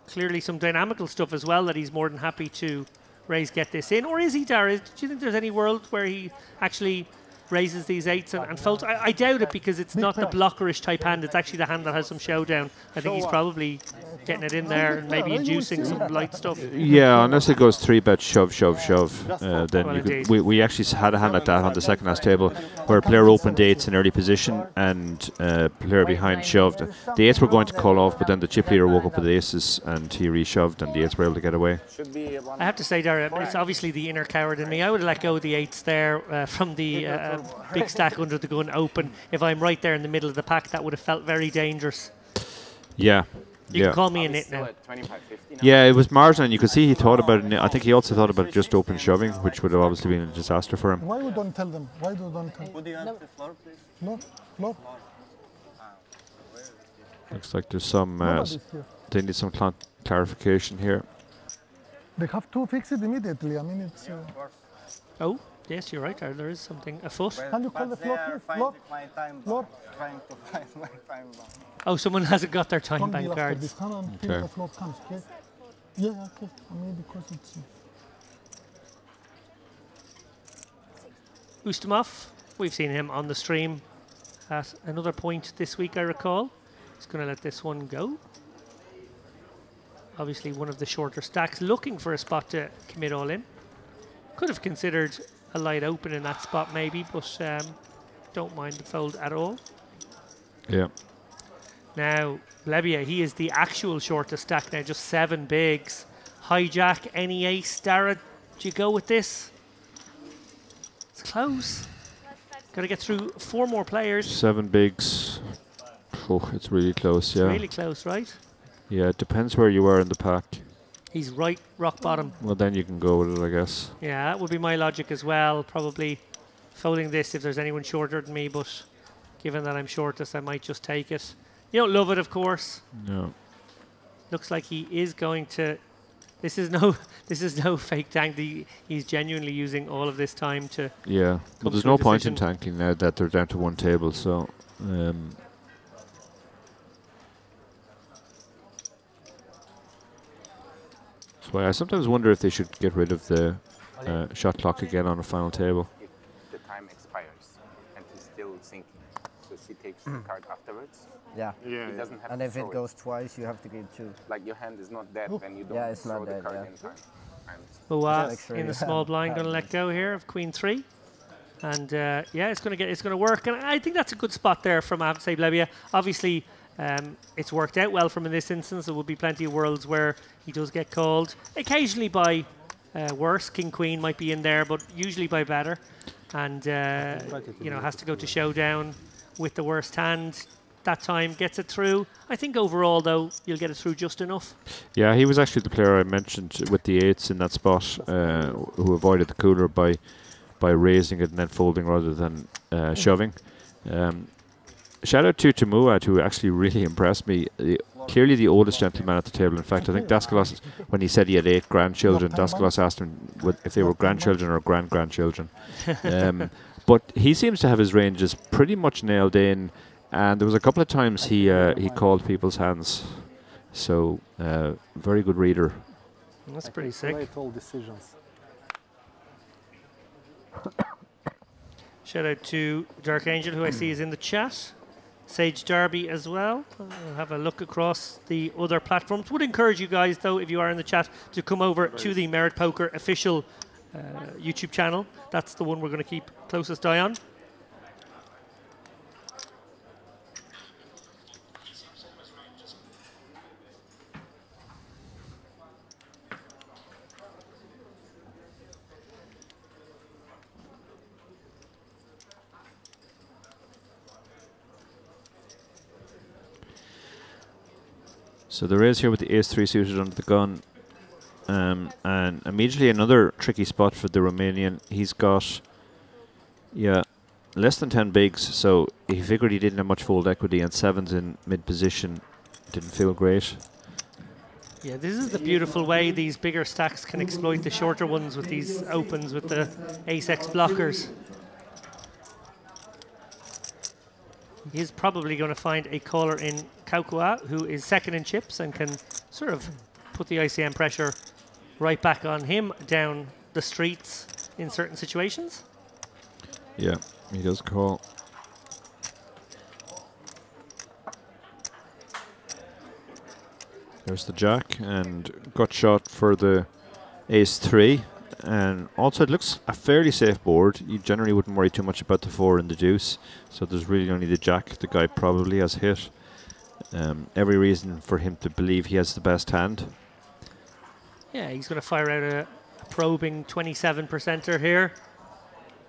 clearly some dynamical stuff as well that he's more than happy to raise, get this in. Or is he, Dara? Do you think there's any world where he actually raises these 8s and folds? I doubt it, because it's not the blockerish type hand. It's actually the hand that has some showdown. I think he's probably getting it in there and maybe inducing some light stuff. Yeah, unless it goes 3-bet shove, shove, shove, then well, you could, we actually had a hand like that on the second last table where a player opened 8s in early position and a player behind shoved. The 8s were going to call off, but then the chip leader woke up with the aces and he reshoved and the 8s were able to get away. I have to say, Dara, it's obviously the inner coward in me. I would have let go of the 8s there from the big stack under the gun open. If I'm right there in the middle of the pack, that would have felt very dangerous. Yeah. You can call me a nit now. Yeah, it was marginal, and you could see he thought about it. I think he also thought about just open shoving, which would have obviously been a disaster for him. Why we don't tell them? Why do you don't tell them? Would you have the floor, please? Floor? Floor? Looks like there's some... they need some clarification here. They have to fix it immediately. I mean, it's... Oh, Yes, you're right. There is something afoot. Can you call the floor, please? Floor? My time Floor? trying to find my time bomb. Oh, someone hasn't got their time Don't bank deal after cards. this. Come on, Okay. till the floor comes, okay? Yeah, okay. I mean, because it's... Ustamov, we've seen him on the stream at another point this week, I recall. He's going to let this one go. Obviously one of the shorter stacks, looking for a spot to commit all in. Could have considered a light open in that spot maybe, but don't mind the fold at all. Yeah. Now, Lebia, he is the actual shortest stack now, just 7 bigs. Hijack, any ace. Dara, do you go with this? It's close. Got to get through 4 more players. 7 bigs. Oh, it's really close, yeah. It's really close, right? Yeah, it depends where you are in the pack. He's right rock bottom. Well, then you can go with it, I guess. Yeah, that would be my logic as well. Probably folding this if there's anyone shorter than me, but given that I'm shortest, I might just take it. You don't love it, of course. No. Looks like he is going to... This is no fake tank. He's genuinely using all of this time to... Yeah, but there's no point in tanking now that they're down to 1 table, so... that's why I sometimes wonder if they should get rid of the shot clock again on a final table. If the time expires and he's still thinking, so she takes the card afterwards. Yeah. He doesn't have And to if throw it goes twice, you have to give 2. Like your hand is not dead when you don't Yeah, it's throw not the dead, card yeah. in time. And Boa in the small blind, going to let go here of Queen 3. And yeah, it's going to work. And I think that's a good spot there from Save Lebia. Obviously, it's worked out well from in this instance. There will be plenty of worlds where he does get called. Occasionally by worse. King Queen might be in there, but usually by better. And has to go to showdown with the worst hand. That time gets it through. I think overall, though, you'll get it through just enough. Yeah, he was actually the player I mentioned with the 8s in that spot, who avoided the cooler by raising it and then folding rather than shoving. Shout out to Muad, who actually really impressed me. Clearly the oldest gentleman at the table. In fact, I think Daskalos, when he said he had 8 grandchildren, Daskalos asked him if they were grandchildren or grandchildren. But he seems to have his ranges pretty much nailed in. And there was a couple of times he called people's hands. So, very good reader. That's pretty sick. All decisions. Shout out to Dark Angel, who I see is in the chat. Sage Derby as well. I'll have a look across the other platforms. Would encourage you guys, though, if you are in the chat, to come over to the Merit Poker official YouTube channel. That's the one we're going to keep closest eye on. So the raise here with the ace-3 suited under the gun. And immediately another tricky spot for the Romanian. He's got, less than 10 bigs, so he figured he didn't have much fold equity, and 7s in mid-position didn't feel great. Yeah, this is the beautiful way these bigger stacks can exploit the shorter ones with these opens with the ace-x blockers. He's probably going to find a caller in Kaukua, who is second in chips and can sort of put the ICM pressure right back on him down the streets in certain situations. Yeah, he does call. There's the jack and gut shot for the ace-3. And also it looks a fairly safe board. You generally wouldn't worry too much about the 4 and the deuce. So there's really only the jack the guy probably has hit. Every reason for him to believe he has the best hand. Yeah, he's going to fire out a probing 27%er here.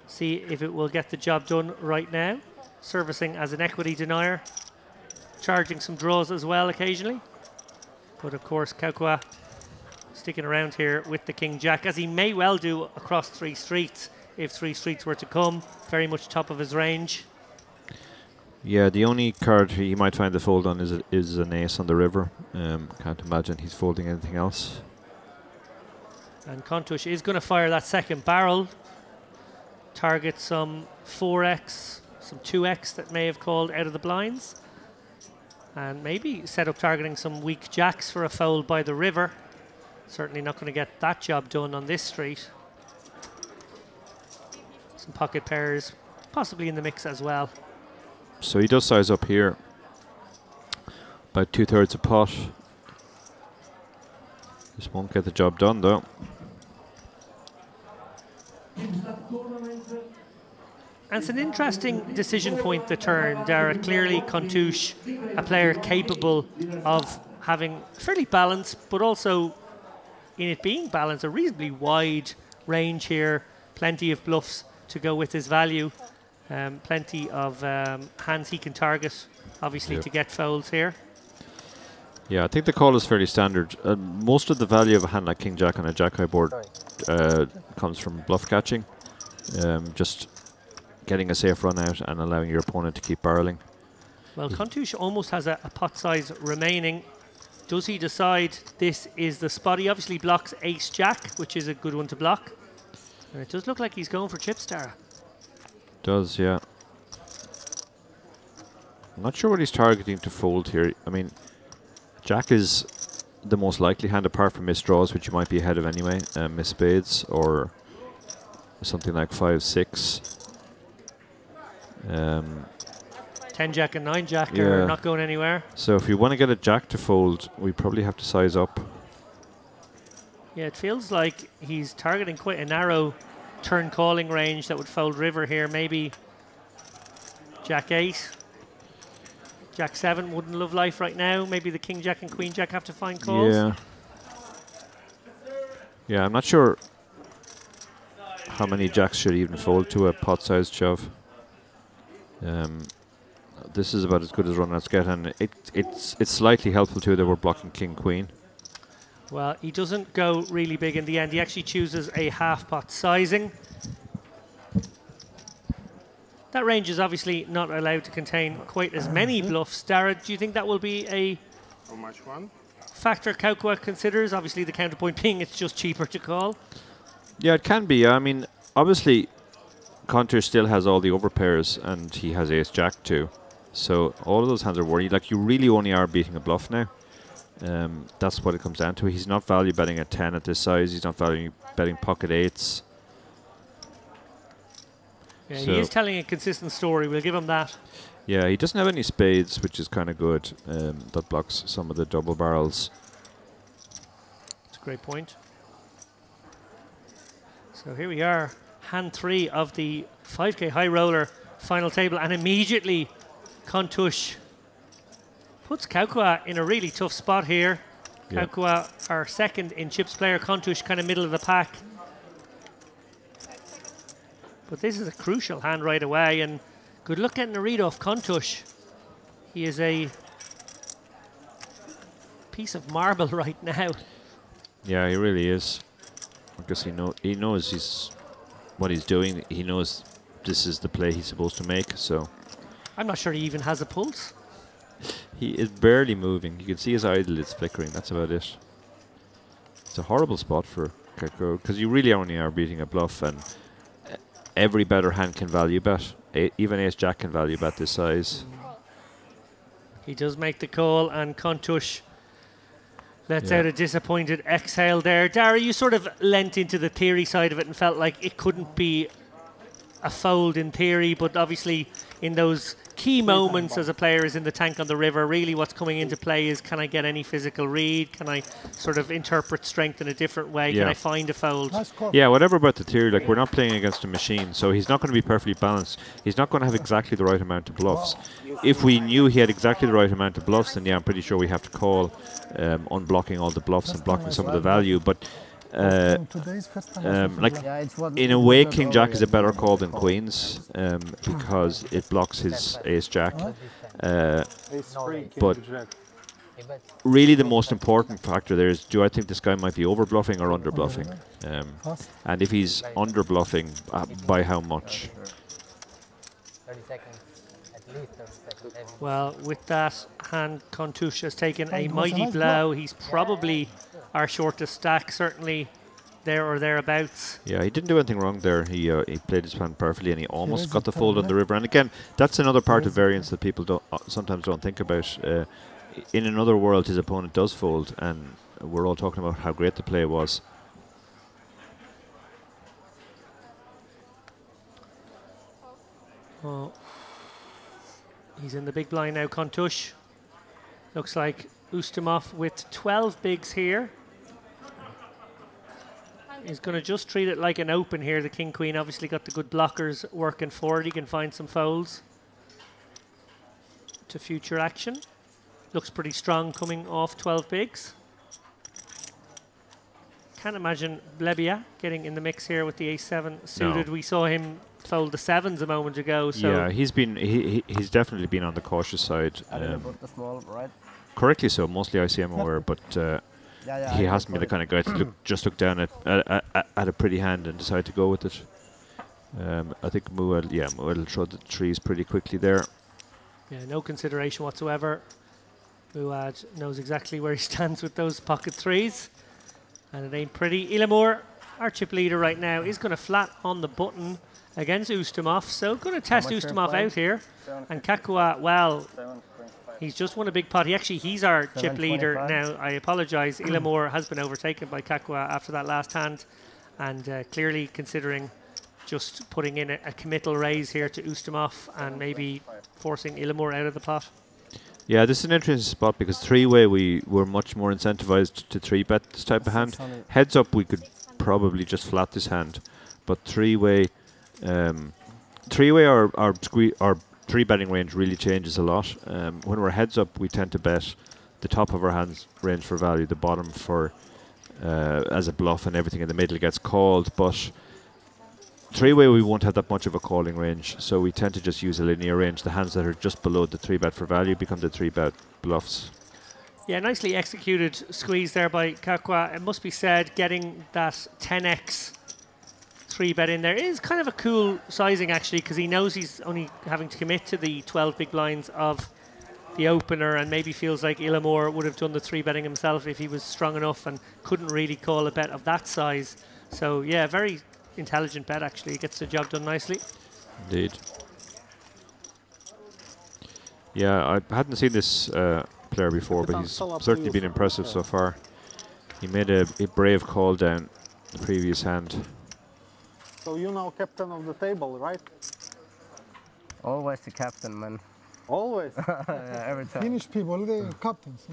See if it will get the job done right now. Servicing as an equity denier. Charging some draws as well occasionally. But of course, Kaukua sticking around here with the King Jack, as he may well do across 3 streets if 3 streets were to come. Very much top of his range. Yeah, the only card he might find the fold on is an ace on the river. Can't imagine he's folding anything else. And Kontush is going to fire that second barrel. target some 4x, some 2x that may have called out of the blinds. And maybe set up targeting some weak jacks for a fold by the river. Certainly not going to get that job done on this street. Some pocket pairs possibly in the mix as well. So he does size up here. About 2/3 a pot. Just won't get the job done though. And it's an interesting decision point, the turn, Dara. Clearly, Contouche, a player capable of having fairly balanced, but also in it being balanced, a reasonably wide range here. Plenty of bluffs to go with his value. Plenty of hands he can target, obviously, to get folds here. Yeah, I think the call is fairly standard. Most of the value of a hand like King Jack on a Jack high board comes from bluff catching. Just getting a safe run out and allowing your opponent to keep barreling. Well, Contouche almost has a pot size remaining. Does he decide this is the spot? He obviously blocks Ace Jack, which is a good one to block. And it does look like he's going for chips, Dara. Does, yeah. I'm not sure what he's targeting to fold here. I mean, Jack is the most likely hand apart from missed draws, which you might be ahead of anyway. Miss spades or something like 5-6. 10 Jack and 9 Jack are not going anywhere. So if you want to get a Jack to fold, we probably have to size up. Yeah, it feels like he's targeting quite a narrow turn calling range that would fold river here. Maybe Jack 8. Jack 7 wouldn't love life right now. Maybe the King Jack and Queen Jack have to find calls. Yeah. Yeah, I'm not sure how many Jacks should even fold to a pot-sized shove. This is about as good as runouts get, and it's slightly helpful too that we're blocking King Queen. Well, he doesn't go really big in the end. He actually chooses a half pot sizing. That range is obviously not allowed to contain quite as many bluffs. Dara, do you think that will be a How much one? factor Kaukwa considers? Obviously, the counterpoint being it's just cheaper to call. Yeah, it can be. I mean, obviously, Contour still has all the overpairs, and he has Ace Jack too. So all of those hands are worried. Like, you really only are beating a bluff now. That's what it comes down to. He's not value betting a 10 at this size. He's not value betting pocket 8s. Yeah, he is telling a consistent story. We'll give him that. Yeah, he doesn't have any spades, which is kind of good. That blocks some of the double barrels. That's a great point. So here we are, hand 3 of the 5K high roller final table, and immediately Contouche puts Kaukwa in a really tough spot here. Yeah. Kaukwa, our second in chips player, Contouche kind of middle of the pack. But this is a crucial hand right away, and good luck getting a read off Contouche. He is a piece of marble right now. Yeah, he really is. I guess he knows what he's doing. He knows this is the play he's supposed to make. So I'm not sure he even has a pulse. he is barely moving. You can see his eyelids flickering. That's about it. It's a horrible spot for Kako because you really only are beating a bluff, and every better hand can value bet. Even Ace Jack can value bet this size. He does make the call, and Contouche lets out a disappointed exhale there. Dara, you sort of leant into the theory side of it and felt like it couldn't be a fold in theory, but obviously in those key moments as a player is in the tank on the river, really what's coming into play is, can I get any physical read? Can I sort of interpret strength in a different way? Can I find a fold? Yeah, whatever about the theory, like, we're not playing against a machine, so he's not going to be perfectly balanced. He's not going to have exactly the right amount of bluffs. If we knew he had exactly the right amount of bluffs, then yeah, I'm pretty sure we have to call unblocking all the bluffs and blocking some of the value. But like, in a way, King Jack is a better call than Queens because it blocks his Ace Jack. But really the most important factor there is, do I think this guy might be over bluffing or under bluffing? And if he's under bluffing, by how much? 30 seconds, at least 30 seconds. Well, with that hand, Contouche has taken a mighty blow. He's probably our shortest stack, certainly there or thereabouts. Yeah, he didn't do anything wrong there. He played his plan perfectly, and he almost got the fold on the river. And again, that's another part of variance that people don't sometimes don't think about. In another world, his opponent does fold, and we're all talking about how great the play was. Oh, he's in the big blind now, Kontush. Looks like Ustimov with 12 bigs here. He's going to just treat it like an open here. The king-queen obviously got the good blockers working for it. He can find some folds to future action. Looks pretty strong coming off 12 bigs. Can't imagine Blebia getting in the mix here with the ace-7 suited. No. We saw him fold the 7s a moment ago. So Yeah, he's definitely been on the cautious side. The small, right? Correctly so, mostly ICM aware, but he hasn't been the kind of guy to just look down at a pretty hand and decide to go with it. I think Muad will throw the trees pretty quickly there. yeah, no consideration whatsoever. Muad knows exactly where he stands with those pocket 3s. And it ain't pretty. Ilamur, our chip leader right now, is going to flat on the button against Ustimov. So going to test Ustimov out here. And Kakua, well, he's just won a big pot. He's our chip leader now. I apologize. Ilamur has been overtaken by Kakua after that last hand. And clearly considering just putting in a committal raise here to Ustimov and maybe forcing Ilamur out of the pot. Yeah, this is an interesting spot because three-way we were much more incentivized to three-bet this type of hand. Heads up, we could probably just flat this hand, but three-way, our three-betting range really changes a lot. When we're heads up, we tend to bet the top of our hands range for value, the bottom for as a bluff, and everything in the middle gets called. But three-way, we won't have that much of a calling range, so we tend to just use a linear range. The hands that are just below the 3-bet for value become the 3-bet bluffs. Yeah, nicely executed squeeze there by Kakwa. It must be said, getting that 10x 3-bet in there is kind of a cool sizing, actually, because he knows he's only having to commit to the 12 big blinds of the opener, and maybe feels like Ilamur would have done the 3-betting himself if he was strong enough and couldn't really call a bet of that size. So, yeah, very intelligent bet, actually. It gets the job done nicely. Indeed. Yeah, I hadn't seen this player before, but he's certainly been impressive so far. He made a brave call down the previous hand. So you now captain of the table, right? Always the captain, man. Always? Yeah, every time. Finnish people, they're captains.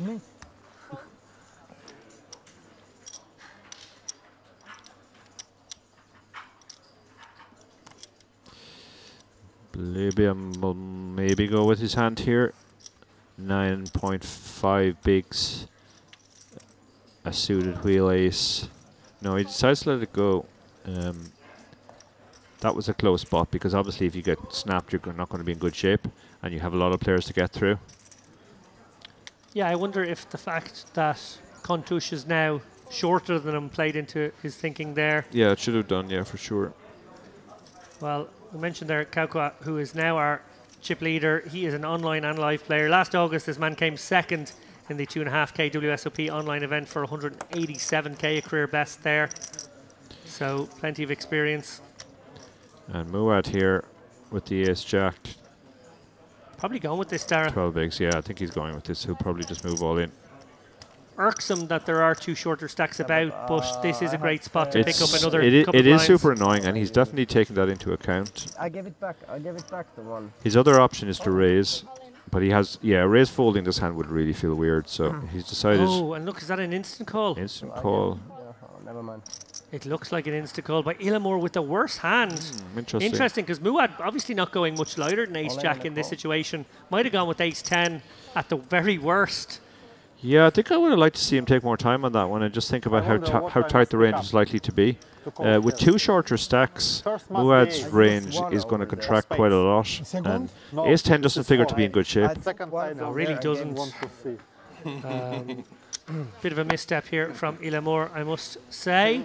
Libya will maybe go with his hand here. 9.5 bigs. A suited wheel ace. No, he decides to let it go. That was a close spot because obviously if you get snapped, you're not going to be in good shape, and you have a lot of players to get through. Yeah, I wonder if the fact that Kontush is now shorter than him played into his thinking there. Yeah, it should have done, yeah, for sure. Well, we mentioned there Kakwa, who is now our chip leader. He is an online and live player. Last August, this man came second in the 2.5K WSOP online event for 187K, a career best there. So, plenty of experience. And Muad here with the ace-jack. Probably going with this, Darren. 12 bigs, yeah, I think he's going with this. He'll probably just move all in. Irksome that there are two shorter stacks about, but this is a great spot to pick up another couple It is lines. super annoying, and he's definitely taken that into account. I give it back. I give it back to one. His other option is to raise, but he has, raise folding this hand would really feel weird, so he's decided. Oh, and look, is that an instant call? Instant call. Never mind. It looks like an instant call by Ilamur with the worst hand. Interesting. Because Muad obviously not going much lighter than ace-jack in this situation. Might have gone with ace-10 at the very worst. Yeah, I think I would have liked to see him take more time on that one and just think about how tight the range is likely to be. With two shorter stacks, Muad's range is going to contract quite a lot, and ace-10 doesn't figure to be in good shape. No, really doesn't. Bit of a misstep here from Ilamur, I must say.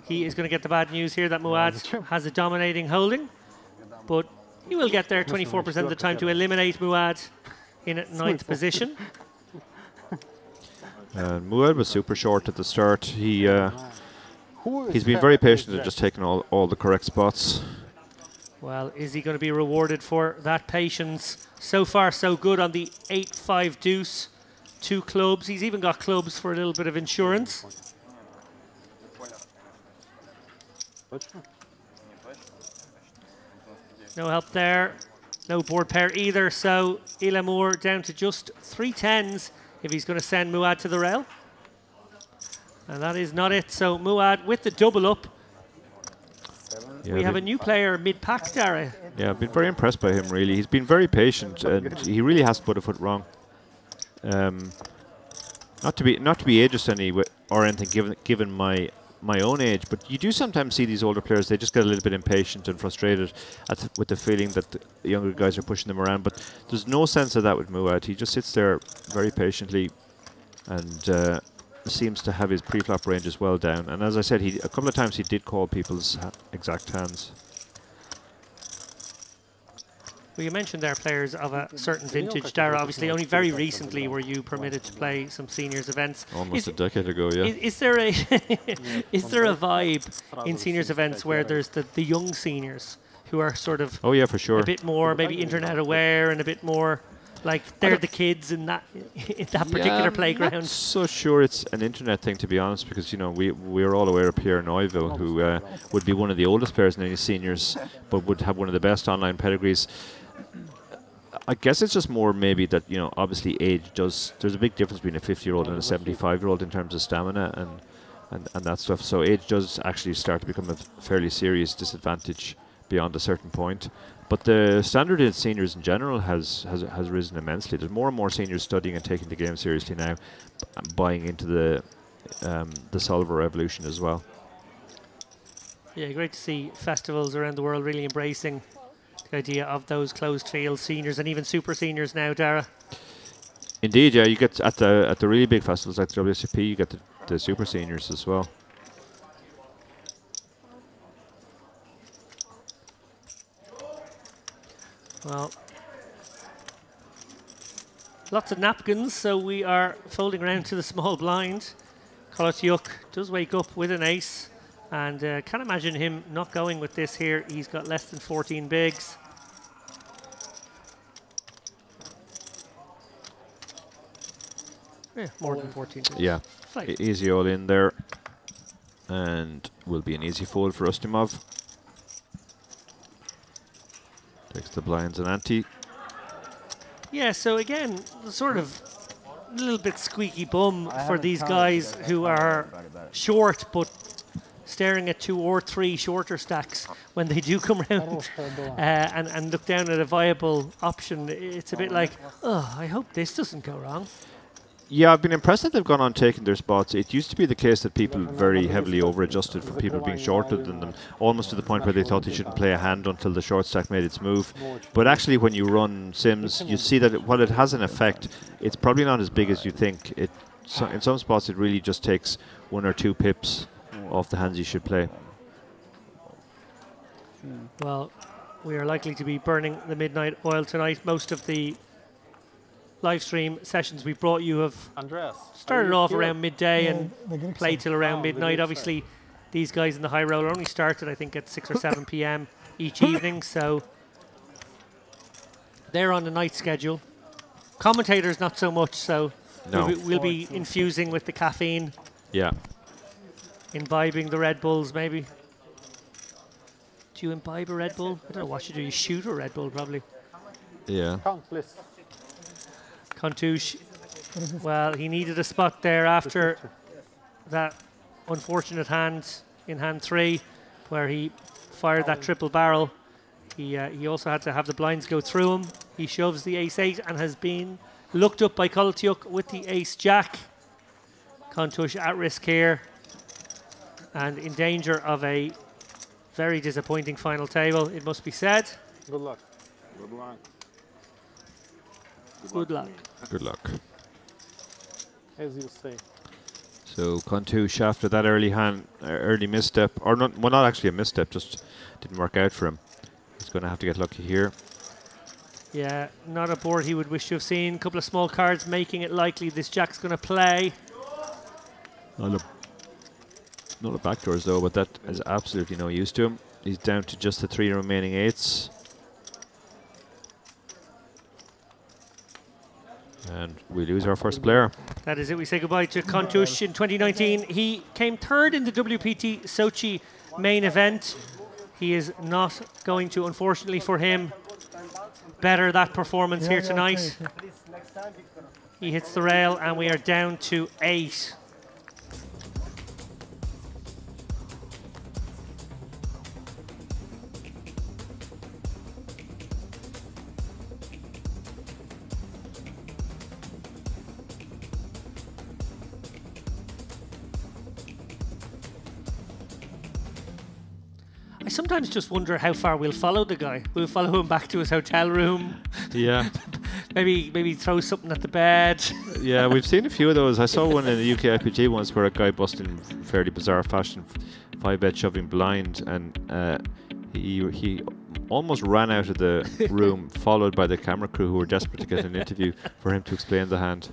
He is going to get the bad news here that Muad has a dominating holding, but he will get there 24% of the time to eliminate Muad in 9th position. Muad was super short at the start. He He's been very patient and just taking all the correct spots. Well, is he going to be rewarded for that patience? So far, so good on the 8-5 deuce. 2 clubs. He's even got clubs for a little bit of insurance. No help there. No board pair either. So Ilamour down to just 3 10s if he's going to send Muad to the rail. And that is not it. So Muad with the double up. Yeah, we have a new player mid-pack, Dara. Yeah, I've been very impressed by him, really. He's been very patient, and he really has put a foot wrong. Not to be ageist or anything, given my own age, but you do sometimes see these older players, they just get a little bit impatient and frustrated with the feeling that the younger guys are pushing them around, but there's no sense of that with Muad. He just sits there very patiently and seems to have his pre-flop ranges well down. And as I said, a couple of times he did call people's exact hands. Well, you mentioned there players of a certain vintage. Dara, obviously, only very recently were you permitted to play some seniors events. Almost a decade ago, yeah. Is there a is there a vibe in seniors events where there's the young seniors who are sort of for sure, a bit more maybe internet aware and a bit more like they're the kids in that particular playground? I'm not so sure it's an internet thing, to be honest, because we're all aware of Pierre Neuville, who would be one of the oldest players in any seniors, but would have one of the best online pedigrees. I guess it's just more maybe that, obviously age there's a big difference between a 50-year-old and a 75-year-old in terms of stamina and that stuff. So age does actually start to become a fairly serious disadvantage beyond a certain point. But the standard in seniors in general has risen immensely. There's more and more seniors studying and taking the game seriously now, buying into the solver revolution as well. Yeah, great to see festivals around the world really embracing the idea of those closed field seniors and even super seniors now, Dara. Indeed, yeah. You get at the really big festivals like the WSOP, you get the super seniors as well. Well, lots of napkins, so we are folding around to the small blind. Koletyuk does wake up with an ace, and can't imagine him not going with this here. He's got less than 14 bigs. Yeah, more than 14 bigs. Yeah, easy all in there, and will be an easy fold for Ustimov. Takes the blinds and ante. Yeah, so again, sort of a little bit squeaky bum for these guys who are short, but staring at 2 or 3 shorter stacks when they do come around and look down at a viable option. It's a bit like, oh, I hope this doesn't go wrong. Yeah, I've been impressed that they've gone on taking their spots. It used to be the case that people very heavily over-adjusted for people being shorter than them, almost to the point where they thought they shouldn't play a hand until the short stack made its move. But actually, when you run sims, you see that while it has an effect, it's probably not as big as you think. In some spots, it really just takes 1 or 2 pips off the hands you should play. Well, we are likely to be burning the midnight oil tonight. Most of the live stream sessions we brought you have started off around midday and played till around midnight. Obviously, these guys in the high roller only started, I think, at 6 or 7 p.m. each evening, so they're on the night schedule. Commentators, not so much, so we'll be infusing with the caffeine. Yeah. Imbibing the Red Bulls, maybe. Do you imbibe a Red Bull? I don't know what you do. You shoot a Red Bull, probably. Yeah. Count, please. Kontouche, well, he needed a spot there after that unfortunate hand in hand 3 where he fired that triple barrel. He also had to have the blinds go through him. He shoves the ace-8 and has been looked up by Koletyuk with the ace-jack. Kontouche at risk here and in danger of a very disappointing final table, it must be said. Good luck. Good luck. Good luck. Good luck. As you say. So Kontouche, after that early misstep, or not actually a misstep, just didn't work out for him. He's going to have to get lucky here. Yeah, not a board he would wish to have seen. A couple of small cards making it likely this jack's going to play. No the backdoors though, but that is absolutely no use to him. He's down to just the 3 remaining 8s. And we lose our first player. That is it. We say goodbye to Kontush in 2019. He came third in the WPT Sochi main event. He is not going to, unfortunately for him, better that performance here tonight. He hits the rail and we are down to 8. I sometimes just wonder how far we'll follow the guy. We'll follow him back to his hotel room. Yeah. maybe throw something at the bed. Yeah, we've seen a few of those. I saw one in the UK IPG once where a guy busted in fairly bizarre fashion, 5-bet shoving blind, and he almost ran out of the room, followed by the camera crew who were desperate to get an interview for him to explain the hand.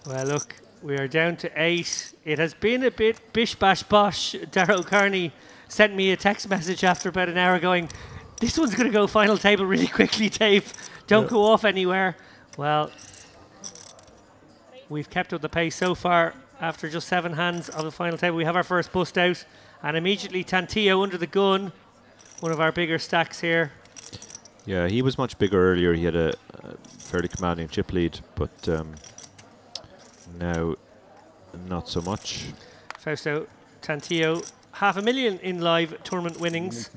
Well, look, we are down to 8. It has been a bit bish bash bosh. Darrow Carney sent me a text message after about an hour going, this one's going to go final table really quickly, Dave. Don't go off anywhere. Well, we've kept up the pace so far. After just 7 hands of the final table, we have our first bust out. And immediately Tantillo under the gun, one of our bigger stacks here. Yeah, he was much bigger earlier. He had a fairly commanding chip lead, but now not so much. Fausto Tantillo, 500,000 in live tournament winnings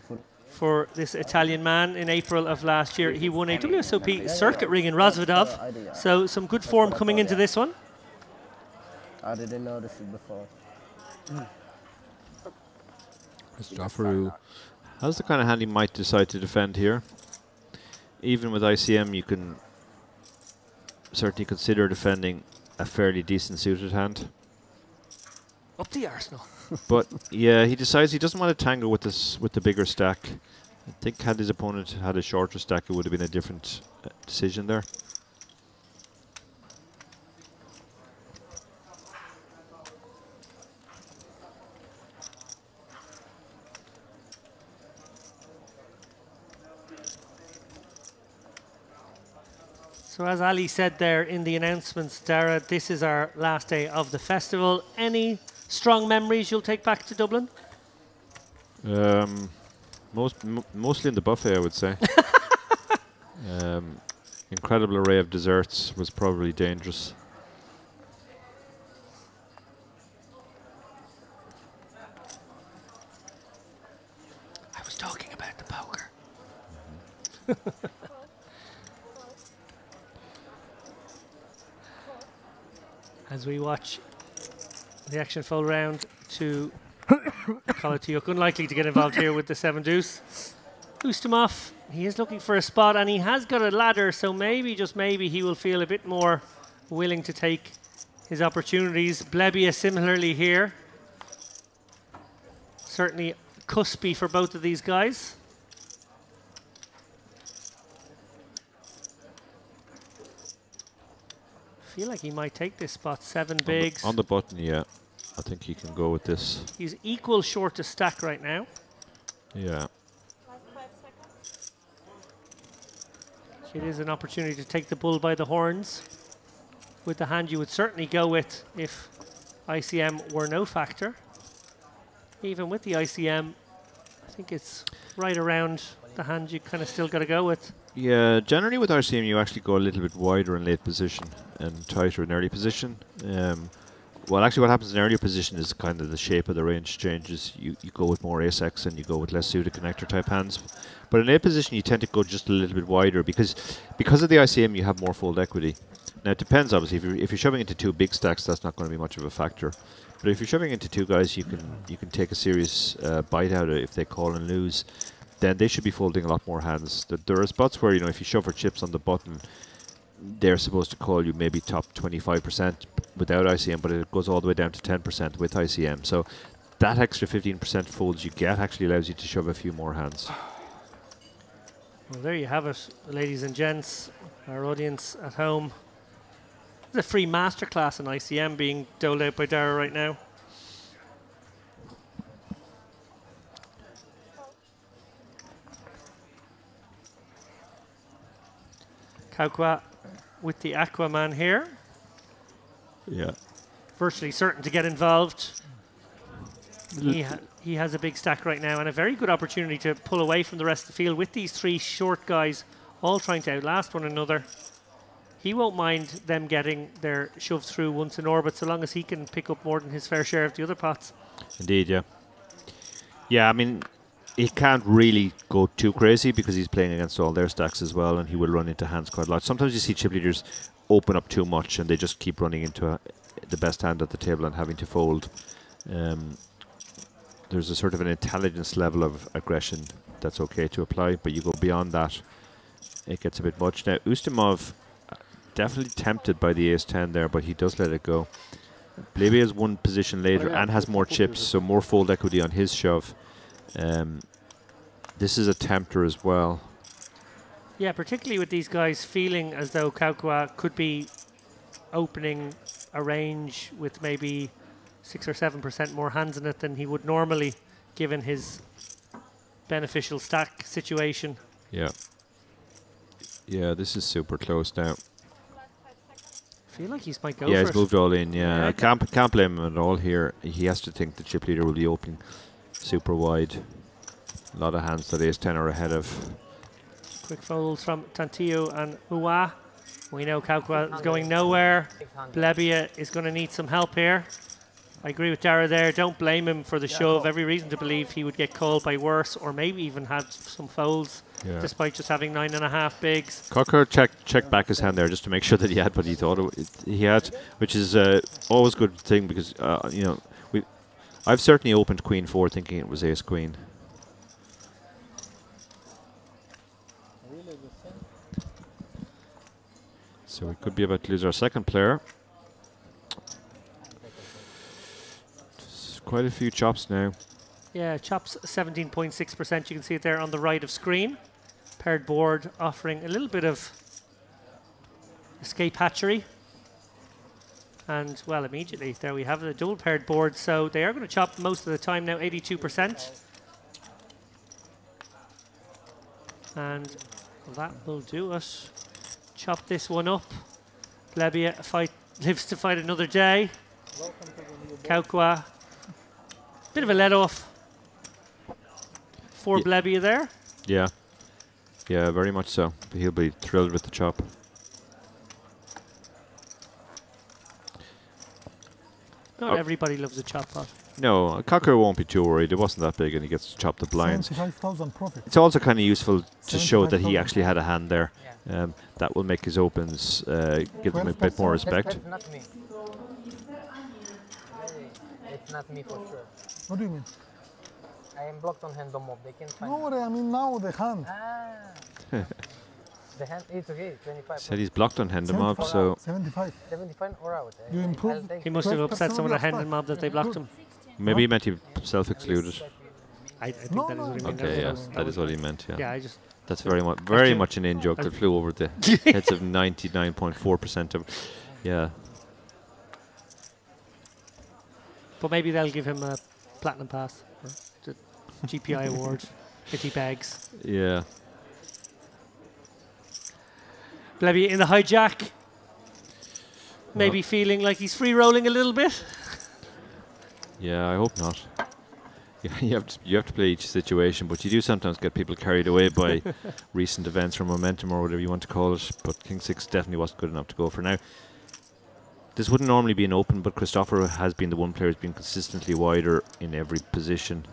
for this Italian man. In April of last year, he won a WSOP circuit ring in Rozvadov. So some good form coming into this one. I didn't notice it before. Jafaru has the kind of hand he might decide to defend here. Even with ICM, you can certainly consider defending a fairly decent suited hand. Up the arsenal. But yeah, he decides he doesn't want to tangle with this with the bigger stack. I think had his opponent had a shorter stack, it would have been a different decision there. So as Ali said there in the announcements, Dara, this is our last day of the festival. Any strong memories you'll take back to Dublin? Mostly in the buffet, I would say. Incredible array of desserts was probably dangerous. I was talking about the poker. As we watch the action fold round to Kollatiuk, unlikely to get involved here with the 7 deuce. Ustamov, he is looking for a spot and he has got a ladder, so maybe, just maybe, he will feel a bit more willing to take his opportunities. Blebia similarly here. Certainly cuspy for both of these guys. I feel like he might take this spot, 7 bigs. On the button, yeah. I think he can go with this. He's equal short to stack right now. Yeah. It is an opportunity to take the bull by the horns with the hand you would certainly go with if ICM were no factor. Even with the ICM, I think it's right around the hand you kind of still got to go with. Yeah, generally with RCM you actually go a little bit wider in late position and tighter in early position. Well, actually what happens in earlier position is kind of the shape of the range changes. You go with more ace-x and you go with less suited connector type hands. But in late position you tend to go just a little bit wider because of the ICM you have more fold equity. Now it depends obviously, if you're shoving into 2 big stacks that's not going to be much of a factor. But if you're shoving into 2 guys you can take a serious bite out of it if they call and lose. Then they should be folding a lot more hands. There are spots where, you know, if you shove for chips on the button, they're supposed to call you maybe top 25% without ICM, but it goes all the way down to 10% with ICM. So that extra 15% folds you get actually allows you to shove a few more hands. Well, there you have it, ladies and gents, our audience at home. There's a free masterclass in ICM being doled out by Dara right now. Kaukwa with the Aquaman here. Yeah. Virtually certain to get involved. He has a big stack right now and a very good opportunity to pull away from the rest of the field with these three short guys all trying to outlast one another. He won't mind them getting their shoved through once in orbit so long as he can pick up more than his fair share of the other pots. Indeed, yeah. Yeah, I mean, he can't really go too crazy because he's playing against all their stacks as well, and he will run into hands quite a lot. Sometimes you see chip leaders open up too much and they just keep running into the best hand at the table and having to fold. There's a sort of an intelligence level of aggression that's okay to apply, but you go beyond that, it gets a bit much. Now, Ustimov definitely tempted by the ace-10 there, but he does let it go. Bleby has one position later and has more chips, so more fold equity on his shove. This is a tempter as well. Yeah, particularly with these guys feeling as though Kaukwa could be opening a range with maybe 6 or 7% more hands in it than he would normally, given his beneficial stack situation. Yeah. Yeah, this is super close now. I feel like he's might go yeah, for he's it. moved all in. Yeah, I can't blame him at all here. He has to think the chip leader will be opening super wide. A lot of hands that ace-10 are ahead of. Quick folds from Tantillo and Uwa. We know Kaukwa is going nowhere. Blebia is going to need some help here. I agree with Dara there. Don't blame him for the shove. Every reason to believe he would get called by worse or maybe even have some folds despite just having 9.5 bigs. Cocker checked back his hand there just to make sure that he had what he thought he had, which is always a good thing because, you know, I've certainly opened Queen 4 thinking it was ace-queen. So we could be about to lose our second player. Just quite a few chops now. Yeah, chops 17.6%. You can see it there on the right of screen. Paired board offering a little bit of escape hatchery. And, well, immediately, there we have the dual paired board. So they are going to chop most of the time now, 82%. And that will do us. Chop this one up. Blebia lives to fight another day. Kaukwa. Bit of a let off for Blebia there. Yeah. Yeah, very much so. He'll be thrilled with the chop. Not everybody loves a chop pot. No, Cocker won't be too worried. It wasn't that big and he gets to chop the blinds. 75,000 profit. It's also kind of useful to show that he actually had a hand there. That will make his opens give them a bit more respect. That's not me. It's not me for sure. What do you mean? I am blocked on hand mob. They can find No worry, I mean now the hand. The hand is okay, 25. Said he's blocked on hand mob, so 75. 75 or out. You improve. He must have upset someone at hand mob that they blocked him. maybe he meant he self-excluded. I think that is what he meant. Okay, yes, that is what he meant. Yeah. Yeah, I just. That's very much an in-joke that flew over the heads of 99.4% of. Yeah. But maybe they'll give him a platinum pass, or the GPI award, if he begs. Yeah. Blebby in the hijack. Maybe feeling like he's free rolling a little bit. Yeah, I hope not. Yeah, you have to play each situation, but you do sometimes get people carried away by recent events or momentum or whatever you want to call it. But King 6 definitely wasn't good enough to go for now. This wouldn't normally be an open, but Christopher has been the one player who's been consistently wider in every position.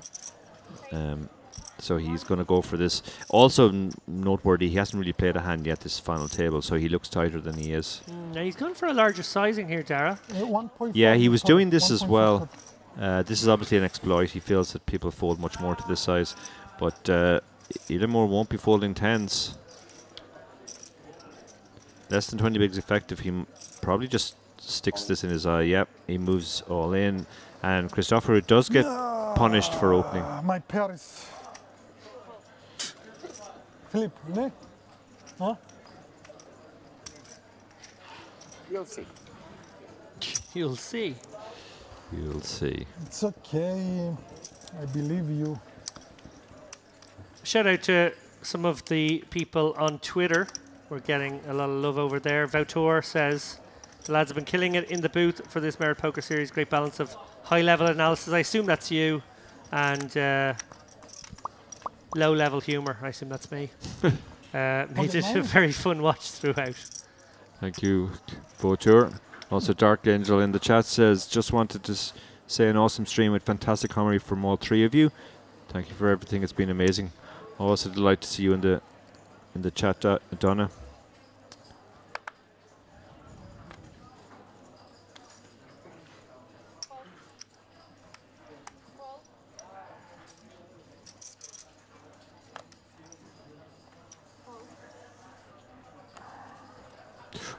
So he's going to go for this. Also noteworthy, he hasn't really played a hand yet this final table, so he looks tighter than he is. Now he's gone for a larger sizing here, Dara. Yeah, he was doing this as well. This is obviously an exploit. He feels that people fold much more to this size, but Elamore won't be folding tens. Less than 20 bigs effective. He probably just sticks this in his eye. Yep, he moves all in, and Christopher does get punished for opening. My Paris. Flip, ne? Huh? You'll see. You'll see. You'll see. It's okay. I believe you. Shout out to some of the people on Twitter We're getting a lot of love over there. Vautour says, the lads have been killing it in the booth for this Merit Poker Series. Great balance of high-level analysis. I assume that's you. And low-level humour. I assume that's me. Made it a very fun watch throughout. Thank you, Vautour. Also, Dark Angel in the chat says, just wanted to say an awesome stream with fantastic comedy from all three of you. Thank you for everything. It's been amazing. Also, delighted to see you in the chat, Donna.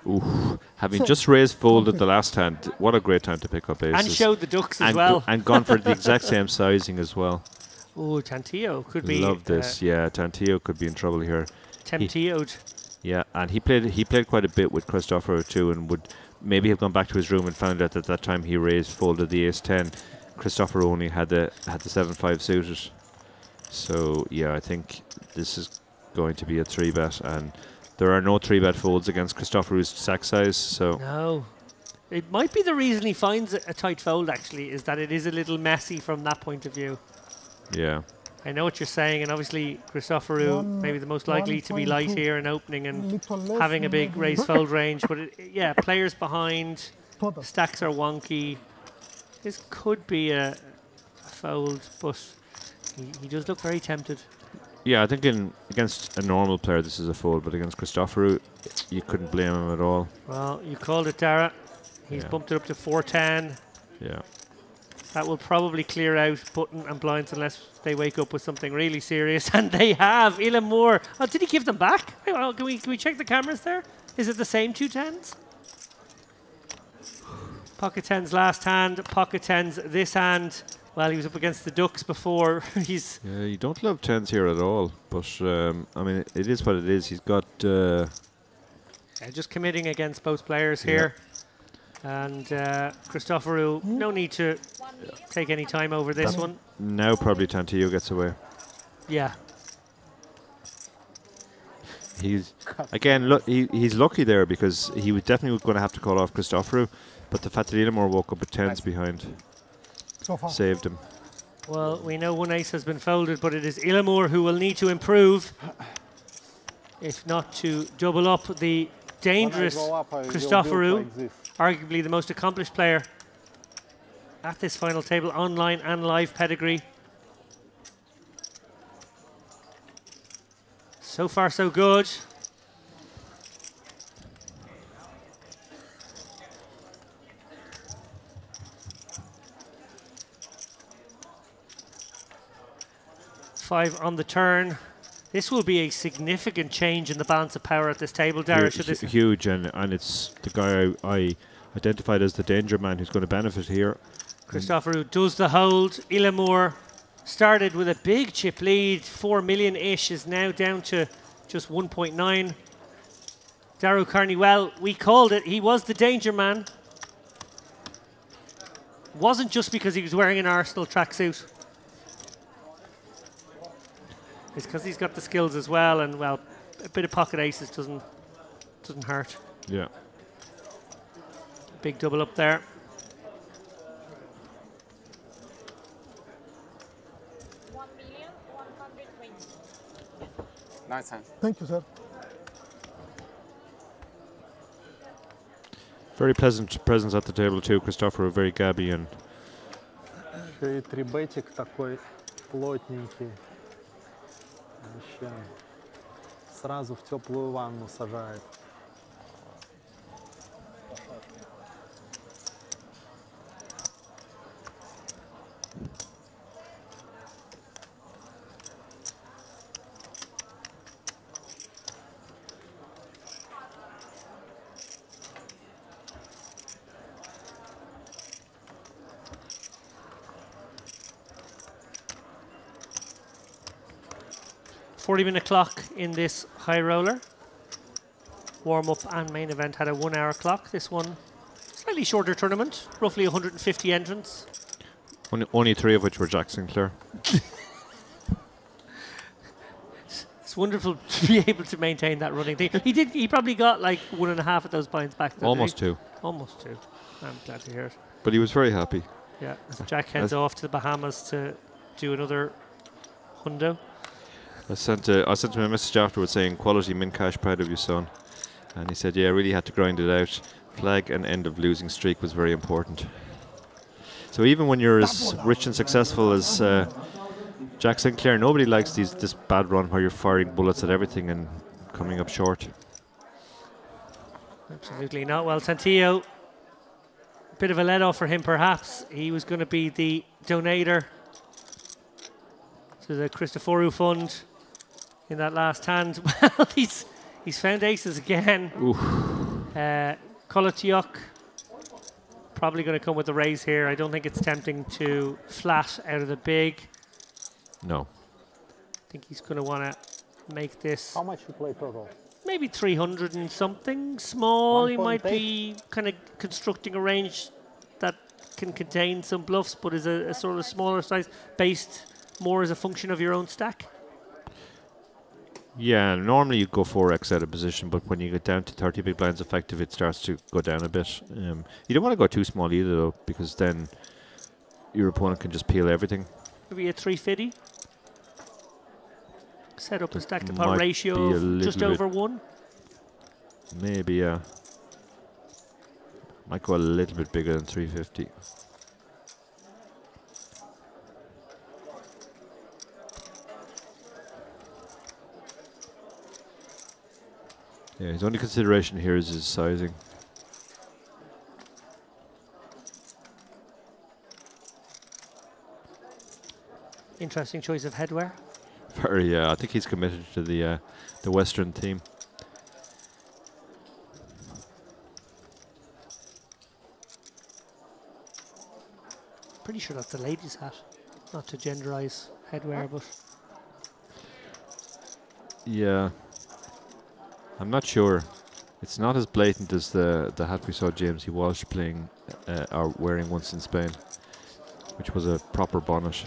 Ooh, having just raised folded the last hand, what a great time to pick up aces. And showed the ducks as well. And gone for the exact same sizing as well. Oh, Tantillo could be. Love this. Yeah, Tantillo could be in trouble here. Temptio'd. Yeah, and he played quite a bit with Cristoforo too, and would maybe have gone back to his room and found out that that time he raised folded the ace-10. Cristoforo only had the 7-5 suited. So yeah, I think this is going to be a 3-bet, and there are no 3-bet folds against Cristoforo's stack size. So no, it might be the reason he finds a tight fold. Actually, is that it is a little messy from that point of view. Yeah. I know what you're saying, and obviously Cristoforo maybe the most likely to be light here and opening and having a big raise fold range. But yeah, players behind, stacks are wonky. This could be a fold, but he does look very tempted. Yeah, I think against a normal player this is a fold, but against Cristoforo you couldn't blame him at all. Well, you called it, Dara. He's bumped it up to 410. Yeah. That will probably clear out button and blinds unless they wake up with something really serious. And they have. Elam Moore. Oh, did he give them back? Hey, well, can we check the cameras there? Is it the same 2 tens? Pocket tens last hand. Pocket tens this hand. Well, he was up against the ducks before. Yeah, you don't love tens here at all. But, I mean, it is what it is. He's got... just committing against both players here. And Cristoforo, no need to take any time over this one. Now probably Tantillo gets away. Yeah. He's again. Look, he's lucky there because he was definitely going to have to call off Cristoforo, but the fact that Elamore woke up with tens behind saved him. Well, we know one ace has been folded, but it is Elamore who will need to improve, if not to double up the dangerous Cristoforo. Arguably the most accomplished player at this final table, online and live pedigree. So far, so good. Five on the turn. This will be a significant change in the balance of power at this table, Dara. Huge, and it's the guy I identified as the danger man who's going to benefit here. Cristoforo does the hold. Elamore started with a big chip lead, 4 million-ish, is now down to just 1.9. Daru Carney, well, we called it. He was the danger man. Wasn't just because he was wearing an Arsenal tracksuit. It's because he's got the skills as well, and well, a bit of pocket aces doesn't hurt. Yeah. Big double up there. Nice hand. Thank you, sir. Very pleasant presence at the table too, Cristoforo, very gabby and. Еще и трибетик такой плотненький. Вообще сразу в теплую ванну сажает. .40-minute clock in this high roller. Warm-up and main event had a 1-hour clock. This one, slightly shorter tournament, roughly 150 entrants. Only 3 of which were Jack Sinclair. It's wonderful to be able to maintain that running thing. He probably got like 1.5 of those points back. There, Almost 2. Almost 2. I'm glad to hear it. But he was very happy. Yeah. As Jack heads off to the Bahamas to do another hundo. I sent him a message afterwards saying, "Quality min cash, proud of you, son." And he said, "Yeah, I really had to grind it out. Flag and end of losing streak was very important." So even when you're as rich and successful as Jack Sinclair, nobody likes this bad run where you're firing bullets at everything and coming up short. Absolutely not. Well, Tantillo, bit of a let-off for him perhaps. He was going to be the donator to the Christoforou Fund in that last hand. Well, he's found aces again. Kolatiok probably going to come with the raise here. I don't think it's tempting to flat out of the big. No. I think he's going to want to make this. How much you play total? Maybe 300 and something. Small. He might 1.8. be kind of constructing a range that can contain some bluffs, but is a sort of smaller size, based more as a function of your own stack. Yeah, normally you go 4x out of position, but when you get down to 30 big blinds effective, it starts to go down a bit. You don't want to go too small either, though, because then your opponent can just peel everything. Maybe a 350. Set up a stack to pot ratio of just over 1. Maybe, yeah. Might go a little bit bigger than 350. Yeah, his only consideration here is his sizing. Interesting choice of headwear. Very, I think he's committed to the Western theme. Pretty sure that's the ladies' hat. Not to genderize headwear, but yeah, I'm not sure. It's not as blatant as the hat we saw James E. Walsh playing or wearing once in Spain, which was a proper bonnet.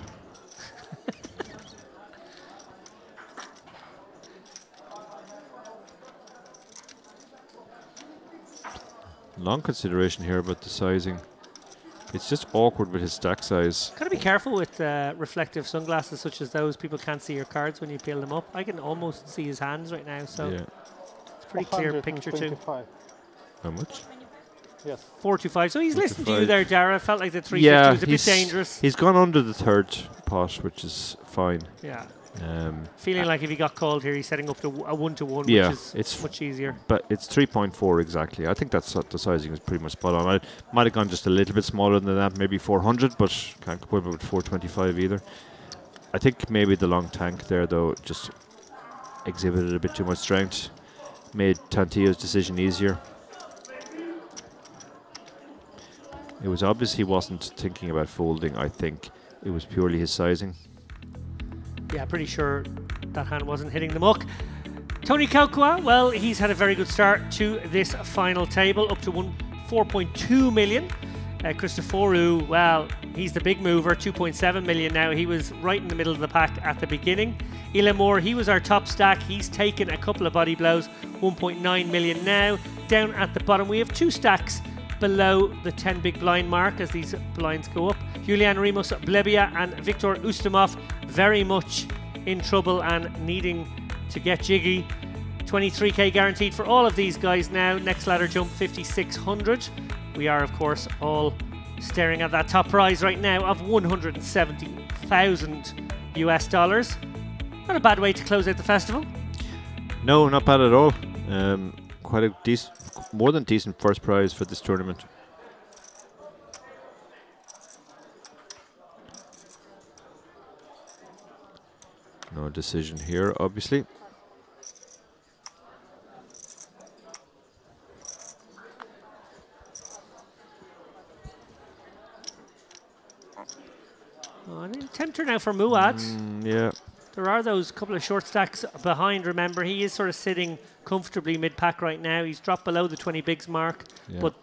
Long consideration here about the sizing. It's just awkward with his stack size. gotta be careful with reflective sunglasses such as those. People can't see your cards when you peel them up. I can almost see his hands right now, so yeah. It's a pretty clear picture too. How much? Yes. 425. So he's listened to you there, Dara. Felt like the 350 yeah, was a bit dangerous. He's gone under the third pot, which is fine. Yeah. Feeling like if he got called here, he's setting up to a 1-to-1, yeah, which is it's much easier. But it's 3.4 exactly. I think that's the sizing is pretty much spot on. I might have gone just a little bit smaller than that, maybe 400, but can't compare with 425 either. I think maybe the long tank there, though, just exhibited a bit too much strength, made Tantillo's decision easier. It was obvious he wasn't thinking about folding. I think it was purely his sizing. Yeah, pretty sure that hand wasn't hitting the muck. Tony Kalkwa, well, he's had a very good start to this final table, up to 4.2 million. Christoforou, well, he's the big mover, 2.7 million now. He was right in the middle of the pack at the beginning. Ilamore, he was our top stack. He's taken a couple of body blows, 1.9 million now. Down at the bottom, we have 2 stacks below the 10 big blind mark as these blinds go up. Julian Rimus Blebia and Viktor Ustimov very much in trouble and needing to get jiggy. 23k guaranteed for all of these guys now. Next ladder jump 5,600. We are of course all staring at that top prize right now of 170,000 US dollars. Not a bad way to close out the festival. No, not bad at all. Quite a decent, more than decent first prize for this tournament. No decision here, obviously. Oh, an tempter now for Muad. Yeah. There are those couple of short stacks behind. Remember, he is sort of sitting comfortably mid-pack right now. He's dropped below the 20 bigs mark, but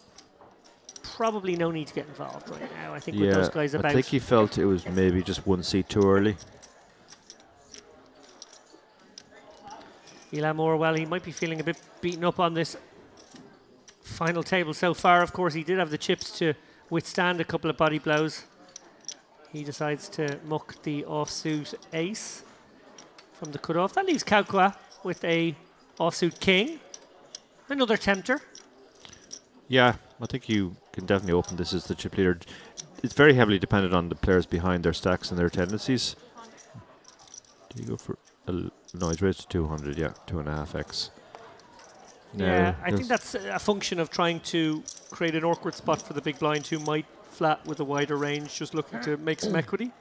probably no need to get involved right now. I think with those guys about. I think he felt it was maybe just one seat too early. Eli Moore, well, he might be feeling a bit beaten up on this final table so far. Of course, he did have the chips to withstand a couple of body blows. He decides to muck the offsuit ace from the cutoff. That leaves Kaukwa with a offsuit king. Another tempter. Yeah, I think you can definitely open this as the chip leader. It's very heavily dependent on the players behind their stacks and their tendencies. Do you go for... no, he's raised to 200, yeah, 2.5x. Yeah, I think that's a function of trying to create an awkward spot for the big blind who might flat with a wider range, just looking to make some equity.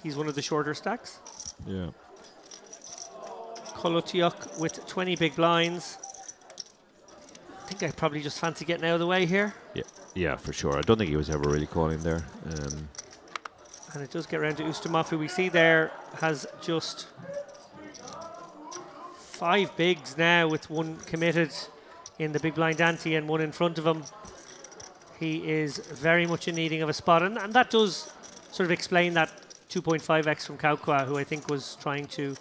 He's one of the shorter stacks. Yeah. Kolotiuk with 20 big blinds. I think I probably just fancy getting out of the way here. Yeah, yeah, for sure. I don't think he was ever really calling there. And it does get around to Ustamov, who we see there has just 5 bigs now with one committed in the big blind ante and one in front of him. He is very much in needing of a spot, and that does sort of explain that 2.5x from Kaukwa, who I think was trying to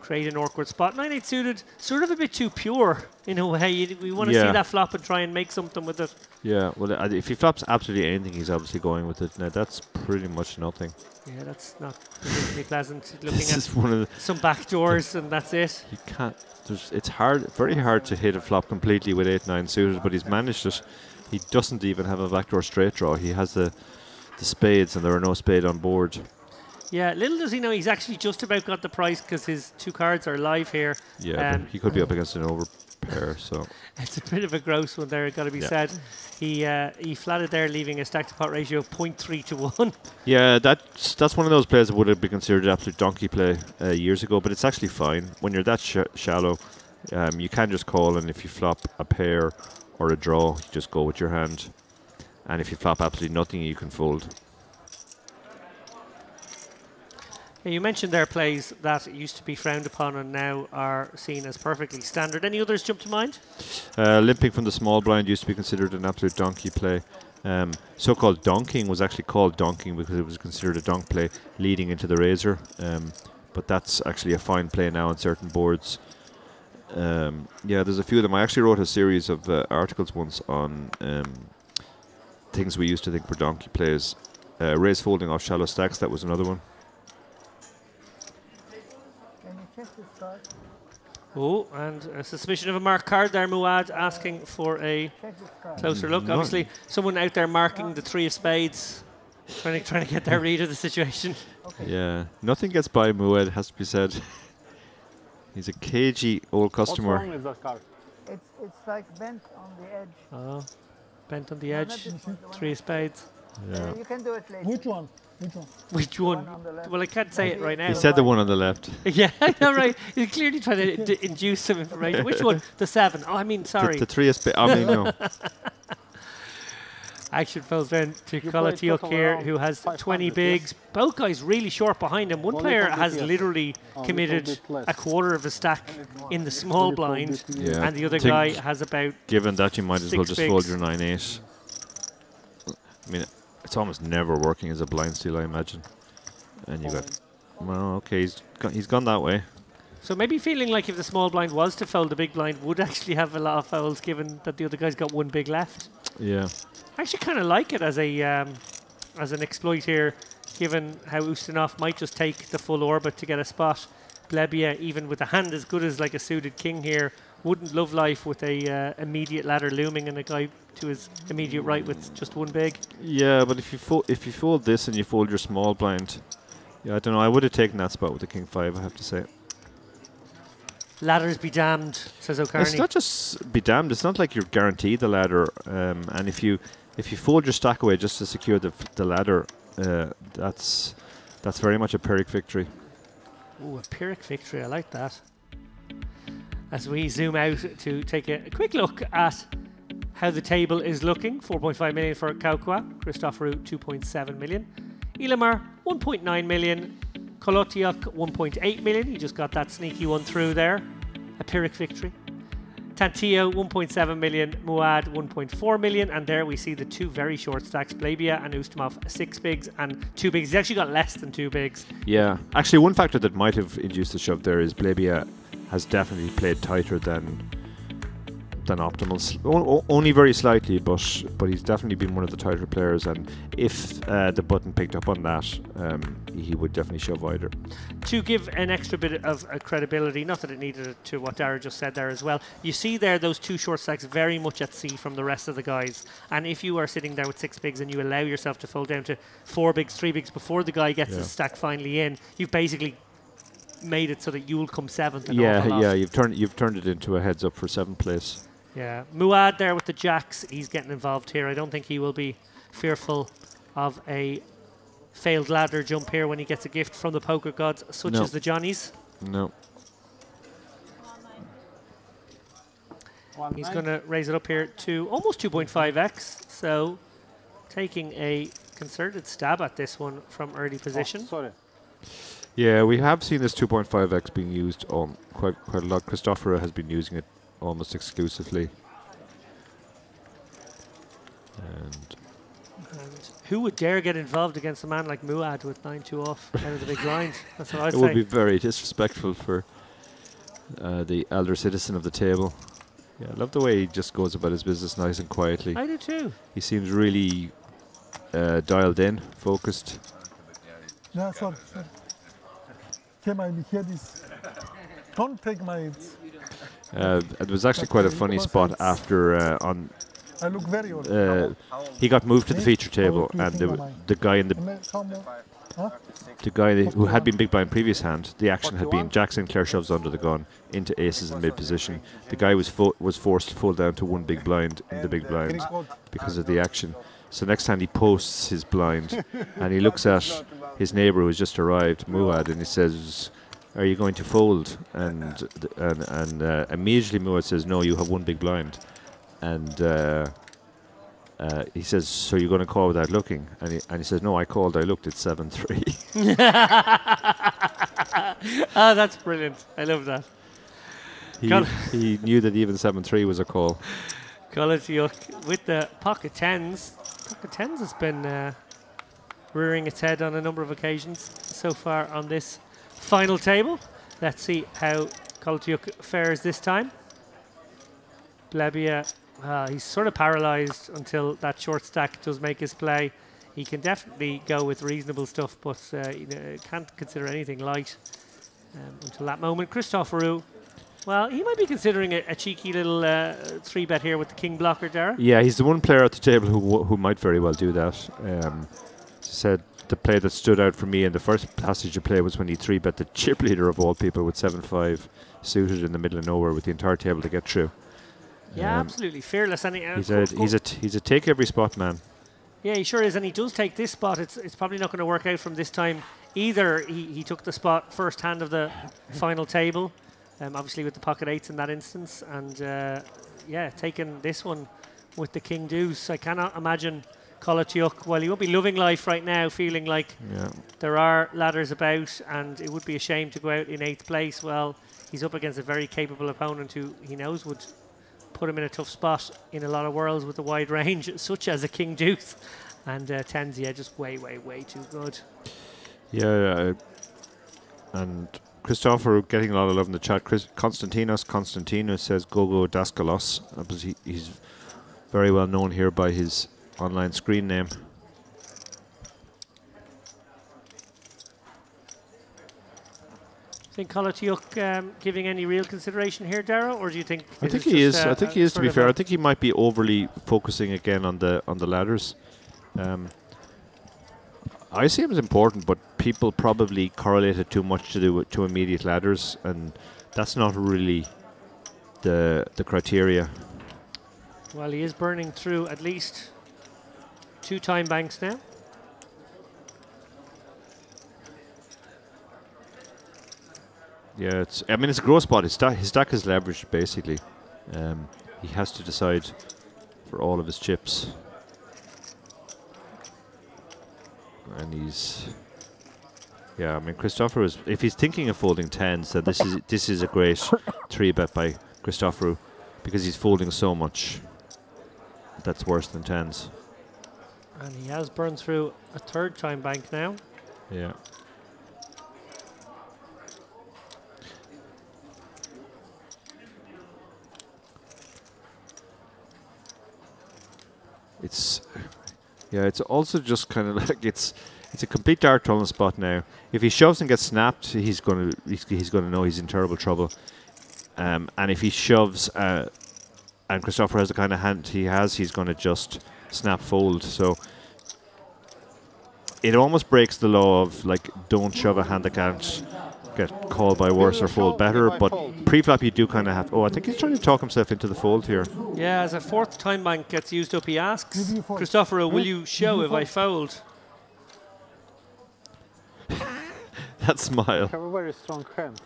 create an awkward spot. 9-8 suited, sort of a bit too pure in a way. We want to see that flop and try and make something with it. Yeah, well, if he flops absolutely anything, he's obviously going with it. Now, that's pretty much nothing. Yeah, that's not particularly pleasant. Looking This at is one of some back doors, and that's it. You can't. It's hard, very hard to hit a flop completely with 8-9 suited, but he's managed it. He doesn't even have a backdoor straight draw. He has the spades, and there are no spade on board. Yeah, little does he know he's actually just about got the price because his 2 cards are live here. Yeah, but he could be up against an overpair, so it's a bit of a gross one there, got to be said. He flatted there, leaving a stack to pot ratio of 0.3 to 1. Yeah, that's one of those plays that would have been considered absolute donkey play years ago, but it's actually fine when you're that shallow. You can just call, and if you flop a pair or a draw, you just go with your hand, and if you flop absolutely nothing, you can fold. Yeah, you mentioned there plays that used to be frowned upon and now are seen as perfectly standard. Any others jump to mind? Limping from the small blind used to be considered an absolute donkey play. So-called donking was actually called donking because it was considered a donk play leading into the razor. But that's actually a fine play now on certain boards. Yeah, there's a few of them. I actually wrote a series of articles once on things we used to think were donkey plays. Raise folding off shallow stacks, that was another one. Oh, and a suspicion of a marked card there. Muad asking for a closer look. Obviously, someone out there marking the 3 of spades, trying to get their read of the situation. Yeah, nothing gets by Muad, has to be said. He's a cagey old customer. What's wrong with that card? It's like bent on the edge. Oh, bent on the edge. 3 of spades. Yeah. You can do it later. Which one? Which one? Well, I can't say it right now. He said the one on the left. Yeah, I know, right? He's clearly trying to induce some information. Which one? The 7. Oh, I mean, sorry. The 3 of spades. I mean, no. Action falls down to Kolotiuk here, who has 20 bigs. Both guys really short behind him. One player has literally committed a quarter of a stack in the small blind, and the other guy has about. Given that, you might as well just bigs. fold your 9-8. I mean, it's almost never working as a blind steal, I imagine. And you got, well, okay, he's gone that way. So maybe feeling like if the small blind was to fold, the big blind would actually have a lot of fouls, given that the other guy's got 1 big left. Yeah. I actually kind of like it as a as an exploit here, given how Ustinov might just take the full orbit to get a spot. Blebia, even with a hand as good as like a suited king here, wouldn't love life with a immediate ladder looming and a guy to his immediate right with just 1 big. Yeah, but if you fold this and you fold your small blind, yeah, I don't know. I would have taken that spot with the king 5, I have to say. Ladders be damned, says O'Carney. It's not just be damned. It's not like you're guaranteed the ladder. And if you fold your stack away just to secure the ladder, that's very much a Pyrrhic victory. Ooh, a Pyrrhic victory. I like that. As we zoom out to take a quick look at how the table is looking. 4.5 million for Kaukwa. Christoforou, 2.7 million. Ilamar, 1.9 million. Kolotiuk, 1.8 million. He just got that sneaky one through there. A Pyrrhic victory. Tantillo, 1.7 million. Muad, 1.4 million. And there we see the 2 very short stacks. Blebia and Ustamov, 6 bigs and 2 bigs. He's actually got less than 2 bigs. Yeah. Actually, one factor that might have induced the shove there is Blebia has definitely played tighter than optimal. Only very slightly, but he's definitely been one of the tighter players. And if the button picked up on that, he would definitely shove wider. To give an extra bit of credibility, not that it needed it, to what Dara just said there as well, you see there those 2 short stacks very much at sea from the rest of the guys. And if you are sitting there with 6 bigs and you allow yourself to fold down to 4 bigs, 3 bigs before the guy gets his stack finally in, you've basically made it so that you'll come 7th. Yeah, you've turned it into a heads up for 7th place. Yeah, Muad there with the jacks, he's getting involved here. I don't think he will be fearful of a failed ladder jump here when he gets a gift from the poker gods, such as the Johnnies. No. He's going to raise it up here to almost 2.5x, so taking a concerted stab at this one from early position. Sorry. Yeah, we have seen this 2.5x being used on quite a lot. Christopher has been using it almost exclusively. And who would dare get involved against a man like Muad with 9-2 off out of the big blind? That's what I'd say. It would be very disrespectful for the elder citizen of the table. Yeah, I love the way he just goes about his business nice and quietly. I do too. He seems really dialed in, focused. Yeah, sorry. Okay, my head is... Don't take my... It was actually quite a funny spot after on. I look very old. He got moved to the feature table, and the guy in the guy who had been big blind previous hand, the action had been Jack Sinclair shoves under the gun into aces in mid position. The guy was forced to fold down to 1 big blind in the big blind because of the action. So next time he posts his blind, and he looks at his neighbour who has just arrived, Muad, and he says, "Are you going to fold?" And immediately Muad says, "No, you have 1 big blind." And he says, "So you're going to call without looking?" And he says, "No, I called. I looked. It's 7-3." Oh, that's brilliant! I love that. He knew that even 7-3 was a call. Colitiuk with the pocket tens. Pocket tens has been rearing its head on a number of occasions so far on this final table. Let's see how Colitiuk fares this time. Plebia, he's sort of paralyzed until that short stack does make his play. He can definitely go with reasonable stuff, but can't consider anything light until that moment. Christopherou, well, he might be considering a cheeky little 3-bet here with the king blocker, Dara. Yeah, he's the one player at the table who might very well do that. Said the play that stood out for me in the first passage of play was when he 3-bet the chip leader of all people with 7-5 suited in the middle of nowhere with the entire table to get through. Yeah, absolutely fearless. And he's a take every spot man. Yeah, he sure is, and he does take this spot. It's probably not going to work out from this time either. He took the spot first hand of the final table, obviously with the pocket 8s in that instance, and yeah, taking this one with the king deuce. I cannot imagine Colitiuk, while he won't be loving life right now, feeling like there are ladders about and it would be a shame to go out in 8th place. Well, he's up against a very capable opponent who he knows would put him in a tough spot in a lot of worlds with a wide range, such as a king deuce. And tens, yeah, just way too good. Yeah, and Christopher getting a lot of love in the chat. Constantinos says go Daskalos. He's very well known here by his online screen name. Think Colitiuk giving any real consideration here, Dara, or do you think? I think he is. I think he is. To be fair, I think he might be overly focusing again on the ladders. I see him as important, but people probably correlate it too much to immediate ladders, and that's not really the criteria. Well, he is burning through at least 2 time banks now. Yeah, it's a gross spot. His stack is leveraged basically. He has to decide for all of his chips, and he's. Yeah, Christopher is. If he's thinking of folding tens, then this is a great 3-bet by Christopher, because he's folding so much. That's worse than tens. And he has burned through a 3rd time bank now. Yeah. It's it's also just kind of like it's a complete dark tunnel spot now. If he shoves and gets snapped, he's gonna know he's in terrible trouble. And if he shoves and Christopher has the kind of hand he has, he's going to just snap fold. So it almost breaks the law of like don't shove a hand that can't get called by worse or fold better. But pre-flop you do kind of have. Oh, I think he's trying to talk himself into the fold here. Yeah, as a fourth time bank gets used up, he asks Christopher, will you show if I fold? That smile. I have a very strong hand,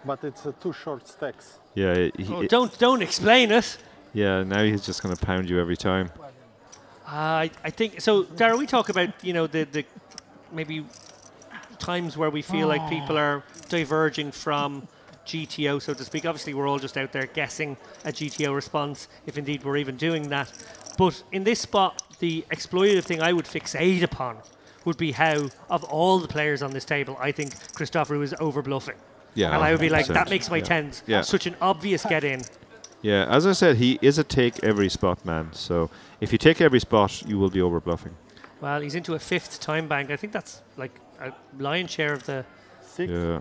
but it's two short stacks. Yeah. Don't explain it. Yeah, now he's just going to pound you every time. I think so. Dara, we talk about the maybe times where we feel like people are diverging from GTO, so to speak. Obviously, we're all just out there guessing a GTO response, if indeed we're even doing that. But in this spot, the exploitative thing I would fixate upon would be how, of all the players on this table, I think Christopher was over bluffing. Yeah, and I would be like, 100%. that makes my tens such an obvious get in. Yeah, as I said, he is a take every spot man. So if you take every spot, you will be over bluffing. Well, he's into a fifth time bank. I think that's like a lion's share of the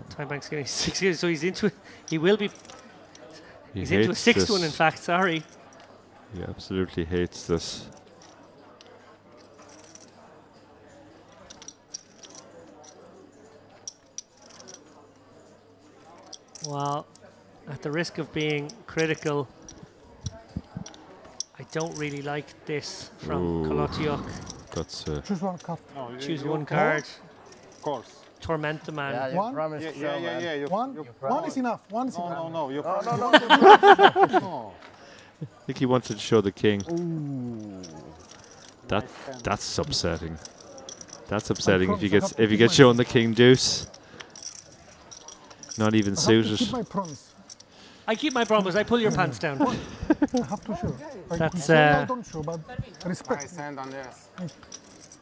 time banks getting 6 years. So he's into it. He will be. He's into a sixth one, in fact. Sorry. He absolutely hates this. Well, at the risk of being critical, I don't really like this from Kolotiuk. That's choose one card. No, choose one card. Of course. Torment the man. Yeah, you promised so, man. One is enough. One is enough. No, you no. I think he wanted to show the king. Ooh. That's upsetting. That's upsetting if you get shown the king deuce. Not even suited. Keep my promise. I keep my promise. I pull your pants down. I have to show. That's I don't show, but respect. Nice hand on this.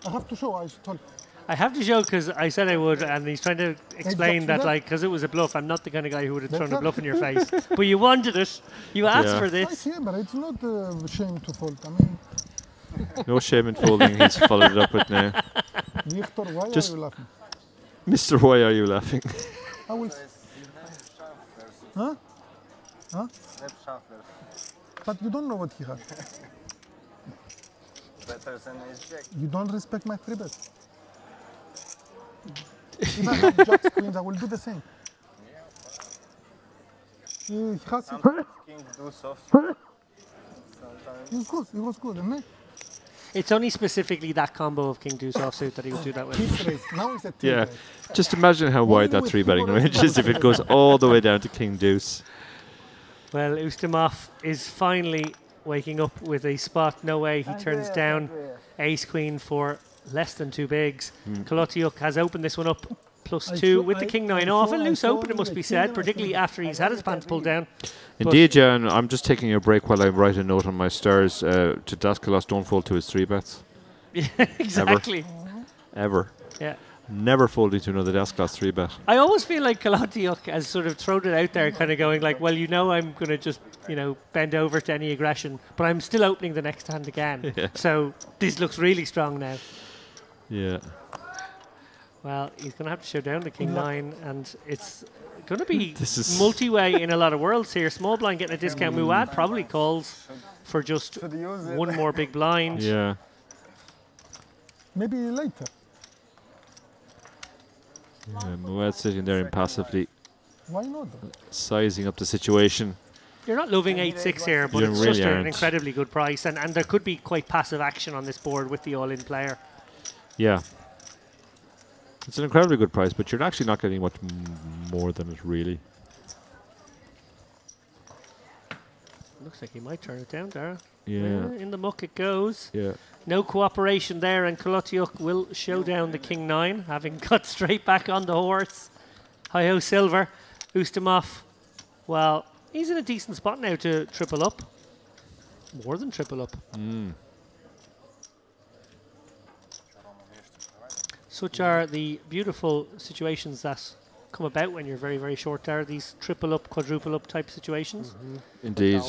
I have to show. I told. I have to show because I said I would, and he's trying to explain that, like, because it was a bluff. I'm not the kind of guy who would have thrown a bluff in your face. But you wanted it. You asked for this. Yeah, but it's not a shame to fold. I mean, no shame in folding. He's followed it up with now. Victor, why Just are you laughing? Mr. Why are you laughing? I will. Huh? Huh? But you don't know what he has. Better than his jack. You don't respect my three bets. If I have jacks, queens, I will do the same. He has King deuce off. It was good, isn't it? It's only specifically that combo of king deuce offsuit that he would do that with. Now it's a three Yeah, bet. just imagine how wide that three betting range is if it goes all the way down to king deuce. Well, Ustamov is finally waking up with a spot. No way he turns down ace queen for less than two bigs. Kolotiuk has opened this one up +2 with the king nine off. A loose open, it must be said, particularly after he's had his pants pulled down. Indeed, Jan, I'm just taking a break while I write a note on my stars to Daskalos, don't fold to his three bets. Yeah, exactly. Ever. Yeah. Never folding to another Daskalos three bet. I always feel like Kolotiuk has sort of thrown it out there, kind of going like, well, I'm going to just, bend over to any aggression, but I'm still opening the next hand again. Yeah. So this looks really strong now. Yeah. Well, he's going to have to show down the king nine, and it's going to be This is multi-way in a lot of worlds here. Small blind getting a discount. Muad probably calls for just one more big blind. Yeah. Maybe later. Yeah, Muad sitting there impassively, Why not? sizing up the situation. You're not loving 8-6 here, but You it's really just an aren't. incredibly good price, and there could be quite passive action on this board with the all-in player. Yeah. It's an incredibly good price, but you're actually not getting much more than it really. Looks like he might turn it down, Dara. Yeah. In the muck it goes. Yeah. No cooperation there, and Kolotiuk will show down the king nine, having got straight back on the horse. Hi-ho silver. Ustamov, well, he's in a decent spot now to triple up. More than triple up. Such are the beautiful situations that come about when you're very, very short there, these triple up, quadruple up type situations. Indeed.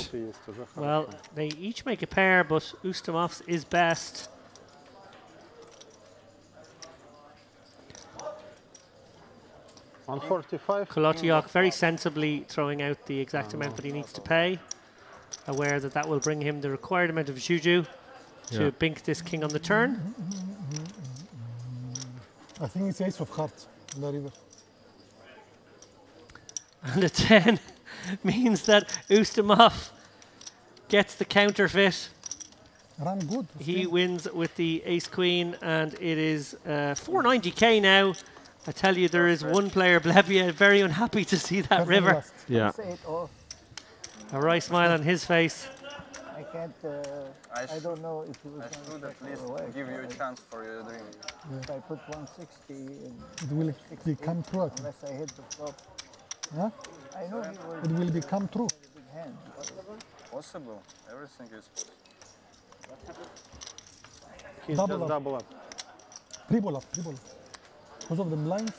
Well, they each make a pair, but Ustomov's is best. Kolotyok very sensibly throwing out the exact amount that he needs to pay, aware that that will bring him the required amount of juju to bink this king on the turn. I think it's ace of hearts in the river. And a 10 means that Ustomov gets the counterfeit. Run good. He wins with the ace queen, and it is 490k now. I tell you, there is one player, Blebia, very unhappy to see that river. Yeah. A wry smile on his face. I can't, I don't know if you should at least give you a chance for your dream. If I put 160 in It will become true. unless I hit the flop. Huh? I know he will. It will become true. Big hand. Possible. Everything is possible. He's Double just up. double up. Triple up, triple up. Because of the blinds.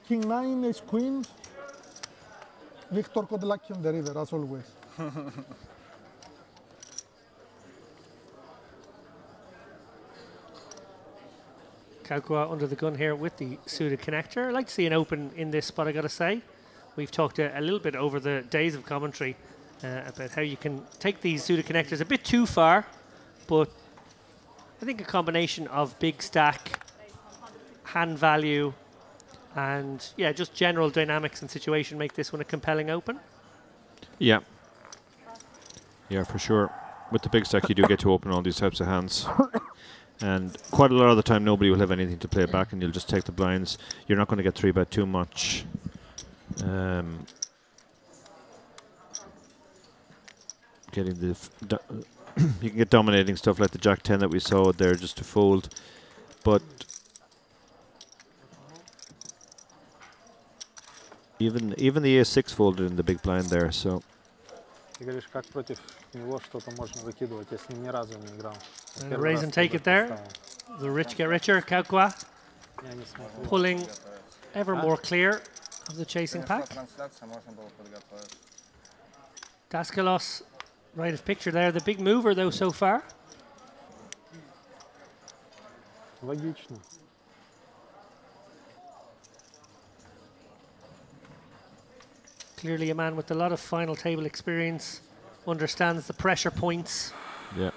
King 9, ace queen. Victor got lucky on the river, as always. Kaukua under the gun here with the suited connector. I'd like to see an open in this spot, I gotta say. We've talked a little bit over the days of commentary about how you can take these suited connectors a bit too far, but I think a combination of big stack, hand value, and yeah, just general dynamics and situation make this one a compelling open. Yeah. Yeah, for sure. With the big stack, you do get to open all these types of hands. And quite a lot of the time, nobody will have anything to play back, and you'll just take the blinds. You're not going to get 3-bet too much. Getting the you can get dominating stuff like the Jack 10 that we saw there just to fold, but even the Ace-6 folded in the big blind there. So. Ты говоришь, как против него что-то можно выкидывать, я с ним ни разу не играл. And raise and take it there. The rich get richer. Kaukua pulling ever more clear of the chasing pack. Daskalos, right of picture there. The big mover though so far. Логично. Clearly a man with a lot of final table experience, understands the pressure points. Yeah.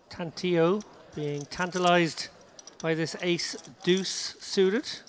Tantio being tantalized by this ace deuce suited.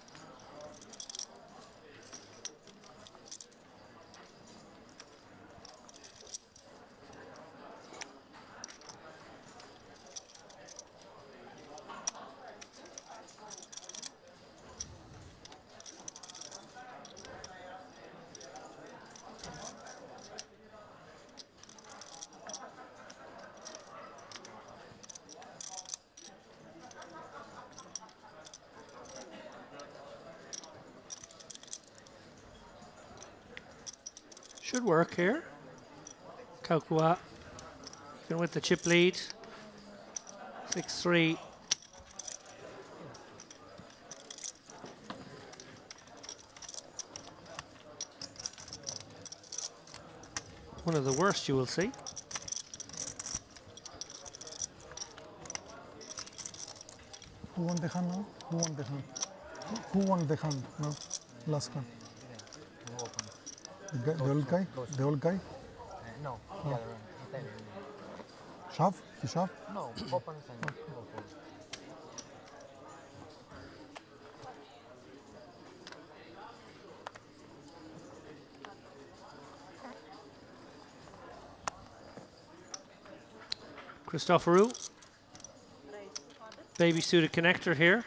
Should work here. Kaukua, even with the chip lead. 6-3. One of the worst you will see. Who won the hand now? Who won the hand? Who won the hand now? Last hand. The old guy? The old guy? No, the other one. Shove? He shove? No, opens and go for it. Christoforou. Baby suited connector here.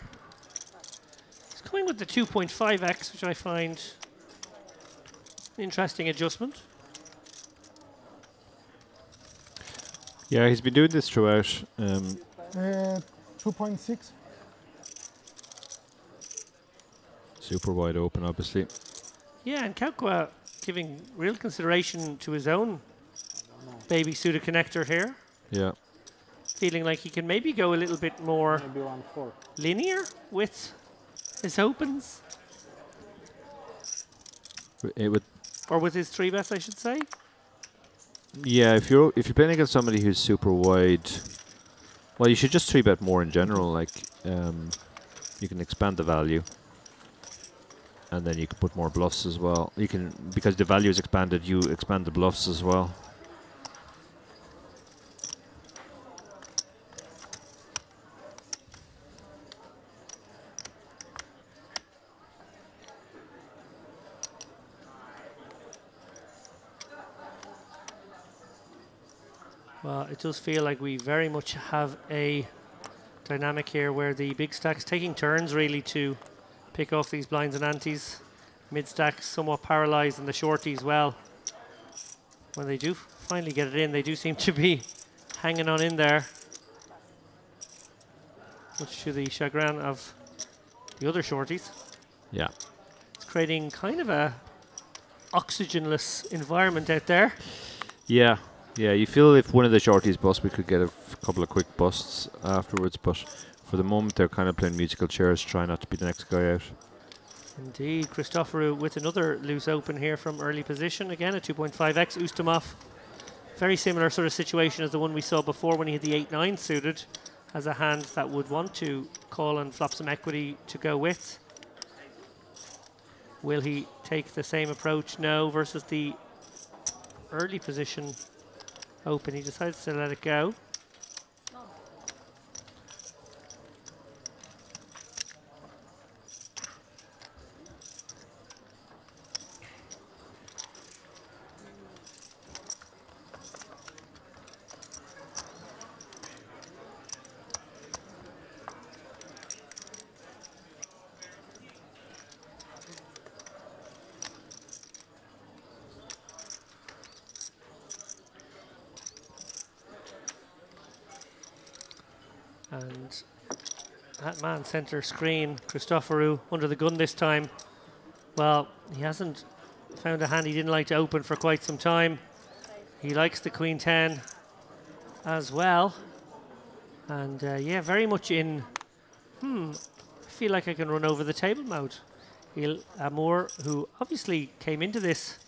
He's coming with the 2.5x, which I find an interesting adjustment. Yeah, he's been doing this throughout. 2.6. Super wide open, obviously. Yeah, and Kaukwa giving real consideration to his own baby suited connector here. Yeah. Feeling like he can maybe go a little bit more Maybe 1-4. linear with his opens. It would. Or with his 3-bets, I should say. Yeah, if you're playing against somebody who's super wide, well, you should just 3-bet more in general. Like, you can expand the value, and then you can put more bluffs as well. You can, because the value is expanded, you expand the bluffs as well. Well, it does feel like we very much have a dynamic here where the big stack's taking turns really to pick off these blinds and antes. Mid stack's somewhat paralyzed, and the shorties, well, when they do finally get it in, they do seem to be hanging on in there, much to the chagrin of the other shorties. Yeah. It's creating kind of a oxygenless environment out there. Yeah. Yeah, you feel if one of the shorties busts, we could get a couple of quick busts afterwards, but for the moment they're kind of playing musical chairs, trying not to be the next guy out. Indeed, Christoforou with another loose open here from early position. Again, a 2.5x. Ustamov, very similar sort of situation as the one we saw before when he had the 8-9 suited, as a hand that would want to call and flop some equity to go with. Will he take the same approach? No, versus the early position open. He decides to let it go. And that man center screen, Christoforou, under the gun this time. Well, he hasn't found a hand he didn't like to open for quite some time. He likes the Queen 10 as well. And yeah, very much in, I feel like I can run over the table mode. Amour, who obviously came into this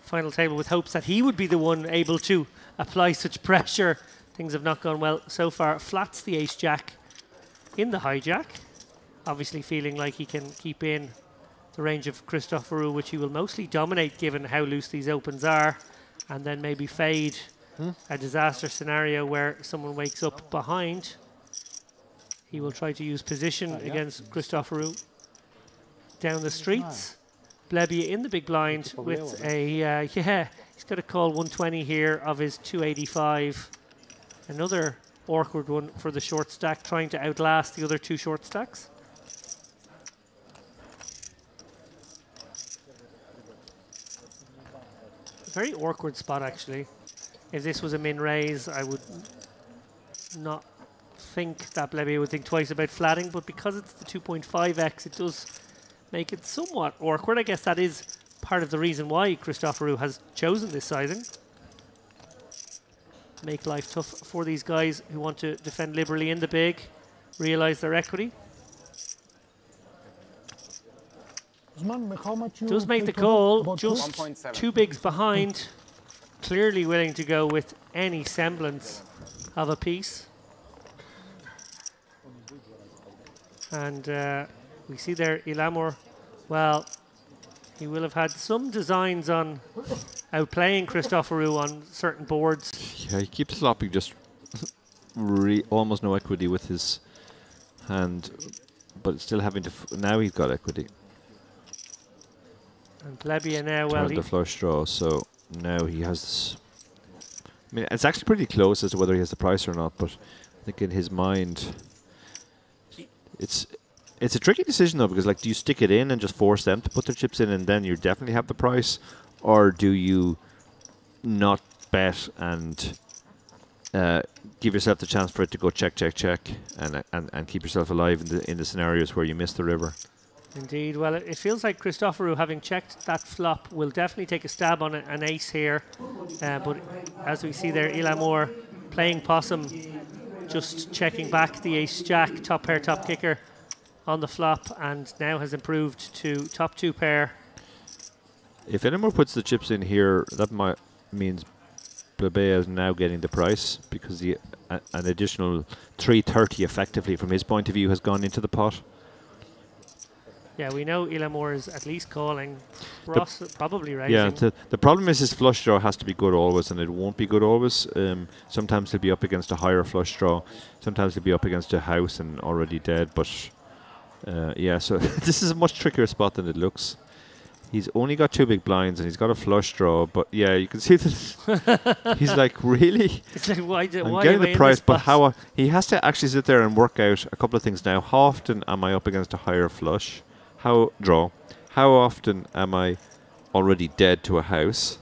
final table with hopes that he would be the one able to apply such pressure. Things have not gone well so far. Flats the ace-jack in the hijack. Obviously feeling like he can keep in the range of Christoforou, which he will mostly dominate given how loose these opens are, and then maybe fade a disaster scenario where someone wakes up behind. He will try to use position against Christoforou down the streets. Blebia in the big blind with a, he's got to call 120 here of his 285. Another awkward one for the short stack, trying to outlast the other two short stacks. Very awkward spot, actually. If this was a min raise, I would not think that Blebia would think twice about flatting, but because it's the 2.5x, it does make it somewhat awkward. I guess that is part of the reason why Christoforou has chosen this sizing. Make life tough for these guys who want to defend liberally in the big, realize their equity. How much Does make the call, just 2 bigs behind, clearly willing to go with any semblance of a piece. And we see there Ilamour, well, he will have had some designs on outplaying Christoforou on certain boards. Yeah, he keeps flopping just almost no equity with his hand, but still having to. Now he's got equity. And Blebia now, well, the flush draw, so now he has I mean, it's actually pretty close as to whether he has the price or not, but I think in his mind, it's a tricky decision though, because like, do you stick it in and just force them to put their chips in and then you definitely have the price, or do you not bet and give yourself the chance for it to go check, check, check, and keep yourself alive in the scenarios where you miss the river? Indeed. Well, it feels like Christoforou, having checked that flop, will definitely take a stab on an ace here. But as we see there, Ilamore playing possum, just checking back the ace-jack, top pair, top kicker on the flop, and now has improved to top 2 pair. If Ilamore puts the chips in here, that means Plebea is now getting the price, because an additional 330 effectively from his point of view has gone into the pot. Yeah, we know Ilamore is at least calling. Ross probably raising. Yeah, the problem is his flush draw has to be good always, and it won't be good always. Sometimes he'll be up against a higher flush draw. Sometimes he'll be up against a house and already dead. But yeah, so this is a much trickier spot than it looks. He's only got 2 big blinds and he's got a flush draw. But yeah, you can see that he's like, really? It's like, why I'm getting the price, but how he has to actually sit there and work out a couple of things now. How often am I up against a higher flush? How often am I already dead to a house?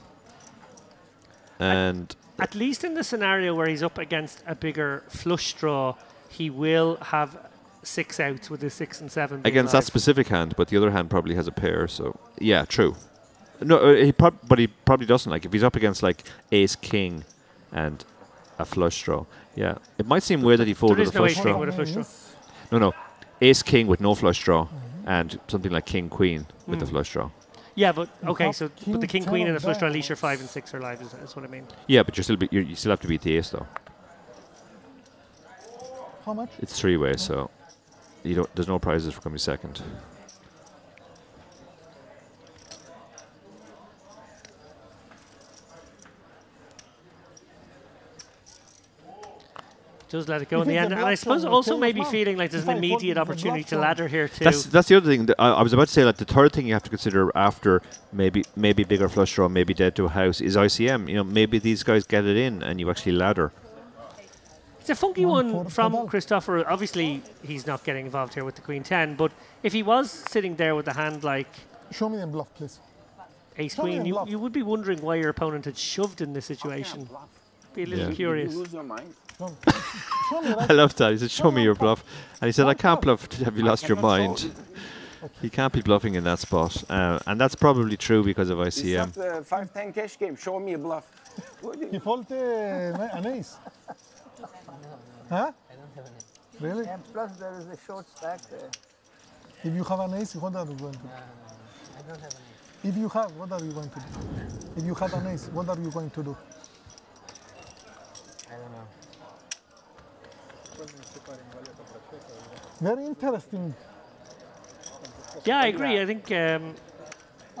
And at least in the scenario where he's up against a bigger flush draw, he will have 6 outs with his 6 and 7. Against that specific hand, but the other hand probably has a pair. So yeah, true. No, but he probably doesn't. Like if he's up against like ace king and a flush draw, yeah, it might seem weird that he folded a flush draw. With a flush draw. No, ace king with no flush draw. And something like king queen with the flush draw. Yeah, but okay, so but the king queen and the flush draw, at least your 5 and 6 are live. Is what I mean. Yeah, but you still have to beat the ace though. How much? It's 3-way, so there's no prizes for coming second. Does let it go in the end, and I suppose also maybe feeling like there's an immediate opportunity to ladder here too. That's the other thing. I was about to say, like the third thing you have to consider after maybe bigger flush draw, maybe dead to a house, is ICM. You know, maybe these guys get it in and you actually ladder. It's a funky one from Christopher. Obviously, he's not getting involved here with the Queen 10, but if he was sitting there with a hand like, show me the bluff, please. Ace Queen, you would be wondering why your opponent had shoved in this situation. Be a little curious. You lose your mind. I love that. He said, show me your bluff. And he said, I can't bluff. Have you lost your mind? He can't be bluffing in that spot. And that's probably true because of ICM. It's not a 5-10 cash game. Show me a bluff. He folded an ace. Huh? I don't have an ace. Really? And plus there is a short stack there. If you have an ace, what are you going to do? I don't have an ace. If you have, what are you going to do? If you have an ace, what are you going to do? I don't know. Very interesting. Yeah, I agree. I think I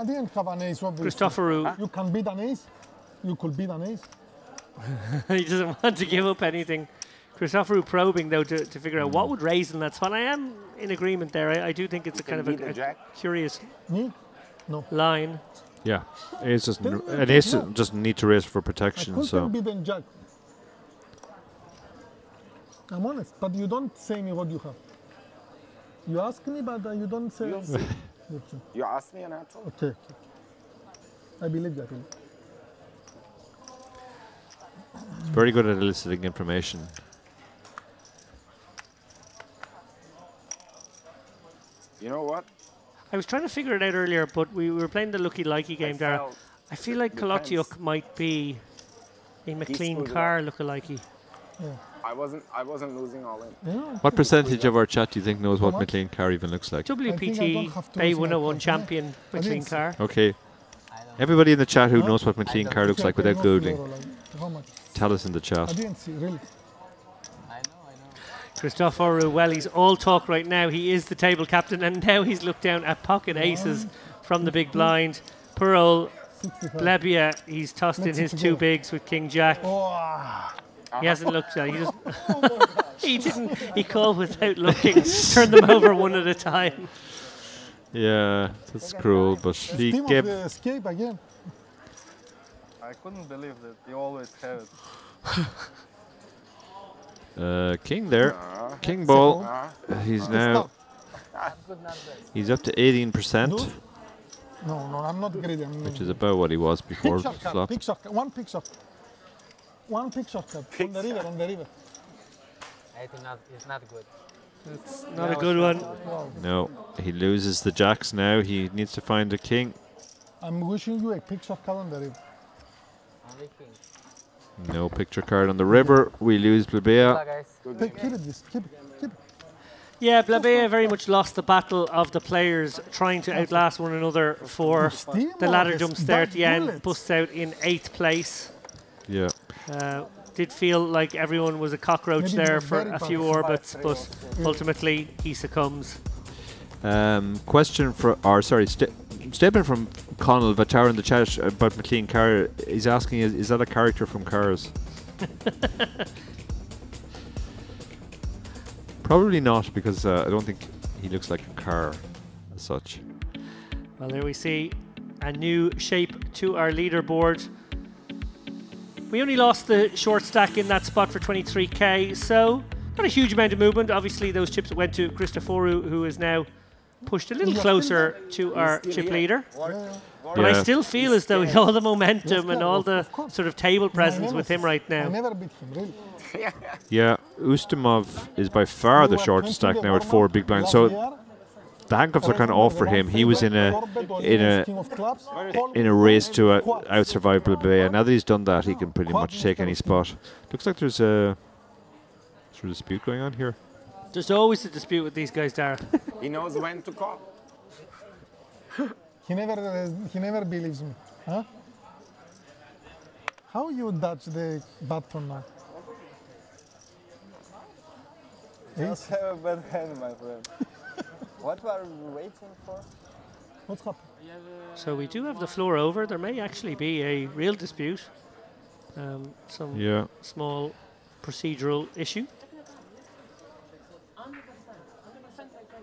didn't have an ace, obviously. Christoforou. You can beat an ace. You could beat an ace. He doesn't want to give up anything. Christoforou probing, though, to figure out what would raise in that spot. I am in agreement there. I do think it's a kind of a curious line. Yeah, an ace doesn't need to raise for protection. So. Beat an jack. I'm honest, but you don't say me what you have. You ask me, but you don't say. You ask me and I told. Okay. I believe that. It's very good at eliciting information. You know what? I was trying to figure it out earlier, but we were playing the looky-likey game, Dara. I feel like Kolotyuk might be a McLean Carr looky-likey. Yeah. I wasn't losing all in. Yeah, what percentage of our chat do you think knows what McLean Carr even looks like? WPT Bay 101 champion McLean Carr. Okay. Everybody in the chat who knows what McLean Carr looks like without Googling, tell us in the chat. I didn't see, really. Christoforou, well, he's all talk right now. He is the table captain, and now he's looked down at pocket aces from the big blind. Poor old Plebia, he's tossed in his 2 bigs with King Jack. He hasn't looked at it. He didn't. He called without looking. Turned them over one at a time. Yeah, that's cruel, but he gave. Escape again. I couldn't believe that you always have it. King there. King ball. He's now. He's up to 18%. No, I'm not greedy. Which is about what he was before Pick shot, flop. pick shot, one pick shot. One pick shot on the river, on the river. I think it's not good. It's not a good one. No, he loses the jacks now. He needs to find a king. I'm wishing you a pick shot card on the river. Only king. No picture card on the river. We lose Plebea. Keep it, this. Keep it. Yeah, Plebea very much lost the battle of the players trying to outlast one another for the ladder jumps there at the end. Busts out in 8th place. Yeah. Did feel like everyone was a cockroach there for a few orbits, but ultimately he succumbs. Question for, or sorry, statement from Connell Vatar in the chat about McLean Carr. He's asking, is that a character from Cars? Probably not, because I don't think he looks like a car as such. Well, there we see a new shape to our leaderboard. We only lost the short stack in that spot for 23k, so not a huge amount of movement. Obviously, those chips went to Christoforu, who is now pushed a little closer to our chip leader. But I still feel as though all the momentum and all the sort of table presence with him right now. I never beat him, really. Yeah, Ustamov is by far the shortest stack now at 4 big blinds. So the handcuffs are kind of off for him. He was in a race to out-survive Plebea. Now that he's done that, he can pretty much take any spot. Looks like there's a dispute going on here. There's always a dispute with these guys, Dara. He knows when to call. He never believes me. Huh? How you dodge the button now? Just have a bad hand, my friend. What are we waiting for? What's happening? So we do have the floor over. There may actually be a real dispute. Some small procedural issue.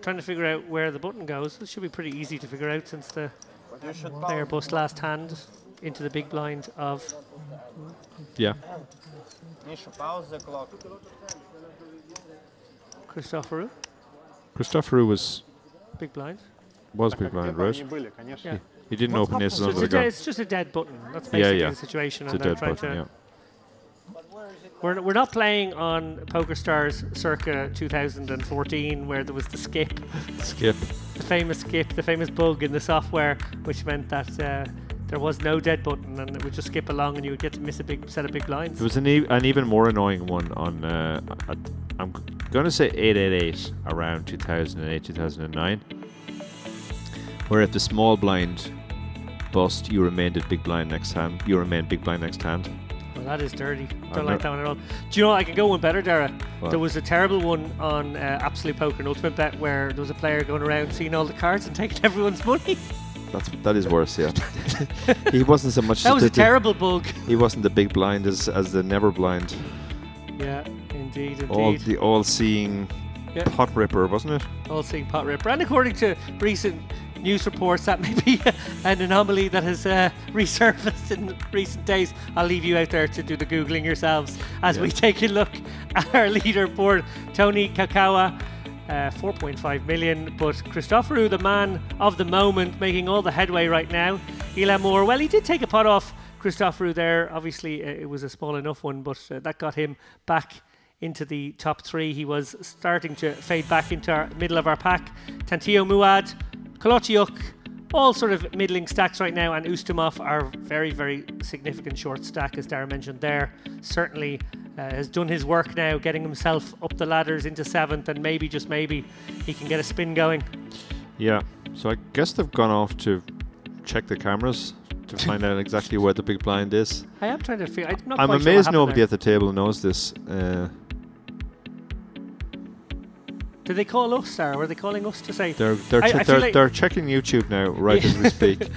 Trying to figure out where the button goes. It should be pretty easy to figure out since the player bust last hand into the big blind of... Yeah. Pause the clock. Christoforu. Christoforu was... Big blind. Was big blind, right? Yeah. He didn't open this under the gun. It's just a dead button. That's basically the situation. It's a dead button, We're not playing on PokerStars circa 2014 where there was the skip. The famous skip, the famous bug in the software, which meant that there was no dead button and it would just skip along and you would get to miss a big set of big blinds. There was an even more annoying one on, I'm going to say 888 around 2008, 2009, where if the small blind bust, you remained at big blind next hand. You remained big blind next hand. Well, that is dirty. Don't like that one at all. Do you know what? I can go one better, Dara. What? There was a terrible one on Absolute Poker and Ultimate Bet where there was a player going around seeing all the cards and taking everyone's money. That is worse, yeah. He wasn't so much... That was a terrible bug. He wasn't the big blind as the never blind. Yeah, indeed. The all-seeing pot ripper, wasn't it? All-seeing pot ripper. And according to recent news reports, that may be an anomaly that has resurfaced in recent days. I'll leave you out there to do the Googling yourselves as we take a look at our leaderboard. Tony Kakawa, 4.5 million, but Christoforu, the man of the moment, making all the headway right now. Eli Moore, well, he did take a pot off Christoforu there. Obviously, it was a small enough one, but that got him back into the top 3. He was starting to fade back into our middle of our pack. Tantio Muad, Kolochiuk, all sort of middling stacks right now, and Ustamov, our very, very significant short stack, as Dara mentioned there, certainly has done his work now, getting himself up the ladders into 7th, and maybe, just maybe, he can get a spin going. Yeah, so I guess they've gone off to check the cameras to find out exactly where the big blind is. I am trying to figure. I'm amazed nobody at the table knows this. Did they call us, or were they calling us to say? They're checking YouTube now, right as we speak.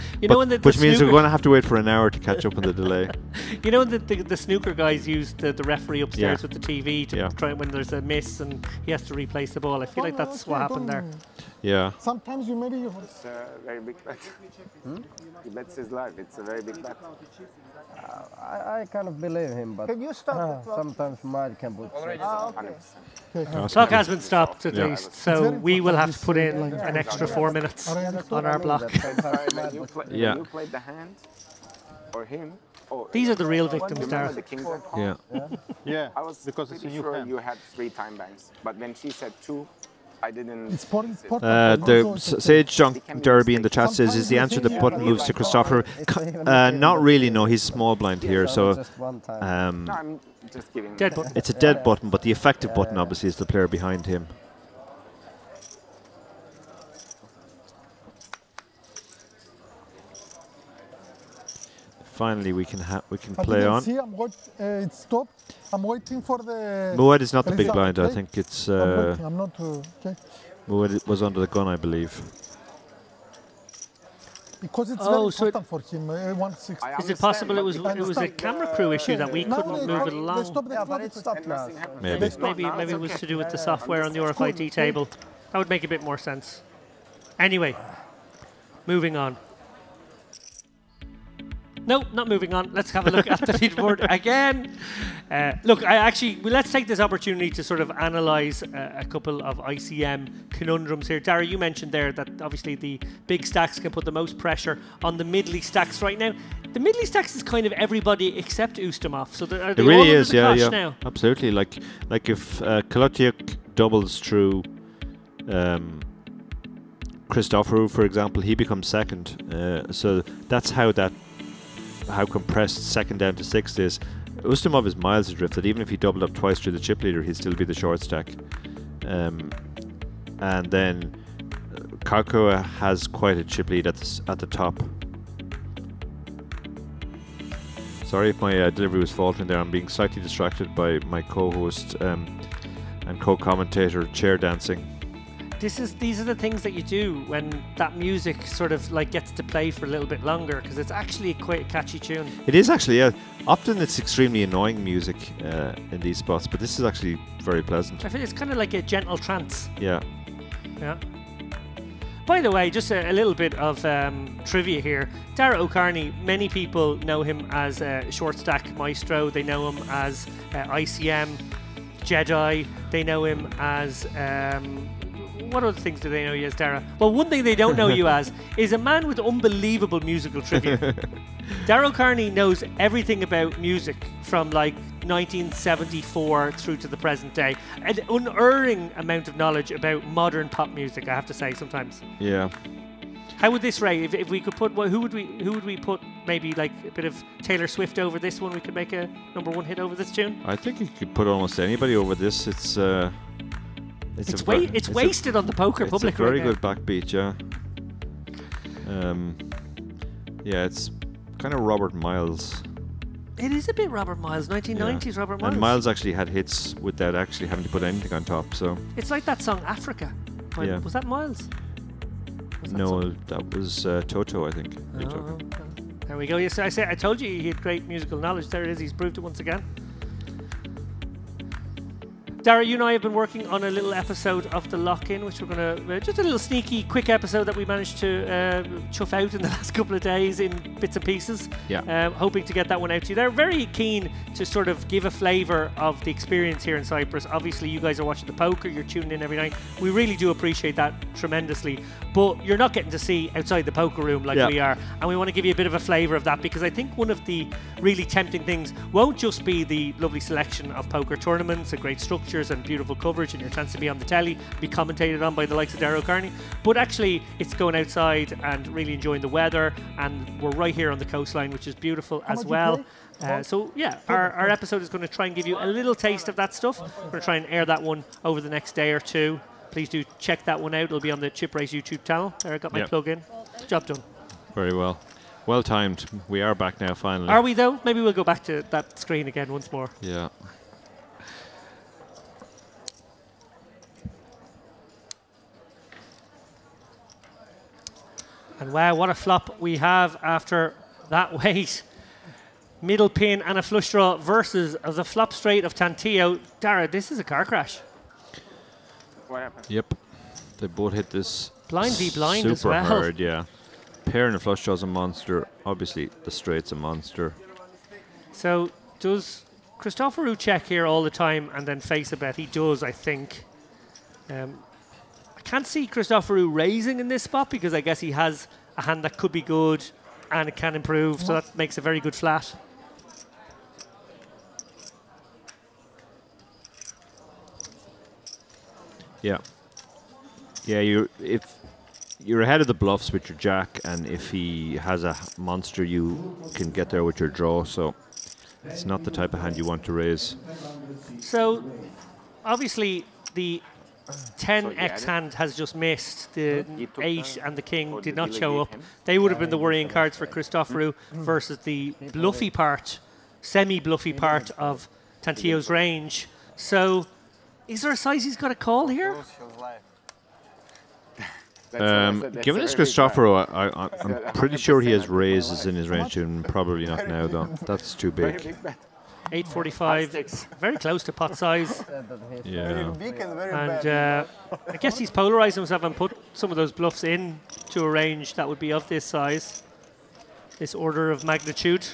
Which means we're going to have to wait for an hour to catch up on the delay. You know the snooker guys use the referee upstairs with the TV to try when there's a miss and he has to replace the ball. I feel like that's what happened there. Yeah. Sometimes you maybe you. It's a very big bet. He bets his life. It's a very big bet. I kind of believe him, but Can you stop the clock? sometimes Mike can put. Already Okay. 100%. Clock has been stopped at Yeah. least, so we will have to put in an extra 4 minutes on our block. When you Yeah. played the hand, or him, oh, These are the real victims, remember Darragh. the king jack? Yeah. Yeah, I was because it's a pretty new sure hand. you had 3 time banks, but when she said 2, I didn't. It's important. The Sage Junk Derby in the chat says, is the answer the button moves to Christopher? Not really, no, he's small blind here, so No, I'm just giving. Dead button. it's a dead button, but the effective button obviously is the player behind him. Finally, we can play on. See, it's stopped. I'm waiting for the. Muad is not the big result, blind. I okay? think it's. I'm waiting. I'm not. Okay. Muad was under the gun, I believe. Because it's Oh, very so important for him. 160. Is it possible it was a camera crew issue that we couldn't move it along? Yeah, but it's stopped now. Maybe. Maybe it was to do with the software on the RFID table. That would make a bit more sense. Anyway, moving on. No, not moving on. Let's have a look at the leaderboard again. Look, let's take this opportunity to sort of analyse a couple of ICM conundrums here. Darragh, you mentioned there that obviously the big stacks can put the most pressure on the middly stacks right now. The middly stacks is kind of everybody except Ustamov. So are they It really all is, under the yeah, cosh now? absolutely. Like if Kolotiuk doubles through Christopherou, for example, he becomes second. So that's how compressed second down to sixth is. Ustamov is miles adrift that even if he doubled up twice through the chip leader, he'd still be the short stack. And then Karkoa has quite a chip lead at the top. Sorry if my delivery was faltering there. I'm being slightly distracted by my co-host and co-commentator chair dancing. These are the things that you do when that music sort of like gets to play for a little bit longer, because it's actually quite a catchy tune. It is actually, yeah. Often it's extremely annoying music in these spots, but this is actually very pleasant. I feel it's kind of like a gentle trance. Yeah. Yeah. By the way, just a little bit of trivia here. Darragh O'Carney, many people know him as short stack maestro. They know him as ICM Jedi. They know him as what other things do they know you as, Darragh? Well, one thing they don't know you as is a man with unbelievable musical trivia. Darragh O'Carney knows everything about music from like 1974 through to the present day. An unerring amount of knowledge about modern pop music, I have to say, sometimes. Yeah. How would this rate? If we could put, well, who would we put? Maybe like a bit of Taylor Swift over this one. We could make a #1 hit over this tune. I think you could put almost anybody over this. It's wasted on the poker public. It's a very right now. good backbeat, yeah. Yeah, it's kind of Robert Miles. It is a bit Robert Miles, 1990s Robert Miles. And Miles actually had hits without actually having to put anything on top, so. It's like that song Africa. Yeah. Was that Miles? No, that was Toto, I think. Oh, there we go. Yes, I told you he had great musical knowledge. There it is. He's proved it once again. Darragh, you and I have been working on a little episode of The Lock-In, which we're going to... just a little sneaky, quick episode that we managed to chuff out in the last couple of days in bits and pieces. Yeah. Hoping to get that one out to you. They're very keen to sort of give a flavour of the experience here in Cyprus. Obviously, you guys are watching the poker. You're tuning in every night. We really do appreciate that tremendously. But you're not getting to see outside the poker room like we are. And we want to give you a bit of a flavour of that, because I think one of the really tempting things won't just be the lovely selection of poker tournaments and great structures and beautiful coverage and your chance to be on the telly, be commentated on by the likes of Darragh O'Carney, but actually it's going outside and really enjoying the weather, and we're right here on the coastline, which is beautiful as well. So yeah, our episode is going to try and give you a little taste of that stuff. We're going to try and air that one over the next day or two. Please do check that one out. It'll be on the Chip Race YouTube channel. There, I got my plug in. Job done. Very well. Well timed. We are back now finally. Are we though? Maybe we'll go back to that screen again once more. Yeah. And wow, what a flop we have after that wait. Middle pin and a flush draw versus the flop straight of Tantillo. Darragh, this is a car crash. What happened? Yep. They both hit this blind v blind super as well. hard, yeah. Pair and a flush draw's a monster. Obviously, the straight's a monster. So does Christoforou check here all the time and then face a bet? He does, I think. I can't see Christoforou raising in this spot because I guess he has a hand that could be good and it can improve, so that makes a very good flat. Yeah. Yeah, if you're ahead of the bluffs with your jack, and if he has a monster, you can get there with your draw, so it's not the type of hand you want to raise. So, obviously, the 10x hand has just missed. The 8 and the king did not show up. They would have been the worrying cards for Christoforou versus the bluffy part, semi-bluffy part of Tantillo's range. So, is there a size he's got to call here? Given it's Christoforou, I'm pretty sure he has raises in his range, and probably not now, though. That's too big. 845, very close to pot size. Yeah. And I guess he's polarized himself and put some of those bluffs in to a range that would be of this size, this order of magnitude.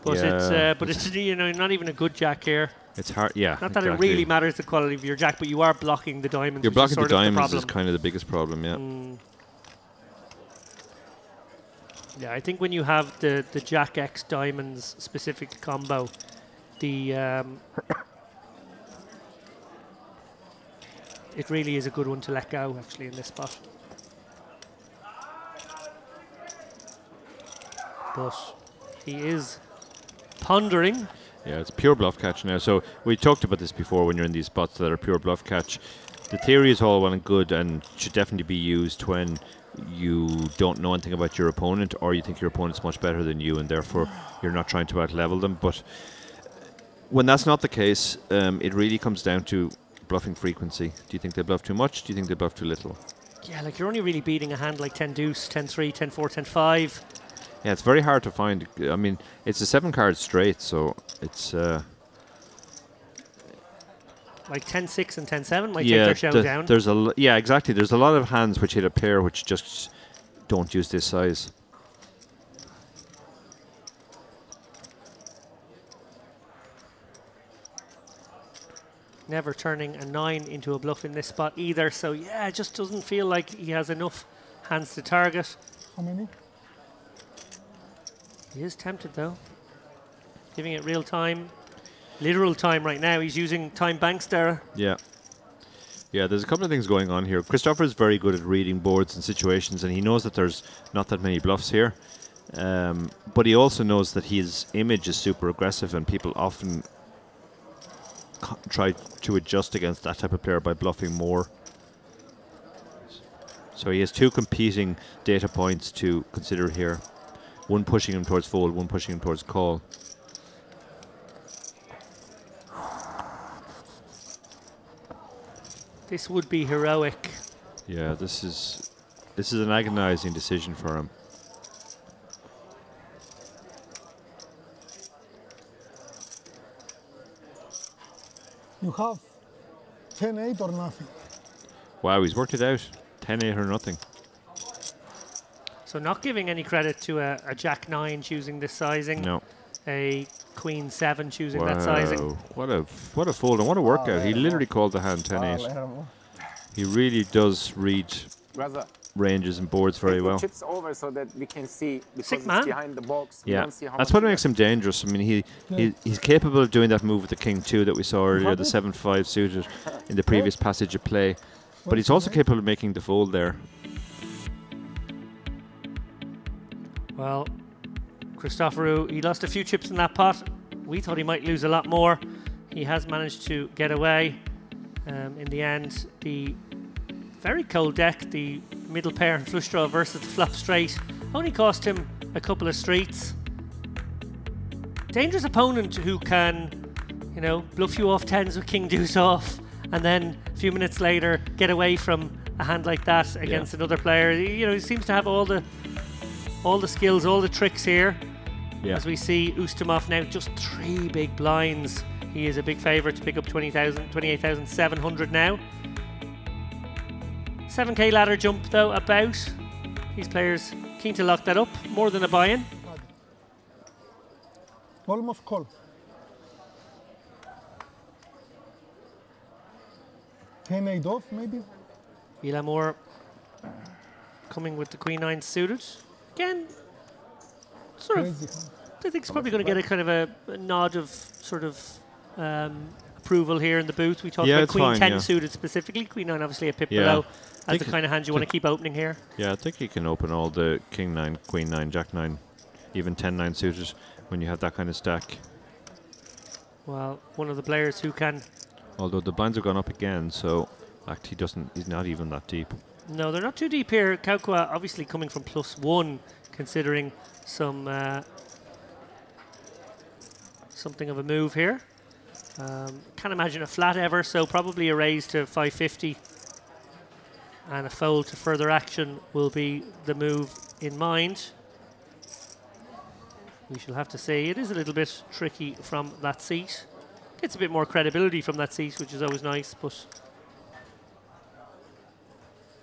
But it's you know, not even a good jack here. It's hard, yeah. Not that it really matters the quality of your jack, but you are blocking the diamonds. You're blocking the diamonds problem. is kind of the biggest problem, yeah. Yeah, I think when you have the Jack X diamonds specific combo, the it really is a good one to let go actually in this spot. But he is pondering. Yeah, it's pure bluff catch now. So we talked about this before when you're in these spots that are pure bluff catch. The theory is all well and good and should definitely be used when you don't know anything about your opponent or you think your opponent's much better than you and therefore you're not trying to out-level them. But when that's not the case, it really comes down to bluffing frequency. Do you think they bluff too much? Do you think they bluff too little? Yeah, like you're only really beating a hand like 10 deuce, 10-3, 10-4, 10-5. Yeah, it's very hard to find. I mean, it's a 7-card straight, so it's... like 10-6 and 10-7 might take their show down. There's yeah, exactly. There's a lot of hands which hit a pair which just don't use this size. Never turning a 9 into a bluff in this spot either, so yeah, it just doesn't feel like he has enough hands to target. How many? He is tempted though. Giving it real time, literal time right now. He's using time banks there. Yeah. Yeah, there's a couple of things going on here. Christopher is very good at reading boards and situations, and he knows that there's not that many bluffs here. But he also knows that his image is super aggressive, and people often try to adjust against that type of player by bluffing more. So he has two competing data points to consider here. One pushing him towards fold, one pushing him towards call. This would be heroic. Yeah, this is an agonizing decision for him. You have 10-8 or nothing. Wow, he's worked it out. 10-8 or nothing. So not giving any credit to a Jack-9 choosing this sizing. No. A Queen-7 choosing that sizing. What a fold and what a workout. He literally called the hand 10-8. He really does read ranges and boards very well. Chips over so that we can see because it's behind the box. Yeah, that's what makes him dangerous. I mean, he's capable of doing that move with the King 2 that we saw earlier, the 7-5 suited in the previous passage of play. But he's also capable of making the fold there. Well, Christoforou, he lost a few chips in that pot. We thought he might lose a lot more. He has managed to get away. In the end, the very cold deck, the middle pair and flush draw versus the flop straight, only cost him a couple of streets. Dangerous opponent who can, you know, bluff you off tens with king deuce off, and then a few minutes later get away from a hand like that against another player. You know, he seems to have all the skills, all the tricks here. Yeah. As we see Ustamov now, just 3 big blinds. He is a big favourite to pick up 28,700 now. 7k ladder jump though about. These players keen to lock that up, more than a buy-in. Almost call. 10-8 off, maybe? Ilamore coming with the Queen-9 suited. Again, sort of, I think he's probably going to get a kind of a nod of sort of approval here in the booth. We talked about Queen-10 suited specifically. Queen-9 obviously a pip below. That's the kind of hand you want to keep opening here. Yeah, I think you can open all the King-9, Queen-9, Jack-9, even 10-9 suited when you have that kind of stack. Well, one of the players who can... Although the blinds have gone up again, so actually he's not even that deep. No, they're not too deep here. Kaukwa obviously coming from +1, considering some something of a move here. Can't imagine a flat ever, so probably a raise to 550 and a fold to further action will be the move in mind. We shall have to see. It is a little bit tricky from that seat. Gets a bit more credibility from that seat, which is always nice, but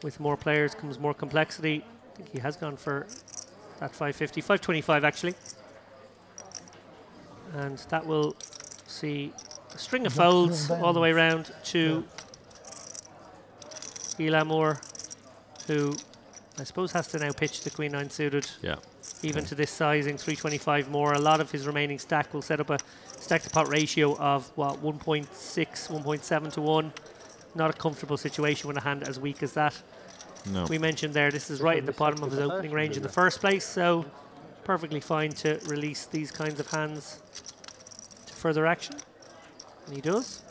with more players comes more complexity. I think he has gone for that 550, 525 actually. And that will see a string of folds all the way around to Ilamore, who I suppose has to now pitch the Queen-9 suited. Yeah. Even to this sizing, 325 more. A lot of his remaining stack will set up a stack-to-pot ratio of, what, 1.6, 1.7 to 1. Not a comfortable situation with a hand as weak as that. No. We mentioned there, this is right at the bottom of his opening range in the first place, so perfectly fine to release these kinds of hands to further action. And he does.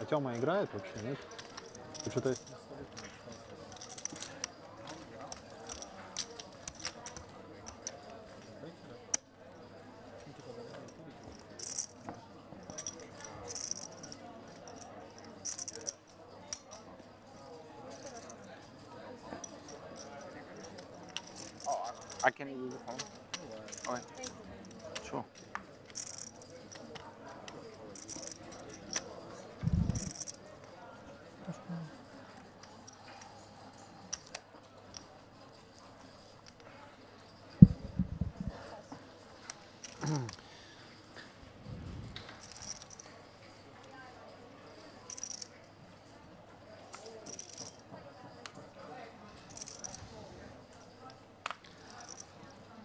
А Тёма играет вообще, нет? Что-то есть. I can use the phone. Okay. Sure.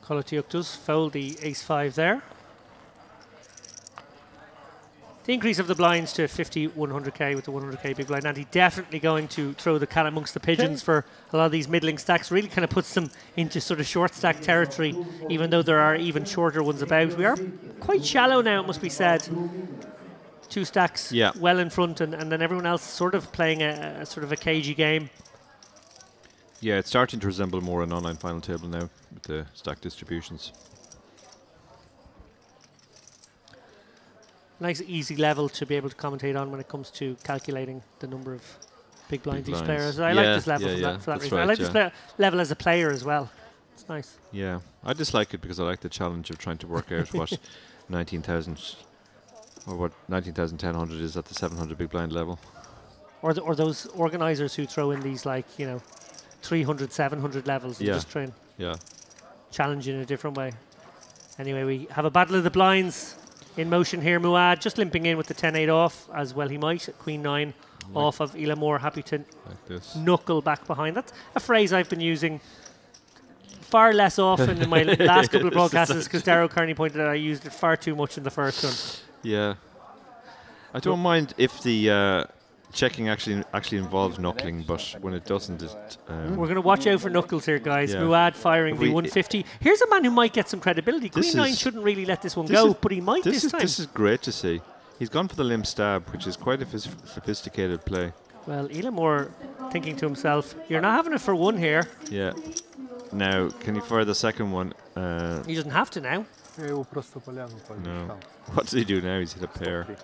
Kolatiuk does fold the ace-5 there. The increase of the blinds to 50, 100k with the 100k big blind. And he's definitely going to throw the cat amongst the pigeons for a lot of these middling stacks. Really kind of puts them into sort of short stack territory, even though there are even shorter ones about. We are quite shallow now, it must be said. Two stacks well in front, and then everyone else sort of playing a sort of a cagey game. Yeah, it's starting to resemble more an online final table now with the stack distributions. Nice easy level to be able to commentate on when it comes to calculating the number of big blinds each player. So I like this level for that reason. I like this level as a player as well. It's nice. Yeah, I just like it because I like the challenge of trying to work out what 19,000 or what 19,1000 is at the 700 big blind level. Or those organisers who throw in these, like, you know, 300, 700 levels and just try and challenge in a different way. Anyway, we have a battle of the blinds in motion here. Muad just limping in with the 10-8 off, as well he might. Queen-9 off of Ilamore, happy to knuckle back behind. That's a phrase I've been using far less often in my last couple of broadcasts, because Darrow Kearney pointed out I used it far too much in the first one. Yeah. I don't mind if the checking actually involves knuckling, but when it doesn't, we're going to watch out for knuckles here, guys. Muad firing the 150. Here's a man who might get some credibility. Queen-9 shouldn't really let this one go, but he might this time. This is great to see. He's gone for the limb stab, which is quite a sophisticated play. Well, Ilamore thinking to himself, you're not having it for one here. Yeah. Now, can he fire the second one? He doesn't have to now. No. What does he do now? He's hit a pair.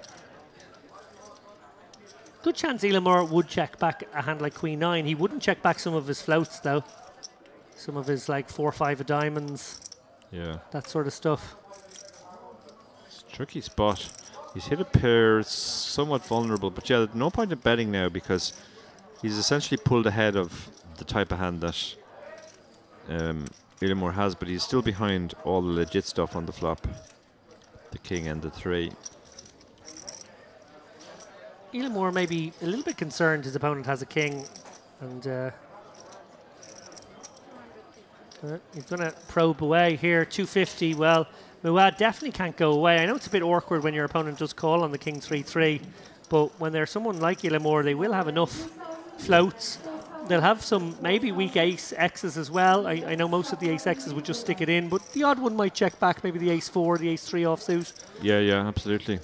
Good chance Ilamore would check back a hand like Queen-9. He wouldn't check back some of his floats, though. Some of his, like, 4-5 of diamonds. Yeah. That sort of stuff. It's a tricky spot. He's hit a pair, somewhat vulnerable, but yeah, no point in betting now because he's essentially pulled ahead of the type of hand that Illimore has, but he's still behind all the legit stuff on the flop. The king and the 3. Illimore may be a little bit concerned his opponent has a king, and he's going to probe away here. 250. Well, Muad definitely can't go away. I know it's a bit awkward when your opponent does call on the king 3-3, but when there's someone like Illimore, they will have enough floats. They'll have some maybe weak ace X's as well. I know most of the ace X's would just stick it in, but the odd one might check back, maybe the ace 4, the ace 3 offsuit. Yeah, absolutely.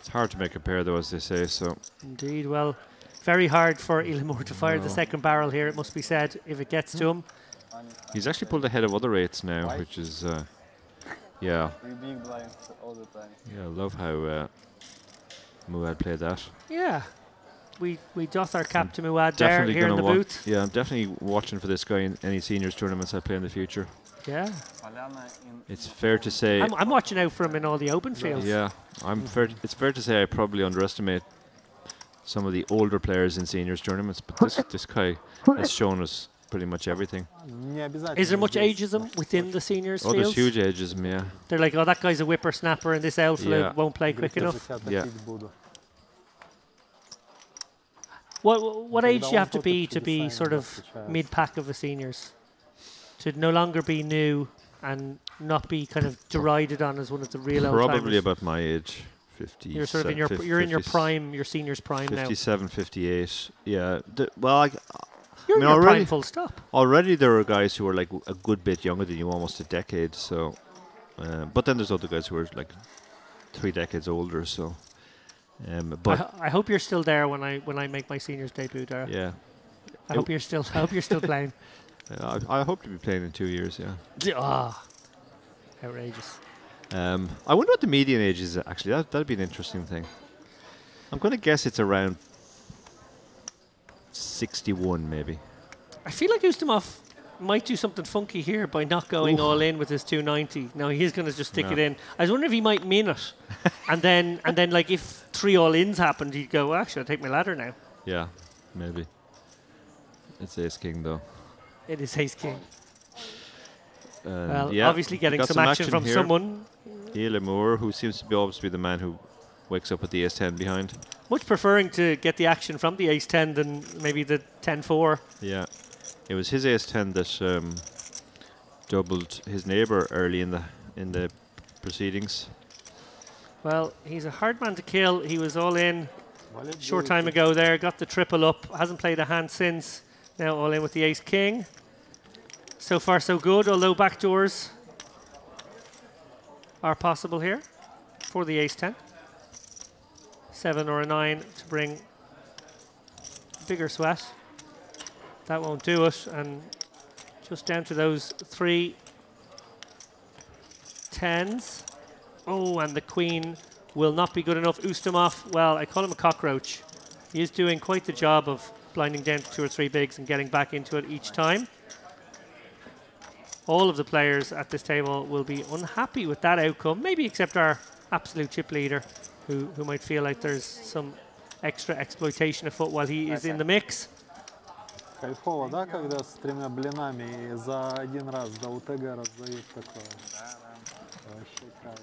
It's hard to make a pair though, as they say, so. Indeed, well, very hard for Illimore to fire the second barrel here, it must be said, if it gets to him. He's actually pulled ahead of other 8s now, which is, yeah. Big blinds all the time. Yeah, I love how Muad played that. Yeah. We doth our cap to Muad there here in the booth. Yeah, I'm definitely watching for this guy in any seniors tournaments I play in the future. Yeah. It's fair to say. I'm watching out for him in all the open fields. Yeah, it's fair to say I probably underestimate some of the older players in seniors tournaments, but this guy has shown us pretty much everything. Is there much ageism within the seniors fields? There's huge ageism, yeah. They're like, oh, that guy's a whippersnapper and this alpha won't play quick enough. Yeah. What age do you have to be sort of mid-pack of the seniors? To no longer be new and not be kind of derided on as one of the real old-timers? Probably about my age, 50. You're sort of in your prime, your seniors prime 57, now. 58. Yeah. Well, you're in your prime full stop. Already there are guys who are like a good bit younger than you, almost a decade. So, but then there's other guys who are like 3 decades older. So. But I hope you're still there when I make my seniors debut, Dara. Yeah. I hope you're still playing. I hope to be playing in 2 years. Yeah. Ah, outrageous. I wonder what the median age is actually. That'd be an interesting thing. I'm going to guess it's around 61, maybe. I feel like Ustamov might do something funky here by not going all in with his 290. No, he's going to just stick it in. I was wondering if he might min it, and then like if 3 all-ins happened, he'd go, well, actually, I'll take my ladder now. Yeah, maybe. It's ace king though. It is ace king. Well, yeah, obviously getting some action from here. someone. Illimore, who seems to be always be the man who wakes up with the ace 10 behind. Much preferring to get the action from the ace 10 than maybe the 10-4. Yeah. It was his ace 10 that doubled his neighbour early in the proceedings. Well, he's a hard man to kill. He was all in short time ago there, got the triple up, hasn't played a hand since. Now all in with the ace king. So far so good, although backdoors are possible here for the ace 10. 7 or a 9 to bring bigger sweat. That won't do it, and just down to those 3 10s. Oh, and the queen will not be good enough. Ustamov, well, I call him a cockroach. He is doing quite the job of blinding down to 2 or 3 bigs and getting back into it each time. All of the players at this table will be unhappy with that outcome, maybe except our absolute chip leader, who might feel like there's some extra exploitation afoot while he is in the mix. Кайфово, да, когда с 3 блинами и за один раз до УТГ раздают такое? Да. Вообще кайф.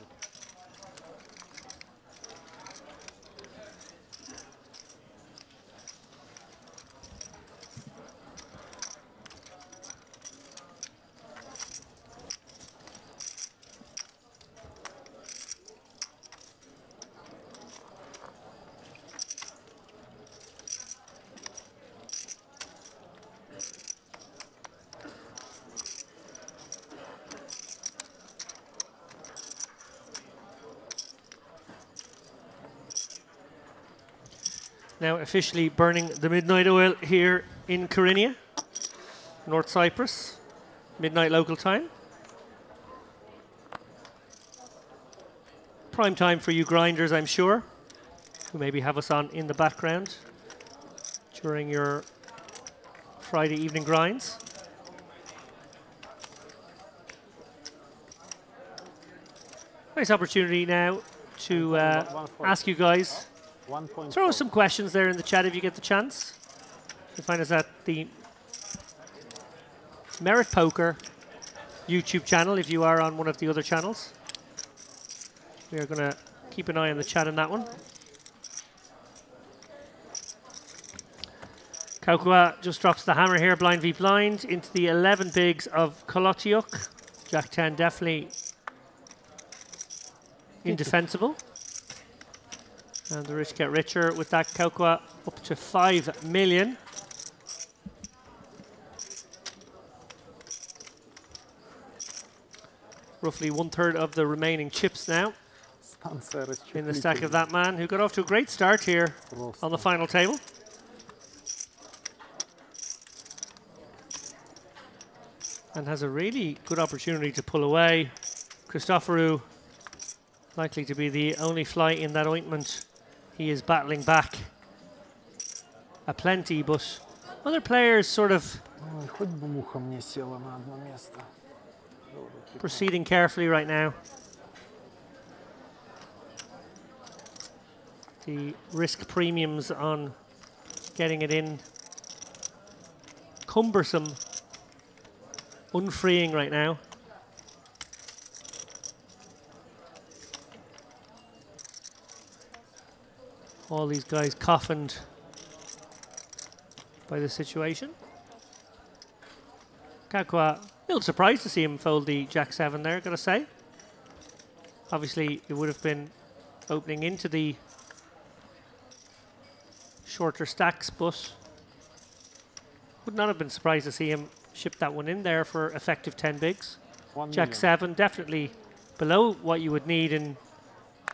Now officially burning the midnight oil here in Kyrenia, North Cyprus, midnight local time. Prime time for you grinders, I'm sure, who maybe have us on in the background during your Friday evening grinds. Nice opportunity now to ask you guys. Throw some questions there in the chat if you get the chance. You can find us at the Merit Poker YouTube channel if you are on one of the other channels. We are going to keep an eye on the chat on that one. Kaukua just drops the hammer here, blind v blind, into the 11 bigs of Kolotiuk. Jack 10 definitely indefensible. And the rich get richer with that. Kaukua up to 5 million. Roughly 1/3 of the remaining chips now in the stack of that man, who got off to a great start here on the final table. And has a really good opportunity to pull away. Christoforou likely to be the only fly in that ointment. He is battling back aplenty, but other players sort of proceeding carefully right now. The risk premiums on getting it in cumbersome, unfreeing right now. All these guys coffined by the situation. Kaukua, a little surprised to see him fold the Jack 7 there, gotta say. Obviously, it would have been opening into the shorter stacks, but would not have been surprised to see him ship that one in there for effective 10 bigs. Jack 7, definitely below what you would need in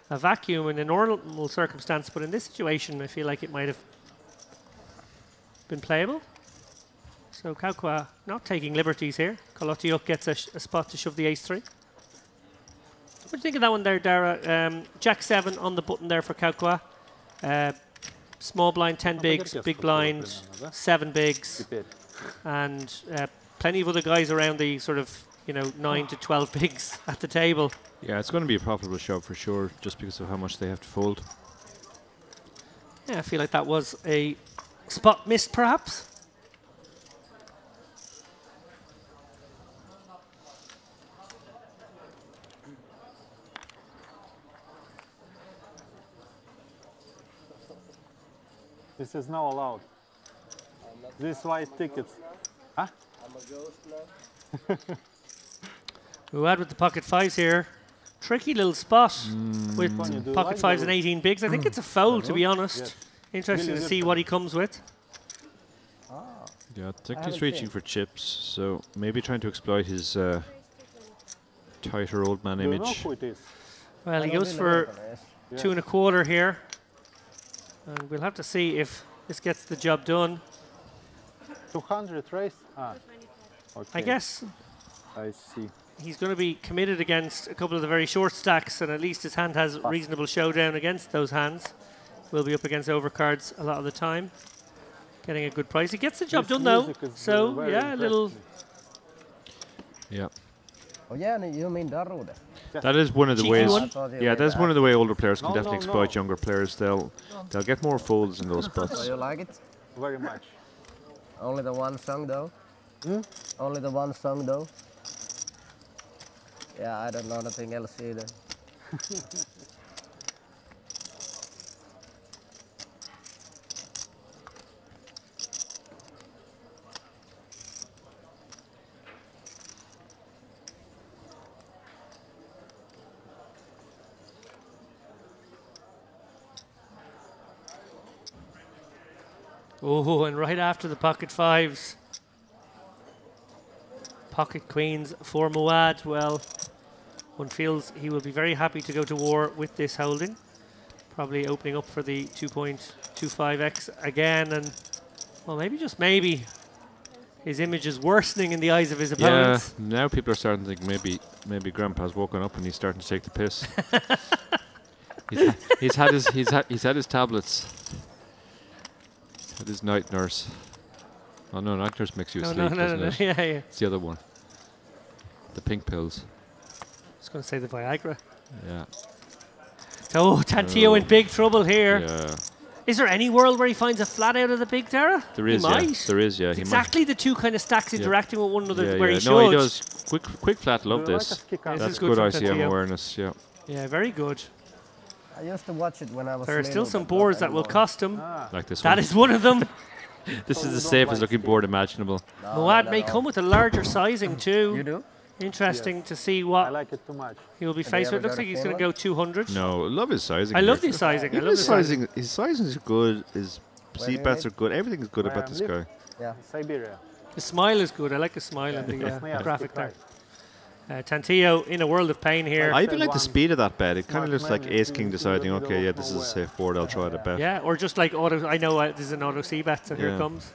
a vacuum in a normal circumstance, but in this situation, I feel like it might have been playable. So Kaukua not taking liberties here. Kolotiuk gets a spot to shove the ace-3. What do you think of that one there, Dara? Jack 7 on the button there for Kaukua. Small blind, 10 bigs, big blind, 7 bigs, and plenty of other guys around the sort of 9 to 12 bigs at the table. Yeah, it's going to be a profitable shove for sure, just because of how much they have to fold. Yeah, I feel like that was a spot missed, perhaps. This is now allowed. These white tickets. Huh? I'm a ghost now. Muad with the pocket 5s here. Tricky little spot with pocket 5s and 18 bigs. I think it's a fold, to be honest. Yes. Interesting to see what he comes with. Yeah, I think he's reaching for chips, so maybe trying to exploit his tighter old man image. Well, he goes for 2 1/4 here. And we'll have to see if this gets the job done. 200 raise? Ah, okay. I guess I see. He's going to be committed against a couple of the very short stacks, and at least his hand has reasonable showdown against those hands. Will be up against overcards a lot of the time. Getting a good price. He gets the job done though. So yeah, a little. Yeah. Oh yeah, you mean Darude? That is one of the ways. Yeah, that's one of the way older players can No, definitely no, exploit no. younger players. They'll get more folds in those So spots. you like it? Very much. Only the one song though? Only the one song though? Yeah, I don't know nothing else either. Oh, and right after the pocket 5s. Pocket queens for Muad. Well, one feels he will be very happy to go to war with this holding. Probably opening up for the 2.25x again, and well, maybe just maybe his image is worsening in the eyes of his opponents. Yeah, now people are starting to think maybe Grandpa's woken up and he's starting to take the piss. he's had his tablets. He's had his night nurse. Oh no, night nurse makes you asleep, doesn't it? Yeah. It's the other one. The pink pills. I was going to say the Viagra. Yeah. So Tantio in big trouble here. Yeah. Is there any world where he finds a flat out of the big Dara? There is, he yeah. might. There is, yeah. It's exactly the two kind of stacks interacting with one another where he should. No, he does. Quick flat, love this. This That's is good from ICM Tantio. awareness, yeah. Yeah, very good. I used to watch it when I was There are little, still some but not boards that will anymore. cost him. Like this That one. is one of them. This is the safest looking board imaginable. Muad may come with a larger sizing too. You do? Interesting to see what I like it too much. he will be faced with. Looks like he's going to go 200. No, love his sizing. I love here. the sizing. I Even love his the sizing. His sizing is good. His seat bets are good. Everything is good about this guy. Yeah. Siberia. The smile is good. I like the smile in the Yeah. graphic there. Tantio in a world of pain here. I even like the speed of that bet. It kind of looks like Ace King deciding, okay, yeah, this is a safe board. I'll try to bet. Yeah, or just like auto. I know there's an auto C bet, so here it comes.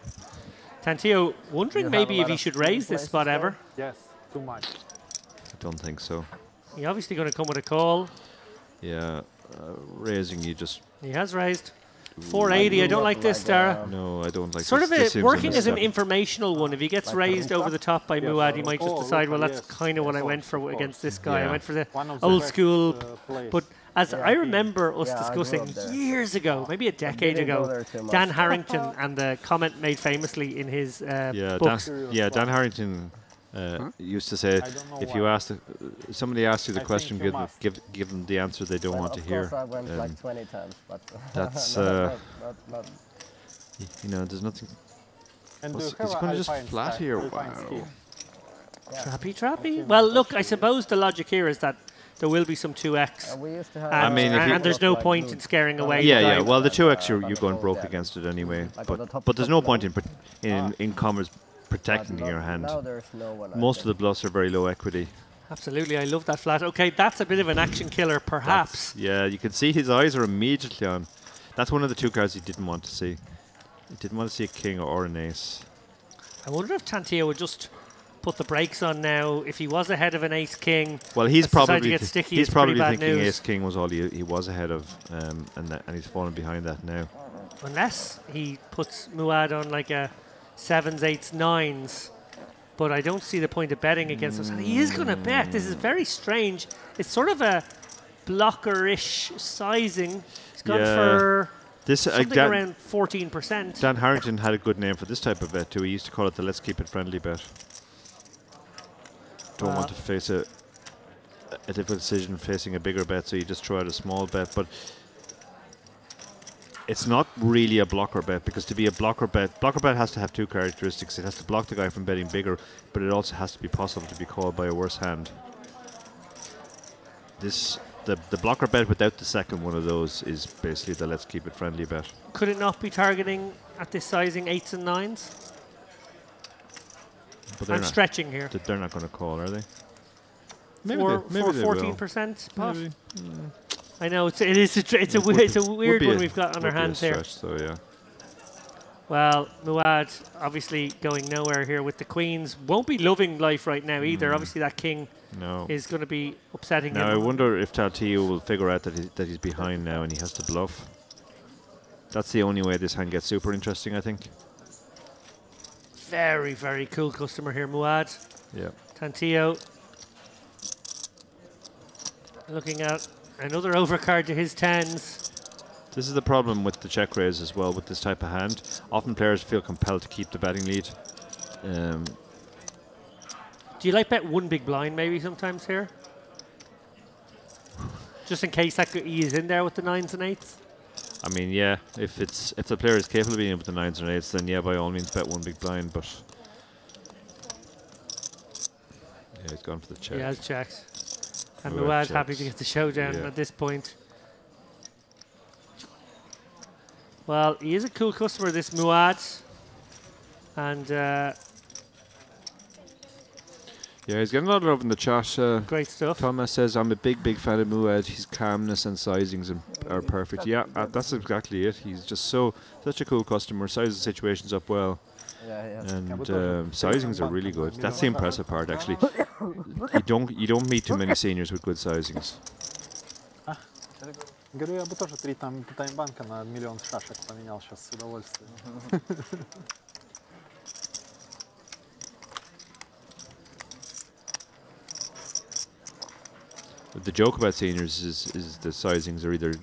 Tantio wondering maybe if he should raise this spot ever. Yes, too much. I don't think so. He's obviously going to come with a call. Yeah, raising you just. He has raised. 480. I don't like this, Dara. No, I don't like Sort this. of This seems working a as an misstep. informational one. If he gets raised over the top by Muad, he might just decide, well, that's kind of what I went for against this guy. I went for the old school. But as I remember us discussing years ago, maybe a decade ago, Dan Harrington and the comment made famously in his books. Dan Harrington used to say, if you ask, somebody asks you the question, give them the answer they don't want to hear. Of course, I went like 20 times, but that's not you know, there's nothing. And Is he going to just flat here? Wow. Trappy. Well, look, I suppose the logic here is that there will be some 2x. we used to have I mean, and there's no point in scaring away. Yeah. Well, the 2x you're going broke against it anyway. But there's no point in commerce protecting your hand. Now there's no one. Most of the bluffs are very low equity. Absolutely, I love that flat. Okay, that's a bit of an action killer, perhaps. Yeah, you can see his eyes are immediately on. That's one of the two cards he didn't want to see. He didn't want to see a king or an ace. I wonder if Tantio would just put the brakes on now. If he was ahead of an ace king, well, he's probably get sticky, he's probably thinking news. ace king was all he was ahead of, and he's falling behind that now. Unless he puts Muad on like a 7s, 8s, 9s. But I don't see the point of betting against us. And he is going to bet. This is very strange. It's sort of a blocker-ish sizing. He's gone for something around 14%. Dan Harrington had a good name for this type of bet too. He used to call it the let's keep it friendly bet. Don't want to face a difficult decision facing a bigger bet, so you just try out a small bet. But it's not really a blocker bet, because to be a blocker bet has to have two characteristics. It has to block the guy from betting bigger, but it also has to be possible to be called by a worse hand. The blocker bet without the second one of those is basically the let's keep it friendly bet. Could it not be targeting at this sizing 8s and 9s? But they're I'm stretching here. They're not going to call, are they? Maybe for 14% pot. I know it's a weird one we've got on our hands here. So yeah. Well, Muad obviously going nowhere here with the queens. Won't be loving life right now either. Obviously that king is going to be upsetting him. Now I wonder if Tantio will figure out that he's behind now and he has to bluff. That's the only way this hand gets super interesting, I think. Very, very cool customer here, Muad. Yeah. Tantio looking at another overcard to his 10s. This is the problem with the check raise as well with this type of hand. Often players feel compelled to keep the betting lead. Do you like bet one big blind maybe sometimes here? Just in case that he is in there with the 9s and 8s? I mean, yeah, if the player is capable of being in with the 9s and 8s, then yeah, by all means bet one big blind, but yeah, he's gone for the check. He has checked. And Muad's happy to get the showdown at this point. Well, he is a cool customer, this Muad. And yeah, he's getting a lot of love in the chat. Great stuff. Thomas says, I'm a big fan of Muad. His calmness and sizings are perfect. Yeah, that's exactly it. He's just such a cool customer. Sizes situations up well. And sizings are really good. That's the impressive part, actually. You don't meet too many seniors with good sizings. Говорю, я бы тоже 3 таймбанка на 1 миллион шашек поменял сейчас с удовольствием. the joke about seniors is the sizings are either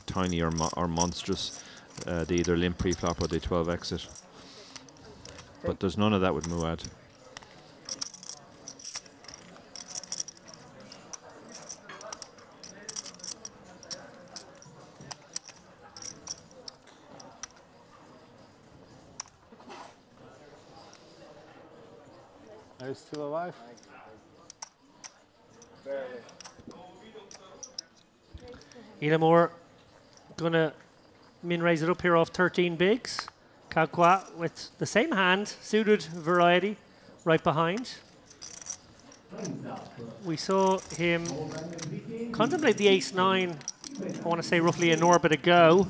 tiny or monstrous. They either limp pre-flop or they 12 exit. But there's none of that with Muad. Are you still alive? Elamore gonna min raise it up here off 13 bigs. Kakwa with the same hand, suited variety, right behind. We saw him contemplate the ace-9, I want to say roughly an orbit ago.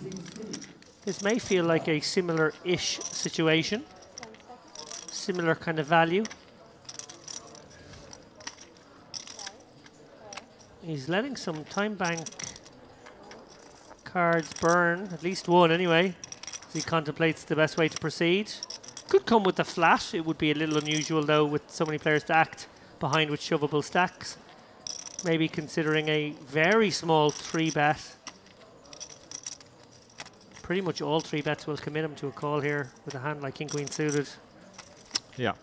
This may feel like a similar-ish situation. Similar kind of value. He's letting some time bank cards burn, at least one anyway, as he contemplates the best way to proceed. Could come with the flat. It would be a little unusual though with so many players to act behind with shovable stacks. Maybe considering a very small 3-bet. Pretty much all 3-bets will commit him to a call here with a hand like King Queen suited. Yeah.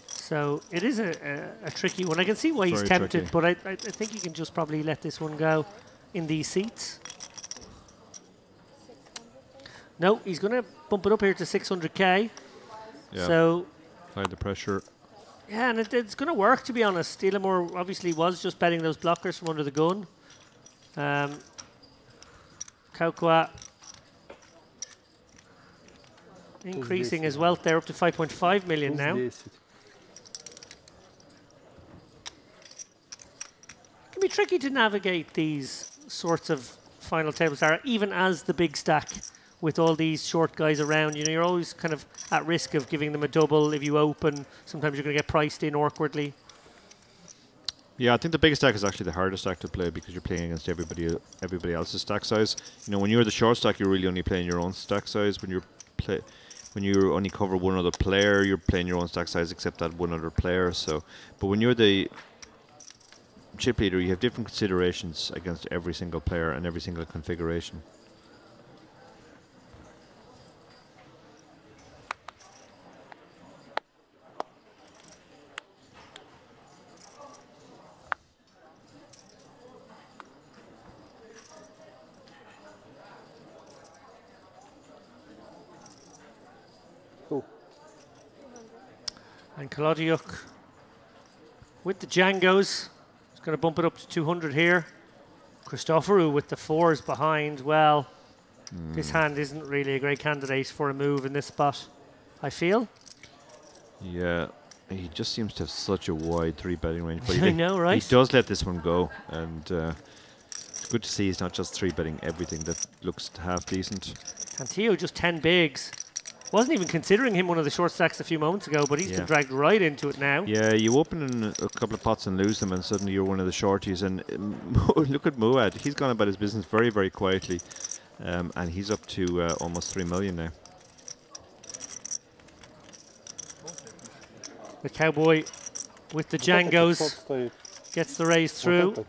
So it is a tricky one. I can see why he's tempted, but I think he can just probably let this one go in these seats. No, he's going to bump it up here to 600k. Yeah. So apply the pressure. Yeah, and it's going to work, to be honest. Elamore obviously was just betting those blockers from under the gun. Kaukwa increasing his wealth there up to 5.5 million now. It can be tricky to navigate these sorts of final tables, Sarah, even as the big stack with all these short guys around. You know, you're always kind of at risk of giving them a double if you open. Sometimes you're going to get priced in awkwardly. Yeah, I think the biggest stack is actually the hardest stack to play because you're playing against everybody else's stack size. You know, when you're the short stack, you're really only playing your own stack size. When you only cover one other player, you're playing your own stack size except that one other player. So, but when you're the chip leader, you have different considerations against every single player and every single configuration. And Kolodiuk with the Django's. He's going to bump it up to 200 here. Christoforou with the 4s behind. Well, this hand isn't really a great candidate for a move in this spot, I feel. Yeah, he just seems to have such a wide 3-betting range. But I know, right? He does let this one go, and it's good to see he's not just 3-betting everything that looks half decent. Cantillo just 10 bigs. Wasn't even considering him one of the short stacks a few moments ago, but he's been dragged right into it now. Yeah, you open in a couple of pots and lose them, and suddenly you're one of the shorties. And look at Muad. He's gone about his business very, very quietly, and he's up to almost 3 million now. The Cowboy with the Django's gets the raise through.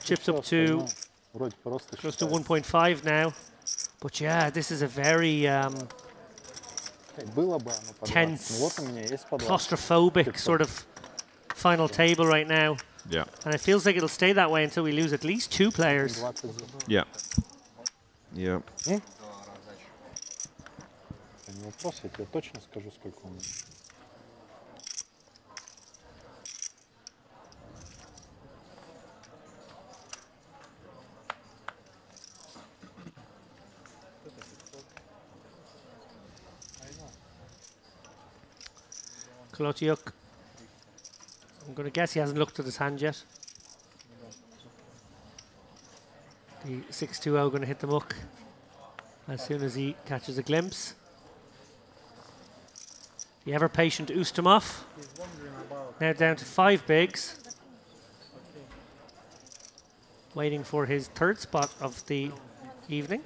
Chips up to close to 1.5 now. But yeah, this is a very tense, claustrophobic sort of final table right now. Yeah. And it feels like it'll stay that way until we lose at least 2 players. Yeah. Yeah. Kolodiuk. I'm going to guess he hasn't looked at his hand yet. The 6-2-0 going to hit the muck as soon as he catches a glimpse. The ever-patient Ustamov. Now down to 5 bigs. Waiting for his 3rd spot of the evening.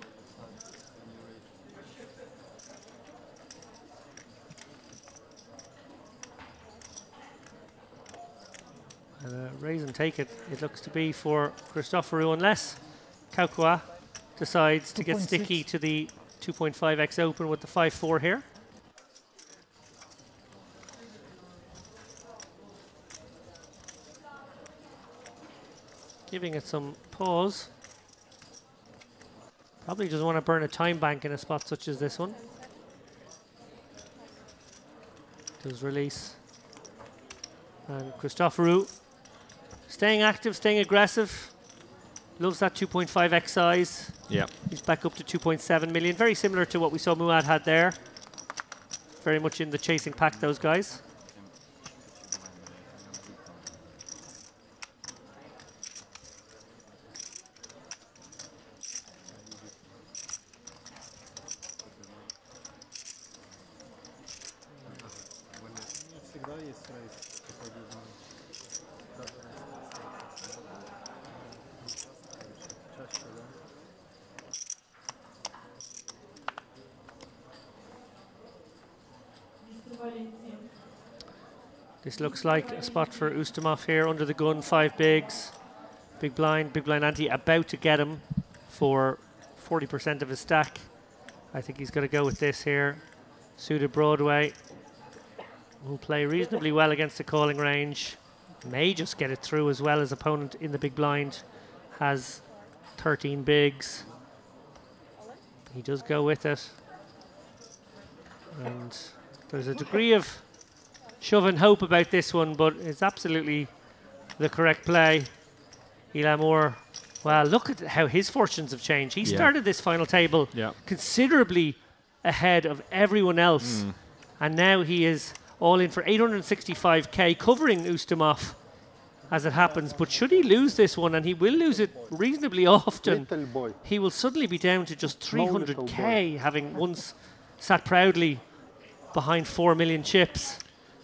And raise and take it, it looks to be for Christoforou, unless Kaukua decides to get sticky to the 2.5x open with the 5-4 here. Giving it some pause. Probably doesn't want to burn a time bank in a spot such as this one. Does release. And Christoforou staying active, staying aggressive. Loves that 2.5x size. Yeah. He's back up to 2.7 million. Very similar to what we saw Muad had there. Very much in the chasing pack, those guys. This looks like a spot for Ustamov here under the gun, 5 bigs. Big blind ante, about to get him for 40% of his stack. I think he's going to go with this here. Suited Broadway will play reasonably well against the calling range. May just get it through as well as opponent in the big blind. Has 13 bigs. He does go with it. And there's a degree of shove and hope about this one, but it's absolutely the correct play. Ilamour, well, look at how his fortunes have changed. He started this final table considerably ahead of everyone else, and now he is all in for 865k, covering Ustamov as it happens. But should he lose this one, and he will lose it reasonably often, he will suddenly be down to just 300k, having once sat proudly behind 4 million chips.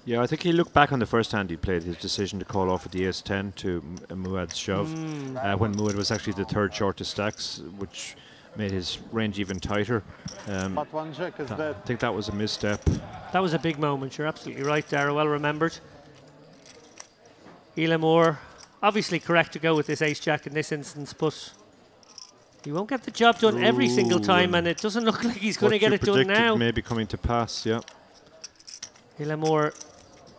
Yeah, I think he looked back on the first hand he played, his decision to call off at the ace-10 to Muad's shove, when Muad was actually the third shortest stacks, which made his range even tighter. But one jack is dead. I think that was a misstep. That was a big moment, you're absolutely right, Dara, well remembered. Ilamour, obviously correct to go with this ace-jack in this instance, but he won't get the job done every single time, and it doesn't look like he's going to get it done now. Maybe coming to pass, yeah. Ilamour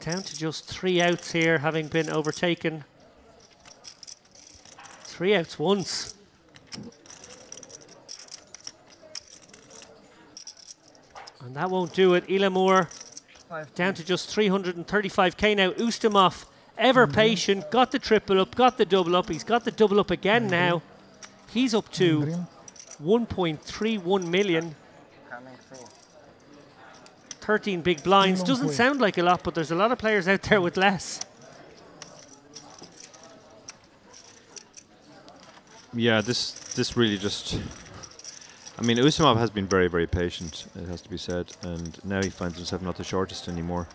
down to just 3 outs here, having been overtaken. 3 outs once. And that won't do it. Ilamour down to just 335k now. Ustamov, ever patient, got the triple up, got the double up. He's got the double up again now. He's up to 1.31 million. 13 big blinds. Doesn't sound like a lot, but there's a lot of players out there with less. Yeah, this really just... I mean, Ustamov has been very, very patient, it has to be said, and now he finds himself not the shortest anymore.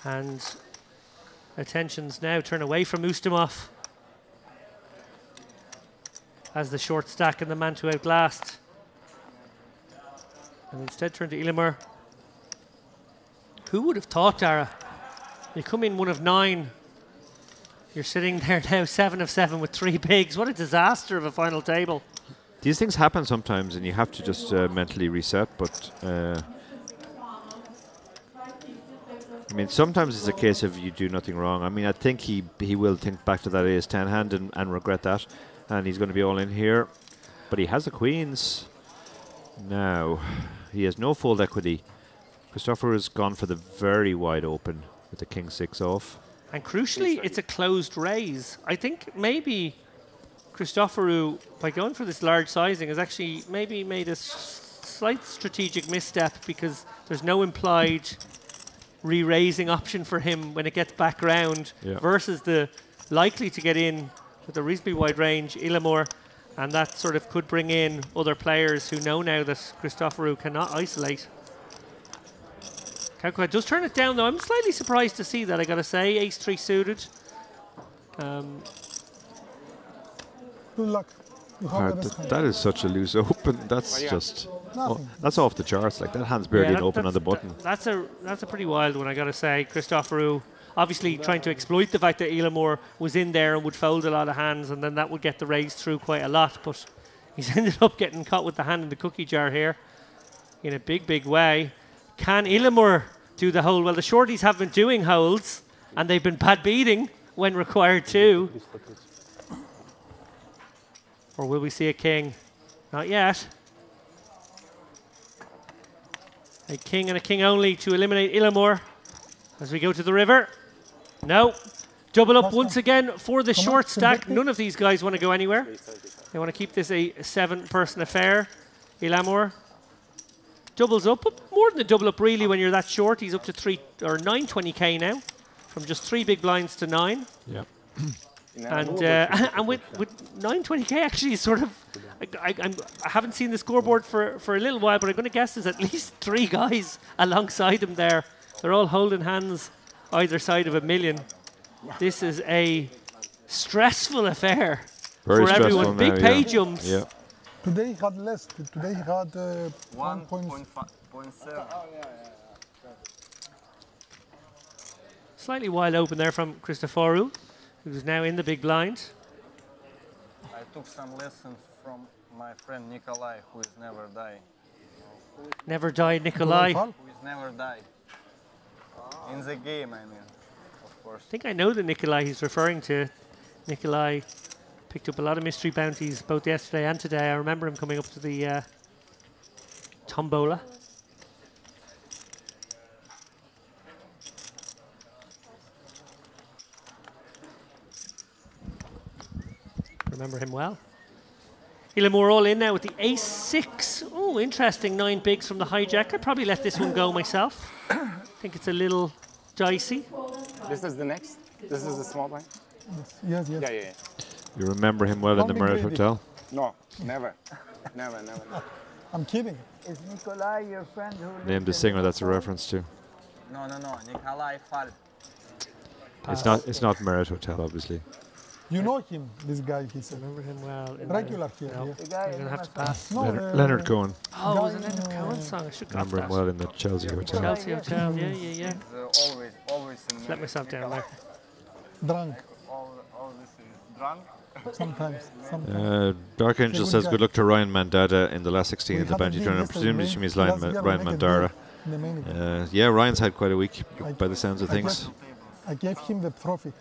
And attentions now turn away from Ustamov as the short stack and the man to outlast. And instead turn to Ilamour. Who would have thought, Dara? You come in 1 of 9. You're sitting there now 7 of 7 with 3 bigs. What a disaster of a final table. These things happen sometimes and you have to just mentally reset, but I mean, sometimes it's a case of you do nothing wrong. I mean, I think he will think back to that ace-10 hand and regret that, and he's going to be all in here. But he has the queens. Now, he has no fold equity. Christopher has gone for the very wide open with the king-6 off. And crucially, it's a closed raise. I think maybe Christoforou, by going for this large sizing, has actually maybe made a slight strategic misstep, because there's no implied re-raising option for him when it gets back round, versus the likely to get in with a reasonably wide range, Ilamour. And that sort of could bring in other players who know now that Christoforou cannot isolate. Kaukai does turn it down, though. I'm slightly surprised to see that, I got to say. Ace-3 suited. Good luck. You hope the best. That is such a loose open. That's just... that's off the charts. Like, that hand's barely open on the button. That's a pretty wild one, I got to say. Christoforou obviously trying to exploit the fact that Elamore was in there and would fold a lot of hands, and then that would get the raise through quite a lot. But he's ended up getting caught with the hand in the cookie jar here in a big, big way. Can Elamore do the hold? Well, the shorties have been doing holds, and they've been bad beating when required to. Or will we see a king? Not yet. A king and a king only to eliminate Elamore as we go to the river. No. Double up once again for the short stack. None of these guys want to go anywhere. They want to keep this a 7-person affair. Elamore doubles up, but more than a double up really when you're that short. He's up to 920k now, from just 3 big blinds to 9. Yeah. And with 920k actually sort of, I haven't seen the scoreboard for a little while, but I'm going to guess there's at least 3 guys alongside him there. They're all holding hands either side of a million. This is a stressful affair for everyone. Big pay jumps. Yeah. Today he had less. Today he had 1.7. Slightly wide open there from Christoforou, who's now in the big blind. I took some lessons from my friend Nikolai, who is never died. Never died, Nikolai. Who is never died. In the game, I mean, of course. I think I know the Nikolai he's referring to. Nikolai picked up a lot of mystery bounties both yesterday and today. I remember him coming up to the tombola. Remember him well. Elamore all in now with the ace-6. Oh, interesting. 9 bigs from the hijack. I'd probably let this one go myself. I think it's a little dicey. This is the next? This is the small one? Yes, yes. Yeah. You remember him well in the Marriott Hotel? No, never. Never. I'm kidding. Is Nikolai your friend who Name the singer that's a reference to. No. Nikolai Fall. It's not Marriott Hotel, obviously. You know him, this guy. He's remember him well. Regular here. No. Yeah. The guy I'm going to have to pass. No, Leonard Cohen. Oh, it was a Leonard Cohen song. I should have Remember him well in the Chelsea Hotel. Chelsea Hotel, yeah. Always in Let myself down there. Drunk. All this is drunk. Sometimes. Dark Angel says good luck to Ryan Mandada in the last 16 of the Banji tournament. Presumably she means Ryan Mandara. Yeah, Ryan's had quite a week by the sounds of things. I gave him the trophy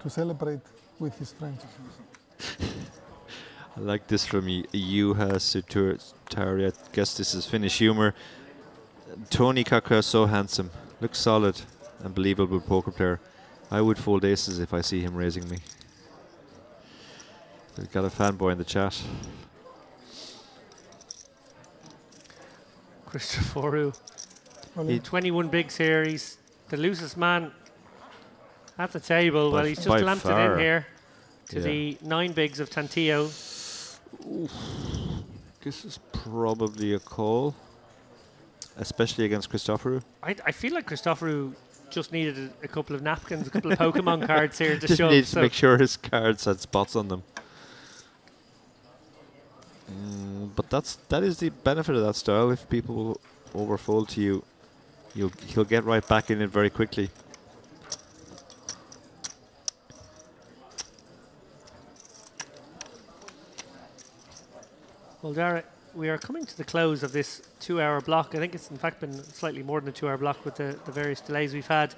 to celebrate with his friends. I like this from Juha Sutari. I guess this is Finnish humor. Tony Kakra, so handsome. Looks solid. Unbelievable poker player. I would fold aces if I see him raising me. We've got a fanboy in the chat. Christoforou. 21 bigs here. He's the loosest man at the table. Well, he's just lamped it in here to the 9 bigs of Tantillo. Oof. This is probably a call, especially against Christoforou. I feel like Christoforou just needed a couple of napkins, a couple of Pokemon cards here to just show. needs to make sure his cards had spots on them. But that is the benefit of that style. If people will overfold to you, he'll get right back in it very quickly. Well, Dara, we are coming to the close of this 2-hour block. I think it's in fact been slightly more than a 2-hour block with the various delays we've had.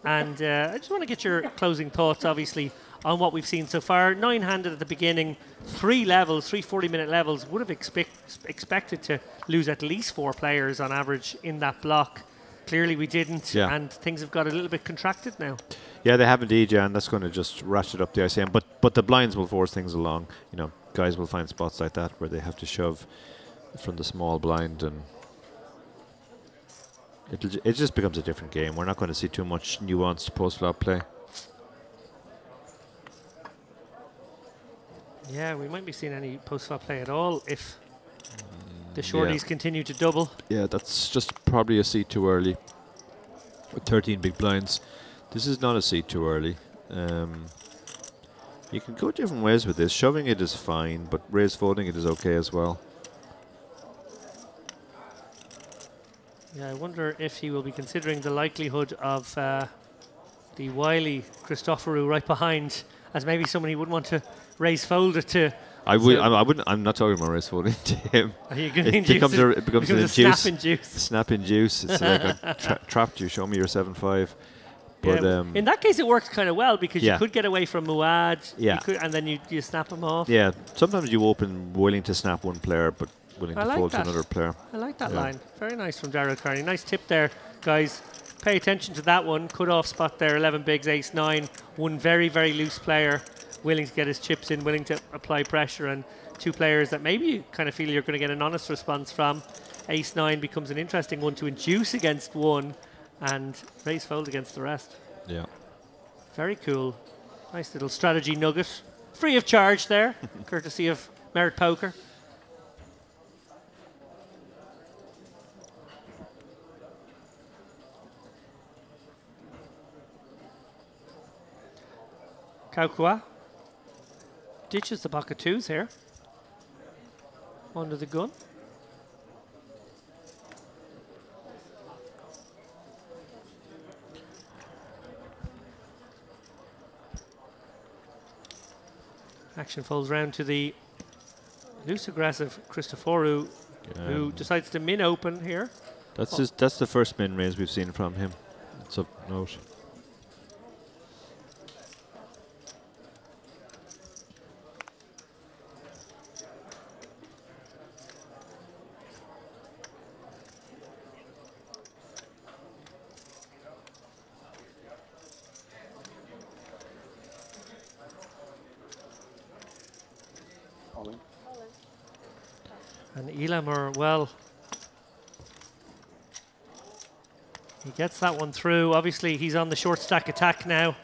And I just want to get your closing thoughts, obviously, on what we've seen so far. 9-handed at the beginning, 3 levels, 3 40-minute levels. Would have expected to lose at least 4 players on average in that block. Clearly we didn't, and things have got a little bit contracted now. Yeah, they have indeed, yeah, and that's going to just ratchet up the ICM. But the blinds will force things along. You know, guys will find spots like that where they have to shove from the small blind, and it just becomes a different game. We're not going to see too much nuanced post-flop play. Yeah, we might be seeing any post-flop play at all if the shorties continue to double. Yeah, that's just probably a seat too early. With 13 big blinds. This is not a seat too early. You can go different ways with this. Shoving it is fine, but raise folding it is okay as well. Yeah, I wonder if he will be considering the likelihood of the wily Christoforou right behind, as maybe someone he wouldn't want to raise fold it to. I wouldn't. I'm not talking about raise folding to him. Are you going to it becomes a snap-in juice. Snap-in juice. It's like a trapped you. Show me your 7-5. But yeah, in that case, it works kind of well because yeah. you could get away from Muad. Yeah. And then you snap him off. Yeah. Sometimes you open willing to snap one player, but willing to fold to another player. I like that line. Very nice from Daryl Carney. Nice tip there, guys. Pay attention to that one. Cut-off spot there, 11 bigs, ace-9. One very, very loose player, willing to get his chips in, willing to apply pressure, and two players that maybe you kind of feel you're going to get an honest response from. Ace-9 becomes an interesting one to induce against one and raise fold against the rest. Yeah. Very cool. Nice little strategy nugget. Free of charge there, courtesy of Merit Poker. Kaukua ditches the pocket twos here. Under the gun. Action folds round to the loose aggressive Christoforou, who decides to min open here. That's the first min raise we've seen from him. It's of note. And Elam, well, he gets that one through. Obviously, he's on the short stack attack now.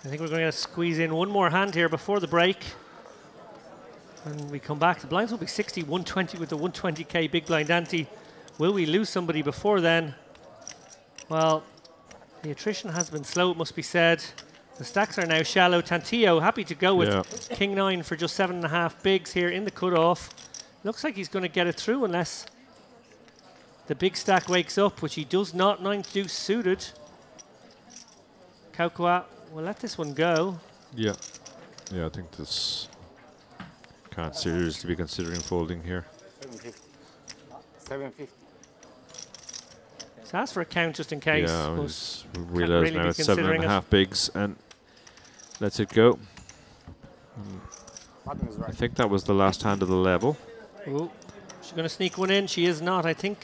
I think we're going to squeeze in one more hand here before the break. When we come back, the blinds will be 60, 120 with the 120k big blind ante. Will we lose somebody before then? Well, the attrition has been slow, it must be said. The stacks are now shallow. Tantillo happy to go with King 9 for just 7.5 bigs here in the cutoff. Looks like he's going to get it through unless the big stack wakes up, which he does not. 9 deuce suited. Kaukua will let this one go. Yeah. Yeah, I think this can't seriously be considering folding here. 750. 750. So ask for a count just in case. Yeah, we realise now it's 7.5 bigs and lets it go. I think that was the last hand of the level. Ooh, she's going to sneak one in. She is not, I think.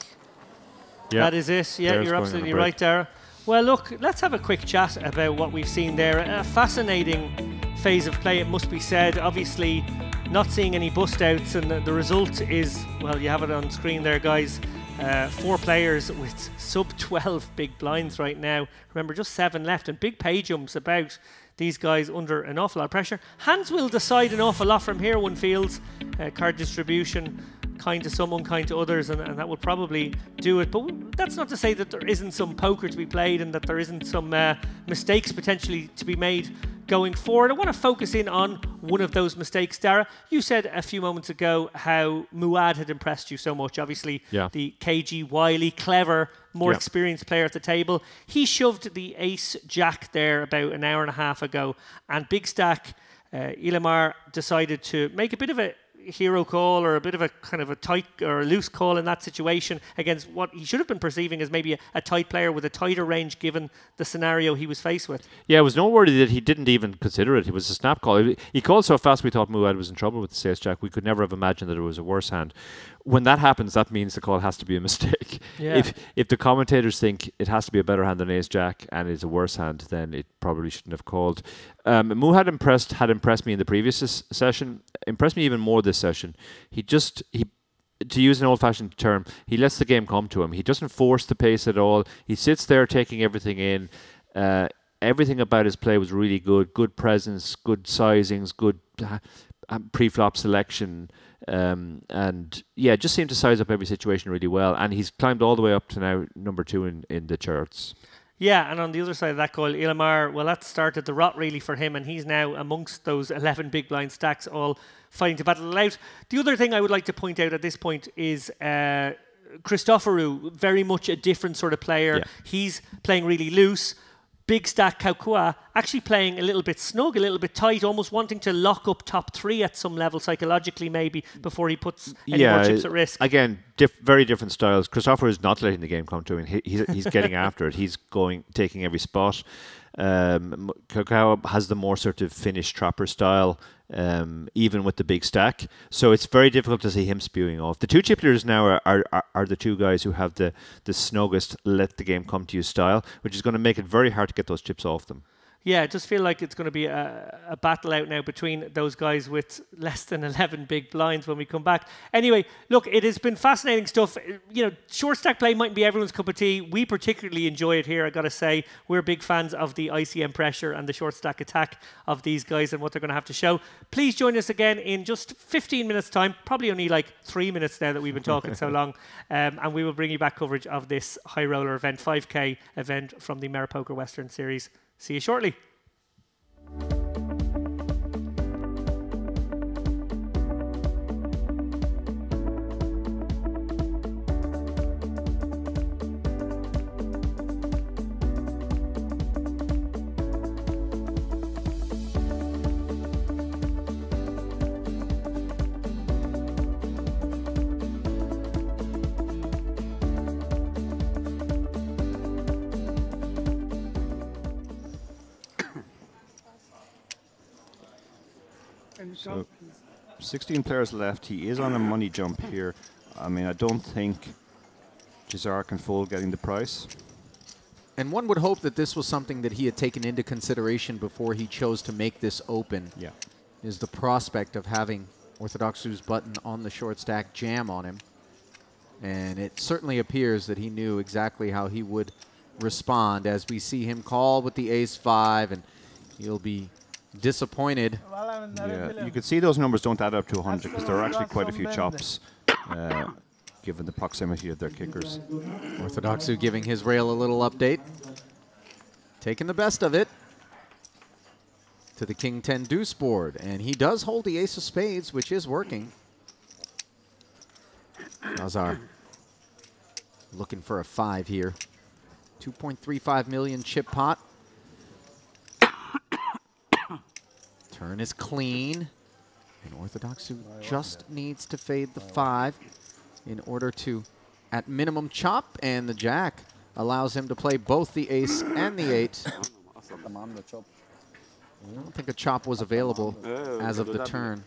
That is it. Yeah, you're absolutely right, Dara. Well, look, let's have a quick chat about what we've seen there. A fascinating phase of play, it must be said. Obviously, not seeing any bust outs, and the result is, well, you have it on screen there, guys. 4 players with sub 12 big blinds right now. Remember, just 7 left, and big pay jumps about these guys under an awful lot of pressure. Hands will decide an awful lot from here, one feels. Card distribution, kind to some, unkind to others, and that will probably do it. But that's not to say that there isn't some poker to be played and that there isn't some mistakes potentially to be made going forward. I want to focus in on one of those mistakes. Dara, you said a few moments ago how Muad had impressed you so much. Obviously, the KG, wily, clever, more experienced player at the table. He shoved the ace-jack there about an hour and a half ago, and big stack, Ilamar decided to make a bit of a hero call or a bit of a kind of a tight or a loose call in that situation against what he should have been perceiving as maybe a tight player with a tighter range given the scenario he was faced with. Yeah, it was noteworthy that he didn't even consider it. It was a snap call. He called so fast we thought Muad was in trouble with the ace jack. We could never have imagined that it was a worse hand. When that happens, that means the call has to be a mistake. Yeah. If the commentators think it has to be a better hand than ace jack and it's a worse hand, then it probably shouldn't have called. Mu had impressed me in the previous session. Impressed me even more this session. He to use an old-fashioned term, he lets the game come to him. He doesn't force the pace at all. He sits there taking everything in. Everything about his play was really good. Good presence, good sizings, good pre-flop selection. And yeah, just seemed to size up every situation really well. And he's climbed all the way up to now number 2 in the charts. Yeah, and on the other side of that goal, Ilmar, well, that started the rot really for him, and he's now amongst those 11 big blind stacks all fighting to battle it out. The other thing I would like to point out at this point is Christoforou, very much a different sort of player. Yeah. He's playing really loose. Big stack Kaukua actually playing a little bit snug, a little bit tight, almost wanting to lock up top 3 at some level psychologically maybe before he puts any more chips at risk. Again, very different styles. Christopher is not letting the game come to him. He's getting after it. He's taking every spot. Kaukua has the more sort of Finnish trapper style, even with the big stack. So it's very difficult to see him spewing off. The 2 chip leaders now are the 2 guys who have the snuggest let the game come to you style, which is going to make it very hard to get those chips off them. Yeah, I just feel like it's going to be a battle out now between those guys with less than 11 big blinds when we come back. Anyway, look, it has been fascinating stuff. You know, short stack play mightn't be everyone's cup of tea. We particularly enjoy it here, I got to say. We're big fans of the ICM pressure and the short stack attack of these guys and what they're going to have to show. Please join us again in just 15 minutes' time, probably only like 3 minutes now that we've been talking so long, and we will bring you back coverage of this high roller event, 5K event from the Maripoker Western Series. See you shortly. So 16 players left. He is on a money jump here. I mean, I don't think Cesar can fold getting the price. And one would hope that this was something that he had taken into consideration before he chose to make this open. Yeah. Is the prospect of having Orthodoxu's button on the short stack jam on him. And it certainly appears that he knew exactly how he would respond as we see him call with the ace-5, and he'll be disappointed. Yeah, you can see those numbers don't add up to 100 because there are actually quite a few chops given the proximity of their kickers. Orthodoxu giving his rail a little update. Taking the best of it to the King 10 deuce board, and he does hold the ace of spades, which is working. Nazar looking for a 5 here. 2.35 million chip pot. Turn is clean, and Orthodoxu just needs to fade the 5 in order to, at minimum, chop, and the jack allows him to play both the ace and the 8. I don't think a chop was available as of the turn.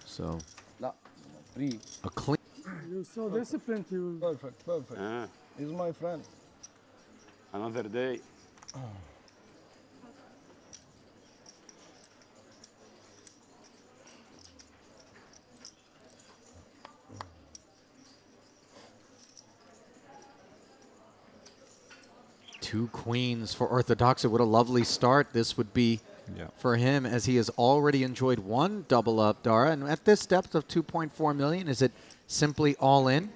So, a clean. You're so disciplined. You perfect. He's my friend. Another day. Two queens for Orthodoxu. What a lovely start this would be for him, as he has already enjoyed one double up, Dara. And at this depth of 2.4 million, is it simply all in?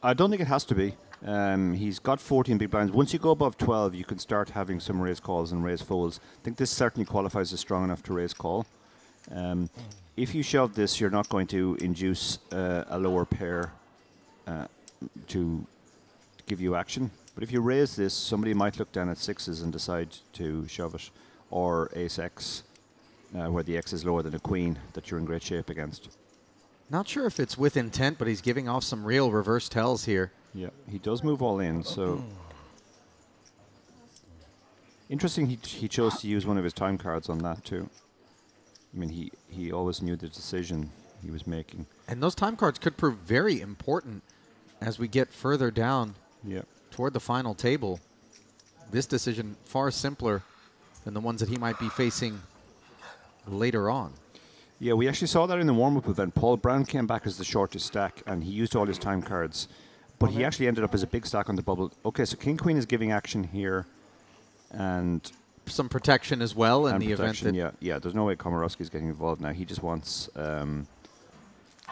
I don't think it has to be. He's got 14 big blinds. Once you go above 12, you can start having some raise calls and raise folds. I think this certainly qualifies as strong enough to raise call. If you shove this, you're not going to induce a lower pair to give you action. But if you raise this, somebody might look down at 6s and decide to shove it, or ace X. where the X is lower than a queen, that you're in great shape against. Not sure if it's with intent, but he's giving off some real reverse tells here. Yeah, he does move all in, so... Interesting he chose to use one of his time cards on that too. I mean, he always knew the decision he was making. And those time cards could prove very important as we get further down toward the final table. This decision far simpler than the ones that he might be facing later on. Yeah, we actually saw that in the warm-up event. Paul Brown came back as the shortest stack, and he used all his time cards. But he actually ended up as a big stack on the bubble. Okay, so King-Queen is giving action here. And some protection as well in the event that... Yeah, there's no way Komorowski's getting involved now. He just wants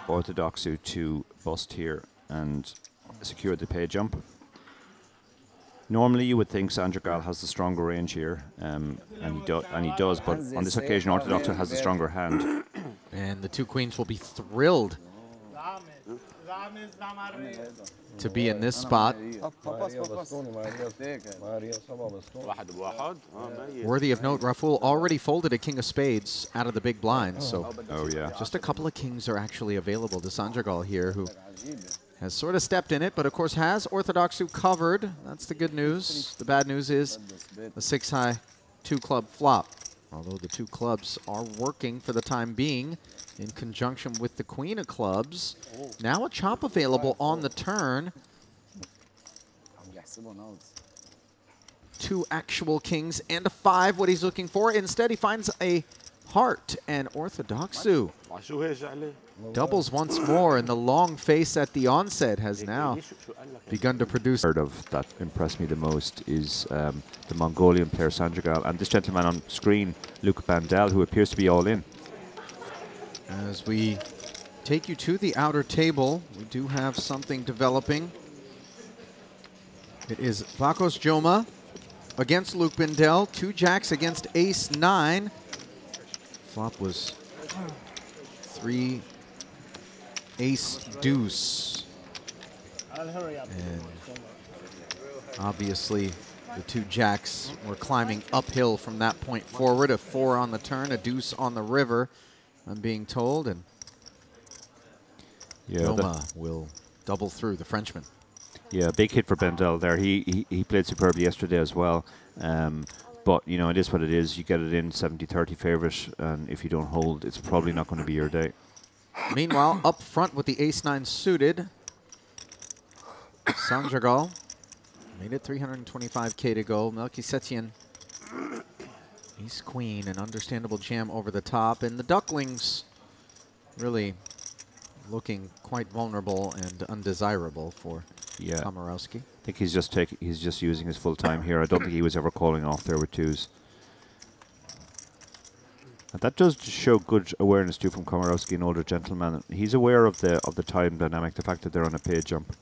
Orthodoxu to bust here and secure the pay jump. Normally you would think Sandragal has the stronger range here, and he does, but on this occasion Orthodoxu has the stronger hand. And the two queens will be thrilled to be in this spot. Worthy of note, Raful already folded a king of spades out of the big blind, so just a couple of kings are actually available to Sandragal here, who has sort of stepped in it, but of course has Orthodoxu covered. That's the good news. The bad news is the 6-high 2-club flop, although the 2 clubs are working for the time being in conjunction with the queen of clubs. Now a chop available on the turn. 2 actual kings and a 5, what he's looking for. Instead, he finds a heart, and Orthodoxu doubles once more, and the long face at the onset has now begun to produce. Of that impressed me the most is the Mongolian player Sandragal, and this gentleman on screen, Luke Bandel, who appears to be all in. As we take you to the outer table, we do have something developing. It is Vakos Joma against Luke Bindel, 2 jacks against ace-9. Flop was 3 ace-deuce. And obviously the 2 jacks were climbing uphill from that point forward. A 4 on the turn, a deuce on the river, I'm being told, and Joma will double through the Frenchman. Yeah, big hit for Bendel there. He played superbly yesterday as well. But, you know, it is what it is. You get it in 70-30 favourite, and if you don't hold, it's probably not going to be your day. Meanwhile, up front with the ace-9 suited, Sandragal made it 325K to go. Melchizedkian, ace-queen, an understandable jam over the top, and the ducklings really looking quite vulnerable and undesirable for Komorowski. I think he's just using his full time here. I don't think he was ever calling off there with 2s. And that does show good awareness too from Komorowski, an older gentleman. He's aware of the time dynamic, the fact that they're on a pay jump.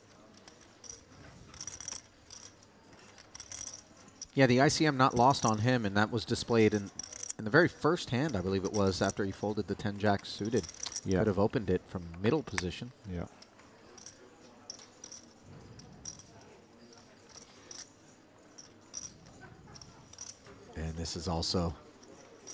Yeah, the ICM not lost on him, and that was displayed in the very first hand, I believe it was, after he folded the 10 jack suited. Yeah. Could have opened it from middle position. Yeah. And this is also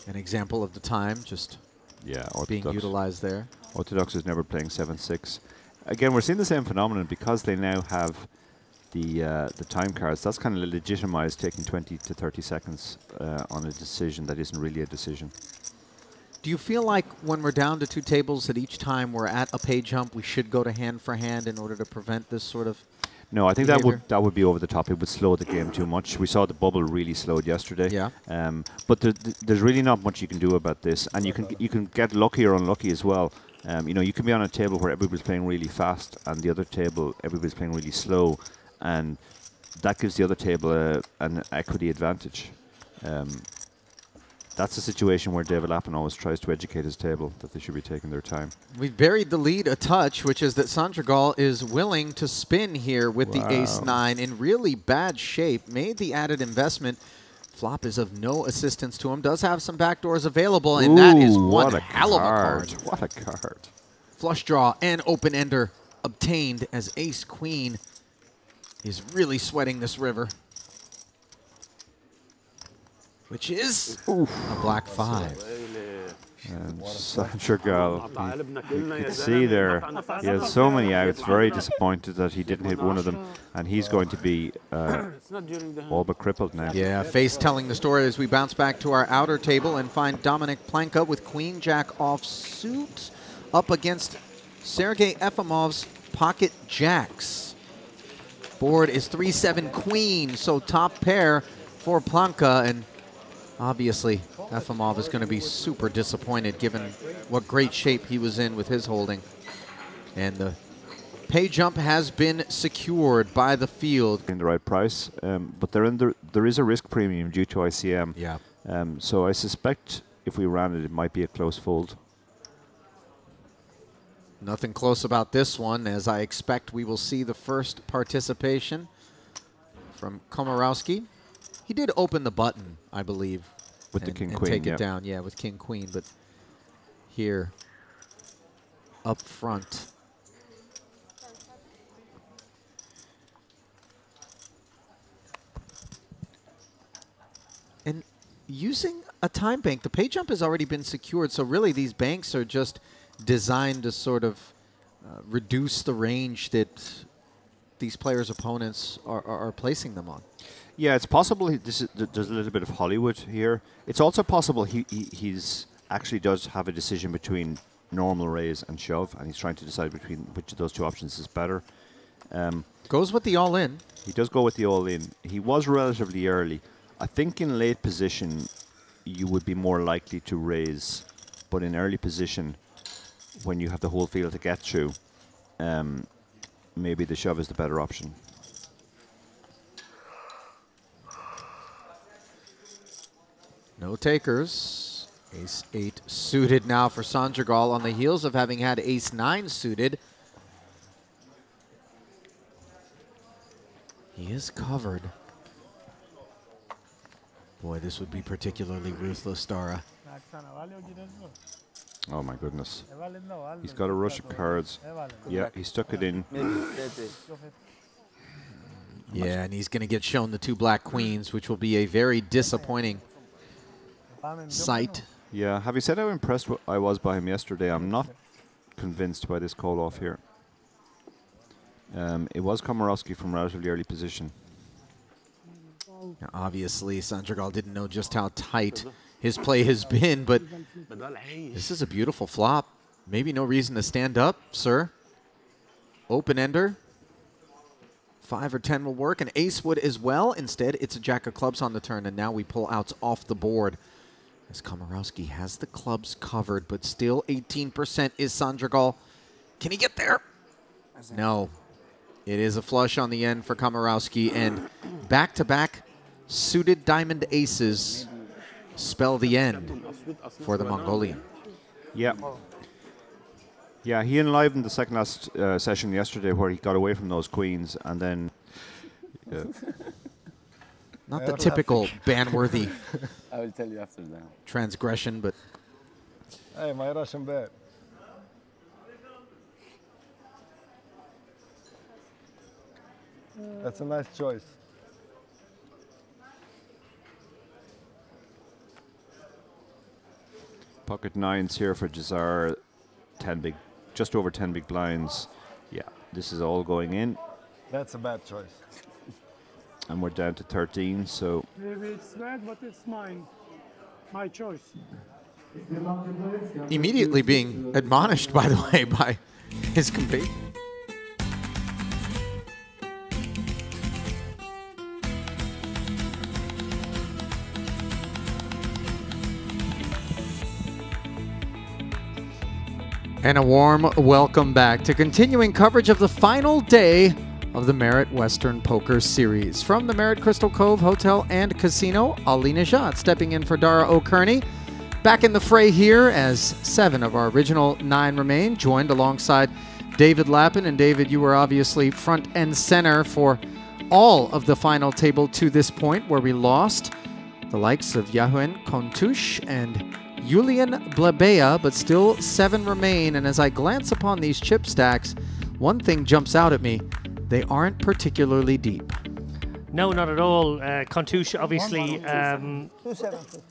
an example of the time just being Orthodox. utilized there. Orthodox is never playing 7-6. Again, we're seeing the same phenomenon because they now have the time cards. That's kind of legitimized taking 20 to 30 seconds on a decision that isn't really a decision. Do you feel like when we're down to 2 tables that each time we're at a pay jump, we should go to hand for hand in order to prevent this sort of No, I think behavior? that would be over the top. It would slow the game too much. We saw the bubble really slowed yesterday. Yeah. But there's really not much you can do about this, and you can get lucky or unlucky as well. You know, you can be on a table where everybody's playing really fast, and the other table everybody's playing really slow, and that gives the other table an equity advantage. That's a situation where David Lappin always tries to educate his table that they should be taking their time. We've buried the lead a touch, which is that Sandragal is willing to spin here with the ace-9 in really bad shape. Made the added investment. Flop is of no assistance to him. Does have some backdoors available, and that is one hell of a card. What a card. Flush draw and open-ender obtained as ace-queen is really sweating this river, which is a black 5. And Sanchergal, you can see there, he has so many outs, very disappointed that he didn't hit one of them, and he's going to be all but crippled now. Yeah, face telling the story as we bounce back to our outer table and find Dominic Planka with queen-jack offsuit up against Sergei Efimov's pocket jacks. Board is 3-7 queen, so top pair for Planka, and obviously Efimov is going to be super disappointed given what great shape he was in with his holding. And the pay jump has been secured by the field. In the right price, but there is a risk premium due to ICM. Yeah. So I suspect if we ran it, it might be a close fold. Nothing close about this one, as I expect we will see the first participation from Komorowski. He did open the button, I believe, with the king queen, take it down. Yeah, with king queen, but here up front. And using a time bank, the pay jump has already been secured, so really these banks are just designed to sort of reduce the range that these players' opponents are placing them on. Yeah, it's possible there's a little bit of Hollywood here. It's also possible he's actually does have a decision between normal raise and shove, and he's trying to decide between which of those two options is better. Goes with the all-in. He does go with the all-in. He was relatively early. I think in late position, you would be more likely to raise, but in early position, when you have the whole field to get through, maybe the shove is the better option. No takers. Ace-8 suited now for Sanchergal on the heels of having had Ace-9 suited. He is covered. Boy, this would be particularly ruthless, Dara. Oh my goodness. He's got a rush of cards. Yeah, he stuck it in. Yeah, and he's going to get shown the two black queens, which will be a very disappointing sight. Yeah, having said how impressed I was by him yesterday, I'm not convinced by this call off here. It was Komorowski from relatively early position. Now, obviously, Sanchergal didn't know just how tight his play has been, but this is a beautiful flop. Maybe no reason to stand up, sir. Open-ender. 5 or 10 will work, and ace would as well. Instead, it's a jack of clubs on the turn, and now we pull outs off the board. As Komorowski has the clubs covered, but still 18% is Sanchergal. Can he get there? No. It is a flush on the end for Komorowski, and back-to-back suited diamond aces spell the end for the Mongolian. Yeah. Yeah, he enlivened the second last session yesterday where he got away from those queens and then... Not the typical ban-worthy I will tell you after that. transgression, but... Hey, my Russian bet. That's a nice choice. Pocket 9s here for Jazar. 10 big, just over 10 big blinds. Yeah, this is all going in. That's a bad choice. And we're down to 13, so... Maybe it's bad, but it's mine. My choice. Immediately being admonished, by the way, by his compete. And a warm welcome back to continuing coverage of the final day of the Merit Western Poker Series. From the Merit Crystal Cove Hotel and Casino, Ali Najat stepping in for Dara O'Kearney. Back in the fray here as 7 of our original 9 remain, joined alongside David Lappin. And David, you were obviously front and center for all of the final table to this point, where we lost the likes of Yahuen Kontouche and Julian Blabea, but still 7 remain. And as I glance upon these chip stacks, one thing jumps out at me. They aren't particularly deep. No, not at all. Contuche, obviously,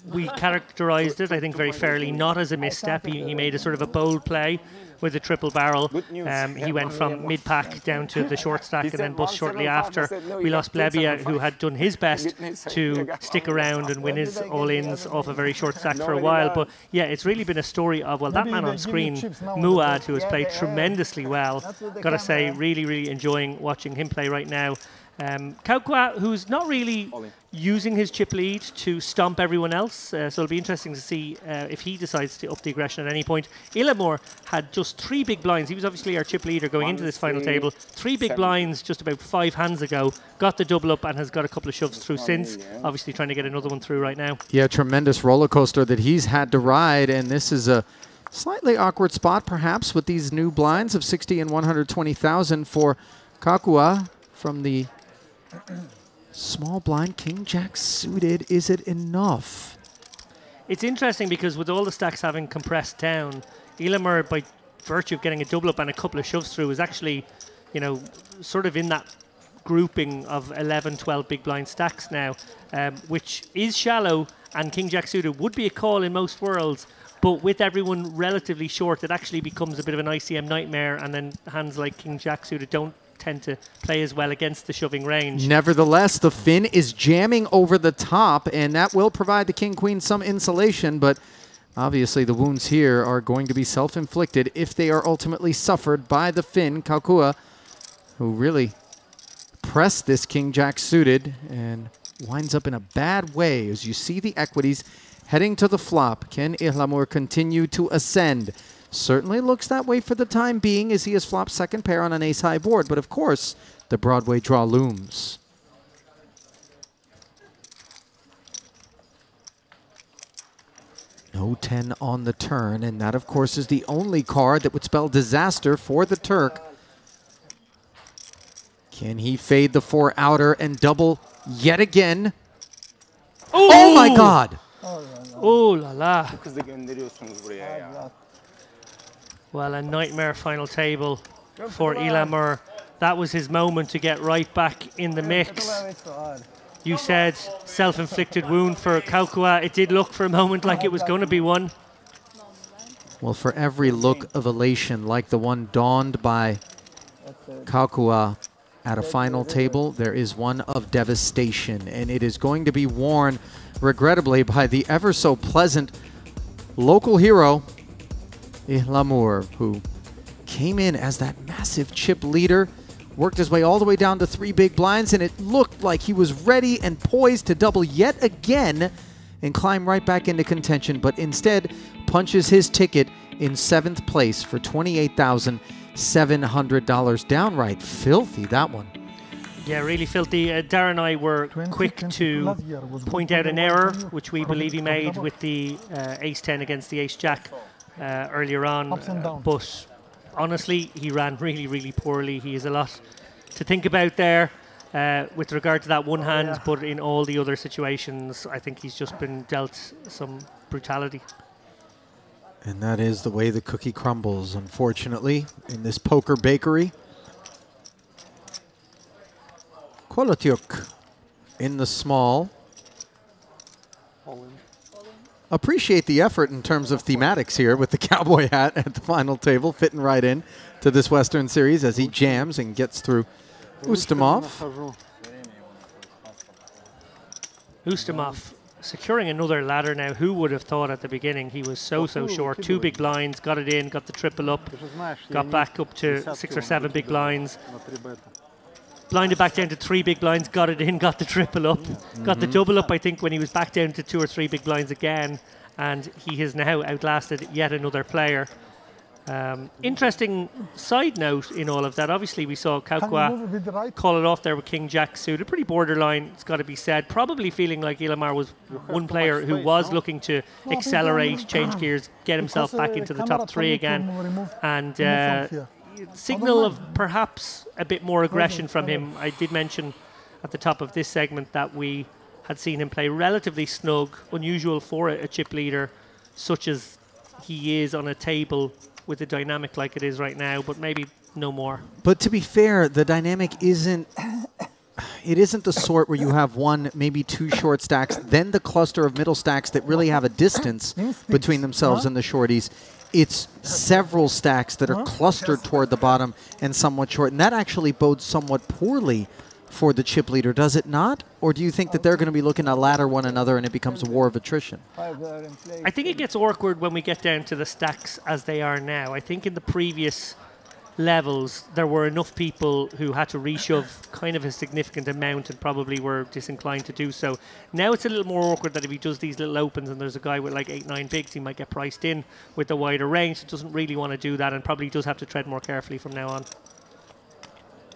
we characterised it, I think, very fairly, not as a misstep. He made a sort of a bold play with a triple barrel. He went from mid-pack down to the short stack and then bust shortly after. We lost Blebia, who had done his best to stick around and win his all-ins off a very short stack for a while. But yeah, it's really been a story of, well, that man on screen, Muad, who has played tremendously well. Got to say, really, really enjoying watching him play right now. Kaukwa, who's not really using his chip lead to stomp everyone else, so it'll be interesting to see if he decides to up the aggression at any point. Ilamur had just 3 big blinds. He was obviously our chip leader going into this final table. 3 big blinds just about 5 hands ago. Got the double up and has got a couple of shoves through since. Obviously trying to get another one through right now. Yeah, tremendous roller coaster that he's had to ride, and this is a slightly awkward spot perhaps with these new blinds of 60 and 120,000 for Kaukwa from the small blind. King Jack suited. Is it enough? It's interesting because with all the stacks having compressed down, Ilamur, by virtue of getting a double up and a couple of shoves through, is actually, you know, sort of in that grouping of 11, 12 big blind stacks now, which is shallow, and King Jack suited would be a call in most worlds. But with everyone relatively short, it actually becomes a bit of an ICM nightmare, and then hands like King Jack suited don't tend to play as well against the shoving range. Nevertheless, the fin is jamming over the top, and that will provide the King-Queen some insulation, but obviously the wounds here are going to be self-inflicted if they are ultimately suffered by the fin, Kaukwa, who really pressed this King-Jack suited and winds up in a bad way. As you see the equities heading to the flop, can Ilamur continue to ascend? Certainly looks that way for the time being as he has flopped second pair on an ace-high board, but of course, the Broadway draw looms. No 10 on the turn, and that, of course, is the only card that would spell disaster for the Turk. Can he fade the 4 outer and double yet again? Ooh! Oh, my God! Oh, la la. Well, a nightmare final table for Ilamur. That was his moment to get right back in the mix. You said self-inflicted wound for Kaukwa. It did look for a moment like it was going to be one. Well, for every look of elation like the one donned by Kaukwa at a final table, there is one of devastation, and it is going to be worn, regrettably, by the ever so pleasant local hero, Ilamur, who came in as that massive chip leader, worked his way all the way down to 3 big blinds, and it looked like he was ready and poised to double yet again and climb right back into contention, but instead punches his ticket in 7th place for $28,700. Downright filthy, that one. Yeah, really filthy. Darren and I were quick to point out an error, which we believe he made with the ace-10 against the ace-jack earlier on, but honestly, he ran really, really poorly. He has a lot to think about there with regard to that one hand, but in all the other situations, I think he's just been dealt some brutality. And that is the way the cookie crumbles, unfortunately, in this poker bakery. Kolotyuk in the small. Appreciate the effort in terms of thematics here with the cowboy hat at the final table, fitting right in to this Western Series as he jams and gets through Ustamov. Ustamov securing another ladder now. Who would have thought at the beginning he was so short? 2 big blinds, got it in, got the triple up, got back up to 6 or 7 big blinds. Blinded back down to 3 big blinds, got it in, got the triple up, got the double up, I think, when he was back down to 2 or 3 big blinds again, and he has now outlasted yet another player. Interesting side note in all of that, obviously we saw Kaukwa call it off there with King Jack suited. Pretty borderline, it's got to be said. Probably feeling like Ilamur was one player who was looking to accelerate, change gears, get himself back into the top 3 again, and signal of perhaps a bit more aggression from him. I did mention at the top of this segment that we had seen him play relatively snug, unusual for a chip leader such as he is on a table with a dynamic like it is right now, but maybe no more. But to be fair, the dynamic isn't, it isn't the sort where you have one, maybe two short stacks, then the cluster of middle stacks that really have a distance between themselves and the shorties. It's several stacks that are clustered toward the bottom and somewhat short. And that actually bodes somewhat poorly for the chip leader, does it not? Or do you think that they're going to be looking to ladder one another and it becomes a war of attrition? I think it gets awkward when we get down to the stacks as they are now. I think in the previous levels there were enough people who had to reshove kind of a significant amount and probably were disinclined to do so. Now it's a little more awkward that if he does these little opens and there's a guy with like 8-9 bigs, he might get priced in with the wider range. He doesn't really want to do that and probably does have to tread more carefully from now on.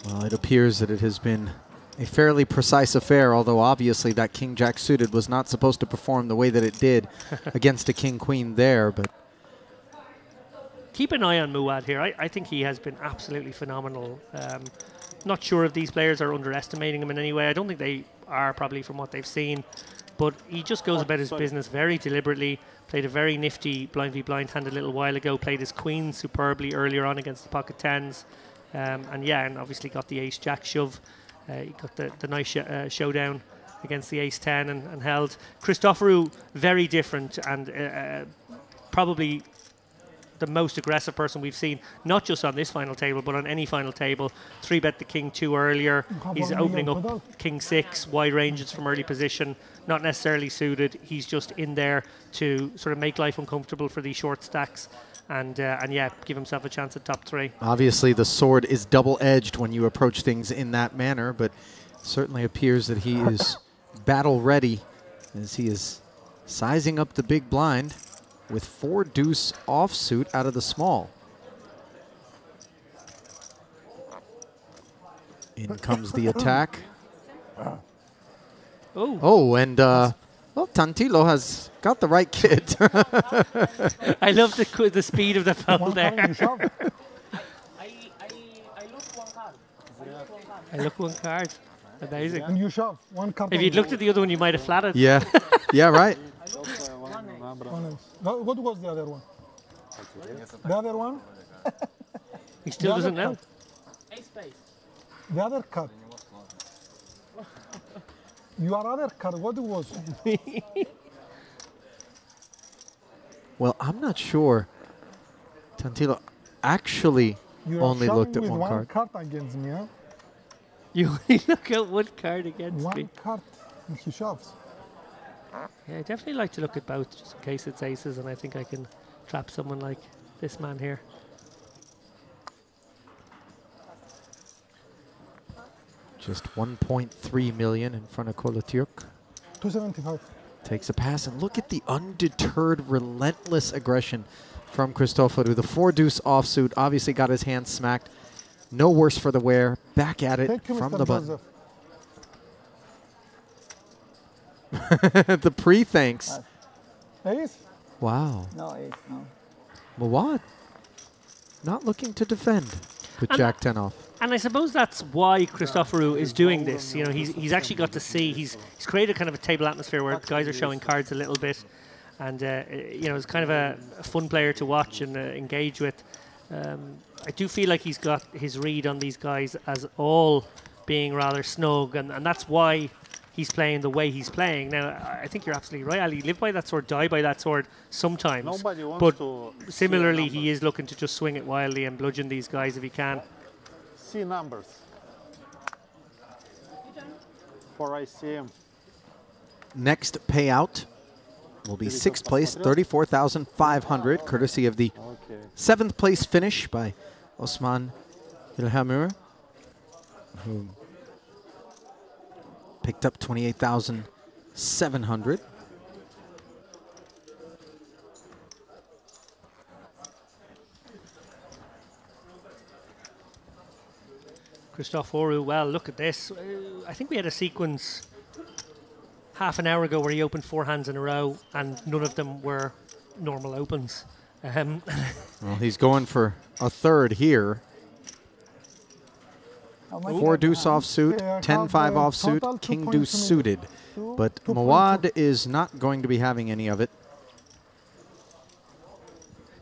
Well, it appears that it has been a fairly precise affair, although obviously that king-jack suited was not supposed to perform the way that it did against a king-queen there. But keep an eye on Muad here. I think he has been absolutely phenomenal. Not sure if these players are underestimating him in any way. I don't think they are, probably, from what they've seen. But he just goes about his business very deliberately. Played a very nifty blind v blind hand a little while ago. Played his queen superbly earlier on against the pocket tens. And obviously got the ace-jack shove. He got the nice showdown against the ace-10 and held. Christoforou, very different and probably the most aggressive person we've seen, not just on this final table, but on any final table. 3-bet the king 2 earlier. He's opening up king 6, wide ranges from early position, not necessarily suited. He's just in there to sort of make life uncomfortable for these short stacks. And give himself a chance at top 3. obviously the sword is double-edged when you approach things in that manner, but certainly appears that he is battle ready as he is sizing up the big blind with 4 deuce offsuit out of the small. In comes the attack. And well, Tantilo has got the right kid. I love the speed of the foul there. I look one card. Amazing. And you shove one card. If you'd looked at the other one, you might have flattered. Yeah, yeah, right. What was the other one? The other one? He still doesn't know. The other card. Your other card, what was? Well, I'm not sure. Tantilo actually only looked at one card. One card against me, huh? You only look at one card against me. One card, and he shoves. Yeah, I definitely like to look at both, just in case it's aces, and I think I can trap someone like this man here. Just 1.3 million in front of Kolotyuk. 275. Takes a pass, and look at the undeterred, relentless aggression from Christoforou. The 4 deuce offsuit obviously got his hand smacked. No worse for the wear. Back at it from the button. The pre-thanks. Ace? Wow. No, ace, no. Muad not looking to defend with Jack 10 off. And I suppose that's why Christoforou is doing this. You know, he's actually got to see, he's created kind of a table atmosphere where guys are showing cards a little bit. And, you know, it's kind of a fun player to watch and engage with. I do feel like he's got his read on these guys as all being rather snug. And that's why he's playing the way he's playing. Now, I think you're absolutely right, Ali. Live by that sword, die by that sword sometimes. Nobody wants but to similarly, he is looking to just swing it wildly and bludgeon these guys if he can. See numbers for ICM. Next payout will be 6th place, 34,500, courtesy of the 7th place finish by Osman Ilhamur, who picked up 28,700. Christoforou, well, look at this. I think we had a sequence half an hour ago where he opened 4 hands in a row and none of them were normal opens. Well, he's going for a third here. 4 deuce offsuit, 10-5 offsuit, king deuce suited. But Muad is not going to be having any of it.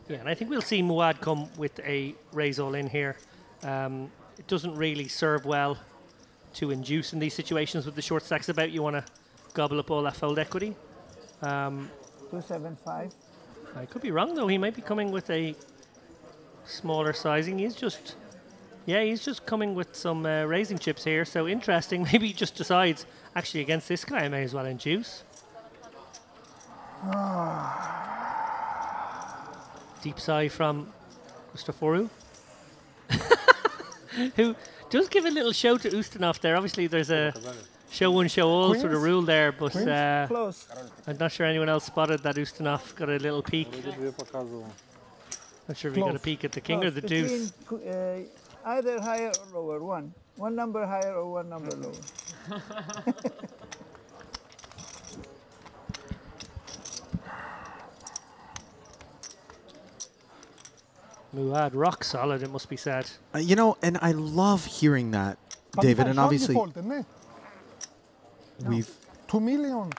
Yeah, and I think we'll see Muad come with a raise all in here. It doesn't really serve well to induce in these situations with the short stacks about. You want to gobble up all that fold equity. 275. I could be wrong though. He might be coming with a smaller sizing. He's just coming with some raising chips here. So interesting. Maybe he just decides actually against this guy I may as well induce. Deep sigh from Christoforou, who does give a little show to Ustinov there. Obviously, there's a show one, show all sort of rule there, but I'm not sure anyone else spotted that Ustinov got a little peek. Not sure if he got a peek at the king or the deuce. Either higher or lower, one number higher or one number lower. Muad, rock solid, it must be said. You know, and I love hearing that, David, and obviously we've 2 million.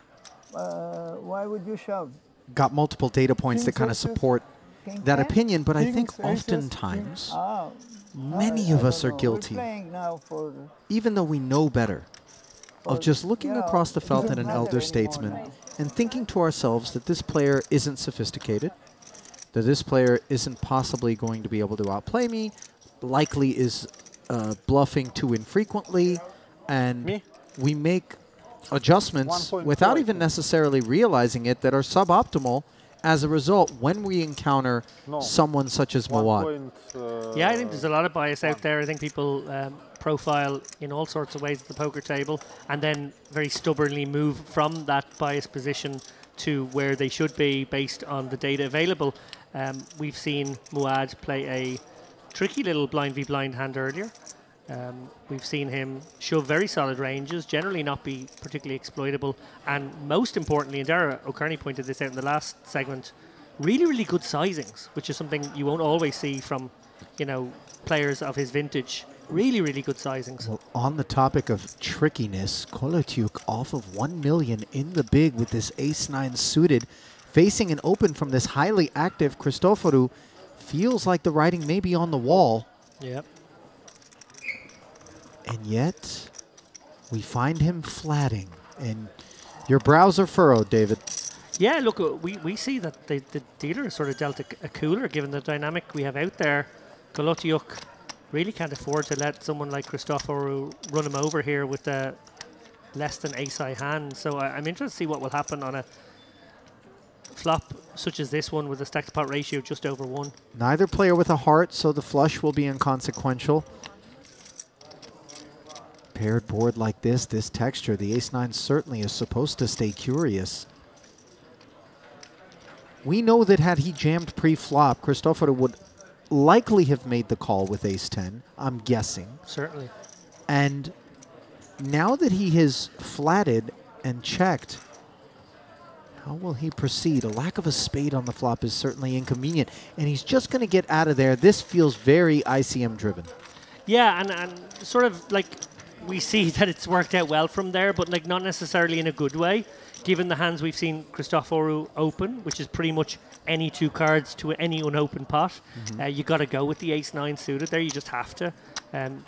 Why would you shove? Got multiple data points that kind of support that opinion, but I think Kings, oftentimes many of us are guilty, even though we know better, of just looking across the felt at an elder statesman and thinking to ourselves that this player isn't sophisticated, that this player isn't possibly going to be able to outplay me, likely is bluffing too infrequently, and we make adjustments without even necessarily realizing it that are suboptimal as a result when we encounter someone such as Muad. Yeah, I think there's a lot of bias out there. I think people profile in all sorts of ways at the poker table and then very stubbornly move from that biased position to where they should be based on the data available. We've seen Muad play a tricky little blind v blind hand earlier. We've seen him show very solid ranges, generally not be particularly exploitable, and most importantly, and Dara O'Kearney pointed this out in the last segment, really, really good sizings, which is something you won't always see from, you know, players of his vintage. Really, really good sizings. Well, on the topic of trickiness, Kolotyuk off of 1 million in the big with this ace-9 suited, facing an open from this highly active Christoforou. Feels like the writing may be on the wall. Yep. And yet, we find him flatting. And your brows are furrowed, David. Yeah, look, we see that the dealer sort of dealt a cooler given the dynamic we have out there. Kolotyuk really can't afford to let someone like Christoforou run him over here with a less than ace-high hand. So I'm interested to see what will happen on a flop such as this one with a stack to pot ratio just over 1. Neither player with a heart, so the flush will be inconsequential. Paired board like this texture, the ace-9 certainly is supposed to stay curious. We know that had he jammed pre-flop, Christoforou would likely have made the call with ace-10, I'm guessing. Certainly. And now that he has flatted and checked, how will he proceed? A lack of a spade on the flop is certainly inconvenient, and he's just going to get out of there. This feels very ICM driven. Yeah, and sort of like we see that it's worked out well from there, but like not necessarily in a good way, given the hands we've seen Christoforou open, which is pretty much any 2 cards to any unopened pot. You got to go with the ace-9 suited there. You just have to.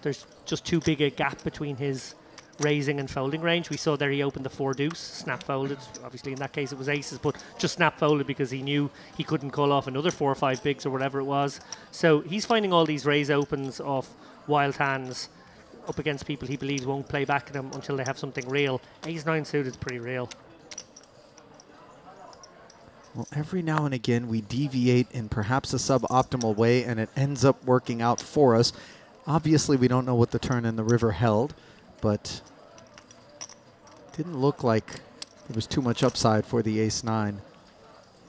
There's just too big a gap between his raising and folding range. We saw there he opened the 4 deuce, snap folded. Obviously in that case it was aces, but just snap folded because he knew he couldn't call off another 4 or 5 bigs or whatever it was. So he's finding all these raise opens off wild hands up against people he believes won't play back at him until they have something real. Ace-9 suited is pretty real. Well, every now and again we deviate in perhaps a suboptimal way and it ends up working out for us. Obviously we don't know what the turn in the river held, but didn't look like there was too much upside for the ace-9.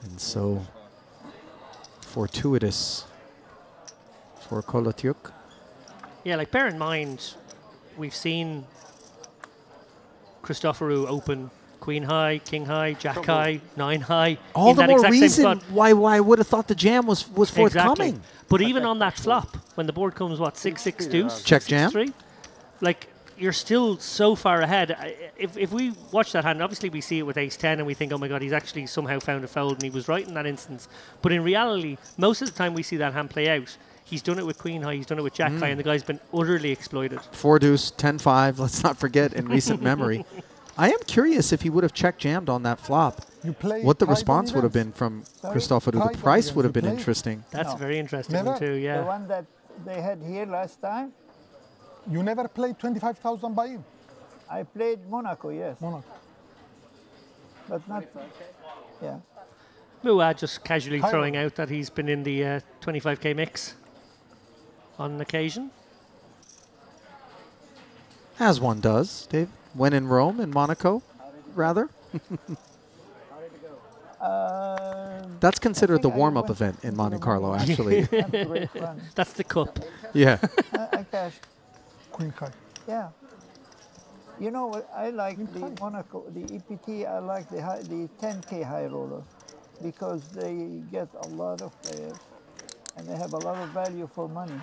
And so fortuitous for Kolotyuk. Yeah, like bear in mind, we've seen Christoforou open queen high, king high, jack high, 9 high. All the more reason why I would have thought the jam was forthcoming. Exactly. But even on that flop, when the board comes, what, 6-6 deuce? Check jam. 6-3? Like, you're still so far ahead. If we watch that hand, obviously we see it with ace-10 and we think, oh my God, he's actually somehow found a fold and he was right in that instance. But in reality, most of the time we see that hand play out, He's done it with queen high, he's done it with jack high, and the guy's been utterly exploited. 4 deuce, 10-5. Let's not forget in recent memory. I am curious if he would have check jammed on that flop. What the response would have been from Christoforou. The price would have been interesting. That's a very interesting one too, yeah. The one that they had here last time? You never played 25,000 buy-in? I played Monaco, yes. Monaco. But not, yeah. Muad just casually throwing out that he's been in the 25k mix on occasion. As one does, Dave. When in Rome, in Monaco, rather. That's considered the warm-up event in Monte Carlo, actually. That's the cup. Yeah. I cashed. Queen high. Yeah. You know what? I like the Monaco, the EPT. I like the 10K high roller because they get a lot of players and they have a lot of value for money.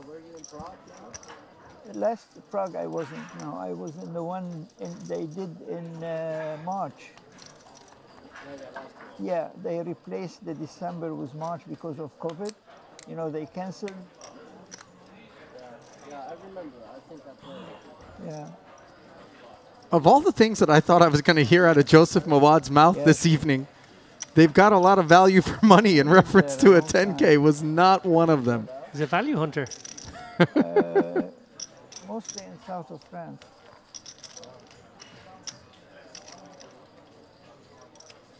Were you in Prague now? Last Prague I wasn't. No, I was in the one they did in March. Yeah, they replaced the December with March because of COVID. You know, they canceled. Yeah, I remember. I think I played. Yeah. Of all the things that I thought I was going to hear out of Joseph Mawad's mouth this evening, they've got a lot of value for money in reference to a 10K was not one of them. He's a value hunter. Mostly in south of France.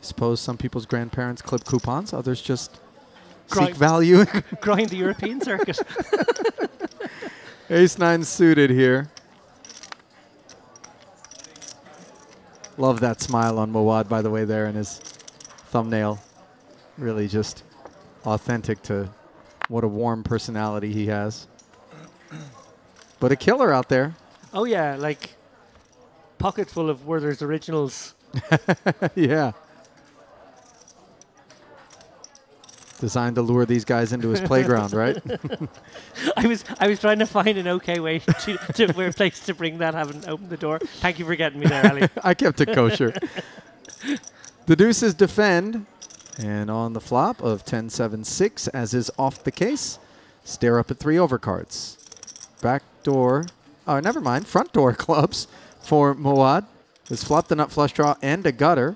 Suppose some people's grandparents clip coupons, others just Grind- seek value. Grind the European circuit. Ace-9 suited here. Love that smile on Mawad, by the way, there in his thumbnail. Really just authentic to what a warm personality he has. But a killer out there. Oh yeah, like pocket full of Werther's originals. Yeah. Designed to lure these guys into his playground, right? I was trying to find an okay way to where place to bring that, haven't opened the door. Thank you for getting me there, Ali. I kept it kosher. The deuces defend, and on the flop of 10-7-6, as is off the case, stare up at 3 overcards. Back door, oh, never mind, front door clubs for Mawad. Has flopped the nut flush draw and a gutter.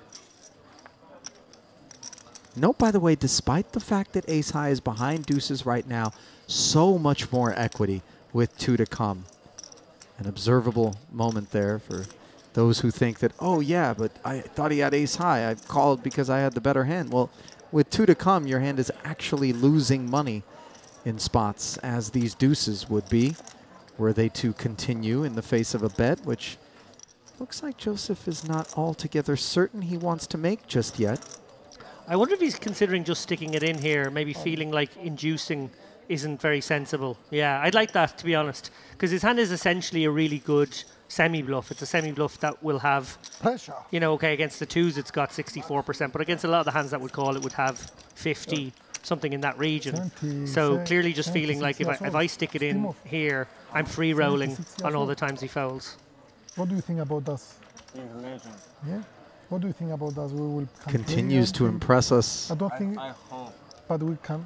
Note, by the way, despite the fact that ace high is behind deuces right now, so much more equity with 2 to come. An observable moment there for those who think that, oh yeah, but I thought he had ace high. I called because I had the better hand. Well, with 2 to come, your hand is actually losing money in spots, as these deuces would be, were they to continue in the face of a bet, which looks like Joseph is not altogether certain he wants to make just yet. I wonder if he's considering just sticking it in here, maybe feeling like inducing isn't very sensible. Yeah, I'd like that, to be honest, because his hand is essentially a really good semi-bluff. It's a semi-bluff that will have pressure. You know, okay, against the twos it's got 64%, but against a lot of the hands that would call it would have 50, something in that region. So clearly just feeling like if I stick it in here, I'm free rolling on all the times he folds. What do you think about us? Yeah? What do you think about us? We will continues to impress us. I don't think, I hope. But we can.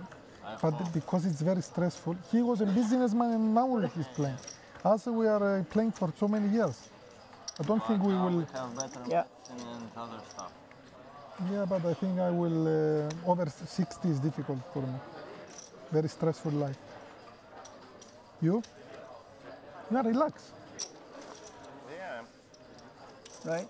But because it's very stressful. He was a businessman and now he's playing. Also, we are playing for so many years. I don't think we will. Have better and other stuff. Yeah, but I think I will. Over 60 is difficult for me. Very stressful life. You? Yeah, relax. Yeah. Right.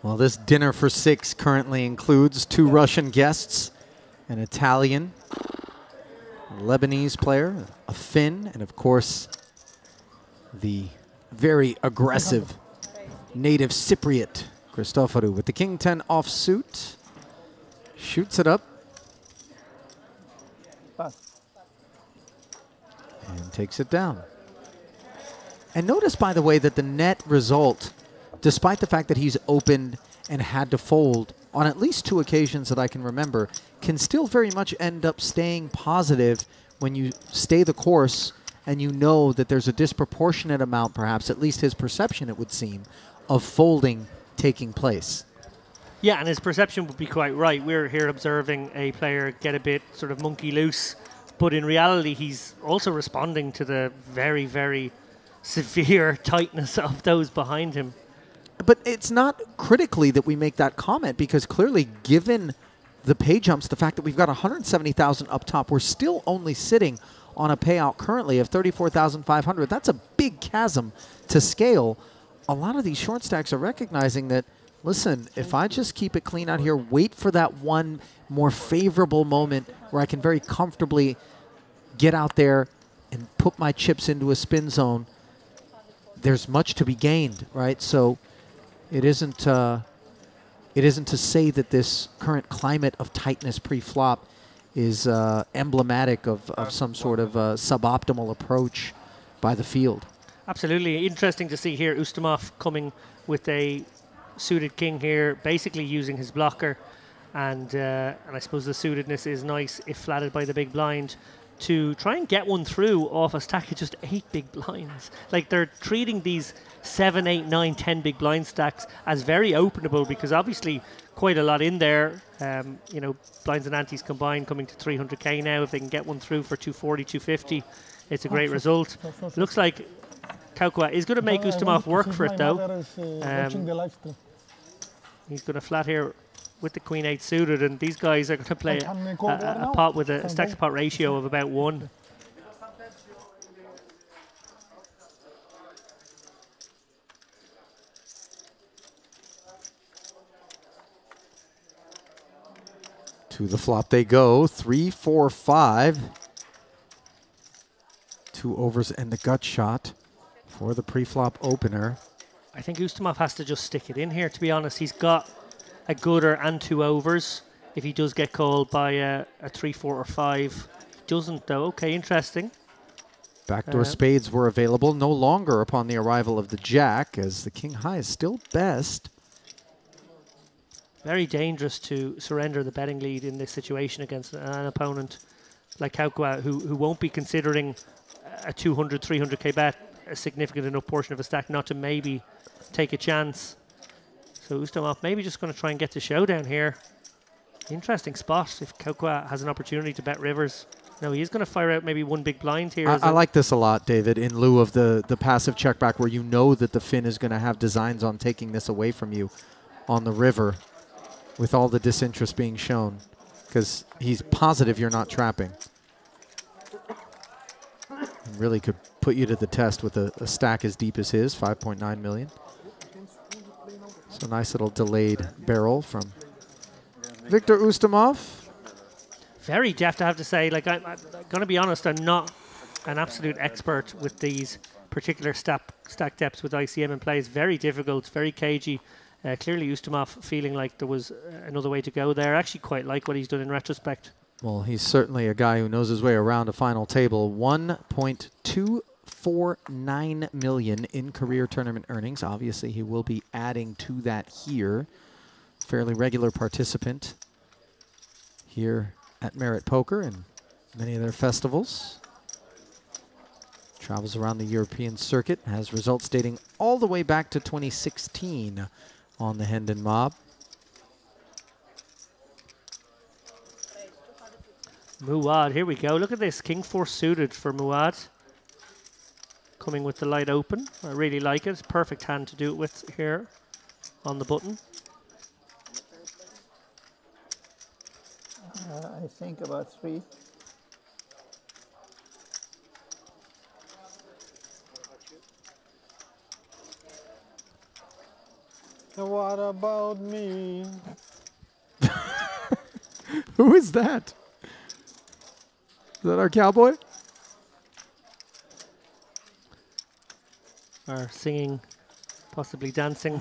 Well, this dinner for 6 currently includes 2 Russian guests, an Italian, a Lebanese player, a Finn, and of course, the very aggressive native Cypriot, Christoforou, with the King 10 offsuit. Shoots it up. And takes it down. And notice, by the way, that the net result, despite the fact that he's opened and had to fold on at least 2 occasions that I can remember, can still very much end up staying positive when you stay the course and you know that there's a disproportionate amount, perhaps, at least his perception, it would seem, of folding taking place. Yeah, and his perception would be quite right. We're here observing a player get a bit sort of monkey loose, but in reality, he's also responding to the very, very severe tightness of those behind him. But it's not critically that we make that comment, because clearly, given the pay jumps, the fact that we've got 170,000 up top, we're still only sitting on a payout currently of 34,500. That's a big chasm to scale. A lot of these short stacks are recognizing that, listen, if I just keep it clean out here, wait for that one more favorable moment where I can very comfortably get out there and put my chips into a spin zone, there's much to be gained, right? So it isn't to say that this current climate of tightness pre-flop is emblematic of some sort of suboptimal approach by the field. Absolutely. Interesting to see here Ustamov coming with a suited king here, basically using his blocker, and I suppose the suitedness is nice if flatted by the big blind, to try and get one through off a stack of just 8 big blinds. Like, they're treating these 7, 8, 9, 10 big blind stacks as very openable, because obviously quite a lot in there. You know, blinds and antes combined coming to 300k now. If they can get one through for 240, 250, it's a great result. Looks like Kaukwa is going to make Ustamov work for it, though. He's going to flat here with the Queen 8 suited, and these guys are going to play a pot with a stack to pot ratio of about 1. To the flop they go. 3, 4, 5. 2 overs and the gut shot for the pre-flop opener. I think Ustamov has to just stick it in here, to be honest. He's got a gooder and 2 overs if he does get called by a 3, 4, or 5. He doesn't, though. Okay, interesting. Backdoor spades were available no longer upon the arrival of the jack, as the king high is still best. Very dangerous to surrender the betting lead in this situation against an opponent like Kaukwa, who won't be considering a 200, 300k bet a significant enough portion of a stack not to maybe take a chance. So Ustamov maybe just going to try and get to showdown here. Interesting spot if Kaukwa has an opportunity to bet rivers. No, he is going to fire out maybe 1 big blind here. I like this a lot, David, in lieu of the passive check back, where you know that the Finn is going to have designs on taking this away from you on the river, with all the disinterest being shown, because he's positive you're not trapping. Really could put you to the test with a stack as deep as his, 5.9 million. So nice little delayed barrel from Viktor Ustamov. Very deft, I have to say. Like, I'm going to be honest, I'm not an absolute expert with these particular stack depths with ICM in play. It's very difficult, very cagey. Clearly Ustamov feeling like there was another way to go there. I actually quite like what he's done in retrospect. Well, he's certainly a guy who knows his way around a final table. 1.249 million in career tournament earnings. Obviously, he will be adding to that here. Fairly regular participant here at Merit Poker and many of their festivals. Travels around the European circuit, has results dating all the way back to 2016 on the Hendon Mob. Muad, here we go. Look at this, King 4 suited for Muad. Coming with the light open. I really like it. Perfect hand to do it with here on the button. I think about 3. What about me? Who is that? Is that our cowboy? Or singing, possibly dancing.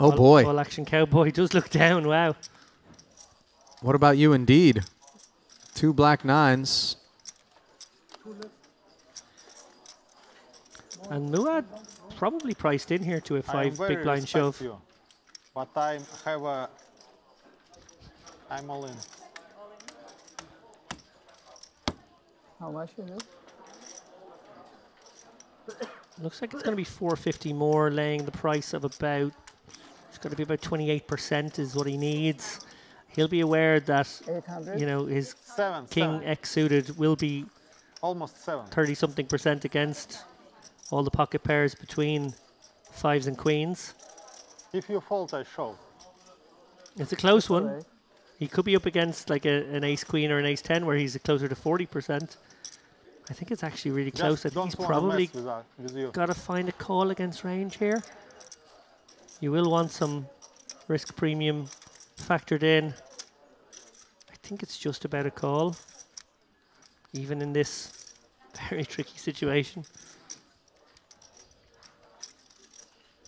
Oh boy. All action cowboy does look down, wow. What about you indeed? 2 black 9s. And Muad probably priced in here to a 5 big blind shove. You, but I'm all in. How much is it? Looks like it's going to be 450 more, laying the price of about, just Got to be about 28% is what he needs. He'll be aware that 800. you know his Seven, king X suited will be almost 7. 30-something% against all the pocket pairs between 5s and queens. If you fold, I show. It's a close one. Right. He could be up against like an ace queen or an ace 10 where he's closer to 40%. I think it's actually really close. Just I think he's don't wanna probably mess with you. got to find a call against range here. You will want some risk premium factored in. I think it's just about a call, even in this very tricky situation.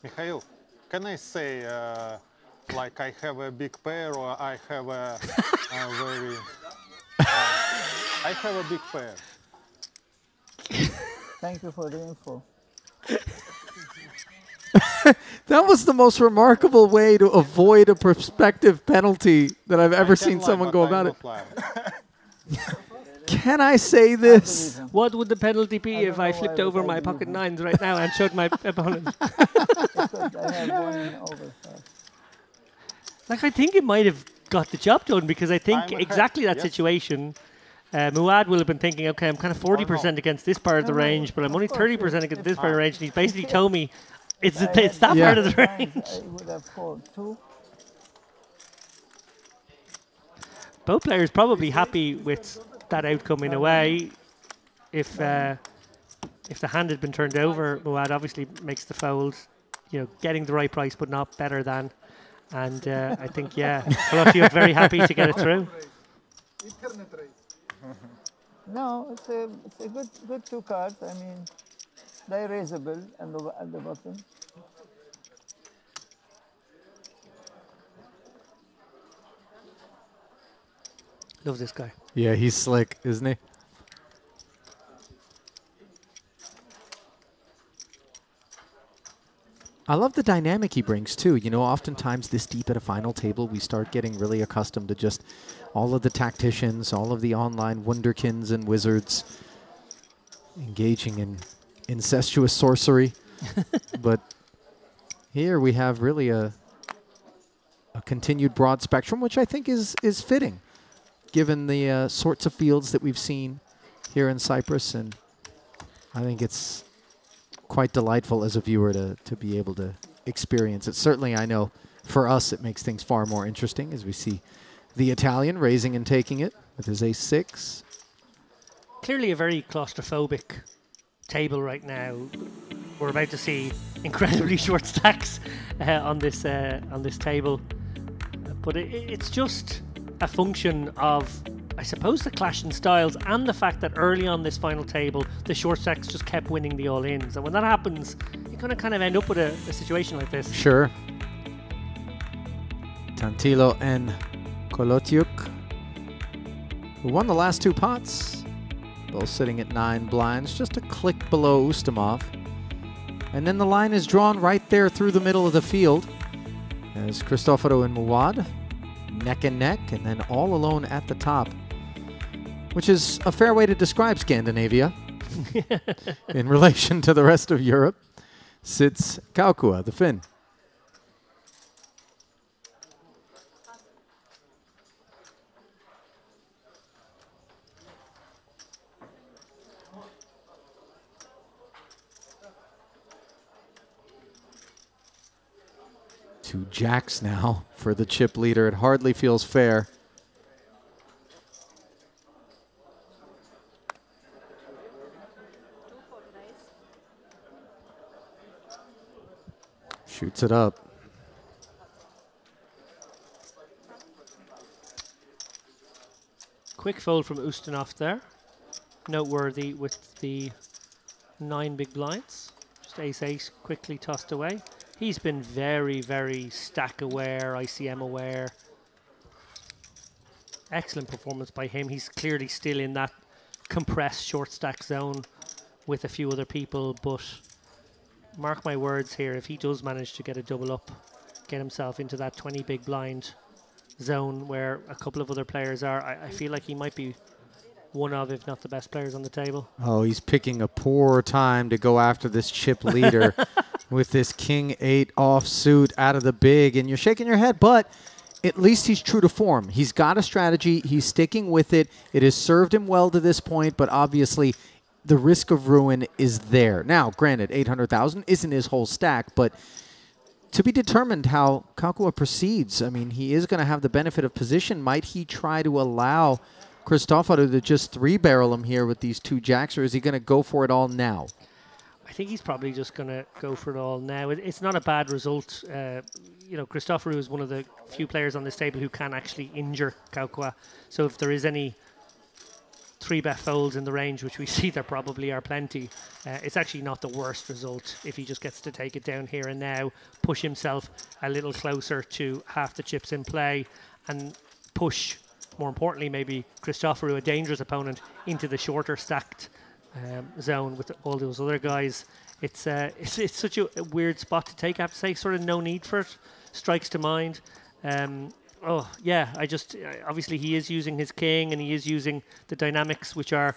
Mikhail, can I say like I have a big pair or I have a very... I have a big pair. Thank you for the info. That was the most remarkable way to avoid a prospective penalty that I've ever seen someone go about it. Can I say this? What would the penalty be if I flipped over my pocket 9s right now and showed my opponent? Like, I think it might have got the job done, because I think exactly that situation, Muad will have been thinking, okay, I'm kind of 40% against this part of the range, but I'm only 30% against this part of the range, and he's basically told me it's that part of the range. I would have called 2. Both players probably happy with that outcome in a way. If the hand had been turned over, Muad obviously makes the fold, you know, getting the right price but not better than. And I think, yeah, Kolotyiuk very happy to get it through. No, it's a good 2 cards. I mean, they're raisable at the bottom. Love this guy. Yeah, he's slick, isn't he? I love the dynamic he brings, too. You know, oftentimes this deep at a final table, we start getting really accustomed to just all of the tacticians, all of the online wunderkins and wizards engaging in incestuous sorcery. But here we have really a continued broad spectrum, which I think is fitting, given the sorts of fields that we've seen here in Cyprus. And I think it's quite delightful as a viewer to be able to experience it. Certainly, I know for us it makes things far more interesting as we see the Italian raising and taking it with his ace-6. Clearly a very claustrophobic table right now. We're about to see incredibly short stacks on this table, but it's just a function of, I suppose, the clash in styles and the fact that early on this final table, the short stacks just kept winning the all-ins. And when that happens, you're going to kind of end up with a situation like this. Sure. Tantilo and Kolotyiuk, who won the last 2 pots, both sitting at 9 blinds, just a click below Ustamov. And then the line is drawn right there through the middle of the field as Cristoforo and Muad neck and neck, and then all alone at the top, which is a fair way to describe Scandinavia in relation to the rest of Europe, sits Kaukua, the Finn. Two jacks now for the chip leader. It hardly feels fair. Shoots it up. Quick fold from Ustinov there. Noteworthy with the 9 big blinds. Just ace-8 quickly tossed away. He's been very, very stack aware, ICM aware. Excellent performance by him. He's clearly still in that compressed short stack zone with a few other people, but mark my words here, if he does manage to get a double up, get himself into that 20 big blind zone where a couple of other players are, I feel like he might be one of, if not the best players on the table. Oh, he's picking a poor time to go after this chip leader with this king 8 offsuit out of the big, and you're shaking your head, but at least he's true to form. He's got a strategy. He's sticking with it. It has served him well to this point, but obviously the risk of ruin is there. Now, granted, 800,000 isn't his whole stack, but to be determined how Kaukua proceeds. I mean, he is going to have the benefit of position. Might he try to allow Christoforou to just 3-barrel him here with these 2 jacks, or is he going to go for it all now? I think he's probably just going to go for it all now. It's not a bad result. You know, Christoforou is one of the few players on this table who can actually injure Kaukua. So if there is any 3-bet folds in the range, which we see there probably are plenty, it's actually not the worst result if he just gets to take it down here and now, push himself a little closer to half the chips in play, and push, more importantly, maybe Christoforou, a dangerous opponent, into the shorter stacked zone with all those other guys. It's such a weird spot to take, I have to say. Sort of no need for it, strikes to mind. Oh yeah, obviously he is using his king, and he is using the dynamics, which are,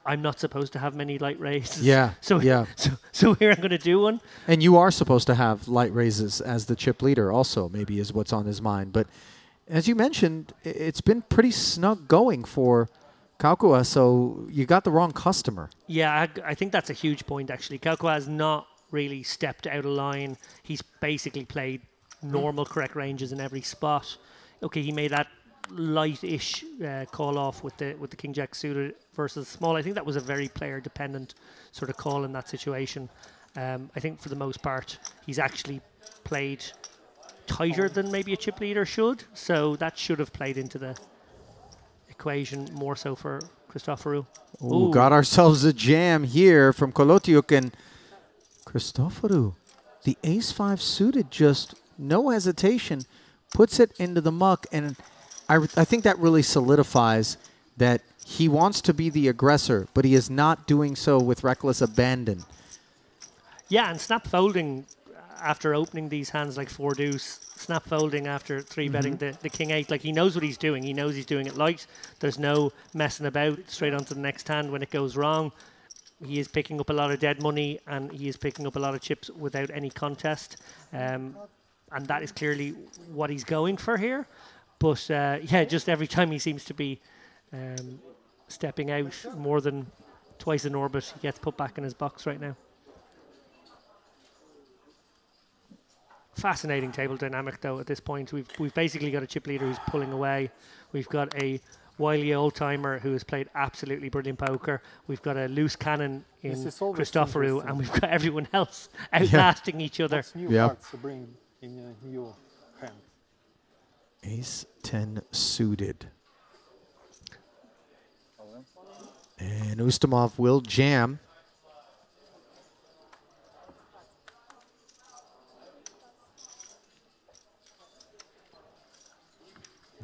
I'm not supposed to have many light raises. Yeah. So here I'm going to do one. And you are supposed to have light raises as the chip leader also, maybe, is what's on his mind. But as you mentioned, it's been pretty snug going for Kaukua, so you got the wrong customer. Yeah, I think that's a huge point, actually. Kaukua has not really stepped out of line. He's basically played normal correct ranges in every spot. Okay, he made that light-ish call off with the King Jack suited versus small. I think that was a very player-dependent sort of call in that situation. I think for the most part, he's actually played tighter than maybe a chip leader should, so that should have played into the equation more so for Christoforou. Ooh, got ourselves a jam here from Kolotiuk, and Christoforou, the ace-5 suited, just no hesitation, puts it into the muck, and I think that really solidifies that he wants to be the aggressor, but he is not doing so with reckless abandon. Yeah, and snap folding after opening these hands like 4 deuce, snap folding after 3-betting the king 8, like he knows what he's doing. He knows he's doing it light. There's no messing about, straight onto the next hand when it goes wrong. He is picking up a lot of dead money, and he is picking up a lot of chips without any contest. And that is clearly what he's going for here. But yeah, just every time he seems to be stepping out more than twice in orbit, he gets put back in his box right now. Fascinating table dynamic, though, at this point. We've basically got a chip leader who's pulling away. We've got a wily old-timer who has played absolutely brilliant poker. We've got a loose cannon in Christoforou, and we've got everyone else outlasting each other. What's new cards to bring in your hand? Ace-10 suited. And Ustamov will jam.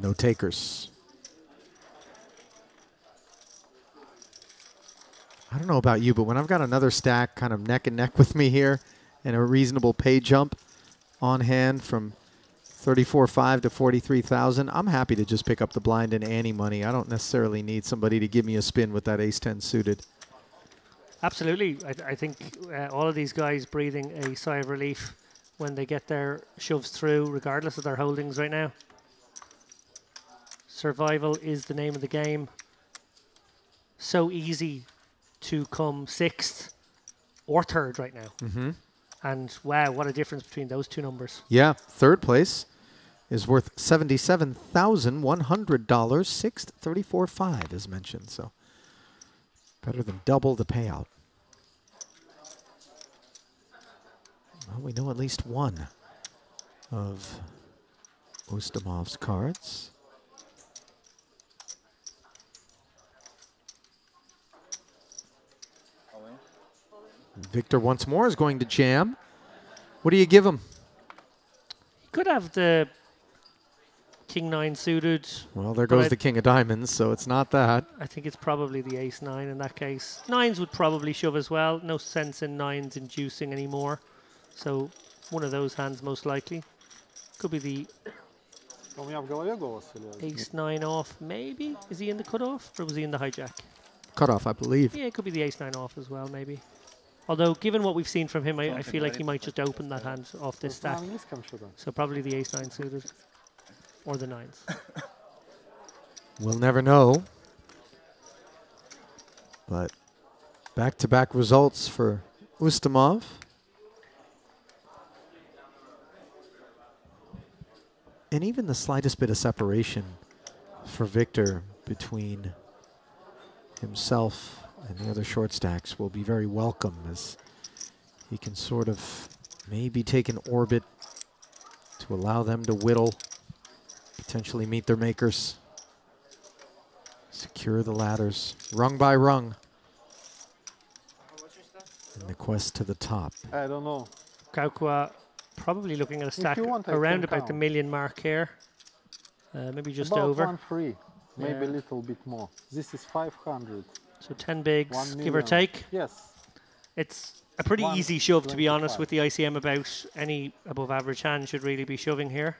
No takers. I don't know about you, but when I've got another stack kind of neck and neck with me here and a reasonable pay jump on hand from 34.5 to 43,000, I'm happy to just pick up the blind and ante money. I don't necessarily need somebody to give me a spin with that ace-10 suited. Absolutely. I think all of these guys breathing a sigh of relief when they get their shoves through, regardless of their holdings right now. Survival is the name of the game. So easy to come 6th or 3rd right now. And wow, what a difference between those two numbers. Yeah, 3rd place is worth $77,100. 6th, 34.5 as mentioned. So better than double the payout. Well, we know at least one of Ustamov's cards. Victor once more is going to jam. What do you give him? He could have the King 9 suited. Well, there goes the King of Diamonds, so it's not that. I think it's probably the Ace 9 in that case. 9s would probably shove as well. No sense in 9s inducing anymore. So one of those hands most likely. Could be the Ace 9 off, maybe? Is he in the cutoff, or was he in the hijack? Cutoff, I believe. Yeah, it could be the Ace 9 off as well, maybe. Although, given what we've seen from him, I feel like he might just open that hand off this stack. So probably the ace-9 suited. Or the 9s. We'll never know. But back-to-back results for Ustamov. And even the slightest bit of separation for Victor between himself and the other short stacks will be very welcome, as he can sort of maybe take an orbit to allow them to whittle, potentially meet their makers, secure the ladders, rung by rung, in the quest to the top. I don't know. Kaukwa probably looking at a stack around about the million mark here. Maybe just about over. 1 free, maybe a little bit more. This is 500. So 10 bigs, give or take. Yes. It's a pretty easy shove, to be honest, with the ICM about. Any above average hand should really be shoving here.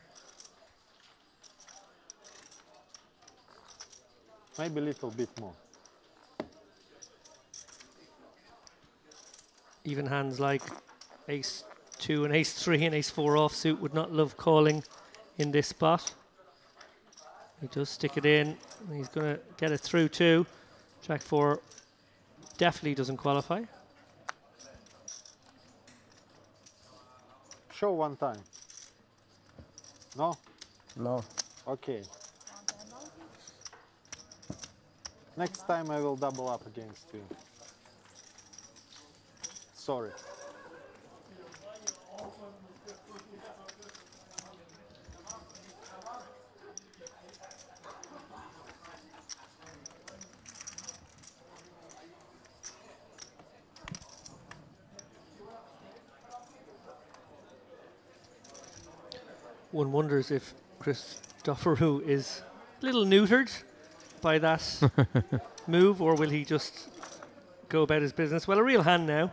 Maybe a little bit more. Even hands like ace-2 and ace-3 and ace-4 offsuit would not love calling in this spot. He does stick it in. And he's going to get it through too. Jack 4 definitely doesn't qualify. Show one time. No? No. Okay. Next time I will double up against you. Sorry. One wonders if Christoforou is a little neutered by that move, or will he just go about his business? Well, a real hand now,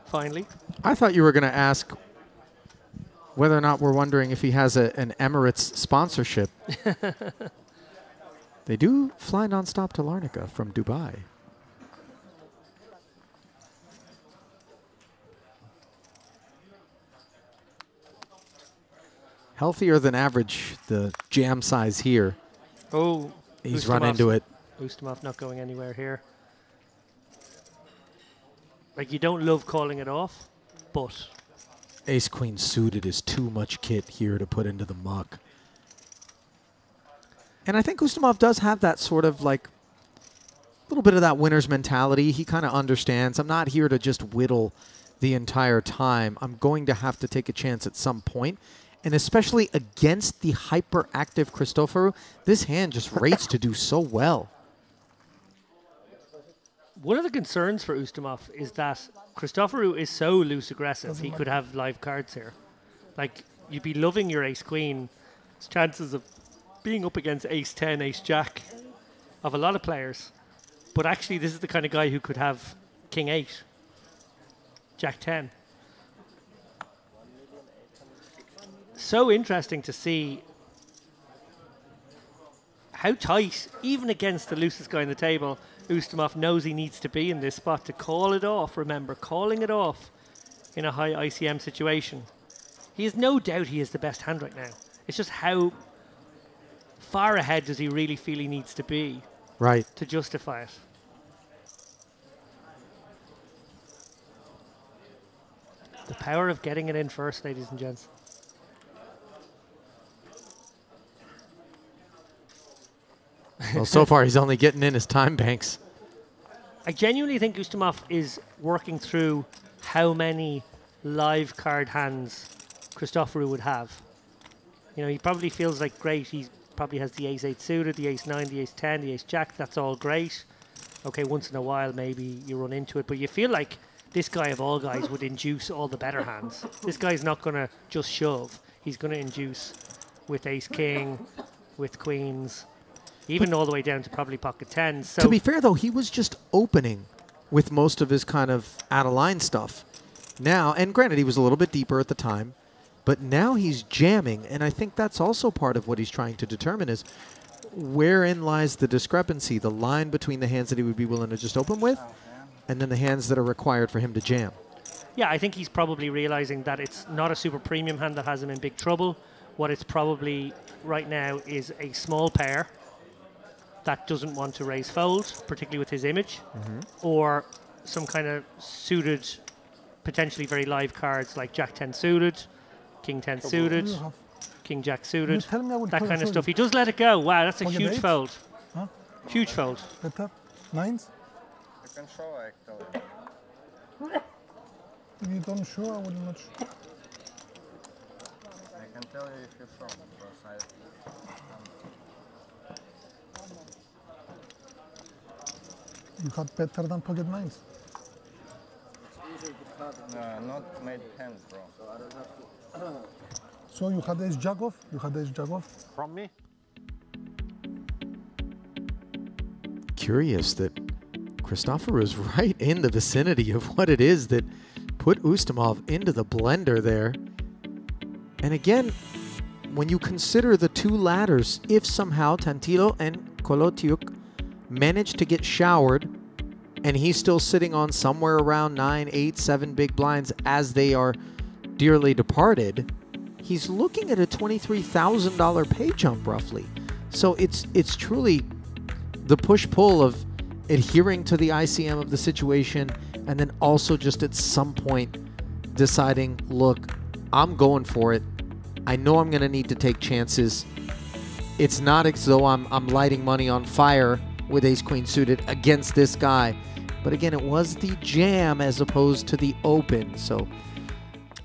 finally. I thought you were going to ask whether or not we're wondering if he has an Emirates sponsorship. They do fly nonstop to Larnaca from Dubai. Healthier than average, the jam size here. Oh, he's run into it. Ustamov not going anywhere here. Like, you don't love calling it off, but Ace-Queen suited is too much kit here to put into the muck. And I think Ustamov does have that sort of like a little bit of that winner's mentality. He kind of understands, I'm not here to just whittle the entire time. I'm going to have to take a chance at some point. And especially against the hyperactive Christoforou, this hand just rates to do so well. one of the concerns for Ustamov is that Christoforou is so loose aggressive, he could have live cards here. Like, you'd be loving your ace-queen. His chances of being up against ace-10, ace-jack of a lot of players. But actually, this is the kind of guy who could have king-8, jack-10. So interesting to see how tight, even against the loosest guy on the table, Ustamov knows he needs to be in this spot to call it off. Remember, calling it off in a high ICM situation. He has no doubt he is the best hand right now. It's just how far ahead does he really feel he needs to be to justify it. The power of getting it in first, ladies and gents. Well, so far he's only getting in his time banks. I genuinely think Ustamov is working through how many live card hands Christoforou would have. You know, he probably feels like, great, he probably has the ace-8 suited, the ace-9, the ace-10, the ace-jack, that's all great. Okay, once in a while maybe you run into it, but you feel like this guy of all guys would induce all the better hands. This guy's not going to just shove. He's going to induce with ace-king, with queens, even all the way down to probably pocket 10s. So to be fair, though, he was just opening with most of his kind of out-of-line stuff. Now, and granted, he was a little bit deeper at the time, but now he's jamming, and I think that's also part of what he's trying to determine is wherein lies the discrepancy, the line between the hands that he would be willing to just open with and then the hands that are required for him to jam. Yeah, I think he's probably realizing that it's not a super premium hand that has him in big trouble. What it's probably right now is a small pair that doesn't want to raise fold, particularly with his image, or some kind of suited, potentially very live cards like Jack 10 suited, King 10 suited, King Jack suited, tell me I will that call kind of you. stuff. He does let it go. Wow, that's a Okay, huge eights? fold. Huh? Huge fold. Better? Nines? You can show actually. If you don't show, I will not show. I can tell you if you show because I. You had better than pocket nines. No, not made hands, bro. So I don't have to. So you had ace jack off? You had ace jack off? From me? Curious that Christopher is right in the vicinity of what it is that put Ustamov into the blender there. And again, when you consider the two ladders, if somehow Tantilo and Kolotiuk manage to get showered and he's still sitting on somewhere around 9, 8, 7 big blinds as they are dearly departed, he's looking at a $23,000 pay jump roughly. So it's truly the push-pull of adhering to the ICM of the situation and then also just at some point deciding, look, I'm going for it. I know I'm going to need to take chances. It's not as though I'm lighting money on fire with ace-queen suited against this guy. But again, it was the jam as opposed to the open. So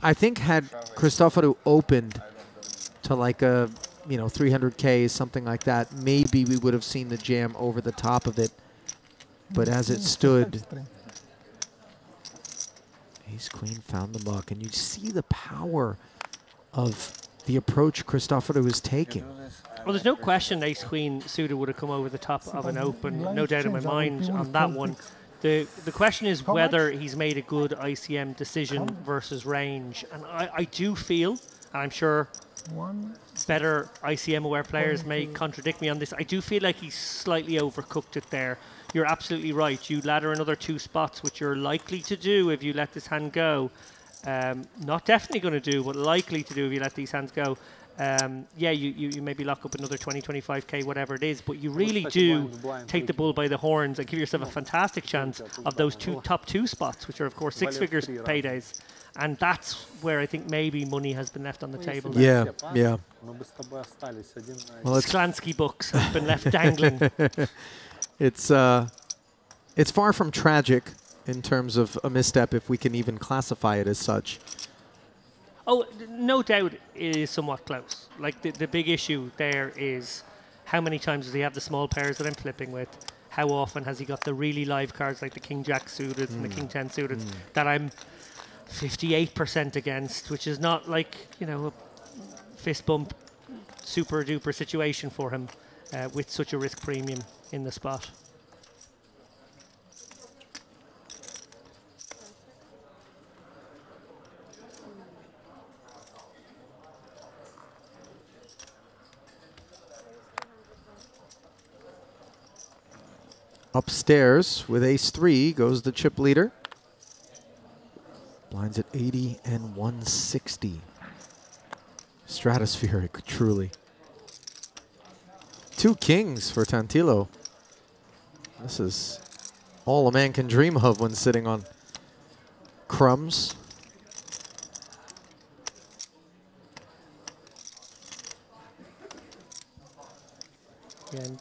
I think had Christoforu opened to like a 300K, something like that, maybe we would have seen the jam over the top of it. But as it stood, ace-queen found the muck. And you see the power of the approach Christoforu is taking. Well, there's no question ace-queen suited would have come over the top of an open, no doubt in my mind on that one. The question is whether he's made a good ICM decision versus range. And I do feel, and I'm sure better ICM-aware players may contradict me on this, I do feel like he's slightly overcooked it there. You're absolutely right. You ladder another 2 spots, which you're likely to do if you let this hand go. Not definitely going to do, but likely to do if you let these hands go. Yeah, you maybe lock up another 20, 25K, whatever it is, but you really do take the bull by the horns and give yourself a fantastic chance of those top 2 spots, which are, of course, 6 figures paydays. And that's where I think maybe money has been left on the table. Yeah, yeah. Well, Sklansky books have been left dangling. It's far from tragic in terms of a misstep, if we can even classify it as such. Oh, no doubt it is somewhat close. Like the big issue there is how many times does he have the small pairs that I'm flipping with? How often has he got the really live cards like the King Jack suited and the King 10 suited that I'm 58% against, which is not like, a fist bump super duper situation for him with such a risk premium in the spot. Upstairs with ace-3 goes the chip leader. Blinds at 80 and 160. Stratospheric, truly. 2 kings for Tantilo. This is all a man can dream of when sitting on crumbs. And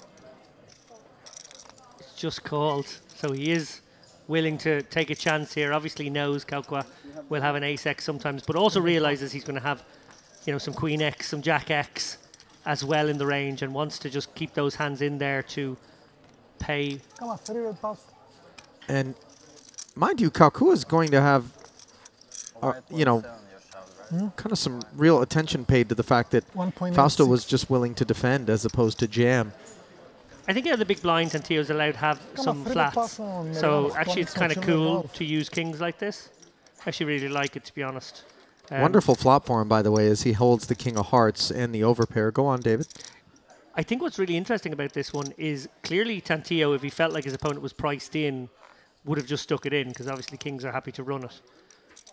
it's just called, so he is willing to take a chance here. Obviously knows Kaukwa will have an ace X sometimes, but also realizes he's going to have, some queen X, some jack X as well in the range, and wants to just keep those hands in there to pay. And mind you, Kaukua is going to have, kind of some real attention paid to the fact that Fausto was just willing to defend as opposed to jam. I think the big blind Tantio's allowed to have some flats. So actually it's kind of cool to use kings like this. I actually really like it, to be honest. Wonderful flop for him, by the way, as he holds the king of hearts and the overpair. Go on, David. I think what's really interesting about this one is clearly Tantio, if he felt like his opponent was priced in, would have just stuck it in, because obviously kings are happy to run it.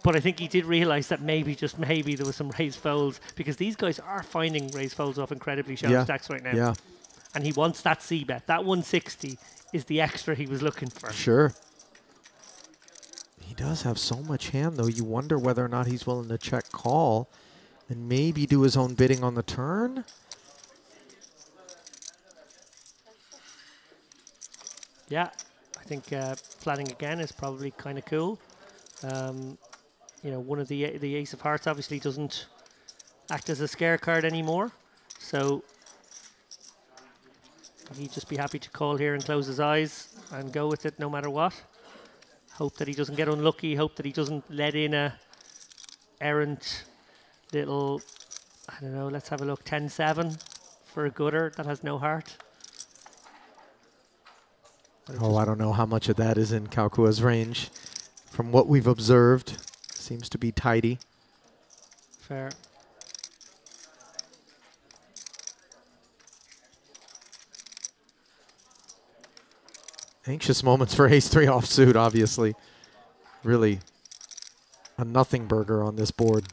But I think he did realise that maybe, just maybe, there was some raised folds, because these guys are finding raised folds off incredibly shallow stacks right now. Yeah. And he wants that C bet. That 160 is the extra he was looking for. Sure. He does have so much hand, though. You wonder whether or not he's willing to check call and maybe do his own bidding on the turn. Yeah, I think flatting again is probably kind of cool. You know, one of the Ace of Hearts obviously doesn't act as a scare card anymore, so he'd just be happy to call here and close his eyes and go with it no matter what. Hope that he doesn't get unlucky. Hope that he doesn't let in a errant little, I don't know, let's have a look, 10-7 for a gutter that has no heart. Oh, I don't know how much of that is in Kaukua's range. From what we've observed, seems to be tidy. Fair. Anxious moments for ace-3 offsuit, obviously. Really a nothing burger on this board.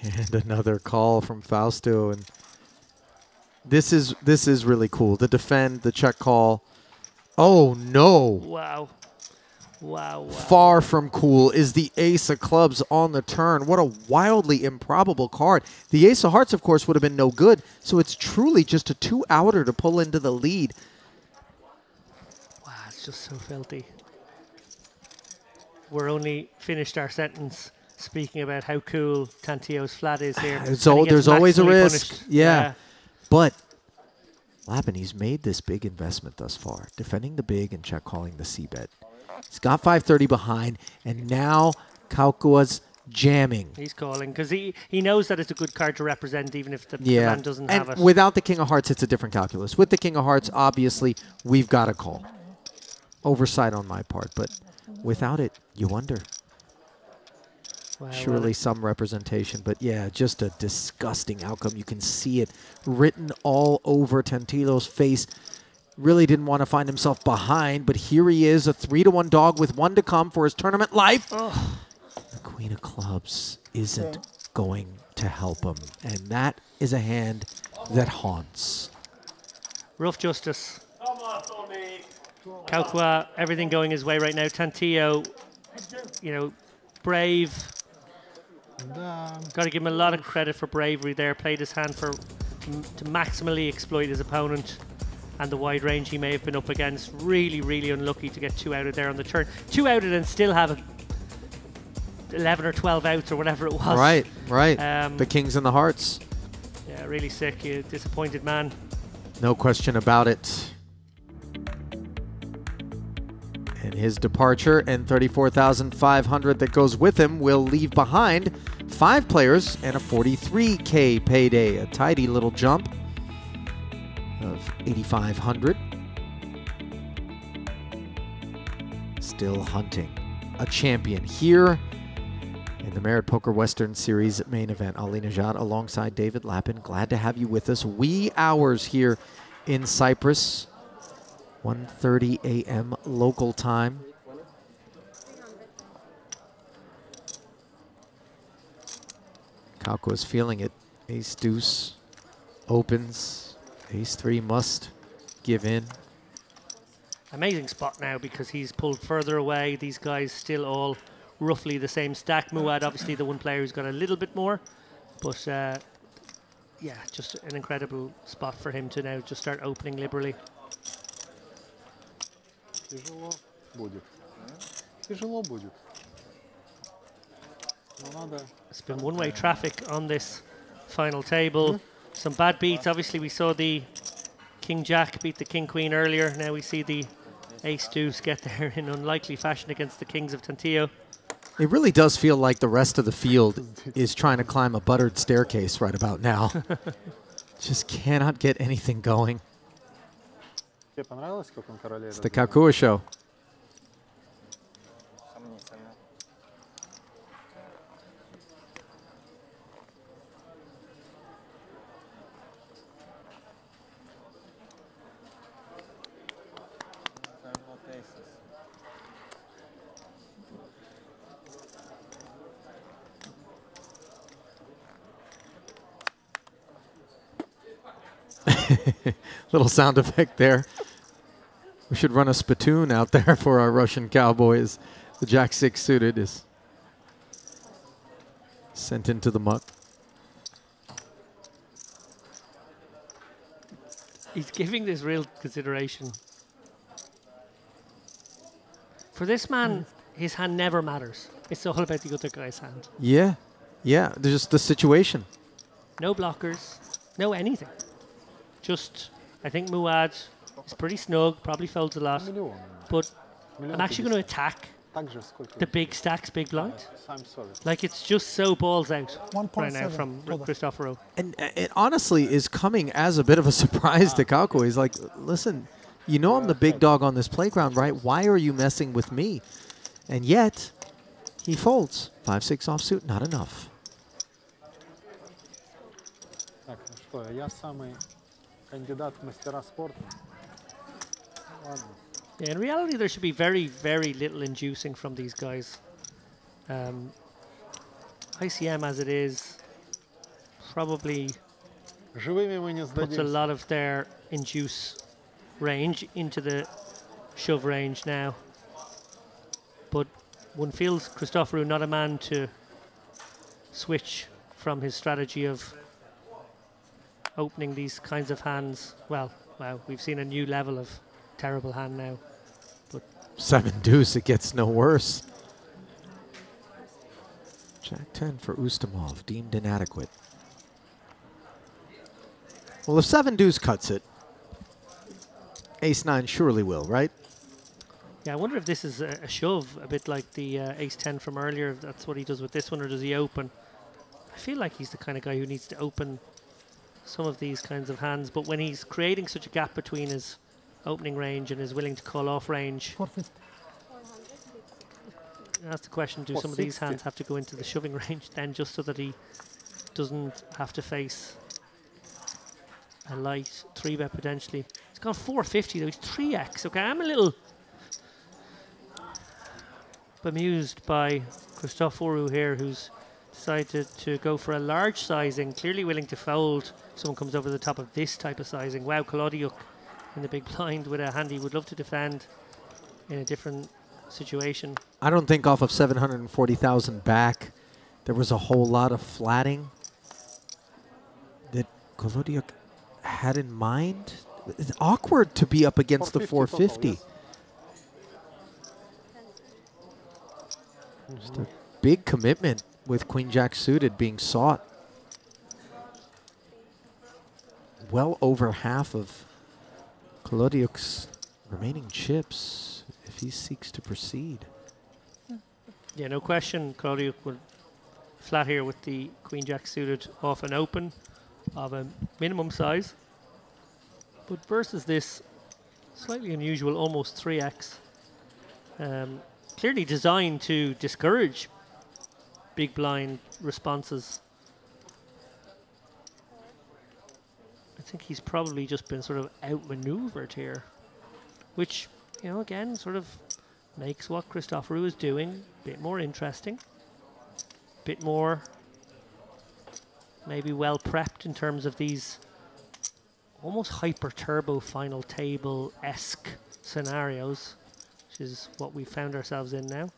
And another call from Fausto. And this is really cool. The defend, the check call. Oh, no. Wow. Wow. Far from cool is the ace of clubs on the turn. What a wildly improbable card. The ace of hearts, of course, would have been no good. So it's truly just a 2-outer to pull into the lead. Wow, it's just so filthy. We're only finished our sentence speaking about how cool Tantillo's flat is here. There's always a risk. Punished. Yeah. But Lappin, he's made this big investment thus far, defending the big and check calling the C-bet. He's got 530 behind, and now Kaukua's jamming. He's calling because he knows that it's a good card to represent, even if the man doesn't have it. Without the King of Hearts, it's a different calculus. With the King of Hearts, obviously, we've got a call. Oversight on my part, but without it, you wonder. Wow, Surely some representation, but yeah, just a disgusting outcome. You can see it written all over Tantillo's face. Really didn't want to find himself behind, but here he is, a 3-1 dog with 1 to come for his tournament life. Oh. The Queen of Clubs isn't going to help him, and that is a hand that haunts. Rough justice. Kaukua, everything going his way right now. Tantillo, you know, brave. Got to give him a lot of credit for bravery there. Played his hand to maximally exploit his opponent and the wide range he may have been up against. Really, really unlucky to get 2 outed there on the turn. 2 outed and still have 11 or 12 outs or whatever it was. Right. The Kings and the Hearts. Yeah, really sick. You disappointed man. No question about it. And his departure and 34,500 that goes with him will leave behind 5 players and a 43K payday. A tidy little jump of 8,500. Still hunting a champion here in the Merit Poker Western Series main event. Ali Najad alongside David Lappin. Glad to have you with us. Wee hours here in Cyprus. 1:30 a.m. local time. Kaukua's feeling it. Ace deuce opens. Ace 3 must give in. Amazing spot now because he's pulled further away. These guys still all roughly the same stack. Muad, obviously the one player who's got a little bit more. But yeah, just an incredible spot for him to now just start opening liberally. Тяжело будет. Тяжело будет. It's been one-way traffic on this final table. Some bad beats. Obviously, we saw the King-Jack beat the King-Queen earlier. Now we see the Ace-Deuce get there in unlikely fashion against the Kings of Tantillo. It really does feel like the rest of the field is trying to climb a buttered staircase right about now. Just cannot get anything going. It's the Kaukua Show. Little sound effect there. We should run a spittoon out there for our Russian cowboys. The Jack-6 suited is sent into the muck. He's giving this real consideration. For this man, his hand never matters. It's all about the other guy's hand. Yeah, yeah. There's just the situation. No blockers, no anything. Just, I think Muad is pretty snug, probably folds a lot. But I'm actually going to attack the big stacks, big blind. I'm sorry. Like, it's just so balls out right now 1.7. from Cristoforo. And it honestly is coming as a bit of a surprise to Kauko. He's like, listen, you know I'm the big dog on this playground, right? Why are you messing with me? And yet, he folds. 5-6 offsuit, not enough. Так, ну что, я самый кандидат в мастера спорта. Ладно. Yeah, in reality, there should be very, very little inducing from these guys. ICM as it is probably Живыми мы не puts a сдадимся. lot of their induce range into the shove range now. But one feels Cristoforo not a man to switch from his strategy of opening these kinds of hands. Well, wow, we've seen a new level of terrible hand now. But 7 deuce, it gets no worse. Jack 10 for Ustamov, deemed inadequate. Well, if 7 deuce cuts it, ace 9 surely will, right? yeah, I wonder if this is a shove, a bit like the ace 10 from earlier. If that's what he does with this one, or does he open? I feel like he's the kind of guy who needs to open some of these kinds of hands, but when he's creating such a gap between his opening range and is willing to call off range, that's the question, do some of these hands have to go into the shoving range then, just so that he doesn't have to face a light 3-bet potentially. He's gone 450 though, he's 3x. Okay, I'm a little bemused by Cristoforo here, who's decided to go for a large sizing, clearly willing to fold if someone comes over the top of this type of sizing. Wow, Kolodiuk in the big blind with a hand he would love to defend in a different situation. I don't think off of 740,000 back, there was a whole lot of flatting that Kolodiuk had in mind. It's awkward to be up against the 450. Just a big commitment with Queen Jack suited being sought. Well over half of Kolodiuk's remaining chips if he seeks to proceed. Yeah, no question, Kolodiuk will flat here with the Queen Jack suited off an open of a minimum size. But versus this slightly unusual, almost 3x, clearly designed to discourage big blind responses. I think he's probably just been sort of outmaneuvered here, which, you know, again, sort of makes what Cristoforo is doing a bit more interesting, a bit more maybe well prepped in terms of these almost hyper turbo final table-esque scenarios, which is what we found ourselves in now.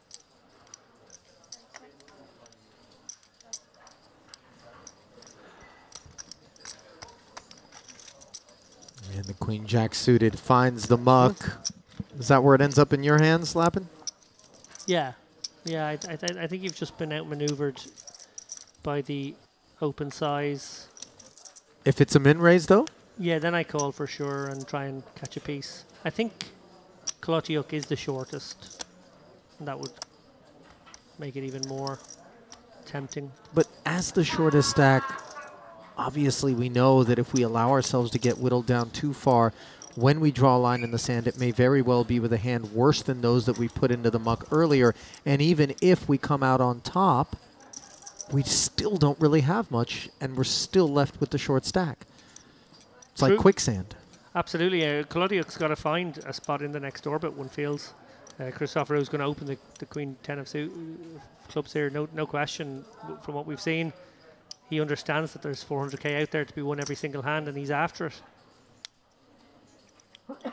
And the Queen Jack suited finds the muck. Is that where it ends up in your hands, Lappin? Yeah, yeah. I think you've just been outmaneuvered by the open size. If it's a min raise, though? Yeah, then I call for sure and try and catch a piece. I think Kolodiuk is the shortest. And that would make it even more tempting. But as the shortest stack, obviously we know that if we allow ourselves to get whittled down too far, when we draw a line in the sand, it may very well be with a hand worse than those that we put into the muck earlier. And even if we come out on top, we still don't really have much, and we're still left with the short stack. It's like quicksand. Absolutely. Kolodiuk's got to find a spot in the next orbit, one feels. Cristoforo is going to open the Queen 10 of clubs here, no question. From what we've seen, he understands that there's 400k out there to be won every single hand, and he's after it. The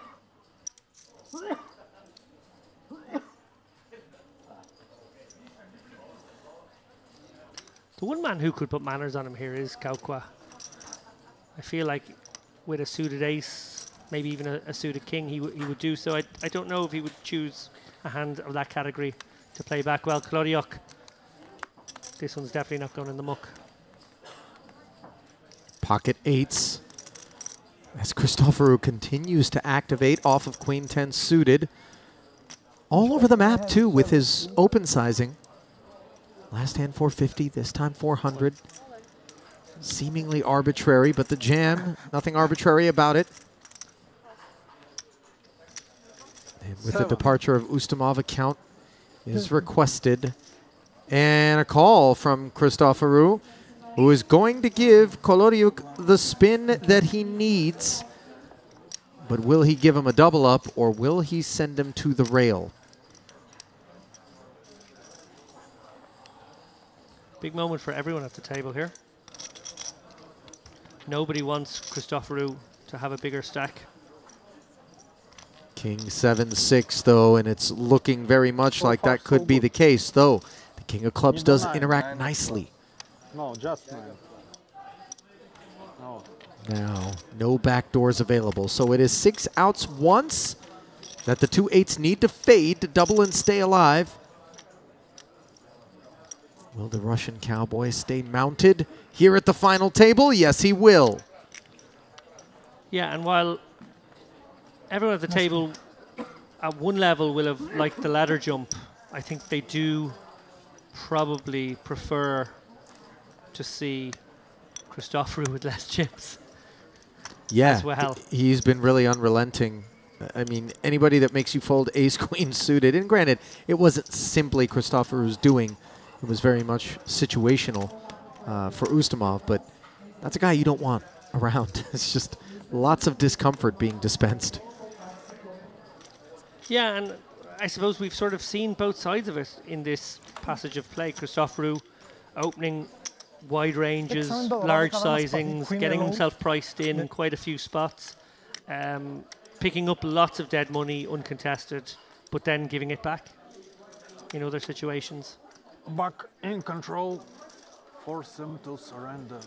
one man who could put manners on him here is Kaukwa. I feel like with a suited ace, maybe even a suited king, he would do so. I don't know if he would choose a hand of that category to play back well. Klodiok, this one's definitely not going in the muck. Pocket eights. As Christoforou continues to activate off of Queen 10 suited. All over the map, too, with his open sizing. Last hand 450, this time 400. Seemingly arbitrary, but the jam, nothing arbitrary about it. And with the departure of Ustamov, a count is requested. And a call from Christoforou, who is going to give Kolodiuk the spin that he needs. But will he give him a double up, or will he send him to the rail? Big moment for everyone at the table here. Nobody wants Christoforou to have a bigger stack. King 7-6 though, and it's looking very much like that could be the case, though. The King of Clubs does interact nicely. No, just 9. No. Now, no back doors available, so it is 6 outs once that the 2 8s need to fade to double and stay alive. Will the Russian cowboy stay mounted here at the final table? Yes, he will. Yeah, and while everyone at the table at one level will have liked the ladder jump, I think they do probably prefer to see Christoforou with less chips. Yeah, as well. He's been really unrelenting. I mean, anybody that makes you fold ace-queen suited, and granted, it wasn't simply Christoforou's doing. It was very much situational for Ustamov, but that's a guy you don't want around. It's just lots of discomfort being dispensed. Yeah, and I suppose we've sort of seen both sides of it in this passage of play. Christoforou opening wide ranges, large sizings, getting himself priced in quite a few spots, picking up lots of dead money uncontested, but then giving it back in other situations. Back in control, force them to surrender.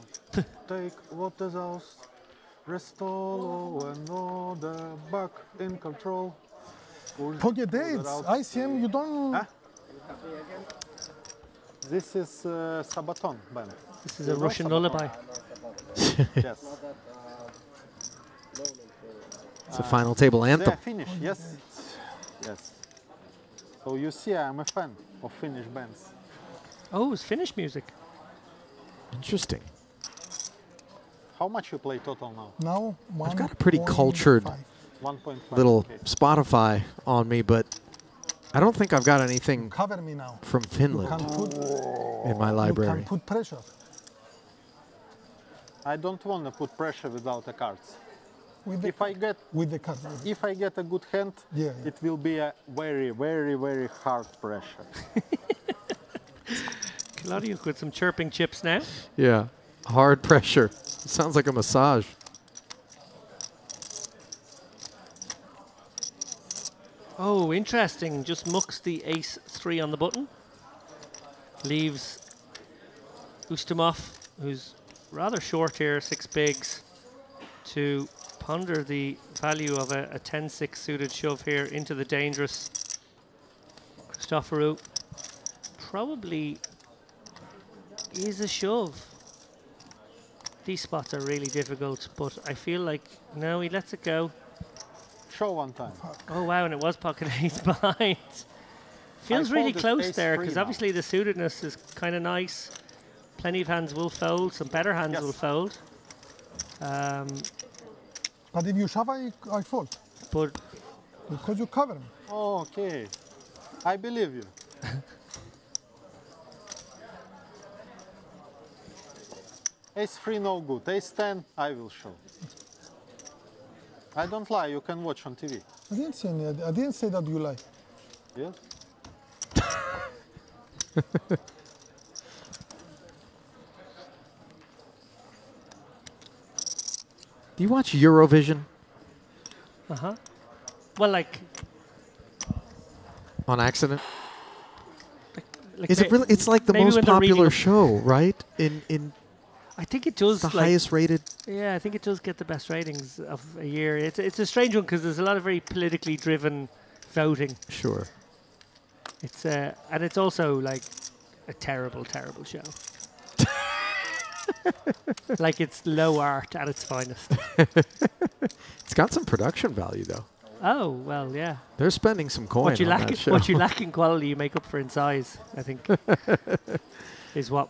Take what is ours, restore another. Back in control. Pocket eights, ICM, you don't... Huh? This is Sabaton band. This is a Russian lullaby. Yes. It's a final table anthem. They're Finnish, yes. Yes. So you see, I'm a fan of Finnish bands. Oh, it's Finnish music. Interesting. How much you play total now? Now, I've got a pretty cultured 1.5. little Spotify on me, but I don't think I've got anything Cover me now. from Finland in my library. You can put pressure. I don't want to put pressure without the cards. If I get a good hand, it will be a very, very, very hard pressure. Claudio with some chirping chips now. Yeah, hard pressure. It sounds like a massage. Oh, interesting. Just mucks the ace-3 on the button. Leaves Ustamov, who's rather short here, 6 bigs, to ponder the value of a 10-6 suited shove here into the dangerous Christoforou. Probably is a shove. These spots are really difficult, but I feel like, no, he lets it go. Show one time. Oh, wow, and it was pocket ace behind. Feels really close there, because obviously the suitedness is kind of nice. Plenty of hands will fold, some better hands will fold. But if you shove, I fold. But because you cover me. Oh, okay. I believe you. Ace-3 no good. Ace-10, I will show. I don't lie, you can watch on TV. I didn't say that you lie. Yes? Do you watch Eurovision? Well, like on accident. Like Is it really? It's like the maybe most when they're reading popular up- show, right? In I think it does. the like- highest rated. Yeah, I think it does get the best ratings of a year. It's a strange one because there's a lot of very politically driven voting. Sure. It's and it's also like a terrible, terrible show. Like it's low art at its finest. It's got some production value though. Oh well, yeah. They're spending some coin What you on lack, that show. what you lack in quality, you make up for in size. I think is what.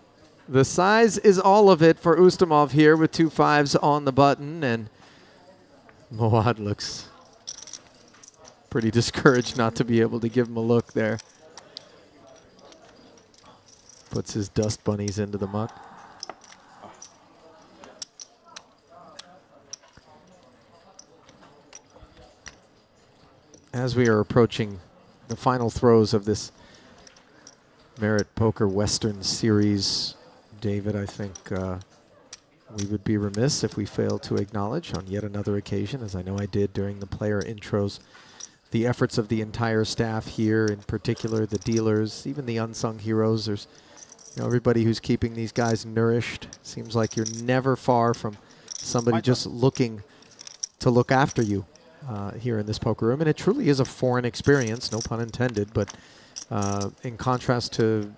The size is all of it for Ustamov here with 2 5s on the button, and Moad looks pretty discouraged not to be able to give him a look there. Puts his dust bunnies into the muck. As we are approaching the final throws of this Merit Poker Western Series, David, I think we would be remiss if we failed to acknowledge on yet another occasion, as I know I did during the player intros, the efforts of the entire staff here, in particular the dealers, even the unsung heroes. There's everybody who's keeping these guys nourished. Seems like you're never far from somebody just looking to look after you here in this poker room. And it truly is a foreign experience, no pun intended, but in contrast to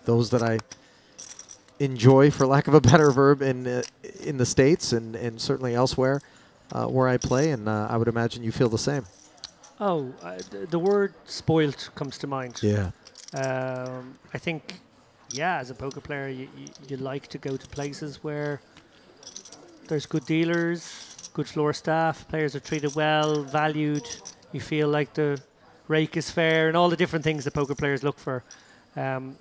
those that I enjoy, for lack of a better verb, in the States and certainly elsewhere where I play, and I would imagine you feel the same. Oh, the word spoilt comes to mind. Yeah. I think, yeah, as a poker player, you like to go to places where there's good dealers, good floor staff, players are treated well, valued, you feel like the rake is fair, and all the different things that poker players look for. And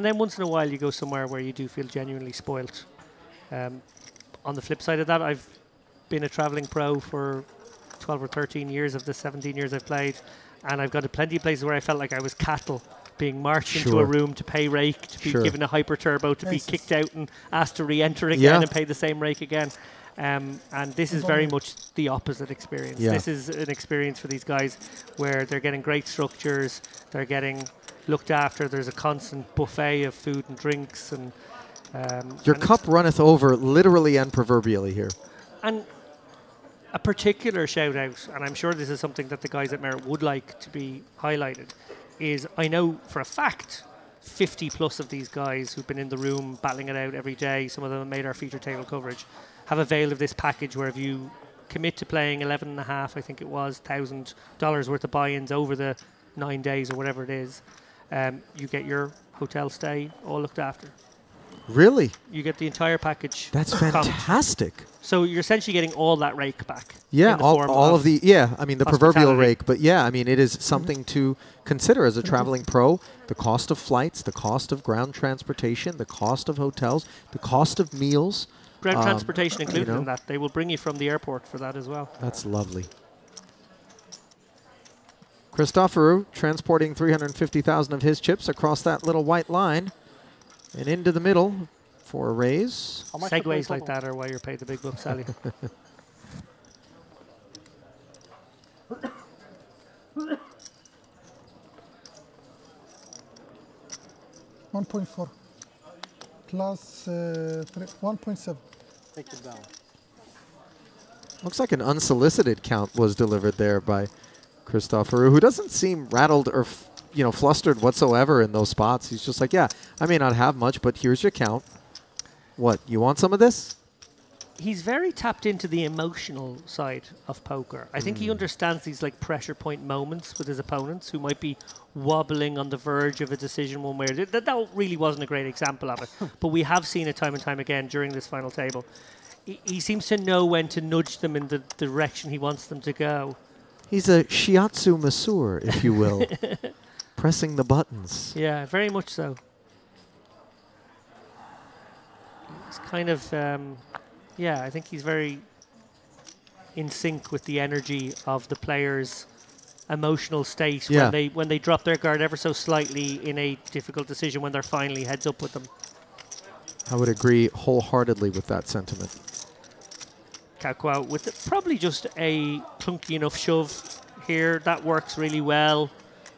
then once in a while you go somewhere where you do feel genuinely spoilt. On the flip side of that, I've been a traveling pro for 12 or 13 years of the 17 years I've played, and I've got to plenty of places where I felt like I was cattle being marched into a room to pay rake, to be given a hyper turbo, to be kicked out and asked to re-enter again and pay the same rake again. And this is very much the opposite experience. This is an experience for these guys where they're getting great structures, they're getting looked after, there's a constant buffet of food and drinks. And your cup runneth over literally and proverbially here. And a particular shout out, and I'm sure this is something that the guys at Merit would like to be highlighted, is I know for a fact 50 plus of these guys who've been in the room battling it out every day, some of them have made our feature table coverage, have availed of this package where if you commit to playing $11.5, I think it was, $1,000 worth of buy-ins over the 9 days or whatever it is, you get your hotel stay all looked after. Really? You get the entire package. That's fantastic. So you're essentially getting all that rake back. Yeah, all of the, I mean, the proverbial rake. But yeah, I mean, it is something to consider as a traveling pro. The cost of flights, the cost of ground transportation, the cost of hotels, the cost of meals. Ground transportation included in that. They will bring you from the airport for that as well. That's lovely. Christopheru transporting 350,000 of his chips across that little white line and into the middle for a raise. Segways like that are why you're paid the big bucks, Sally. $1.4 plus 1.7. Take it down. Looks like an unsolicited count was delivered there by Christopheru, who doesn't seem rattled or flustered whatsoever in those spots. He's just like, yeah, I may not have much, but here's your count. What, you want some of this? He's very tapped into the emotional side of poker. I think he understands these like pressure point moments with his opponents who might be wobbling on the verge of a decision one way or the other. That really wasn't a great example of it, but we have seen it time and time again during this final table. He seems to know when to nudge them in the direction he wants them to go. He's a shiatsu masseur, if you will, pressing the buttons. Yeah, very much so. It's kind of, I think he's very in sync with the energy of the players' emotional state when they drop their guard ever so slightly in a difficult decision when they're finally heads up with them. I would agree wholeheartedly with that sentiment. Kakwa with probably just a clunky enough shove here. That works really well.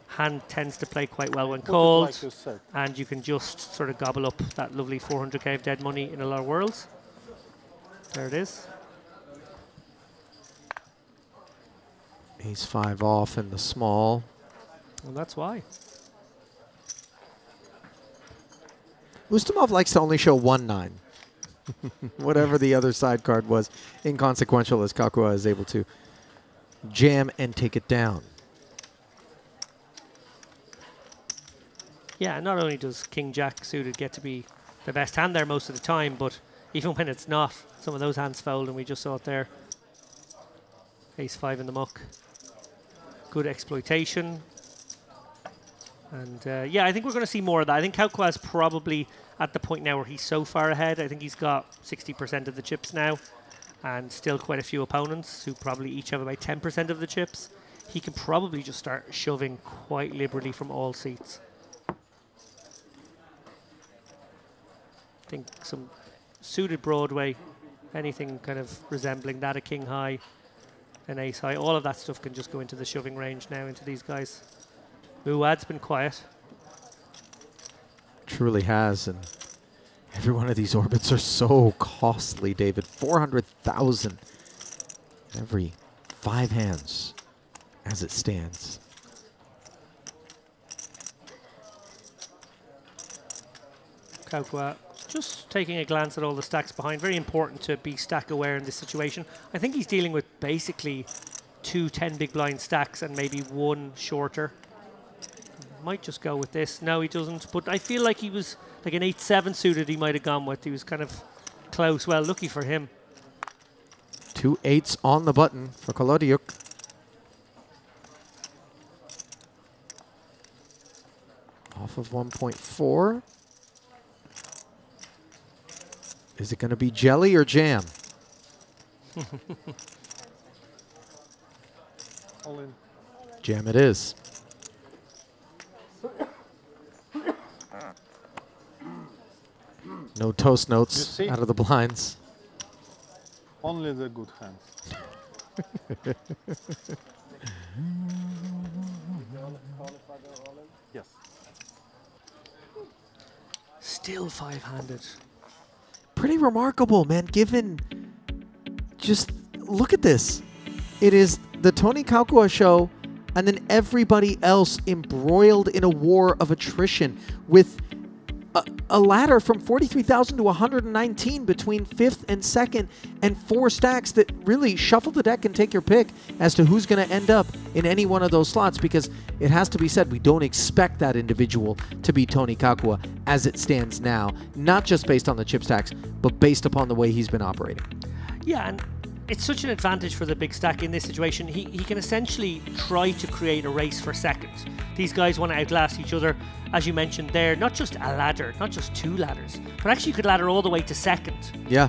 Hand tends to play quite well when called. Like you said. And you can just sort of gobble up that lovely 400k of dead money in a lot of worlds. There it is. Ace-5 off in the small. Well, that's why. Ustamov likes to only show 1-9. Whatever the other side card was, inconsequential as Kakua is able to jam and take it down. Yeah, not only does King-Jack suited get to be the best hand there most of the time, but even when it's not, some of those hands fold, and we just saw it there. Ace-5 in the muck. Good exploitation. And yeah, I think we're going to see more of that. I think Kakua is probably at the point now where he's so far ahead. I think he's got 60% of the chips now, and still quite a few opponents who probably each have about 10% of the chips. He can probably just start shoving quite liberally from all seats. I think some suited Broadway, anything kind of resembling that, a king high, an ace high, all of that stuff can just go into the shoving range now into these guys. Muad's been quiet. Truly has, and every one of these orbits are so costly, David. 400,000 every 5 hands as it stands. Kakua just taking a glance at all the stacks behind. Very important to be stack aware in this situation. I think he's dealing with basically 2 10 big blind stacks and maybe 1 shorter. Might just go with this. No, he doesn't. But I feel like he was like an 8-7 suited he might have gone with. He was kind of close. Well, lucky for him. 2 8s on the button for Kolodiuk. Off of 1.4. Is it going to be jelly or jam? All in. Jam it is. No toast notes out of the blinds. Only the good hands. Yes. Still 5-handed. Pretty remarkable, man, given just look at this. It is the Tony Kakua show and then everybody else embroiled in a war of attrition with a ladder from 43,000 to 119 between 5th and 2nd and 4 stacks that really shuffle the deck and take your pick as to who's going to end up in any one of those slots, because it has to be said, we don't expect that individual to be Tony Kakua as it stands now, not just based on the chip stacks, but based upon the way he's been operating. Yeah, and it's such an advantage for the big stack in this situation. He can essentially try to create a race for second. These guys want to outlast each other. As you mentioned there, not just a ladder, not just 2 ladders, but actually you could ladder all the way to second. Yeah.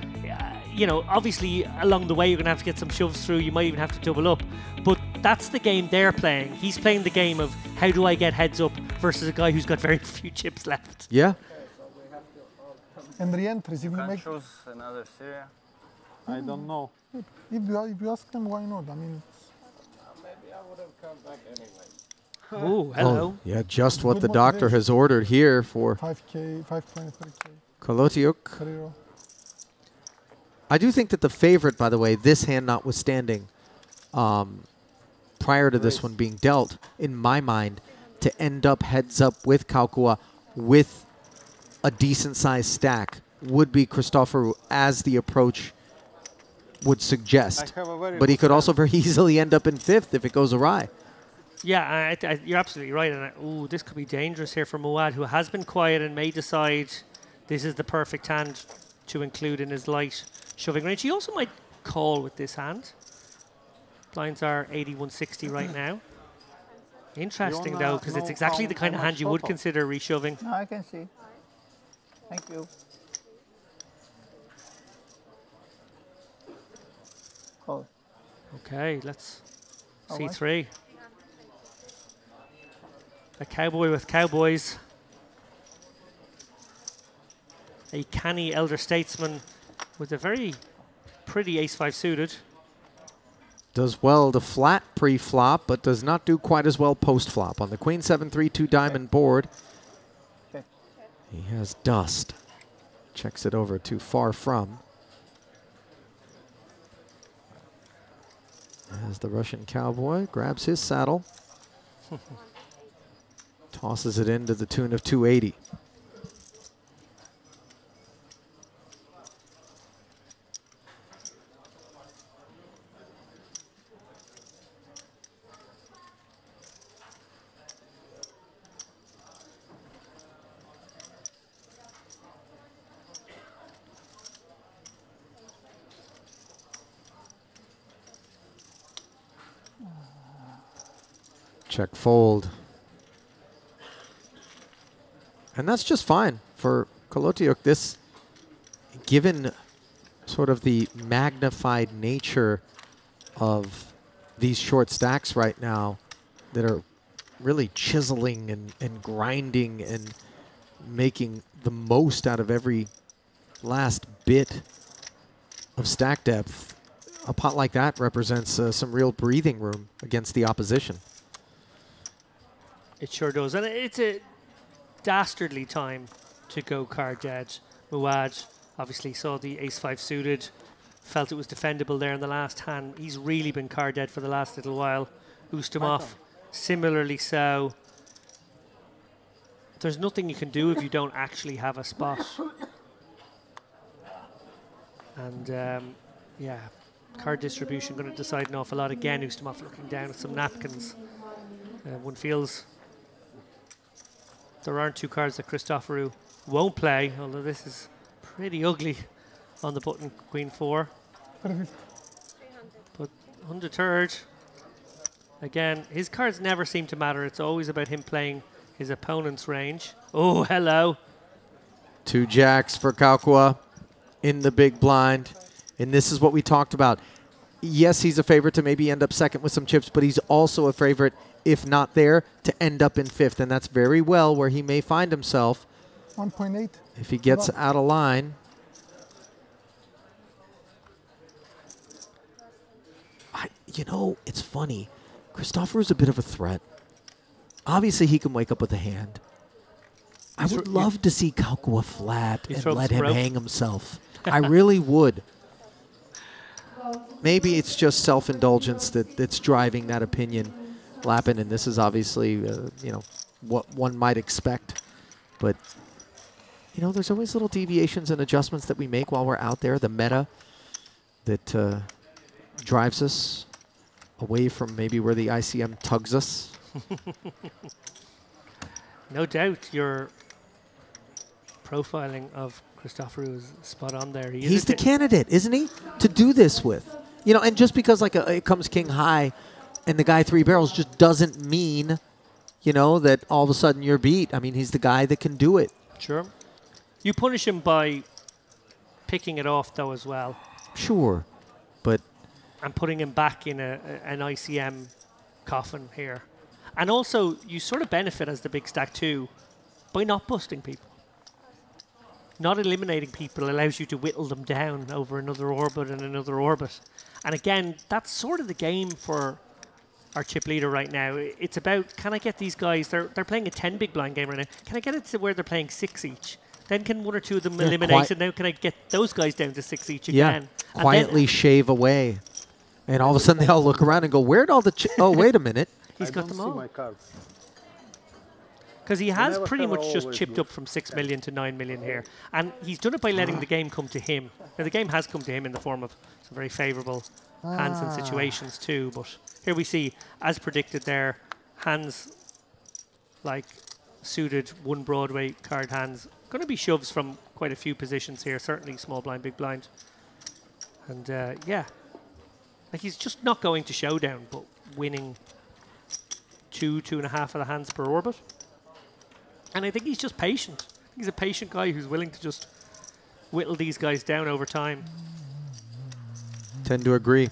You know, obviously along the way you're going to have to get some shoves through. You might even have to double up. But that's the game they're playing. He's playing the game of how do I get heads up versus a guy who's got very few chips left. Yeah. And re-entries, if you make... choose another Syria. I don't know. If you ask them, why not? I mean, Maybe I would have come back anyway. Oh, hello. Oh, yeah, just what the doctor has ordered here for 5K, 523K. Kolodiuk. I do think that the favorite, by the way, this hand notwithstanding, prior to this one being dealt, in my mind, to end up heads up with Kakua with a decent-sized stack would be Christoforou, as the approach would suggest. But he could also very easily end up in 5th if it goes awry. Yeah, you're absolutely right. And this could be dangerous here for Muad, who has been quiet and may decide this is the perfect hand to include in his light shoving range. He also might call with this hand. Blinds are 80-160 right now. Interesting, though, because it's exactly the kind of hand you would consider reshoving. No, I can see. Thank you. Oh. Okay, let's Oh, C3. A cowboy with cowboys. A canny elder statesman with a very pretty ace-5 suited. Does well to flat pre-flop, but does not do quite as well post-flop. On the queen 7-3-2 diamond board, he has dust. Checks it over to far from. As the Russian cowboy grabs his saddle, tosses it into the tune of 280. Check fold. And that's just fine for Kolotiuk. This, given sort of the magnified nature of these short stacks right now that are really chiseling and grinding and making the most out of every last bit of stack depth, a pot like that represents some real breathing room against the opposition. It sure does. And it's a dastardly time to go card dead. Muad obviously saw the ace-5 suited, felt it was defendable there in the last hand. He's really been card dead for the last little while. Ustamov, similarly so. There's nothing you can do if you don't actually have a spot. And yeah, card distribution going to decide an awful lot. Again, Ustamov looking down at some napkins. One feels there aren't two cards that Christoforou won't play, although this is pretty ugly on the button, Queen 4. But undeterred, again, his cards never seem to matter. It's always about him playing his opponent's range. Oh, hello. 2 jacks for Kaukua in the big blind. And this is what we talked about. Yes, he's a favorite to maybe end up second with some chips, but he's also a favorite, if not there, to end up in 5th. And that's very well where he may find himself 1.8. if he gets out of line. You know, it's funny. Christopherou's a bit of a threat. Obviously, he can wake up with a hand. I would love to see Kaukua flat and let him hang himself. I really would. Maybe it's just self-indulgence that's driving that opinion, Lappin, and this is obviously, you know, what one might expect. But, you know, there's always little deviations and adjustments that we make while we're out there. The meta that drives us away from maybe where the ICM tugs us. No doubt your profiling of Christoforou is spot on there. He's the candidate, isn't he, to do this with? You know, and just because like it comes king high and the guy 3 barrels just doesn't mean, you know, that all of a sudden you're beat. I mean, he's the guy that can do it. Sure. You punish him by picking it off, though, as well. Sure, but... And putting him back in an ICM coffin here. And also, you sort of benefit as the big stack, too, by not busting people. Not eliminating people allows you to whittle them down over another orbit and another orbit. And again, that's sort of the game for our chip leader right now. It's about, can I get these guys, they're playing a 10 big blind game right now. Can I get it to where they're playing 6 each? Then can 1 or 2 of them eliminate it? Now can I get those guys down to 6 each again? Yeah, quietly shave away. And all of a sudden they all look around and go, where'd all the oh, wait a minute. He's got them all. Because he has pretty much just chipped up from 6 million to 9 million here. And he's done it by letting the game come to him. Now, the game has come to him in the form of some very favorable hands and situations too. But here we see, as predicted there, hands like suited 1 Broadway card hands. Going to be shoves from quite a few positions here. Certainly small blind, big blind. And yeah, like he's just not going to showdown, but winning 2.5 of the hands per orbit. And I think he's just patient. He's a patient guy who's willing to just whittle these guys down over time. Tend to agree.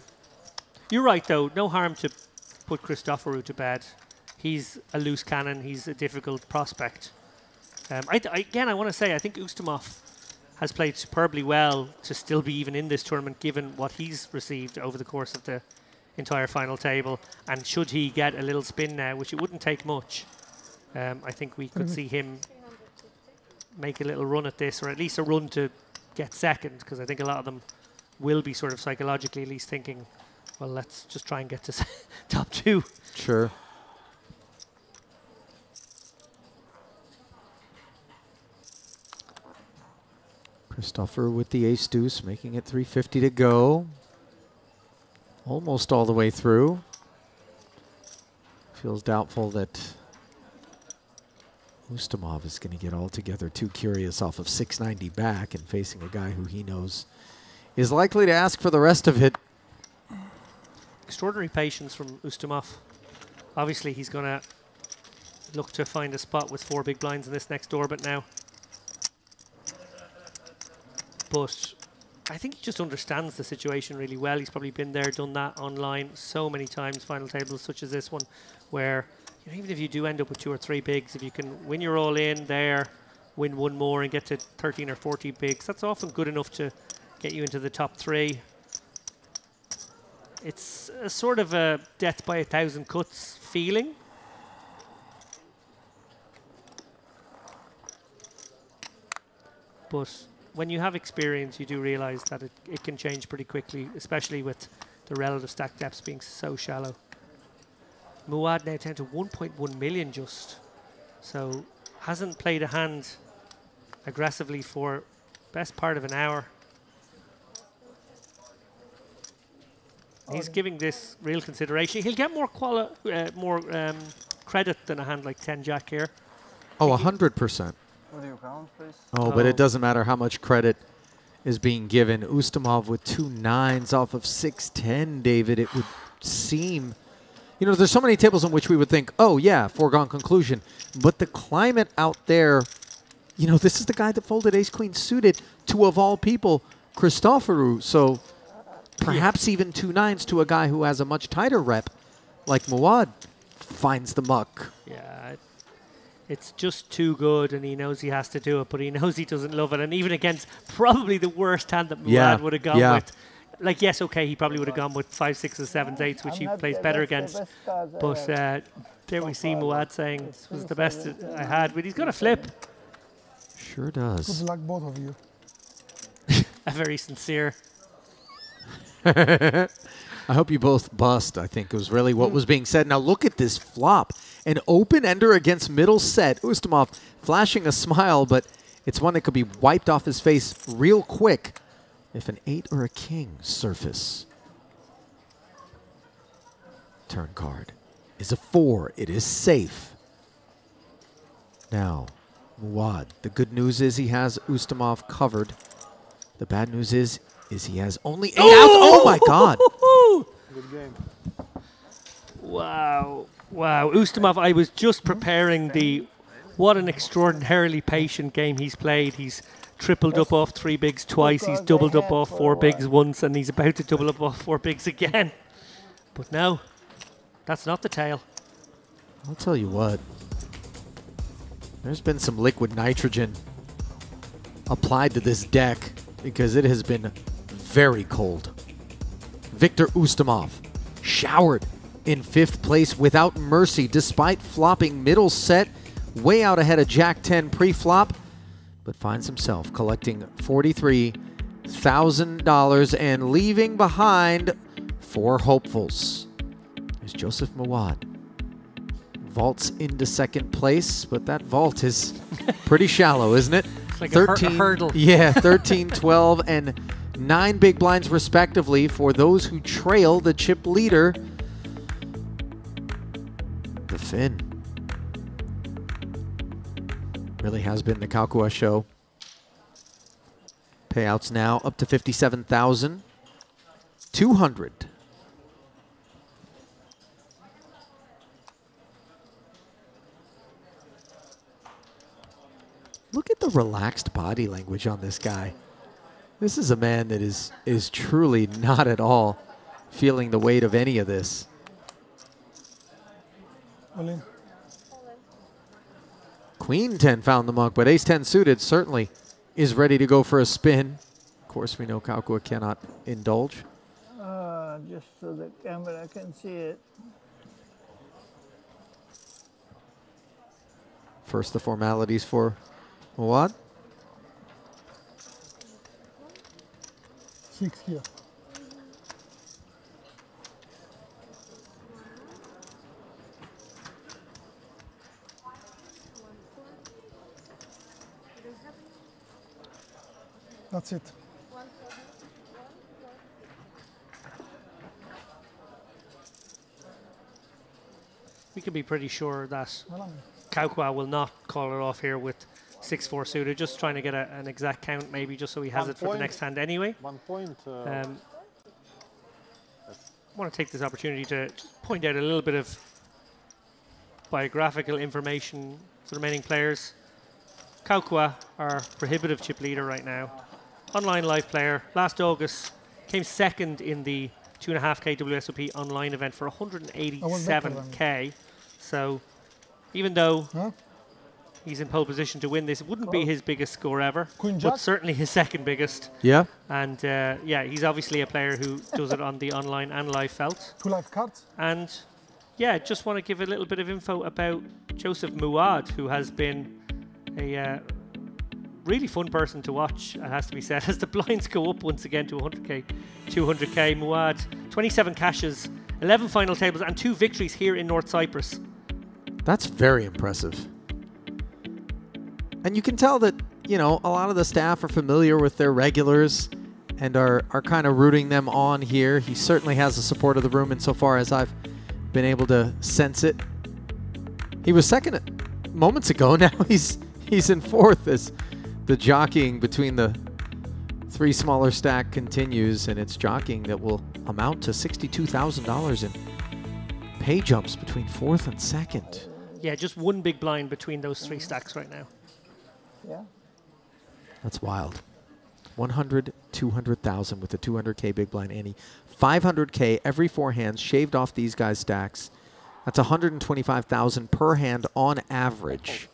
You're right, though. No harm to put Christoforou to bed. He's a loose cannon. He's a difficult prospect. Again, I want to say, I think Ustamov has played superbly well to still be even in this tournament, given what he's received over the course of the entire final table. And should he get a little spin now, which it wouldn't take much, I think we could see him make a little run at this, or at least a run to get second, because I think a lot of them will be sort of psychologically at least thinking, well, let's just try and get to top 2. Sure. Christopher with the ace deuce, making it 350 to go. Almost all the way through. Feels doubtful that Ustamov is going to get altogether too curious off of 690 back and facing a guy who he knows is likely to ask for the rest of it. Extraordinary patience from Ustamov. Obviously, he's going to look to find a spot with 4 big blinds in this next orbit now. But I think he just understands the situation really well. He's probably been there, done that online so many times, final tables such as this one, where even if you do end up with 2 or 3 bigs, if you can win your all in there, win 1 more and get to 13 or 14 bigs, that's often good enough to get you into the top 3. It's a sort of a death by 1,000 cuts feeling. But when you have experience, you do realize that it can change pretty quickly, especially with the relative stack depths being so shallow. Muad now down to 1.1 million just. So hasn't played a hand aggressively for best part of an hour. He's giving this real consideration. He'll get more credit than a hand like 10 Jack here. Oh, 100%. What do you count, please? Oh, but it doesn't matter how much credit is being given. Ustamov with 2 9s off of 610, David. It would seem, you know, there's so many tables in which we would think, oh, yeah, foregone conclusion. But the climate out there, you know, this is the guy that folded ace-queen suited to, of all people, Christoforou. So perhaps even 2 9s to a guy who has a much tighter rep like Muad finds the muck. Yeah, it's just too good, and he knows he has to do it, but he knows he doesn't love it. And even against probably the worst hand that Muad would have gone with, like, yes, okay, he probably would have gone with 5 6s, 7s, 8s, which he plays better against. But there we see Muad saying, this was the best I had, but he's got a flip. Sure does. Good luck, both of you. A very sincere. I hope you both bust, I think was really what was being said. Now look at this flop. An open ender against middle set. Ustamov flashing a smile, but it's one that could be wiped off his face real quick if an 8 or a king surface. Turn card is a 4. It is safe. Now, Muad. The good news is he has Ustamov covered. The bad news is he has only 8 outs. Oh my God. Good game. Wow. Wow. Ustamov, I was just preparing what an extraordinarily patient game he's played. He's tripled up off 3 bigs twice. He's doubled up off 4 bigs once, and he's about to double up off 4 bigs again. But no, that's not the tale. I'll tell you what. There's been some liquid nitrogen applied to this deck because it has been very cold. Viktor Ustamov showered in 5th place without mercy despite flopping middle set way out ahead of Jack 10 pre-flop, but finds himself collecting $43,000 and leaving behind 4 hopefuls. There's Joseph Muad. Vaults into 2nd place, but that vault is pretty shallow, isn't it? It's like 13, a hurdle. Yeah, 13, 12, and 9 big blinds respectively for those who trail the chip leader, the Finn. Really has been the Kalkua show. Payouts now up to $57,200. Look at the relaxed body language on this guy. This is a man that is truly not at all feeling the weight of any of this. All in. Queen 10 found the muck, but ace 10 suited certainly is ready to go for a spin. Of course, we know Kaukua cannot indulge. Just so the camera can see it. First, the formalities for Muad. 6 here. That's it. We can be pretty sure that Kaukua will not call it off here with 6-4 suited, just trying to get an exact count maybe just so he has it for the next hand anyway. 1 point. I want to take this opportunity to point out a little bit of biographical information for the remaining players. Kaukua, our prohibitive chip leader right now, online live player. Last August came second in the 2.5K WSOP online event for 187K. So even though he's in pole position to win this, it wouldn't be his biggest score ever, but certainly his second biggest. Yeah. And yeah, he's obviously a player who does it on the online and live felt. 2 live cards. And yeah, just want to give a little bit of info about Joseph Muad, who has been a really fun person to watch, it has to be said, as the blinds go up once again to 100K, 200K. Muad, 27 cashes, 11 final tables, and 2 victories here in North Cyprus. That's very impressive. And you can tell that, you know, a lot of the staff are familiar with their regulars and are kind of rooting them on here. He certainly has the support of the room insofar as I've been able to sense it. He was second moments ago. Now he's in fourth as the jockeying between the 3 smaller stack continues, and it's jockeying that will amount to $62,000 in pay jumps between fourth and second. Yeah, just one big blind between those 3 stacks right now. Yeah. That's wild. 100, 200,000 with the 200K big blind ante. 500K every 4 hands shaved off these guys' stacks. That's 125,000 per hand on average.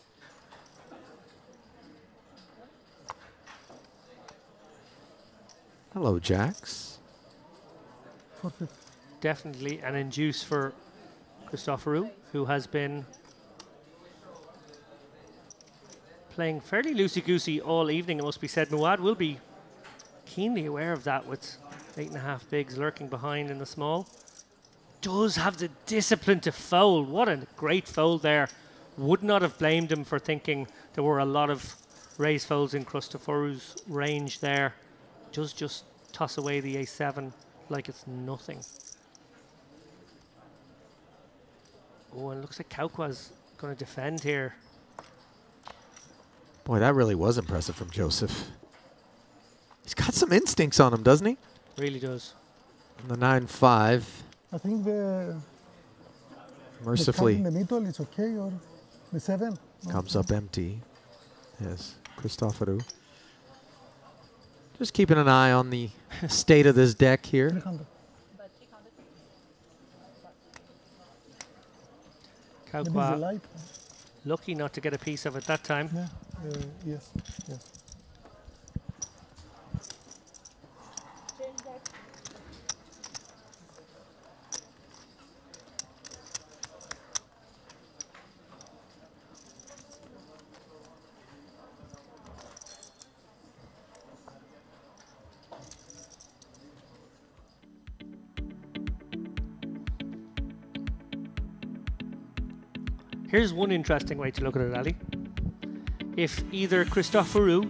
Hello, Jax. Definitely an induce for Christoforou, who has been playing fairly loosey-goosey all evening, it must be said. Muad will be keenly aware of that with 8.5 bigs lurking behind in the small. Does have the discipline to fold. What a great fold there. Would not have blamed him for thinking there were a lot of raise folds in Christoforou's range there. Does just toss away the A7 like it's nothing. Oh, and it looks like Kaukua's going to defend here. Boy, that really was impressive from Joseph. He's got some instincts on him, doesn't he? Really does. And the 9-5. I think the mercifully in the middle is okay, or the 7 comes up empty. Yes, Christoforou. Just keeping an eye on the state of this deck here. 300. Kaukua lucky not to get a piece of it that time. Yeah. Yes. Yes. Here's one interesting way to look at it, Ali. If either Christoforou,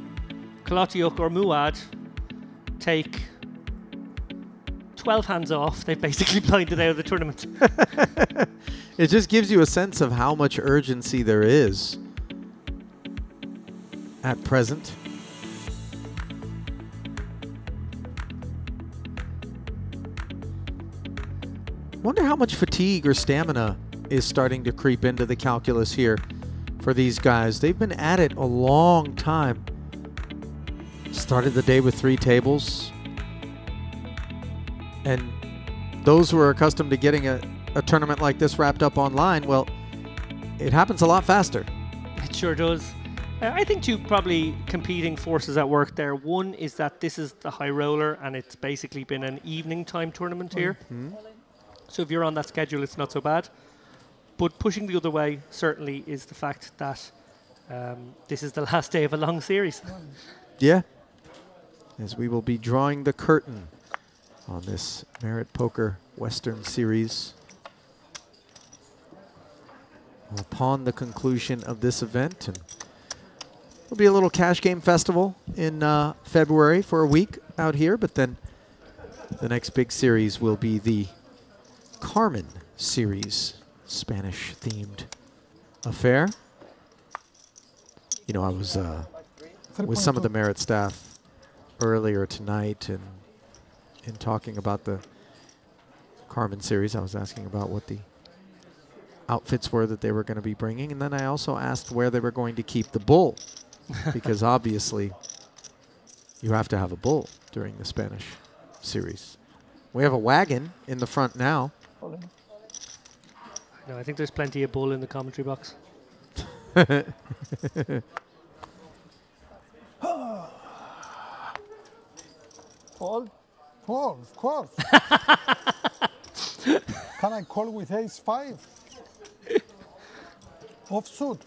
Kolotiuk or Muad take 12 hands off, they've basically blinded out of the tournament. It just gives you a sense of how much urgency there is at present. Wonder how much fatigue or stamina is starting to creep into the calculus here for these guys. They've been at it a long time. Started the day with 3 tables. And those who are accustomed to getting a tournament like this wrapped up online, well, it happens a lot faster. It sure does. I think two probably competing forces at work there. One is that this is the high roller and it's basically been an evening time tournament here. So if you're on that schedule, it's not so bad. But pushing the other way certainly is the fact that this is the last day of a long series. Yeah, as we will be drawing the curtain on this Merit Poker Western Series. Upon the conclusion of this event, and there'll be a little cash game festival in February for a week out here, but then the next big series will be the Carmen Series, Spanish-themed affair. You know, I was with some of the Merit staff earlier tonight, and in talking about the Carmen Series, I was asking about what the outfits were that they were going to be bringing, and then I also asked where they were going to keep the bull, because obviously you have to have a bull during the Spanish series. We have a wagon in the front now. No, I think there's plenty of bull in the commentary box. Paul? Paul, of course. Can I call with ace-5? Offsuit.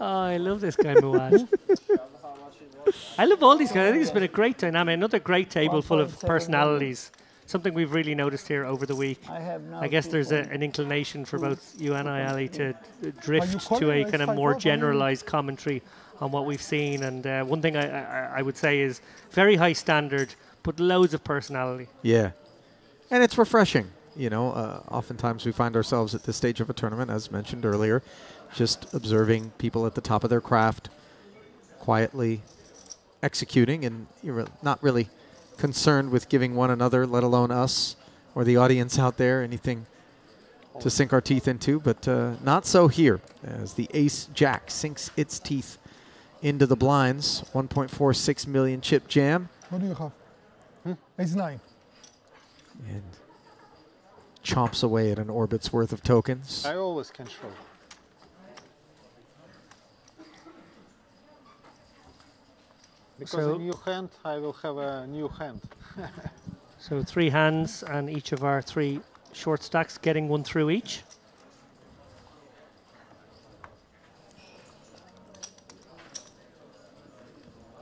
Oh, I love this guy, Muad. I love all these guys. I think it's been a great dynamic. Another great table full of personalities. Something we've really noticed here over the week. I guess there's an inclination for both you and I, Ali, to drift to a kind of more generalized commentary on what we've seen. And one thing I would say is very high standard, but loads of personality. Yeah. And it's refreshing. You know, oftentimes we find ourselves at this stage of a tournament, as mentioned earlier, just observing people at the top of their craft, quietly executing, and you're not really concerned with giving one another, let alone us or the audience out there, anything to sink our teeth into. But not so here, as the ace-jack sinks its teeth into the blinds. 1.46 million chip jam. What do you have? Ace-9. And chomps away at an orbit's worth of tokens. I always control. Because So a new hand, I will have a new hand. So 3 hands, and each of our 3 short stacks getting 1 through each.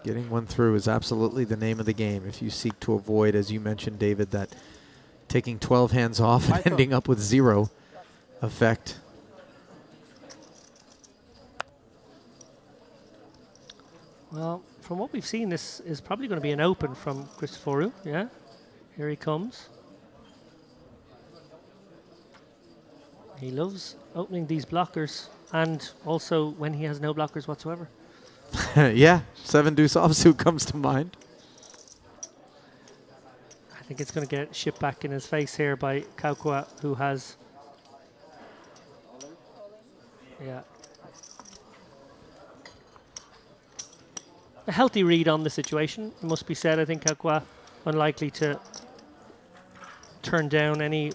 Getting 1 through is absolutely the name of the game if you seek to avoid, as you mentioned, David, that taking 12 hands off and ending up with 0 effect. Well, from what we've seen, this is probably going to be an open from Christoforou. Yeah, here he comes. He loves opening these blockers, and also when he has no blockers whatsoever. Yeah, 7 deuce offsuit comes to mind. I think it's going to get shipped back in his face here by Kaukua, who has... Yeah. A healthy read on the situation, it must be said. I think Kaukua unlikely to turn down any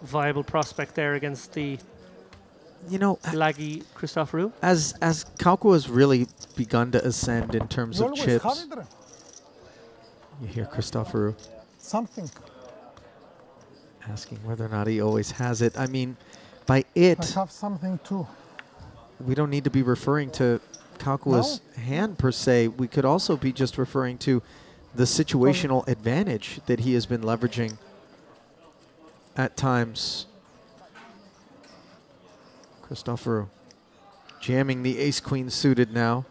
viable prospect there against the laggy Christoforou. As Kaukua has really begun to ascend in terms of chips. You hear Christoforou something asking whether or not he always has it. I mean, by it, I have something too. We don't need to be referring to Kaukua's hand per se. We could also be just referring to the situational advantage that he has been leveraging at times. Christoforou jamming the ace-queen suited now.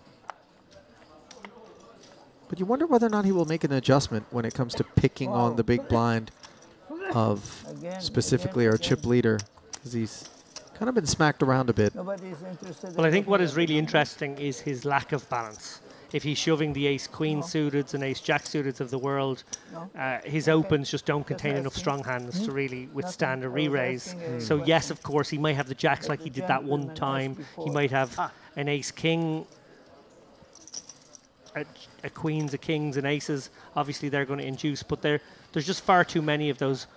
But you wonder whether or not he will make an adjustment when it comes to picking on the big blind of specifically our chip leader, because he's kind of been smacked around a bit. Nobody's interested. Well, I think what is really interesting is his lack of balance. If he's shoving the ace-queen suiteds and ace-jack suiteds of the world, his opens just don't contain enough strong hands to really withstand a re-raise. So yes, of course, he might have the jacks like he did that one time. He might have an ace-king, a queens, a kings, and aces. Obviously, they're going to induce, but there's just far too many of those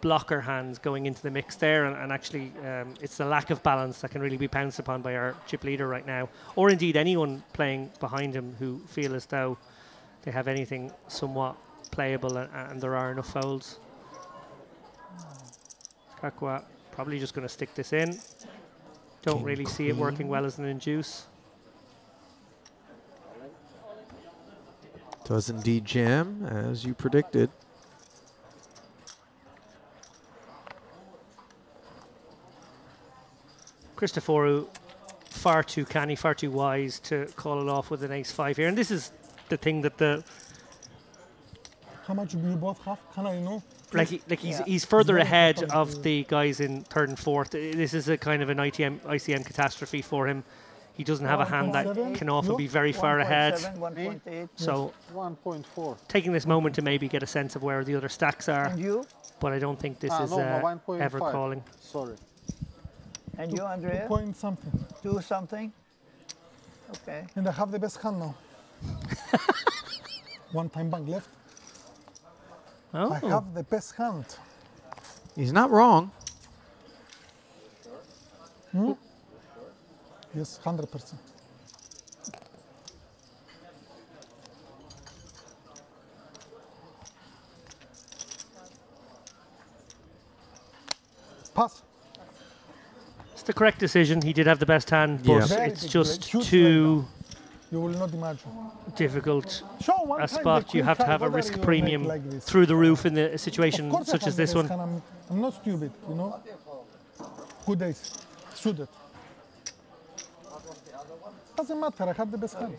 blocker hands going into the mix there, and actually it's the lack of balance that can really be pounced upon by our chip leader right now, or indeed anyone playing behind him who feel as though they have anything somewhat playable and there are enough folds. Kakwa probably just going to stick this in. Don't really see it working well as an induce. Does indeed jam, as you predicted. Christoforou far too canny, far too wise to call it off with an ace-5 here. And this is the thing that the... How much do you both have? Can I know? He's further ahead of the guys in third and fourth. This is a kind of an ICM catastrophe for him. He doesn't have a hand that can often be very far ahead. 1.8. So 1.4. Taking this moment to maybe get a sense of where the other stacks are. And you? But I don't think this is ever calling. Sorry. And you, Andrea? 2 point something. 2 something? Okay. And I have the best hand now. 1 time bank left. Oh. I have the best hand. He's not wrong. Hmm? Yes, 100%. Pass. It's the correct decision. He did have the best hand, but it's just too you will not imagine. difficult one a time spot. the You have to queen have a card, what are risk you premium make like this? through the roof in a situation Of course I such have as the this best one. hand. I'm not stupid, you know. Good days. Suited. Doesn't matter, I have the best hand.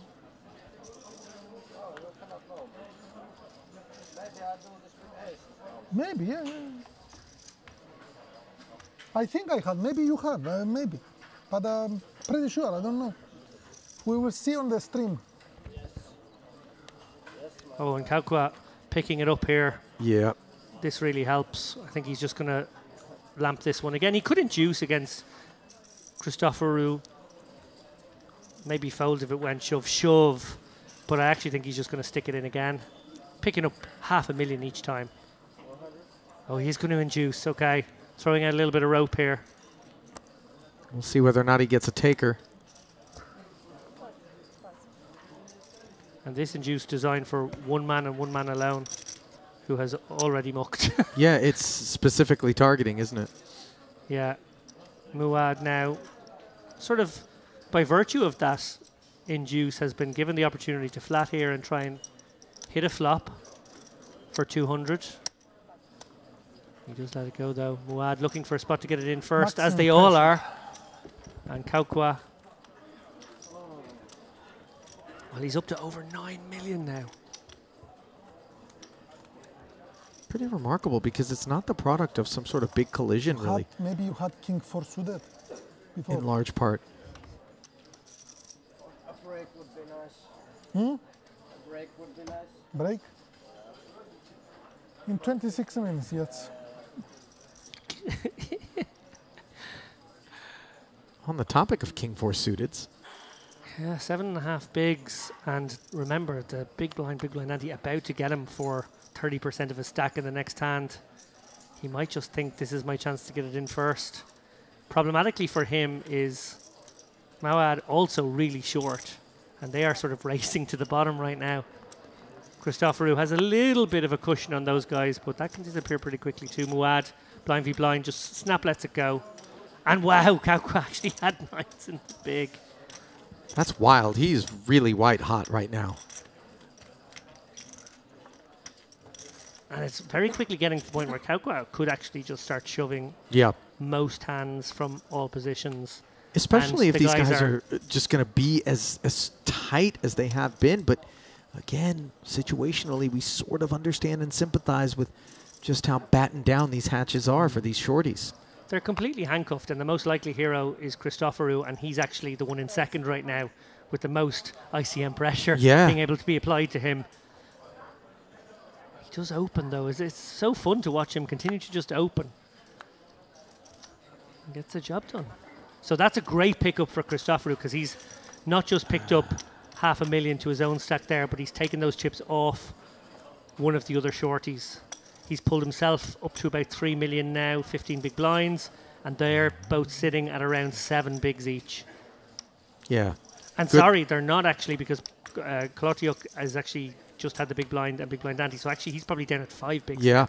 Maybe, yeah. I think I had, maybe you have, maybe. But I'm pretty sure, I don't know. We will see on the stream. Oh, and Kaukwa picking it up here. Yeah. This really helps. I think he's just going to lamp this one again. He could induce against Christoforou. Maybe fold if it went shove. But I actually think he's just going to stick it in again. Picking up $500,000 each time. Oh, he's going to induce. Okay. Throwing out a little bit of rope here. We'll see whether or not he gets a taker. And this induce designed for one man and one man alone, who has already mucked. Yeah, it's specifically targeting, isn't it? Yeah. Muad now, sort of by virtue of that induce, has been given the opportunity to flat here and try and hit a flop for 200. He does let it go though. Muad looking for a spot to get it in first, as they all are. And Kaukwa, well, he's up to over 9 million now. Pretty remarkable because it's not the product of some sort of big collision, really. Maybe you had King 4 suited before. In large part. A break would be nice. Hmm? A break would be nice. Break? In 26 minutes, yes. On the topic of King 4 suiteds. Yeah, 7.5 bigs, and remember the big blind ante about to get him for 30% of his stack in the next hand. He might just think this is my chance to get it in first. Problematically for him is Muad also really short, and they are sort of racing to the bottom right now. Christoforou has a little bit of a cushion on those guys, but that can disappear pretty quickly too. Muad, blind v blind, just snap lets it go. And wow, Kaukwa actually had nines in the big. That's wild. He's really white hot right now. And it's very quickly getting to the point where Kaukwa could actually just start shoving most hands from all positions. Especially if these guys are just going to be as tight as they have been. But again, situationally, we sort of understand and sympathize with just how battened down these hatches are for these shorties. They're completely handcuffed, and the most likely hero is Christoforou, and he's actually the one in second right now with the most ICM pressure being able to be applied to him. He does open, though. It's so fun to watch him continue to just open. And gets the job done. So that's a great pickup for Christoforou, because he's not just picked up $500,000 to his own stack there, but he's taken those chips off one of the other shorties. He's pulled himself up to about 3 million now, 15 big blinds, and they're both sitting at around 7 bigs each. Yeah. And Good. sorry, they're not actually, because Kolotiuk has actually just had the big blind and big blind ante, so actually he's probably down at 5 bigs. Yeah.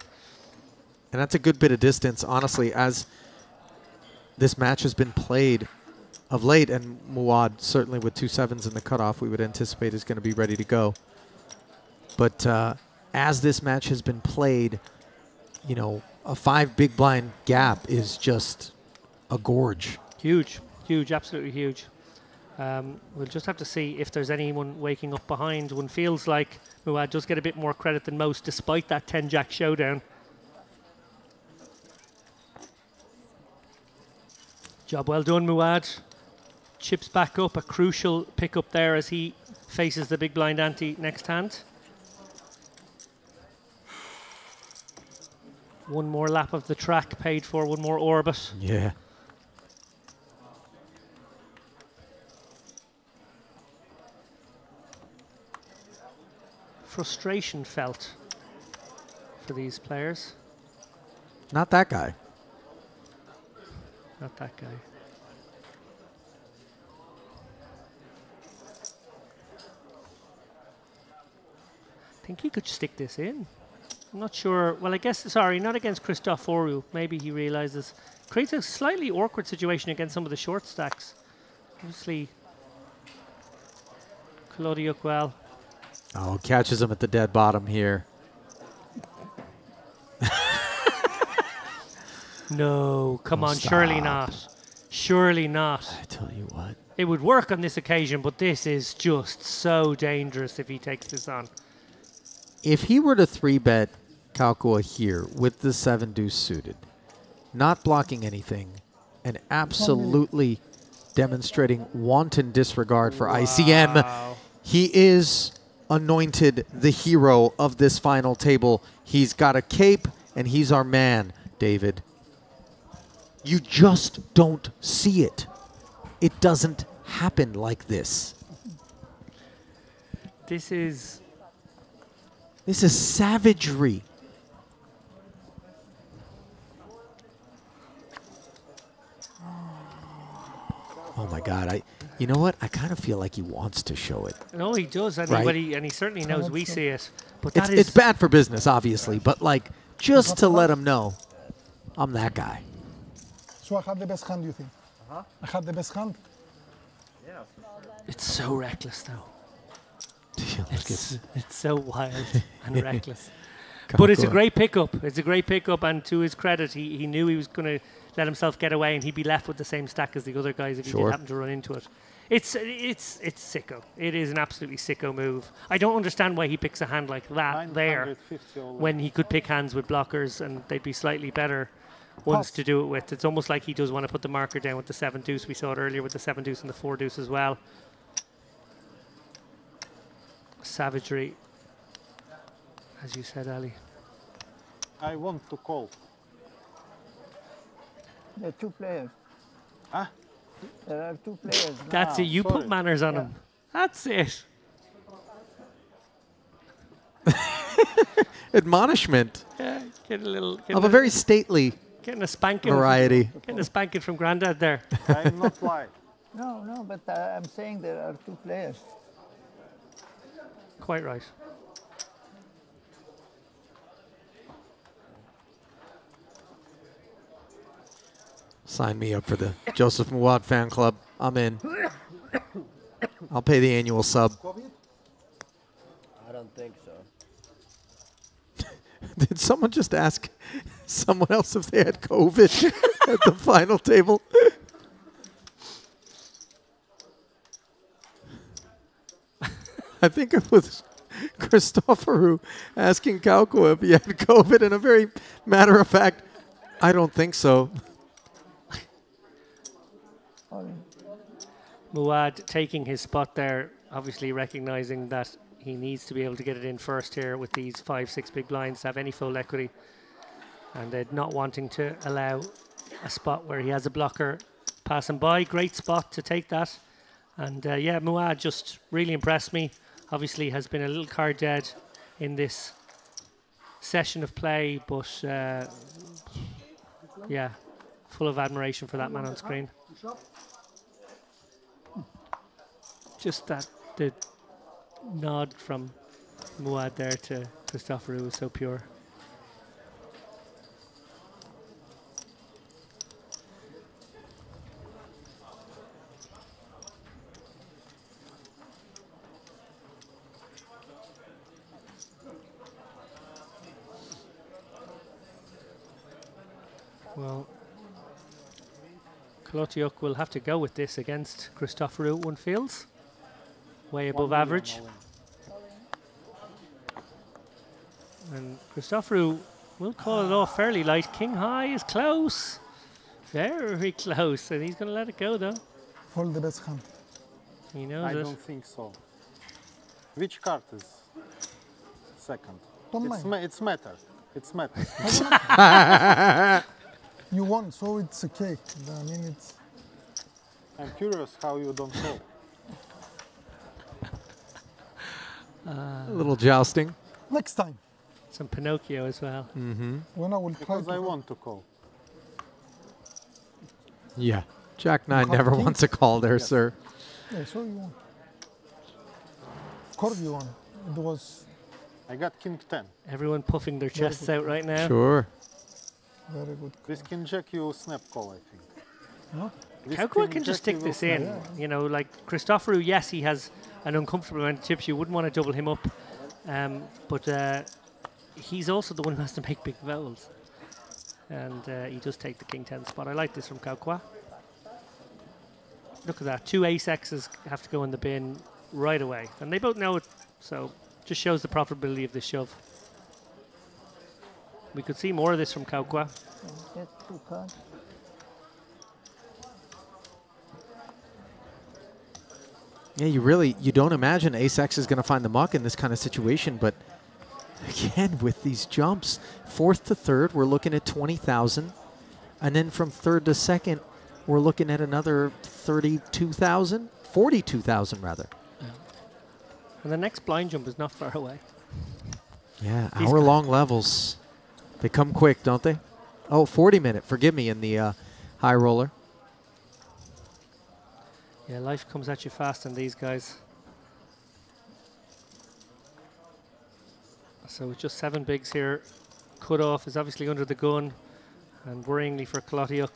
And that's a good bit of distance, honestly, as this match has been played of late, and Muad, certainly with 2 7s in the cutoff, we would anticipate is going to be ready to go. But as this match has been played, you know, a 5 big blind gap is just a gorge. Huge, huge, absolutely huge. We'll just have to see if there's anyone waking up behind. One feels like Muad does get a bit more credit than most, despite that 10-jack showdown. Job well done, Muad. Chips back up, a crucial pickup there as he faces the big blind ante next hand. One more lap of the track paid for, one more orbit. Yeah. Frustration felt for these players. Not that guy. Not that guy. I think he could stick this in. I'm not sure. Well, I guess, sorry, not against Christoforu. Maybe he realizes. Creates a slightly awkward situation against some of the short stacks. Obviously, Kolotiuk well. Oh, catches him at the dead bottom here. No, come Oh, on, stop. surely not. Surely not. I tell you what. It would work on this occasion, but this is just so dangerous if he takes this on. If he were to 3-bet Kalkua here with the 7 deuce suited, not blocking anything, and absolutely demonstrating wanton disregard for ICM, he is anointed the hero of this final table. He's got a cape, and he's our man, David. You just don't see it. It doesn't happen like this. This is savagery. Oh my God! You know what? I kind of feel like he wants to show it. No, he does, and, Right. and he certainly knows we see it. But It's bad for business, obviously, but like just to let him know, I'm that guy. So I had the best hand, you think? I had the best hand? Yeah. It's so reckless, though. It's so wild and reckless. But it's a great pickup. It's a great pickup, and to his credit, he knew he was going to let himself get away, and he'd be left with the same stack as the other guys if he did happen to run into it. It's sicko. It is an absolutely sicko move. I don't understand why he picks a hand like that there when he could pick hands with blockers, and they'd be slightly better ones to do it with. It's almost like he does want to put the marker down with the 7 deuce. We saw it earlier with the 7 deuce and the 4 deuce as well. Savagery, as you said, Ali. I want to call. There are 2 players. Huh? There are 2 players. That's it. You put manners on him. That's it. Admonishment Yeah, get a little. of a very stately getting a spanking variety. Getting a spanking from Grandad there. I'm not lying. No, but I'm saying there are 2 players. Quite right. Sign me up for the Joseph Muad fan club. I'm in. I'll pay the annual sub. I don't think so. Did someone just ask someone else if they had COVID at the final table? I think it was Christoforu asking Kalkua if he had COVID in a very matter-of-fact, I don't think so. Muad taking his spot there, obviously recognizing that he needs to be able to get it in first here with these 5-6 big blinds to have any full equity, and not wanting to allow a spot where he has a blocker passing by. Great spot to take that. And yeah, Muad just really impressed me. Obviously has been a little card dead in this session of play, but yeah, full of admiration for that man on screen. Just that the nod from Muad there to Christoforou was so pure. Well, Kolotiuk will have to go with this against Christoforou, one feels. Way above average. And Christoforou will call it off fairly light. King high is close. Very close. And he's going to let it go, though. Fold the best hand. He knows I it. don't think so. Which card is second? Don't mind. It's matter. It's matter. You won, so it's a cake. I mean, it's... I'm curious how you don't call. A little jousting. Next time. Some Pinocchio as well. Mm-hmm. When I will try Because I want to call. Yeah. Jack-9 never wants a call there, sir. Yeah, so you won. Of course you won. It was... I got King 10. Everyone puffing their chests out right now. Sure. Very good. This King Jack you snap call, I think. Huh? Cowquack can just stick this in. You know, like Christoforou, yes, he has an uncomfortable amount of chips. You wouldn't want to double him up. But he's also the one who has to make big folds. And he does take the King 10 spot. I like this from Cowquack. Look at that. 2 ace-X's have to go in the bin right away. And they both know it, so just shows the profitability of this shove. We could see more of this from Cowquack. Get 2 cards. Yeah, you don't imagine ace-X is going to find the muck in this kind of situation, but again, with these jumps, 4th to 3rd, we're looking at 20,000. And then from 3rd to 2nd, we're looking at another 32,000, 42,000 rather. Yeah. And the next blind jump is not far away. Yeah, hour-long levels. They come quick, don't they? Oh, 40-minute, forgive me, in the high roller. Yeah, life comes at you fast on these guys. So it's just 7 bigs here. Cutoff is obviously under the gun. And worryingly for Kolotiuk,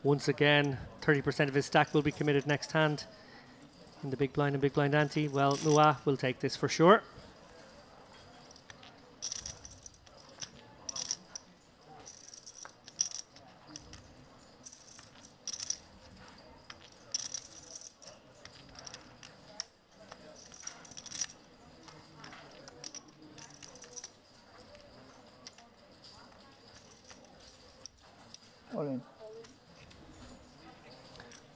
once again, 30% of his stack will be committed next hand. In the big blind and big blind ante, well, Mua will take this for sure.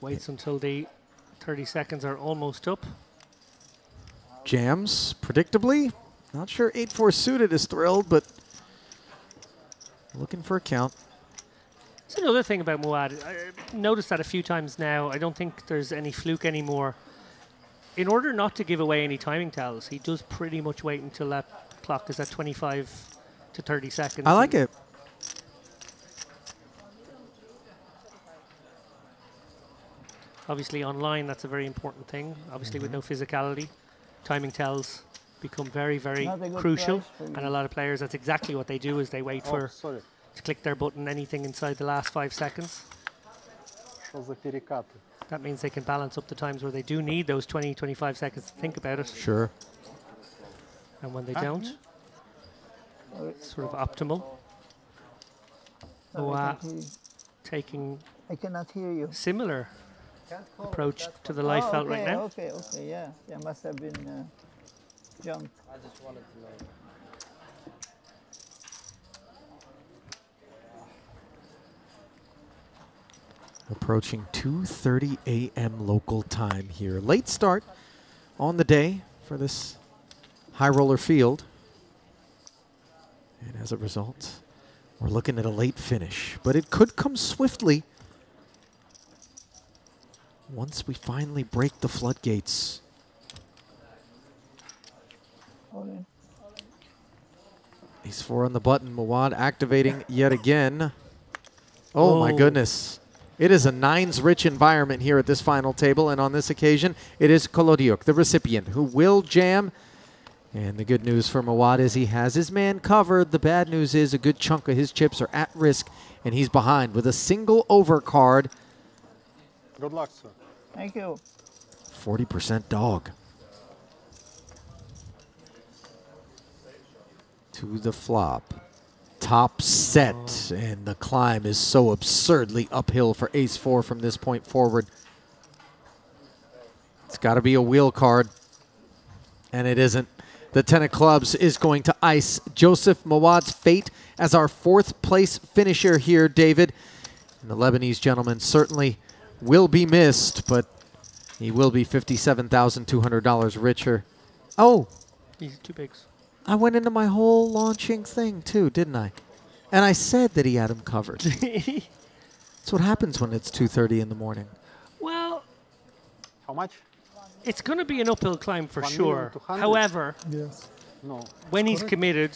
Waits until the 30 seconds are almost up. Jams, predictably. Not sure 8-4 suited is thrilled, but looking for a count. That's another thing about Muad. I noticed that a few times now. I don't think there's any fluke anymore. In order not to give away any timing tells, he does pretty much wait until that clock is at 25 to 30 seconds. I like it. Obviously online, that's a very important thing. Obviously with no physicality, timing tells become very, very crucial. And a lot of players, that's exactly what they do, is they wait to click their button, anything inside the last 5 seconds. That means they can balance up the times where they do need those 20, 25 seconds to think about it. Sure. And when they don't, it's sort of optimal. Taking I cannot hear you. Similar approach to the life felt right now. Okay, yeah. There must have been jumped. I just wanted to know. Approaching 2:30 a.m. local time here. Late start on the day for this high roller field. And as a result, we're looking at a late finish. But it could come swiftly once we finally break the floodgates. Ace 4 on the button. Mawad activating yet again. Oh, my goodness. It is a nines-rich environment here at this final table, and on this occasion, it is Kolodiuk, the recipient, who will jam. And the good news for Mawad is he has his man covered. The bad news is a good chunk of his chips are at risk, and he's behind with a single overcard. Good luck, sir. Thank you. 40% dog. To the flop. Top set, and the climb is so absurdly uphill for Ace 4 from this point forward. It's got to be a wheel card, and it isn't. The 10 of clubs is going to ice Joseph Mawad's fate as our fourth place finisher here, David. And the Lebanese gentleman certainly will be missed, but he will be $57,200 richer. Oh. He's too big. I went into my whole launching thing too, didn't I? And I said that he had him covered. That's what happens when it's 2:30 in the morning. Well, how much? It's going to be an uphill climb for sure. However, yes. No. When he's committed,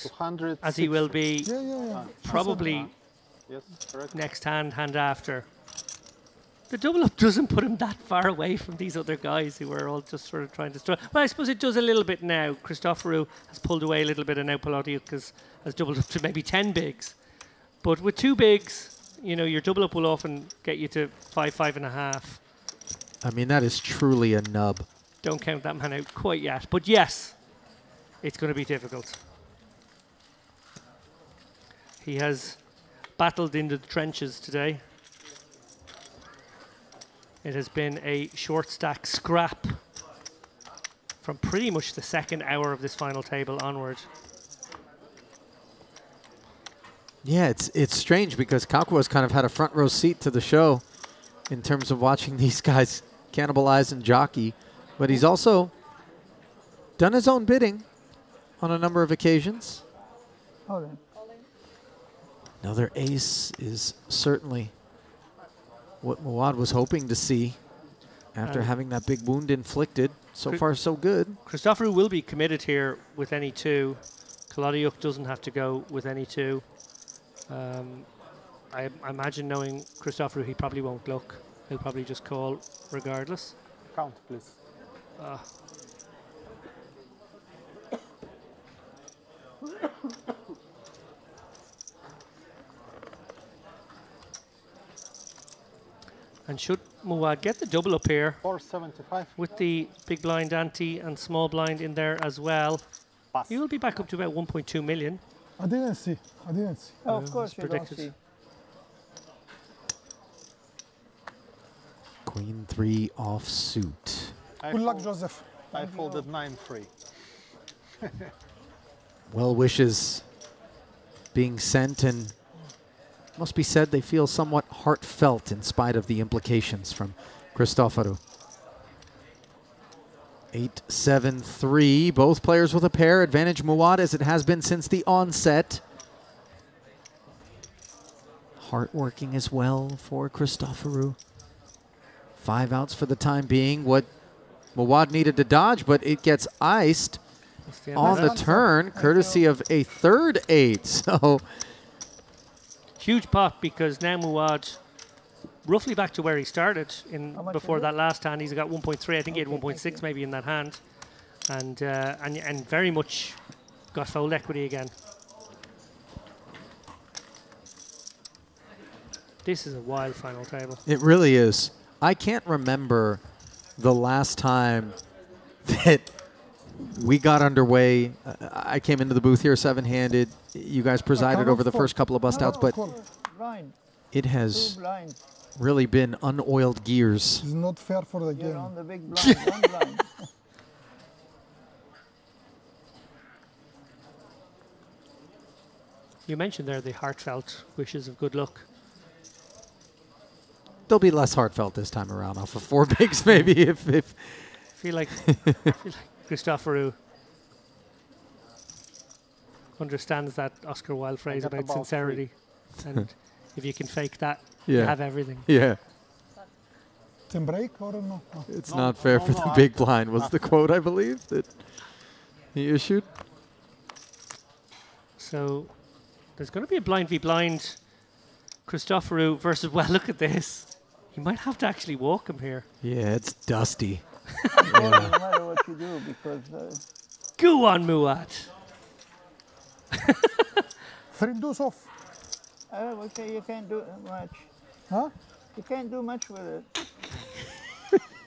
as he will be, probably yes, next hand after. The double up doesn't put him that far away from these other guys who are all just sort of trying to struggle. Well, I suppose it does a little bit now. Christoforou has pulled away a little bit, and now Kolodiuk has doubled up to maybe 10 bigs. But with 2 bigs, you know, your double up will often get you to 5.5. I mean, that is truly a nub. Don't count that man out quite yet. But yes, it's going to be difficult. He has battled into the trenches today. It has been a short stack scrap from pretty much the second hour of this final table onward. Yeah, it's strange because Kakwa's kind of had a front row seat to the show in terms of watching these guys cannibalize and jockey, but he's also done his own bidding on a number of occasions. Another ace is certainly what Mawad was hoping to see after having that big wound inflicted. So far, so good. Christoforou will be committed here with any 2. Kolodiuk doesn't have to go with any 2. I imagine knowing Christoforou, he probably won't look. He'll probably just call regardless. Count, please. And should Mawad get the double up here 475 with the big blind ante and small blind in there as well, he will be back up to about 1.2 million. I didn't see. Oh, of course you don't see. Queen 3 off suit. Good luck, Joseph. I folded 9-3. Well wishes being sent, and must be said they feel somewhat heartfelt in spite of the implications from Christoforou. 8-7-3, both players with a pair. Advantage Mawad as it has been since the onset. Heart working as well for Christoforou. 5 outs for the time being. What Mawad needed to dodge, but it gets iced on the turn, courtesy of a third 8. So huge pot because now Mawad roughly back to where he started in before that last hand. He's got 1.3. I think he had 1.6 maybe in that hand, and very much got fold equity again. This is a wild final table. It really is. I can't remember the last time that we got underway. I came into the booth here 7-handed. You guys presided over the first couple of bust outs, but it has really been unoiled gears. It's not fair for the game. You're on the big blind, one blind. You mentioned there the heartfelt wishes of good luck. They'll be less heartfelt this time around off of 4 bigs maybe if I feel like Christoforou understands that Oscar Wilde phrase about sincerity. And if you can fake that, you have everything. Yeah. Can break or no? It's not fair for the big blind was the quote, I believe, that he issued. So there's going to be a blind v blind. Christoforou versus, well, look at this. He might have to actually walk him here. Yeah, it's dusty. No matter what you do, because... Go on, Muad. 3 deuce off. Okay, you can't do much. Huh? You can't do much with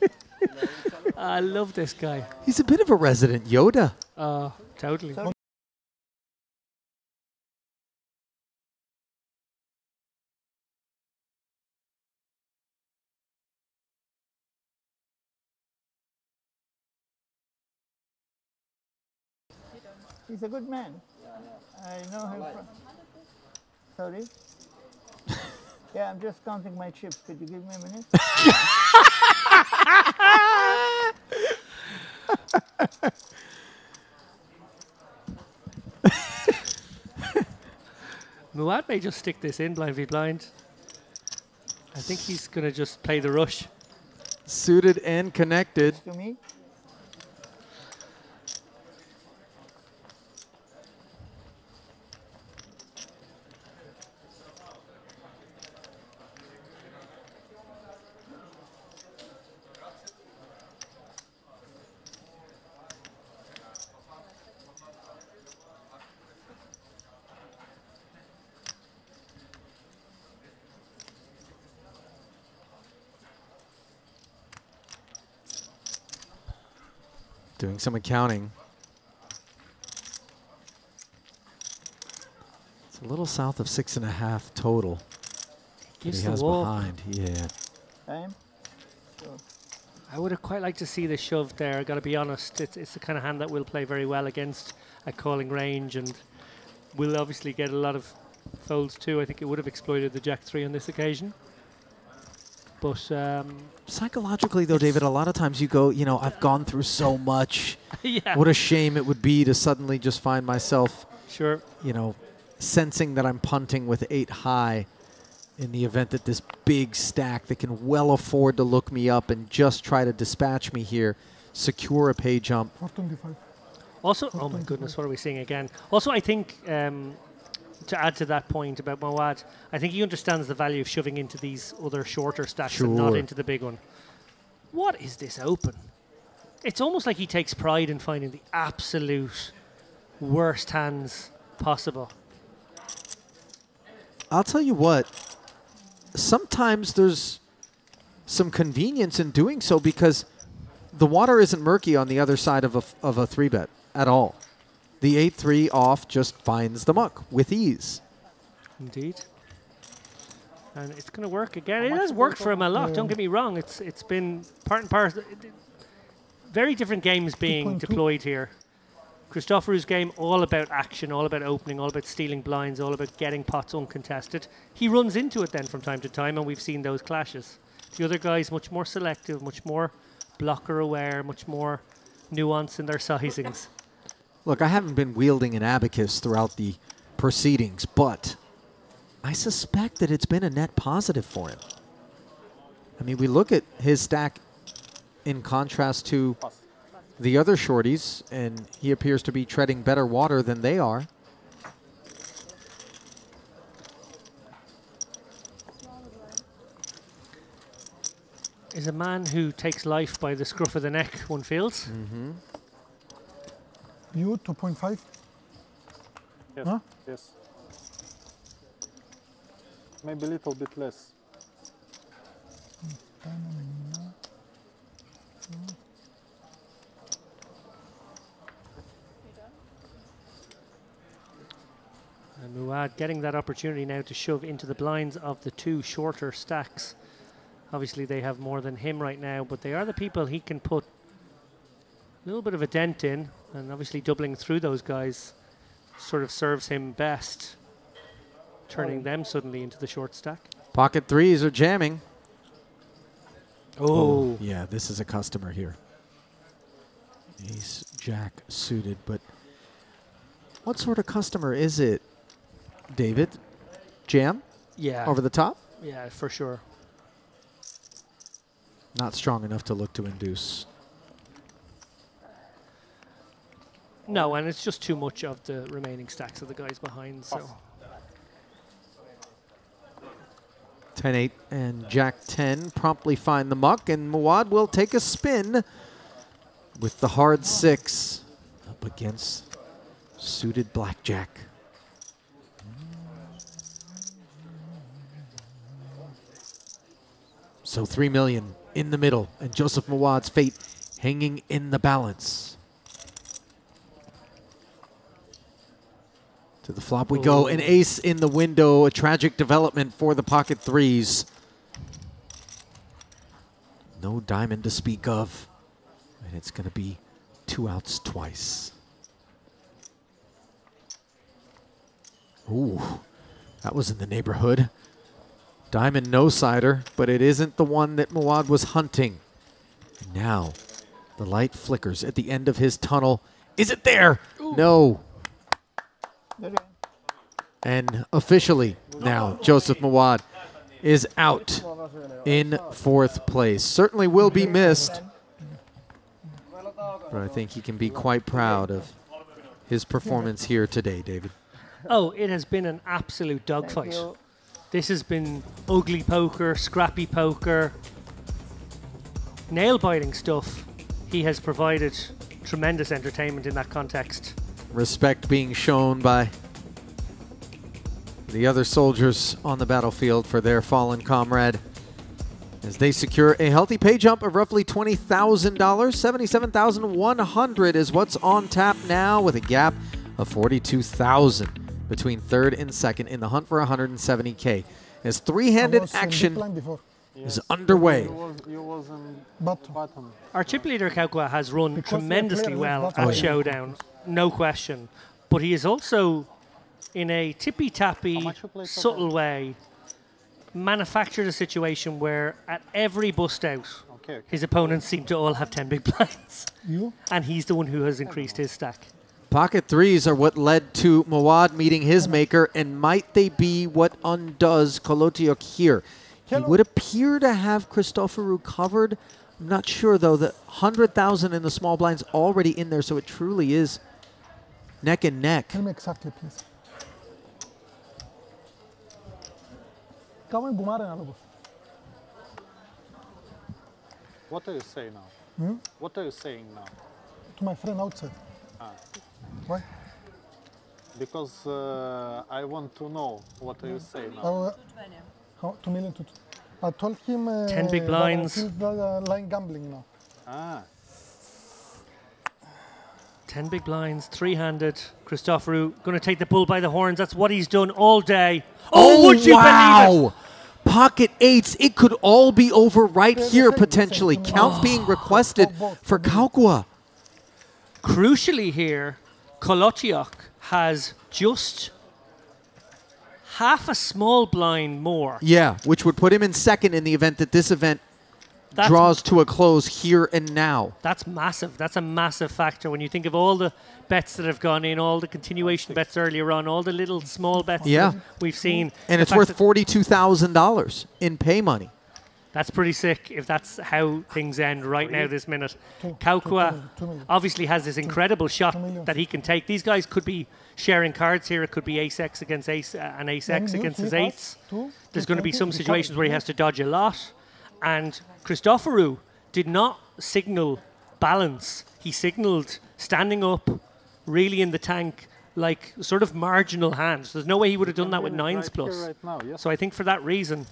it. I love this guy. He's a bit of a resident Yoda. Totally. He's a good man. I know him from... Sorry? Yeah, I'm just counting my chips. Could you give me a minute? Muad may just stick this in blind v blind. I think he's going to just play the rush. Suited and connected. To me? Doing some accounting. It's a little south of 6.5 total. Gives he the has walk. behind. Yeah. Time? I would have quite liked to see the shove there, got to be honest. It's the kind of hand that will play very well against at calling range and will obviously get a lot of folds too. I think it would have exploited the Jack-3 on this occasion. But psychologically, though, David, a lot of times you go, you know, I've gone through so much. Yeah. What a shame it would be to suddenly just find myself, sure, you know, sensing that I'm punting with 8 high in the event that this big stack that can well afford to look me up and just try to dispatch me here, secure a pay jump. 425. Also, oh my goodness, what are we seeing again? Also, I think to add to that point about Muad, I think he understands the value of shoving into these other shorter stacks and not into the big one. What is this open? It's almost like he takes pride in finding the absolute worst hands possible. I'll tell you what, sometimes there's some convenience in doing so because the water isn't murky on the other side of a 3-bet at all. The 8-3 off just finds the muck with ease. Indeed. And it's going to work again. It has worked for him a lot, don't get me wrong. It's been part and parcel. Very different games being deployed here. Christoforou's game, all about action, all about opening, all about stealing blinds, all about getting pots uncontested. He runs into it then from time to time, and we've seen those clashes. The other guys, much more selective, much more blocker aware, much more nuance in their sizings. Look, I haven't been wielding an abacus throughout the proceedings, but I suspect that it's been a net positive for him. I mean, we look at his stack in contrast to the other shorties, and he appears to be treading better water than they are. Is a man who takes life by the scruff of the neck, one feels. Mm-hmm. You 2.5? Yes. Huh? Yes. Maybe a little bit less. And Muad getting that opportunity now to shove into the blinds of the two shorter stacks. Obviously they have more than him right now, but they are the people he can put a little bit of a dent in, and obviously doubling through those guys sort of serves him best, turning them suddenly into the short stack. Pocket threes are jamming. Oh. Yeah, this is a customer here. Ace, Jack suited, but what sort of customer is it, David? Jam? Yeah. Over the top? Yeah, for sure. Not strong enough to look to induce. No, and it's just too much of the remaining stacks of the guys behind. So 10-8 and Jack 10 promptly find the muck, and Muad will take a spin with the hard 6 up against suited blackjack. So 3 million in the middle, and Joseph Muad's fate hanging in the balance. To the flop we go. An ace in the window. A tragic development for the pocket threes. No diamond to speak of. And it's going to be 2 outs twice. Ooh, that was in the neighborhood. Diamond no-sider, but it isn't the one that Muad was hunting. And now, the light flickers at the end of his tunnel. Is it there? Ooh. No. And officially now, Joseph Muad is out in 4th place. Certainly will be missed, but I think he can be quite proud of his performance here today, David. Oh, it has been an absolute dogfight. This has been ugly poker, scrappy poker, nail-biting stuff. He has provided tremendous entertainment in that context. Respect being shown by the other soldiers on the battlefield for their fallen comrade as they secure a healthy pay jump of roughly $20,000. $77,100 is what's on tap now, with a gap of $42,000 between 3rd and 2nd in the hunt for $170K. As three-handed action is underway. Our chip leader Kaukwa has run tremendously well at Showdown, no question. But he is also, in a tippy-tappy, subtle way, manufactured a situation where at every bust out, his opponents seem to all have 10 big blinds. And he's the one who has increased his stack. Pocket threes are what led to Muad meeting his maker, and might they be what undoes Kolotiuk here? He would appear to have Christoforou covered. I'm not sure, though. The 100,000 in the small blinds already in there, so it truly is neck and neck. Tell me exactly, please. What are you saying now? What are you saying now? To my friend outside. Why? Because I want to know what are you saying now. 2 million to I told him 10 big blinds. He's line gambling now. 10 big blinds, three-handed. Christoforou going to take the bull by the horns. That's what he's done all day. Oh, would you believe it? Pocket eights. It could all be over right here, potentially. Count being requested for Kaukwa. Crucially here, Kolotiuk has just half a small blind more. Yeah, which would put him in 2nd in the event that this event draws to a close here and now. That's massive. That's a massive factor when you think of all the bets that have gone in, all the continuation bets earlier on, all the little small bets that we've seen. And it's worth $42,000 in pay money. That's pretty sick if that's how things end right now this minute. Kaukwa obviously has this incredible shot that he can take. These guys could be sharing cards here. It could be ace-x against ace and ace-x against his eights. There's going to be some situations where he has to dodge a lot. And Christoforou did not signal balance. He signaled standing up, really in the tank, like sort of marginal hands. There's no way he would have done that with 9s plus. So I think for that reason...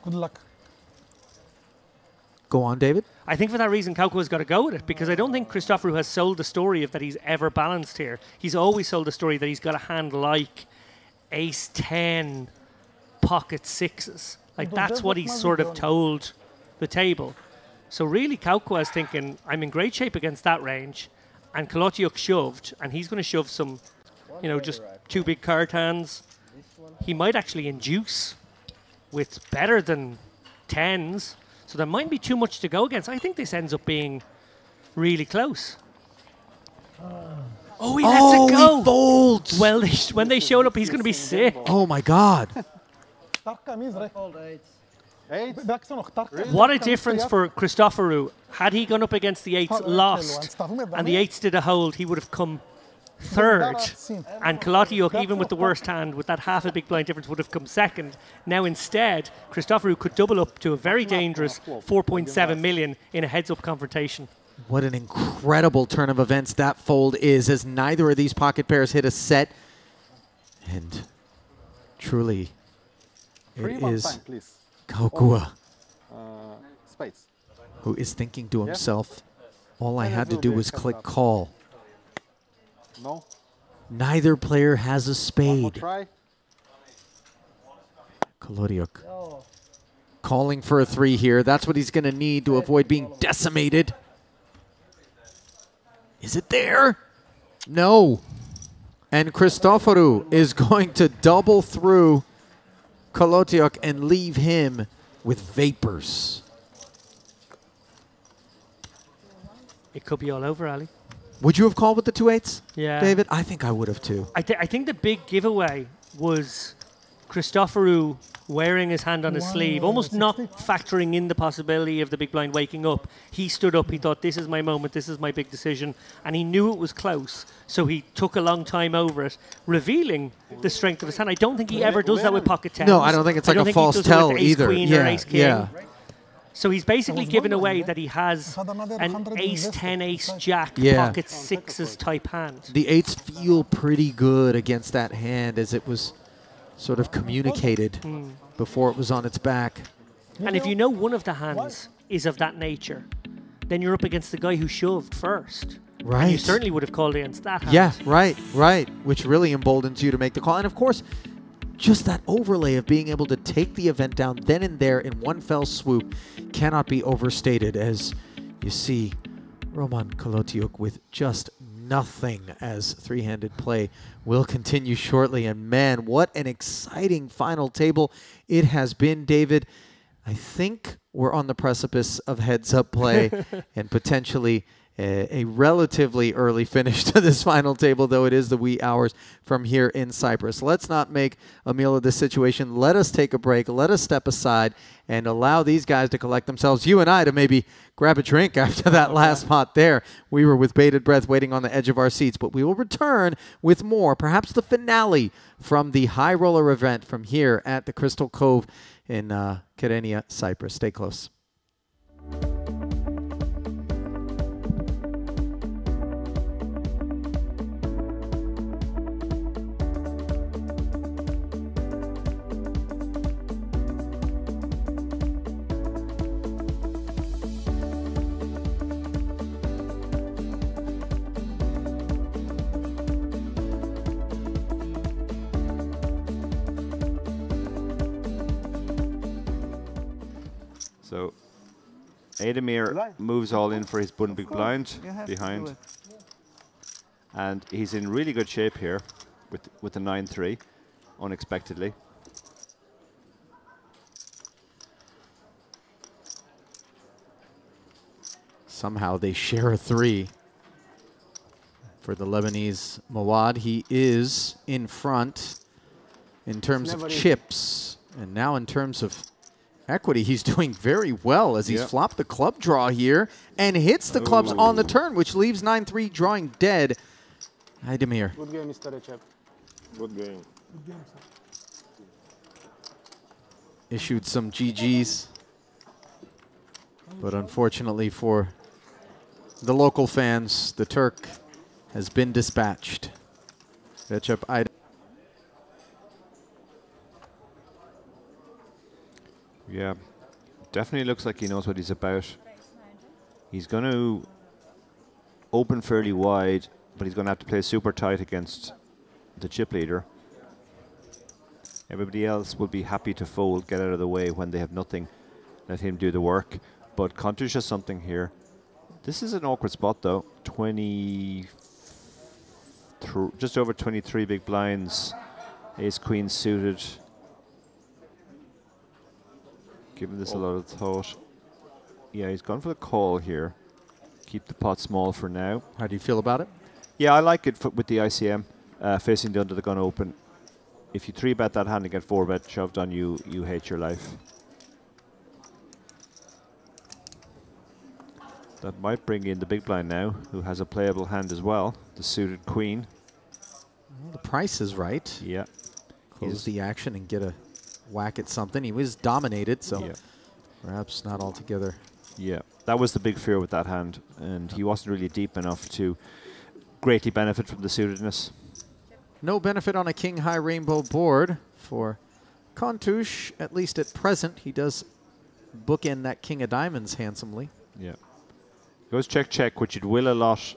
Good luck. Go on, David. I think for that reason, Kaukwa's got to go with it, because I don't think Christoforou has sold the story of that he's ever balanced here. He's always sold the story that he's got a hand like ace-10, pocket 6s. Like, that's what he's sort of told the table. So really, Kaukwa is thinking, I'm in great shape against that range, and Kolotiuk shoved, and he's going to shove some, you know, just 2 big card hands. He might actually induce with better than 10s, so there might be too much to go against. I think this ends up being really close. Oh, he lets it go. He folds. Well, when they showed up, he's going to be sick. Oh, my God. What a difference for Christoforou. Had he gone up against the eights, lost, and the eights did a hold, he would have come third. And Kolotiuk, even with the worst hand, with that half a big blind difference, would have come second. Now instead, Christoforou could double up to a very dangerous 4.7 million in a heads-up confrontation. What an incredible turn of events that fold is, as neither of these pocket pairs hit a set. And truly, it is Kaukua who is thinking to himself, all I had to do was click call. No. Neither player has a spade. Kolotiuk calling for a 3 here. That's what he's going to need to avoid being decimated. Is it there? No. And Christoforou is going to double through Kolotiuk and leave him with vapors. It could be all over, Ali. Would you have called with the 2-8s, yeah, David? I think I would have too. I think the big giveaway was Christoforou wearing his hand on his sleeve, almost not factoring in the possibility of the big blind waking up. He stood up, he thought, this is my moment, this is my big decision, and he knew it was close, so he took a long time over it, revealing the strength of his hand. I don't think he ever does that with pocket tens. No, I don't think it's like a false tell either. Queen or ace king. Yeah. So he's basically given away that he has an ace 10, ace jack, pocket sixes type hand. The 8s feel pretty good against that hand, as it was sort of communicated before it was on its back. And if you know one of the hands is of that nature, then you're up against the guy who shoved first. Right. And you certainly would have called against that hand. Yeah, right. Which really emboldens you to make the call. And of course, just that overlay of being able to take the event down then and there in one fell swoop cannot be overstated, as you see Roman Kolotiuk with just nothing, as three-handed play will continue shortly. And man, what an exciting final table it has been, David. I think we're on the precipice of heads-up play and potentially a relatively early finish to this final table, though it is the wee hours from here in Cyprus. Let's not make a meal of this situation. Let us take a break. Let us step aside and allow these guys to collect themselves. You and I to maybe grab a drink after that last pot there. We were with bated breath waiting on the edge of our seats, but we will return with more, perhaps the finale from the high roller event from here at the Crystal Cove in Kyrenia, Cyprus. Stay close. So Ademir moves all in for his button big blind behind. And he's in really good shape here with the 9-3, unexpectedly. Somehow they share a 3 for the Lebanese Mawad. He is in front in terms of chips, and now in terms of equity, he's doing very well, as he's flopped the club draw here and hits the clubs on the turn, which leaves 9-3 drawing dead. Ademir. Good game, Mr. Recep. Good game. Issued some GGs, but unfortunately for the local fans, the Turk has been dispatched. Recep Aydemir. Yeah, definitely looks like he knows what he's about. He's going to open fairly wide, but he's going to have to play super tight against the chip leader. Everybody else will be happy to fold, get out of the way when they have nothing. Let him do the work. But Kontush has something here. This is an awkward spot, though. Just over 23 big blinds. Ace Queen suited. Giving this a lot of thought. Yeah, he's gone for the call here. Keep the pot small for now. How do you feel about it? Yeah, I like it with the ICM facing the under the gun open. If you 3-bet that hand and get 4-bet shoved on you, you hate your life. That might bring in the big blind now, who has a playable hand as well, the suited queen. Well, the price is right. Yeah. Close the action and get a whack at something. He was dominated, so perhaps not altogether. Yeah, that was the big fear with that hand, and he wasn't really deep enough to greatly benefit from the suitedness. No benefit on a king-high rainbow board for Kontouche, at least at present. He does bookend that king of diamonds handsomely. Yeah. Goes check, which it will a lot.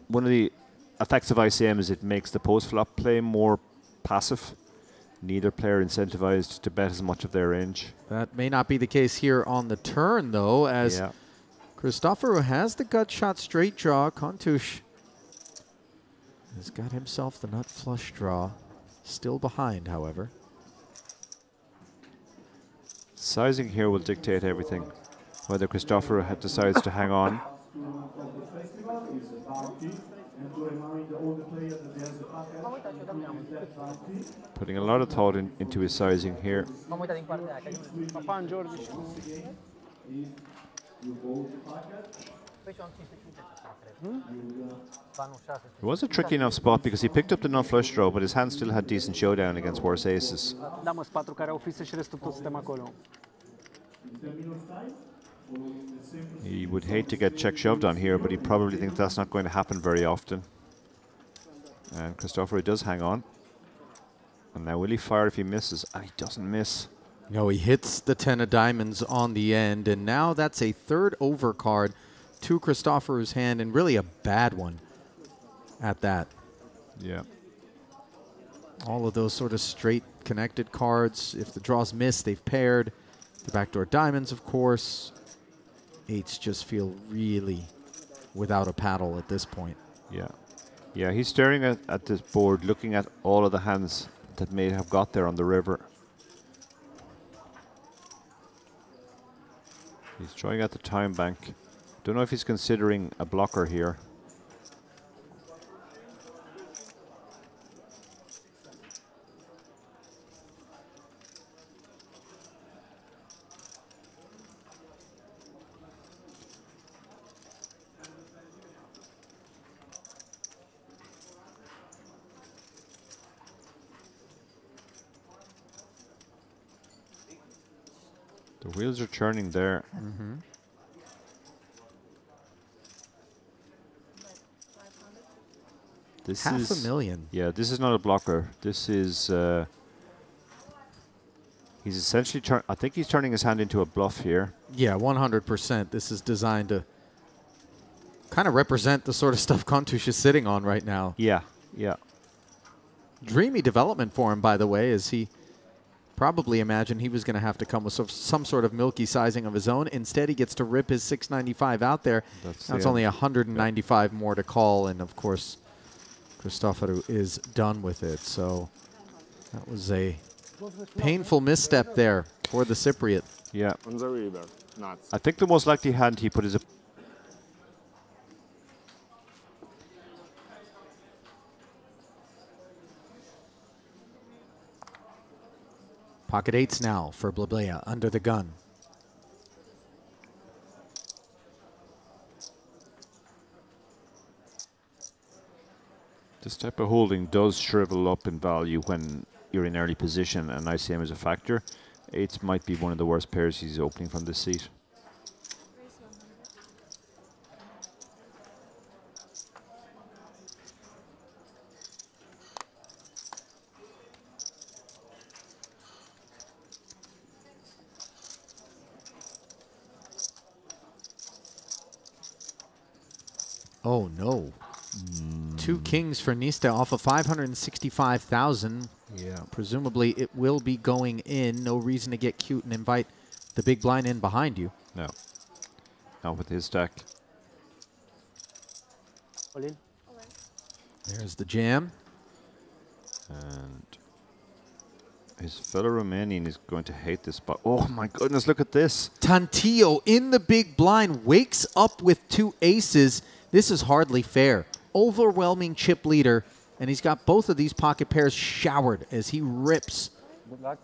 One of the effects of ICM is it makes the post-flop play more passive. Neither player incentivized to bet as much of their range. That may not be the case here on the turn, though, as Christoforo has the gut shot straight draw. Kontouche has got himself the nut flush draw. Still behind, however. Sizing here will dictate everything. Whether Christoforo decides to hang on. Putting a lot of thought into his sizing here. It was a tricky enough spot because he picked up the nut flush draw, but his hand still had decent showdown against worse aces. He would hate to get check shoved on here, but he probably thinks that's not going to happen very often. And Christoforo does hang on. And now will he fire if he misses? And he doesn't miss. No, he hits the 10 of diamonds on the end, and now that's a third overcard to Christoforo's hand, and really a bad one at that. Yeah. All of those sort of straight connected cards, if the draws miss, they've paired. The backdoor diamonds, of course. Eights just feel really without a paddle at this point. Yeah. Yeah, he's staring at this board, looking at all of the hands that may have got there on the river. He's trying at the time bank. Don't know if he's considering a blocker here. The wheels are churning there. Mm-hmm. This Half is a million. Yeah, this is not a blocker. This is he's essentially I think he's turning his hand into a bluff here. Yeah, 100%. This is designed to kind of represent the sort of stuff Kontouche is sitting on right now. Yeah, yeah. Dreamy development for him, by the way, as he probably imagined he was going to have to come with some sort of milky sizing of his own. Instead, he gets to rip his 695 out there. Now it's only 195 more to call, and of course, Christoforo is done with it. So that was a painful misstep there for the Cypriot. Yeah. On the river, nuts. I think the most likely hand he put is a... Pocket eights now for Blablea under the gun. This type of holding does shrivel up in value when you're in early position, and ICM is a factor. Eights might be one of the worst pairs he's opening from this seat. Oh no. Two kings for Nista off of 565,000. Yeah. Presumably it will be going in. No reason to get cute and invite the big blind in behind you. No. Not with his stack. All in. There's the jam. And his fellow Romanian is going to hate this spot. Oh my goodness, look at this. Tantillo in the big blind wakes up with two aces. This is hardly fair. Overwhelming chip leader, and he's got both of these pocket pairs showered as he rips. Good luck.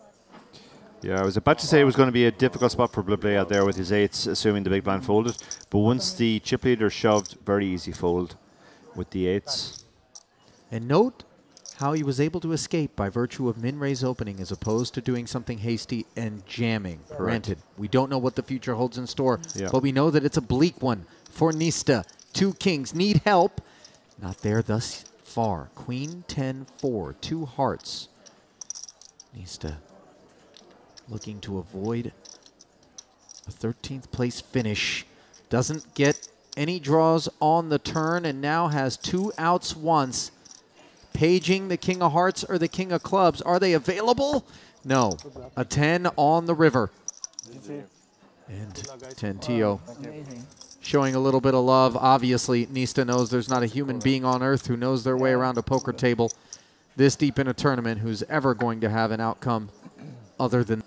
Yeah, I was about to say it was going to be a difficult spot for Blablea there with his 8s, assuming the big blind folded. But once the chip leader shoved, very easy fold with the 8s. And note how he was able to escape by virtue of min-raise opening as opposed to doing something hasty and jamming. Granted, we don't know what the future holds in store, but we know that it's a bleak one for Nista. 2 kings need help. Not there thus far. Queen 10-4, 2 hearts. Nista looking to avoid a 13th place finish. Doesn't get any draws on the turn and now has 2 outs once. Paging the king of hearts or the king of clubs. Are they available? No. A 10 on the river. And Tentio showing a little bit of love. Obviously, Nista knows there's not a human being on earth who knows their way around a poker table this deep in a tournament who's ever going to have an outcome other than...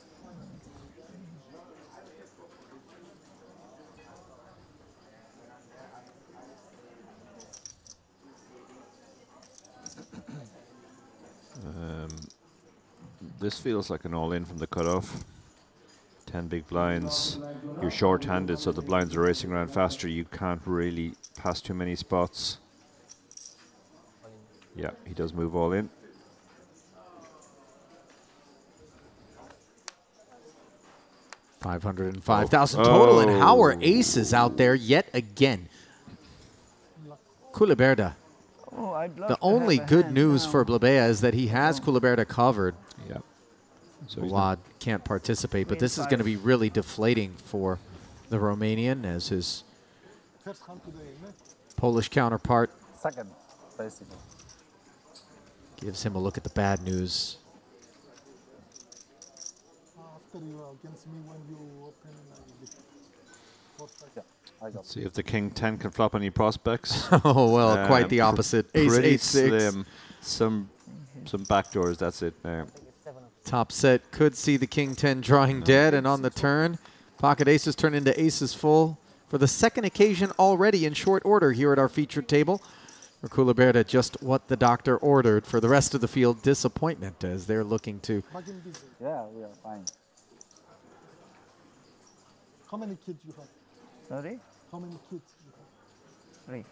This feels like an all-in from the cutoff. 10 big blinds. You're short-handed, so the blinds are racing around faster. You can't really pass too many spots. Yeah, he does move all in. $505,000 total, and how are aces out there yet again? Culiberta. The only good news for Blabea is that he has Culiberta covered. Yeah. So Wad can't participate, but this is going to be really deflating for the Romanian as his Polish counterpart Second, basically. gives him a look at the bad news. After you are against me when you open, Let's see if the king 10 can flop any prospects. Oh, well, quite the opposite. Ace, Pretty 8, 6. slim. Some backdoors, that's it now. Top set could see the king 10 drawing dead, and on the turn, pocket aces turn into aces full for the second occasion already in short order here at our featured table. For Culiberta, just what the doctor ordered. For the rest of the field, disappointment as they're looking to... Yeah, we are fine. How many kids you have? Sorry? How many kids you have?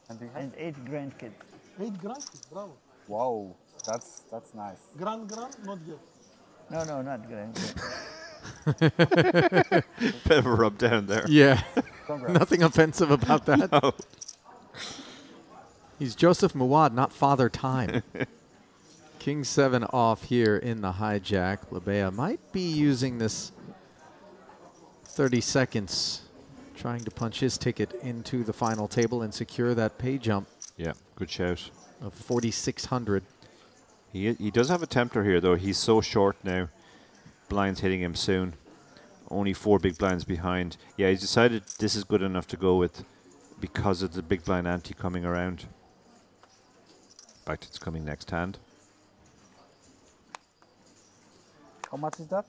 3. And 8 grandkids. 8 grandkids, bravo. Wow, that's nice. Grand, not yet. No, not grandkids. Bit of a rub down there. Yeah, nothing offensive about that. No. He's Joseph Muad, not Father Time. King 7 off here in the hijack. Blabea might be using this 30 seconds trying to punch his ticket into the final table and secure that pay jump. Yeah, good shout. Of 4,600. He does have a tempter here, though. He's so short now. Blinds hitting him soon. Only 4 big blinds behind. Yeah, he's decided this is good enough to go with because of the big blind ante coming around. In fact, it's coming next hand. How much is that?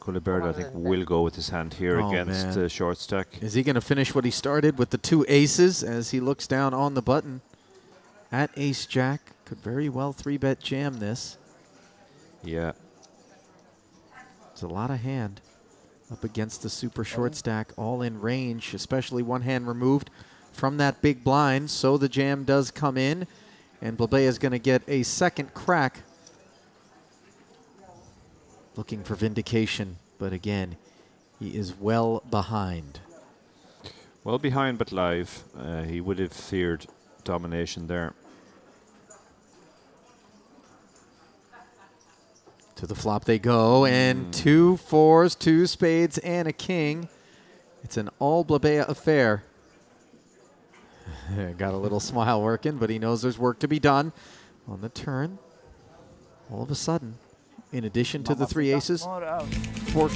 Culiberta, I think, will go with his hand here against the short stack. Is he going to finish what he started with the 2 aces as he looks down on the button at ace-jack? Could very well 3-bet jam this. Yeah. It's a lot of hand up against the super short stack, all in range, especially one hand removed from that big blind. So the jam does come in, and Blabea is going to get a second crack. Looking for vindication, but again, he is well behind. Well behind, but live. He would have feared domination there. To the flop they go, and 2 4s, 2 spades, and a king. It's an all Blabea affair. Got a little smile working, but he knows there's work to be done. On the turn, all of a sudden, in addition to the 3 aces, 4...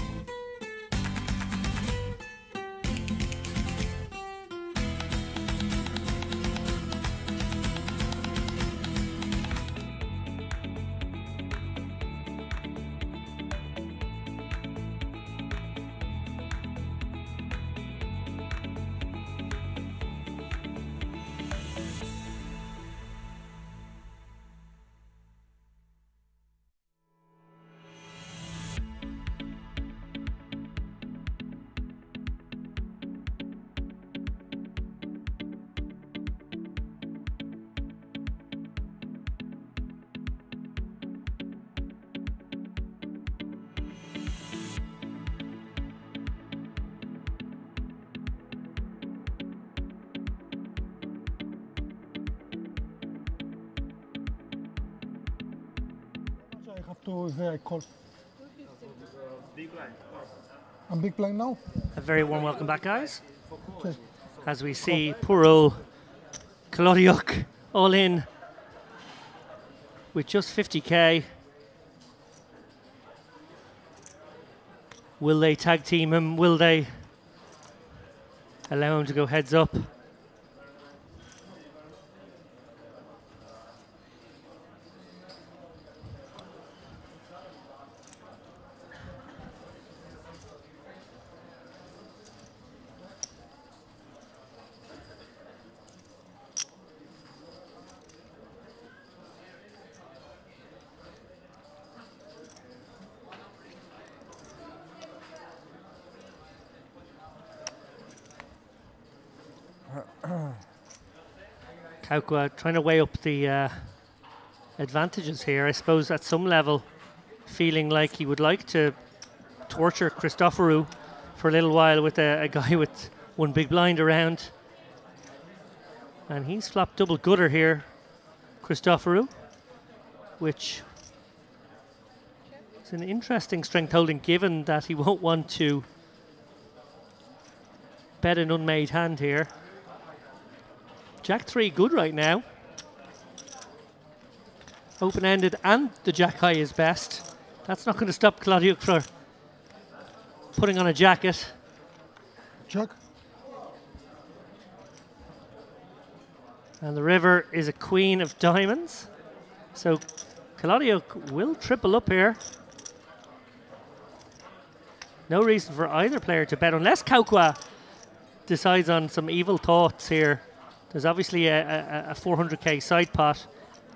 to the call. I'm big blind now. A very warm welcome back, guys. Okay. As we see poor old Kalodiuk all in with just 50k. Will they tag team him? Will they allow him to go heads up? Kaukwa trying to weigh up the advantages here. I suppose at some level feeling like he would like to torture Christoforou for a little while with a guy with one big blind around. And he's flopped double gutter here, Christoforou, which is an interesting strength holding given that he won't want to bet an unmade hand here. Jack 3 good right now. Open-ended and the Jack high is best. That's not going to stop Kalodiuk for putting on a jacket. Jack. And the river is a queen of diamonds. So Kalodiuk will triple up here. No reason for either player to bet unless Kaukwa decides on some evil thoughts here. There's obviously a 400k side pot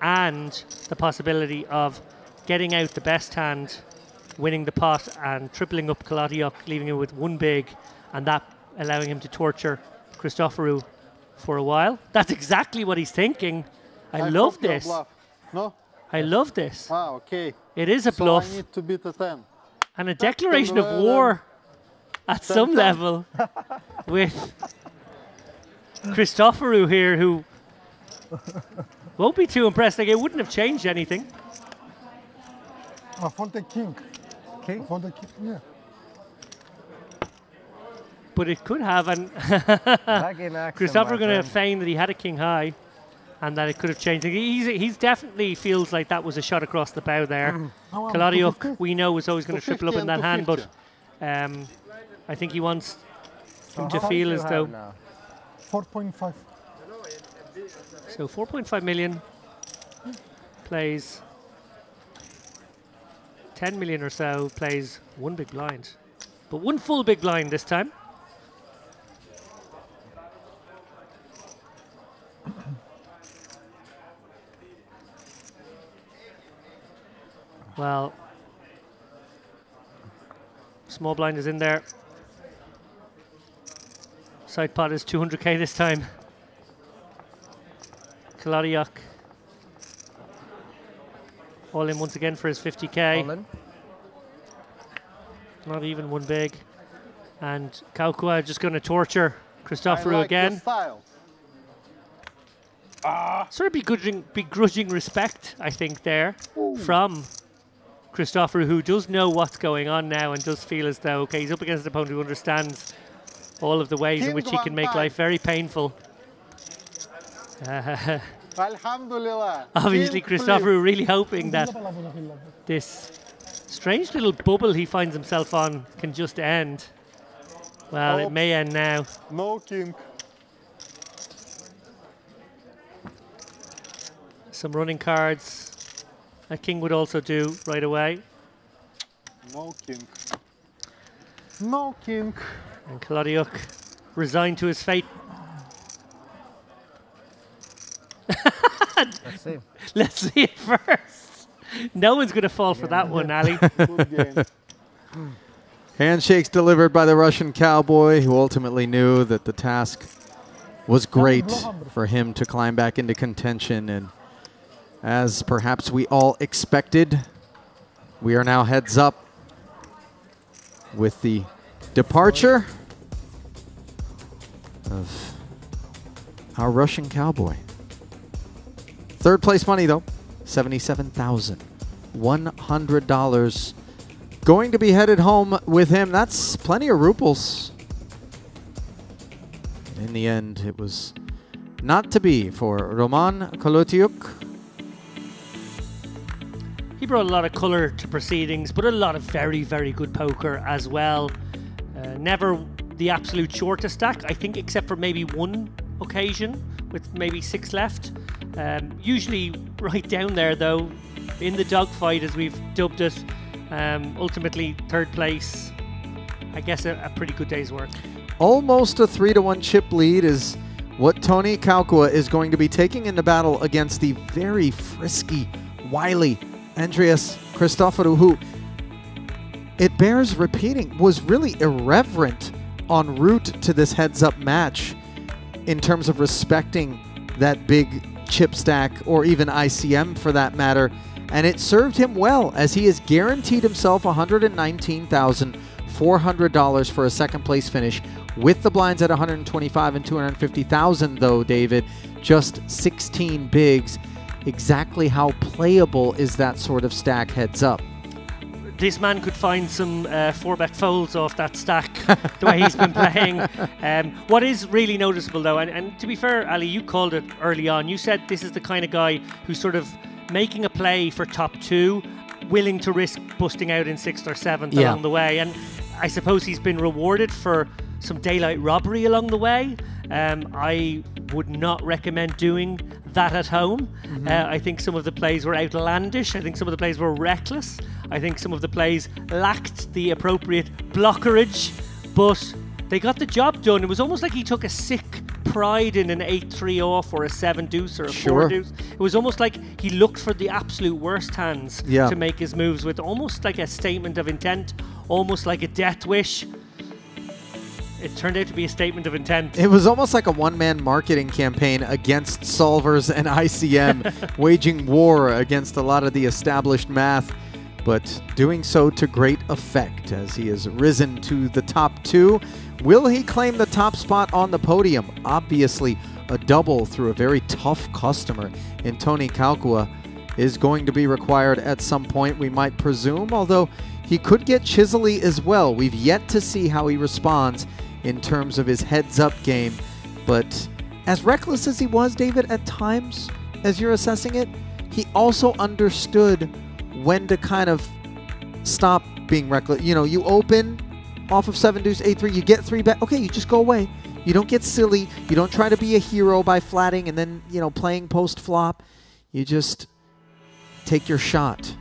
and the possibility of getting out the best hand, winning the pot and tripling up Kalodiuk, leaving him with one big, and that allowing him to torture Christoforou for a while. That's exactly what he's thinking. I love this. No? I love this. Ah, okay. It is a bluff. So I need to beat a 10. And a declaration of war at some level with Christoforou here, who won't be too impressed. Like, it wouldn't have changed anything. I fold the king. King? I fold the king, yeah. But it could have, and Christopher going to feign that he had a king high and that it could have changed. He's definitely feels like that was a shot across the bow there. Kalodiuk, we know, was always going to triple up in that hand, but I think he wants him to feel as though... 4.5. So 4.5 million plays 10 million or so, plays one big blind. But one full big blind this time. Well, small blind is in there. Side pot is 200k this time. Kalodiuk all in once again for his 50k. All in. Not even one big. And Kaukwa just going to torture Christoforou like again. The style. Sort of begrudging respect, I think, there from Christoforou, who does know what's going on now and does feel as though, okay, he's up against an opponent who understands all of the ways in which he can make life very painful. Alhamdulillah. Obviously, Christoforou really hoping that this strange little bubble he finds himself on can just end. Well, it may end now. No king. Some running cards. A king would also do right away. No king. No king. And Kalodiuk resigned to his fate. Let's see. Let's see it first. No one's going to fall for that one, Ali. Handshakes delivered by the Russian cowboy, who ultimately knew that the task was great for him to climb back into contention. And as perhaps we all expected, we are now heads up with the departure of our Russian cowboy. Third place money, though, 77,000. $100 going to be headed home with him. That's plenty of rubles. In the end, it was not to be for Roman Kolotiuk. He brought a lot of colour to proceedings, but a lot of very, very good poker as well. Never the absolute shortest stack, I think, except for maybe one occasion with maybe 6 left. Usually right down there, though, in the dogfight, as we've dubbed it. Ultimately, 3rd place. I guess a pretty good day's work. Almost a 3-1 chip lead is what Toni Kaukua is going to be taking into battle against the very frisky, wily Andreas Christoforou, who, it bears repeating, was really irreverent en route to this heads-up match in terms of respecting that big chip stack, or even ICM for that matter. And it served him well, as he has guaranteed himself $119,400 for a 2nd place finish, with the blinds at 125 and 250,000 though, David. Just 16 bigs. Exactly how playable is that sort of stack heads up? This man could find some 4-bet folds off that stack, the way he's been playing. What is really noticeable though, and to be fair, Ali, you called it early on. You said this is the kind of guy who's sort of making a play for top 2, willing to risk busting out in 6th or 7th along the way. And I suppose he's been rewarded for some daylight robbery along the way. I would not recommend doing that at home. I think some of the plays were outlandish. I think some of the plays were reckless. I think some of the plays lacked the appropriate blockerage, but they got the job done. It was almost like he took a sick pride in an 8-3 off or a 7-deuce or a 4-deuce. It was almost like he looked for the absolute worst hands to make his moves with, almost like a statement of intent, almost like a death wish. It turned out to be a statement of intent. It was almost like a one-man marketing campaign against solvers and ICM, waging war against a lot of the established math, but doing so to great effect as he has risen to the top 2. Will he claim the top spot on the podium? Obviously, a double through a very tough customer in Toni Kaukua is going to be required at some point, we might presume, although he could get chiselly as well. We've yet to see how he responds in terms of his heads-up game, but as reckless as he was, David, at times, as you're assessing it, he also understood when to kind of stop being reckless. You know, you open off of 7-deuce, 8-3, you get 3 bet. Okay, you just go away. You don't get silly. You don't try to be a hero by flatting and then, you know, playing post-flop. You just take your shot.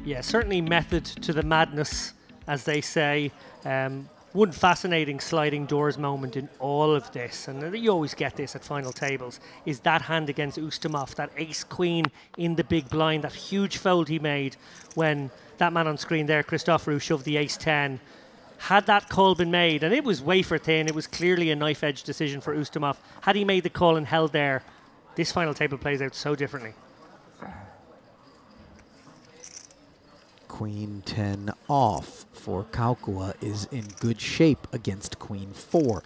Yeah, certainly method to the madness, as they say. One fascinating sliding doors moment in all of this, and you always get this at final tables, is that hand against Ustamov, that ace-queen in the big blind, that huge fold he made when that man on screen there, Christoforou, shoved the ace-10. Had that call been made, and it was wafer thin, it was clearly a knife-edge decision for Ustamov. Had he made the call and held there, this final table plays out so differently. Queen 10 off for Kaukua is in good shape against Queen 4,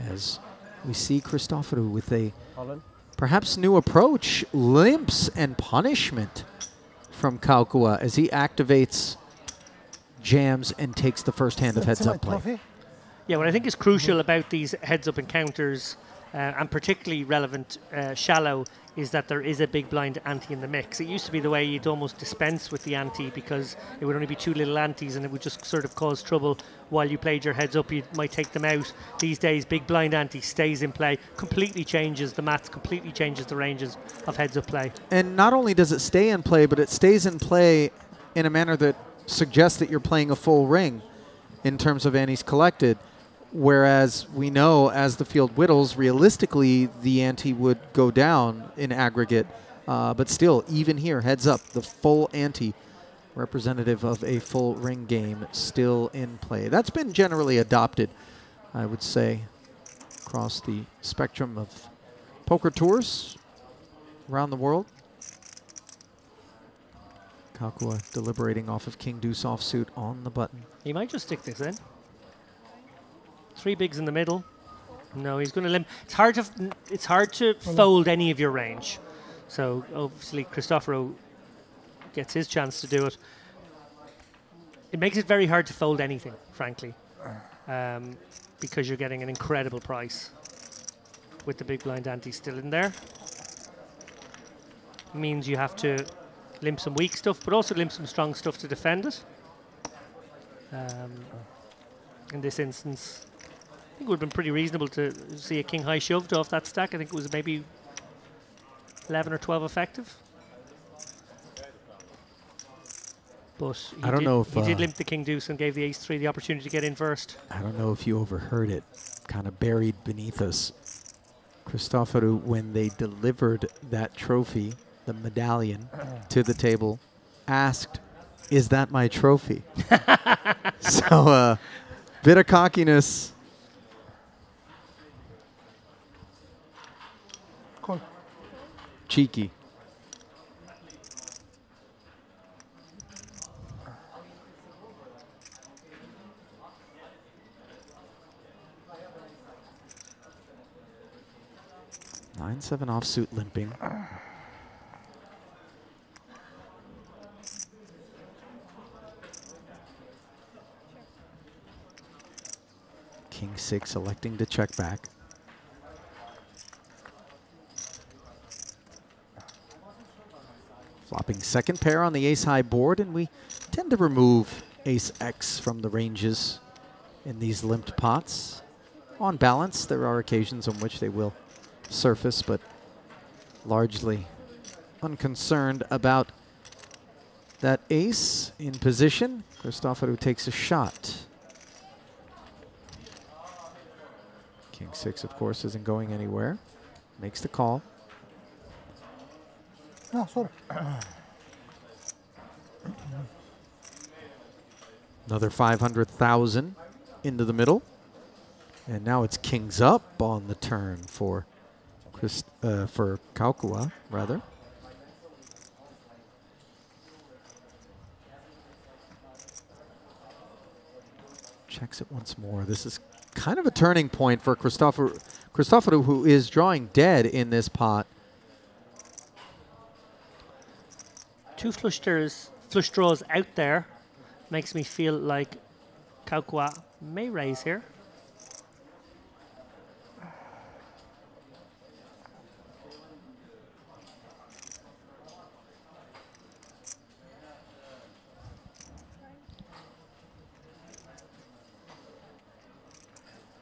as we see Christoforou with a perhaps new approach, limps and punishment from Kaukua as he activates jams and takes the first hand of heads-up play. Yeah, what I think is crucial about these heads-up encounters, and particularly relevant shallow, is that there is a big blind ante in the mix. It used to be the way you'd almost dispense with the ante because it would only be 2 little antes and it would just sort of cause trouble while you played your heads up. You might take them out. These days, big blind ante stays in play, completely changes the maths, completely changes the ranges of heads up play. And not only does it stay in play, but it stays in play in a manner that suggests that you're playing a full ring in terms of antes collected. Whereas we know as the field whittles, realistically, the ante would go down in aggregate. But still, even here, heads up, the full ante, representative of a full ring game, still in play. That's been generally adopted, I would say, across the spectrum of poker tours around the world. Kaukua deliberating off of King Deuce offsuit on the button. He might just stick this in. 3 bigs in the middle. No, he's going to limp. It's hard to fold any of your range. So obviously Christoforou gets his chance to do it. It makes it very hard to fold anything, frankly, because you're getting an incredible price with the big blind ante still in there. Means you have to limp some weak stuff, but also limp some strong stuff to defend it. In this instance, I think it would have been pretty reasonable to see a king high shoved off that stack. I think it was maybe 11 or 12 effective. But I don't know if he did limp the king deuce and gave the ace 3 the opportunity to get in first. I don't know if you overheard it, kind of buried beneath us. Christoforou, when they delivered that trophy, the medallion, to the table, asked, "Is that my trophy?" So, bit of cockiness. Call. Cheeky. Nine-seven offsuit limping. King-6 electing to check back. Flopping second pair on the ace-high board, and we tend to remove ace-X from the ranges in these limped pots. On balance, there are occasions on which they will surface, but largely unconcerned about that ace in position. Christoforou takes a shot. King-6, of course, isn't going anywhere. Makes the call. Ah, sorry. Another 500,000 into the middle. And now it's kings up on the turn for Kaukua, rather. Checks it once more. This is kind of a turning point for Christoforou, who is drawing dead in this pot. Two flush draws out there makes me feel like Kaukua may raise here.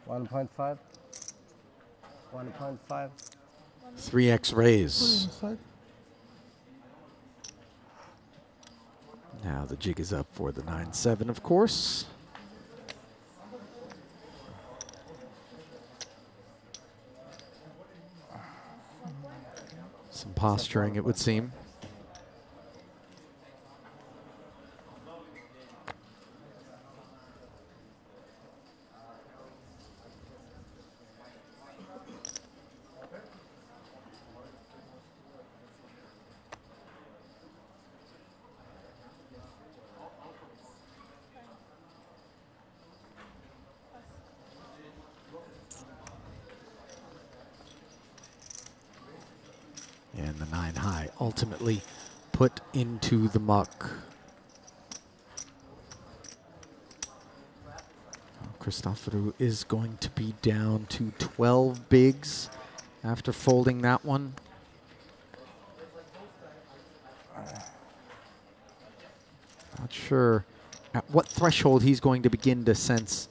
$1.5. 1.5. 3x raise. Now the jig is up for the 9-7, of course. Some posturing, it would seem. And the 9 high ultimately put into the muck. Christoforou is going to be down to 12 bigs after folding that one. Not sure at what threshold he's going to begin to sense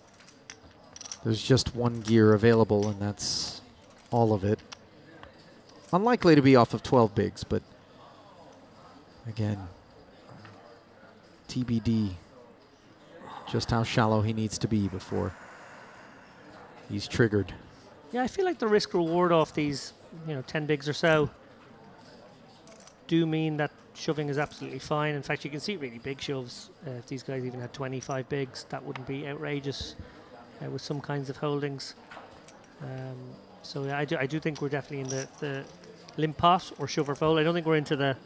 there's just one gear available, and that's all of it. Unlikely to be off of 12 bigs, but again, TBD just how shallow he needs to be before he's triggered. Yeah, I feel like the risk reward off these, 10 bigs or so do mean that shoving is absolutely fine. In fact, you can see really big shoves. If these guys even had 25 bigs, that wouldn't be outrageous with some kinds of holdings. So yeah, I do think we're definitely in the limp pot or shove or fold. I don't think we're into the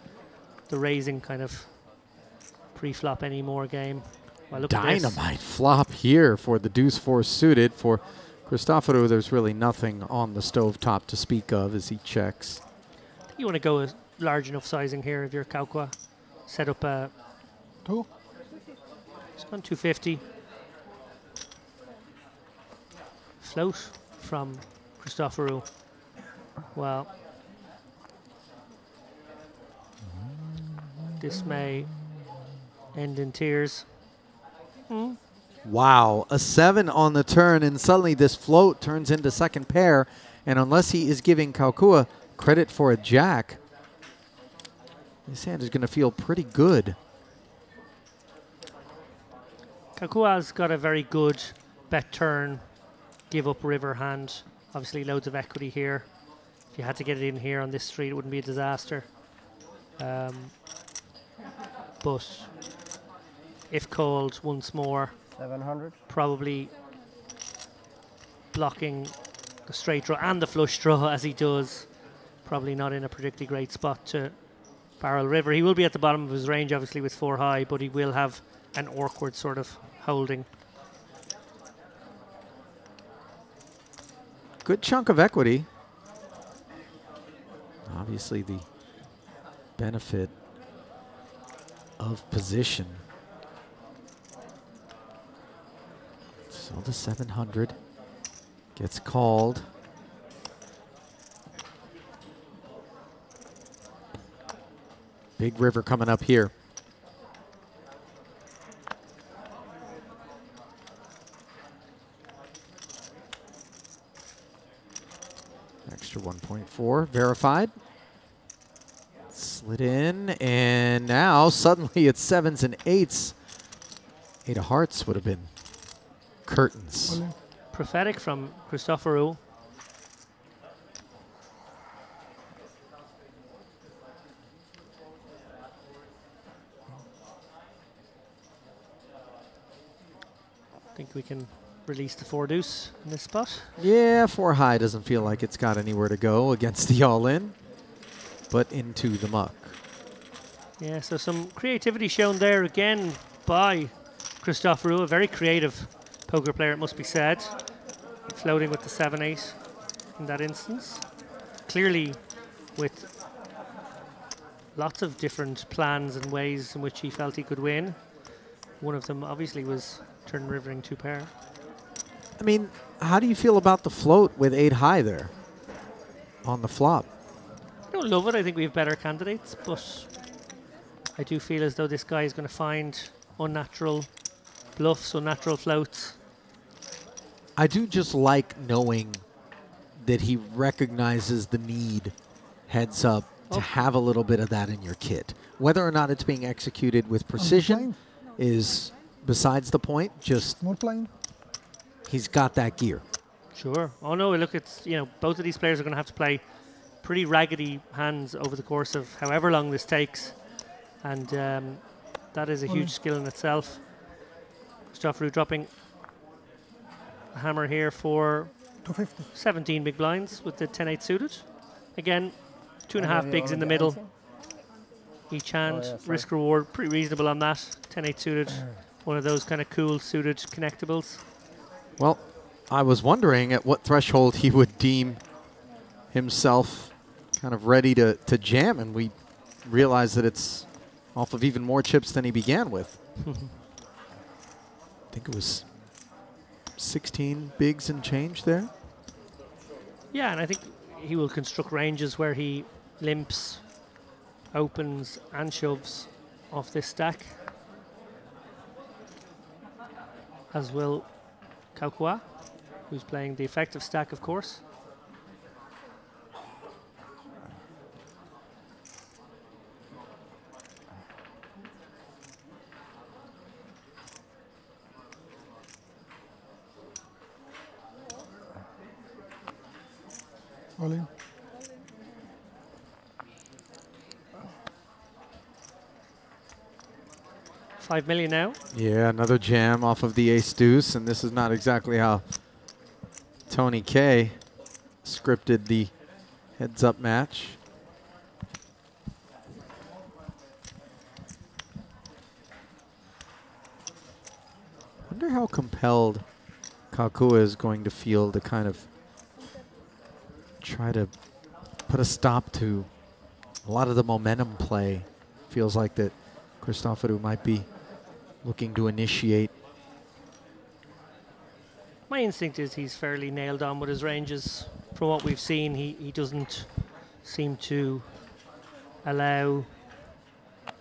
raising kind of pre-flop anymore game. Well, look Dynamite flop here for the deuce 4 suited. For Christoforou, there's really nothing on the stovetop to speak of as he checks. I think you want to go with large enough sizing here if you're Kaukua. set up a... Two? It's on 250. Float from Christoforou. Well, this may end in tears. Wow, a 7 on the turn, and suddenly this float turns into second pair. And unless he is giving Kaukua credit for a jack, this hand is going to feel pretty good. Kaukua's got a very good bet turn, give up river hand. Obviously loads of equity here. If you had to get it in here on this street, it wouldn't be a disaster. But if called once more, 700. Probably blocking the straight draw and the flush draw as he does. Probably not in a particularly great spot to barrel river. He will be at the bottom of his range, obviously, with 4 high, but he will have an awkward sort of holding. Good chunk of equity. Obviously, the benefit of position. So the 700 gets called. Big river coming up here. Extra 1.4 verified. Slid in, and now suddenly it's 7s and 8s. 8 of hearts would have been curtains. Prophetic from Christoforou. I think we can release the 4 deuce in this spot. Yeah, 4 high doesn't feel like it's got anywhere to go against the all-in, but into the muck. Yeah, so some creativity shown there again by Christoforou, a very creative poker player, it must be said. Floating with the 7-8 in that instance. Clearly with lots of different plans and ways in which he felt he could win. One of them obviously was turn rivering 2 pair. I mean, how do you feel about the float with 8 high there on the flop? I don't love it. I think we have better candidates, but I do feel as though this guy is going to find unnatural bluffs, unnatural floats. I do just like knowing that he recognizes the need, heads up, to have a little bit of that in your kit. Whether or not it's being executed with precision is besides the point. Just he's got that gear. Sure. Oh no, look, it's, you know, both of these players are going to have to play pretty raggedy hands over the course of however long this takes, and that is a huge skill in itself. Christoforou dropping a hammer here for 250. 17 big blinds with the 10-8 suited. Again, 2.5 bigs in the middle. Each hand, risk reward, pretty reasonable on that. 10-8 suited, one of those kind of cool suited connectables. Well, I was wondering at what threshold he would deem himself kind of ready to jam, and we realized that it's off of even more chips than he began with. I think it was 16 bigs and change there. Yeah, and I think he will construct ranges where he limps, opens and shoves off this stack, as will Kaukua, who's playing the effective stack, of course. All in. $5 million now. Yeah, another jam off of the ace deuce, and this is not exactly how Tony K scripted the heads up match. Wonder how compelled Kaukua is going to feel to kind of try to put a stop to a lot of the momentum play. Feels like that Christoforou might be looking to initiate. My instinct is he's fairly nailed on with his ranges. From what we've seen, he doesn't seem to allow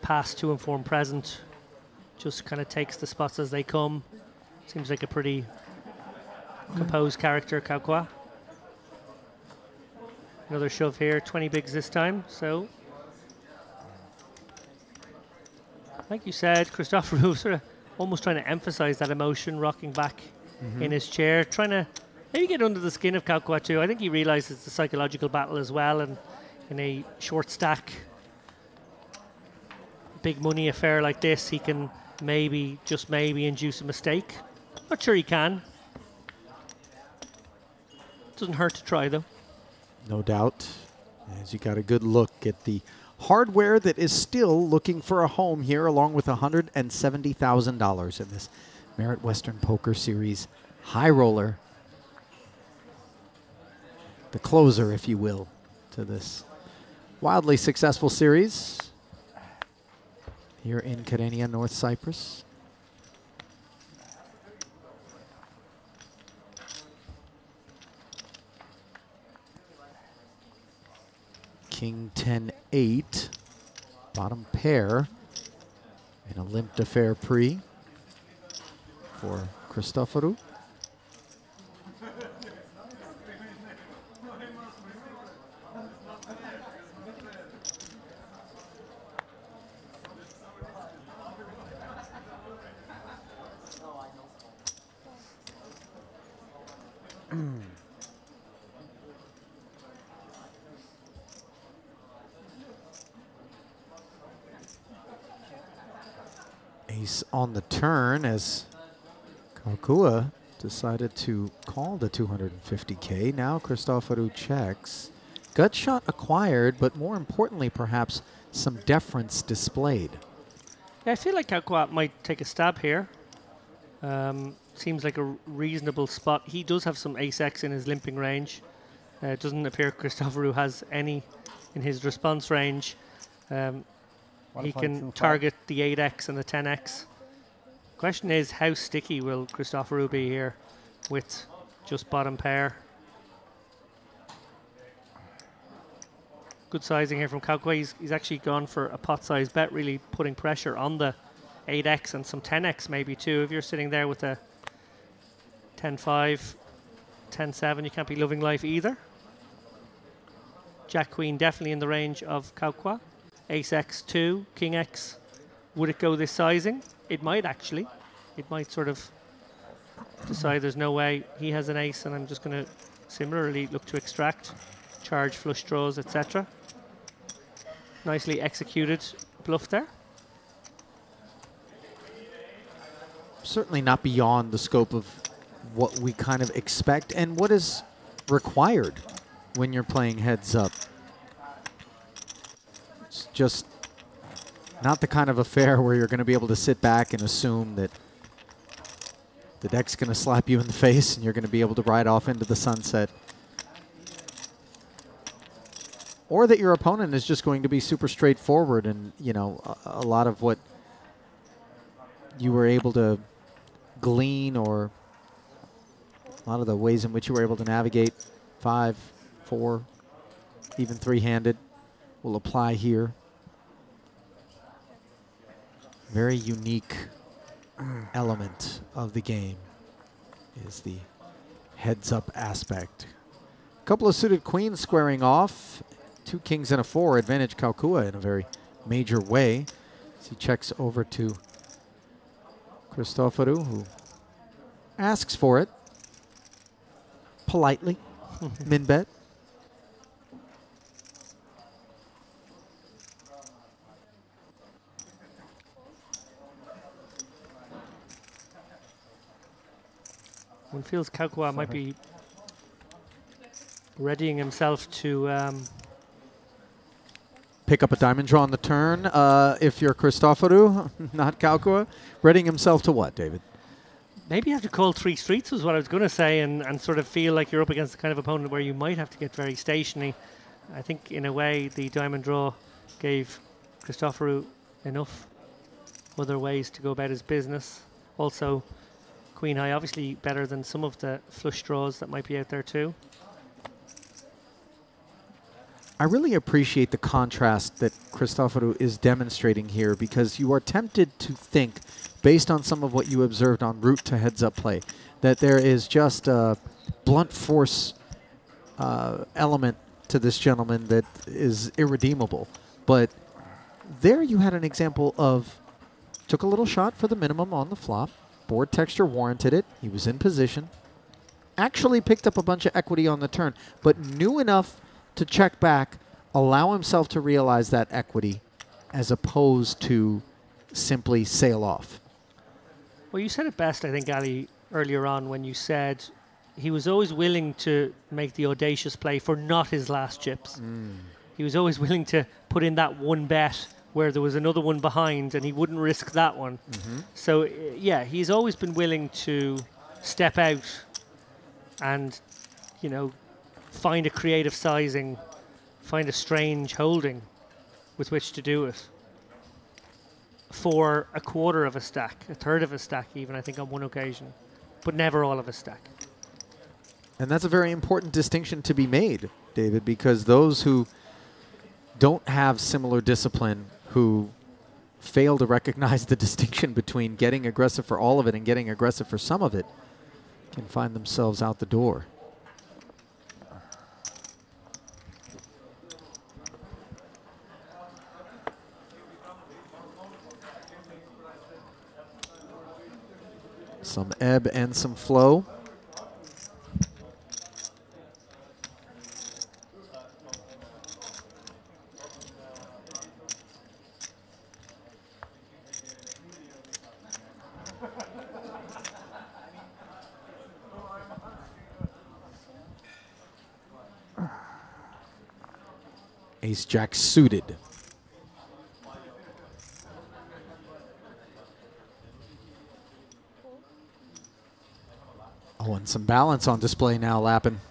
past to inform present. Just kind of takes the spots as they come. Seems like a pretty composed character, Kaukoa. Another shove here, 20 bigs this time. So, like you said, Christoforou sort of almost trying to emphasize that emotion, rocking back in his chair, trying to maybe get under the skin of Kaukoa too. I think he realizes the psychological battle as well, and in a short stack, big money affair like this, he can maybe, just maybe, induce a mistake. Not sure he can. Doesn't hurt to try though. No doubt, as you got a good look at the hardware that is still looking for a home here, along with $170,000 in this Merit Western Poker Series high roller. The closer, if you will, to this wildly successful series here in Kyrenia, North Cyprus. King 10-8, bottom pair, and a limp affair pre for Christoforou. Ace on the turn as Kaukoa decided to call the 250K. Now Christoforou checks. Gut shot acquired, but more importantly, perhaps some deference displayed. Yeah, I feel like Kaukoa might take a stab here. Seems like a reasonable spot. He does have some ace-x in his limping range. It doesn't appear Christoforou has any in his response range. He can target the 8x and the 10x. Question is, how sticky will Christoforou be here with just bottom pair? Good sizing here from Kaukoa. He's actually gone for a pot size bet, really putting pressure on the 8x and some 10x maybe too. If you're sitting there with a 10-5, 10-7, you can't be loving life either. Jack Queen definitely in the range of Kaukoa. Ace X2, King X. Would it go this sizing? It might actually. It might sort of decide there's no way he has an ace and I'm just going to similarly look to extract, charge, flush draws, etc. Nicely executed bluff there. Certainly not beyond the scope of what we kind of expect and what is required when you're playing heads up. It's just not the kind of affair where you're going to be able to sit back and assume that the deck's going to slap you in the face and you're going to be able to ride off into the sunset. Or that your opponent is just going to be super straightforward and, you know, a lot of what you were able to glean, or a lot of the ways in which you were able to navigate 5, 4, even 3-handed will apply here. Very unique element of the game is the heads-up aspect. A couple of suited queens squaring off. 2 kings and a 4. Advantage Kaukoa in a very major way. As he checks over to Christoforou, who asks for it politely. Min bet. One feels Kaukoa might be readying himself to pick up a diamond draw on the turn. If you're Christoforou, not Kaukoa, readying himself to what, David? maybe you have to call 3 streets was what I was going to say, and sort of feel like you're up against the kind of opponent where you might have to get very stationary. I think in a way the diamond draw gave Christoforou enough other ways to go about his business. Also, queen high obviously better than some of the flush draws that might be out there too. I really appreciate the contrast that Christoforou is demonstrating here, because you are tempted to think, based on some of what you observed en route to heads-up play, that there is just a blunt force element to this gentleman that is irredeemable. But there you had an example of took a little shot for the minimum on the flop. Board texture warranted it. He was in position. Actually picked up a bunch of equity on the turn, but knew enough to check back, allow himself to realize that equity, as opposed to simply sail off. Well, you said it best, I think, Ali, earlier on when you said he was always willing to make the audacious play for not his last chips. He was always willing to put in that one bet where there was another one behind and he wouldn't risk that one. So, yeah, he's always been willing to step out and, you know, find a creative sizing, find a strange holding with which to do it for a quarter of a stack, a third of a stack even, I think, on one occasion, but never all of a stack. And that's a very important distinction to be made, David, because those who don't have similar discipline, who fail to recognize the distinction between getting aggressive for all of it and getting aggressive for some of it, can find themselves out the door. Some ebb and some flow. Ace-Jack suited. Oh, and some balance on display now, Lappin.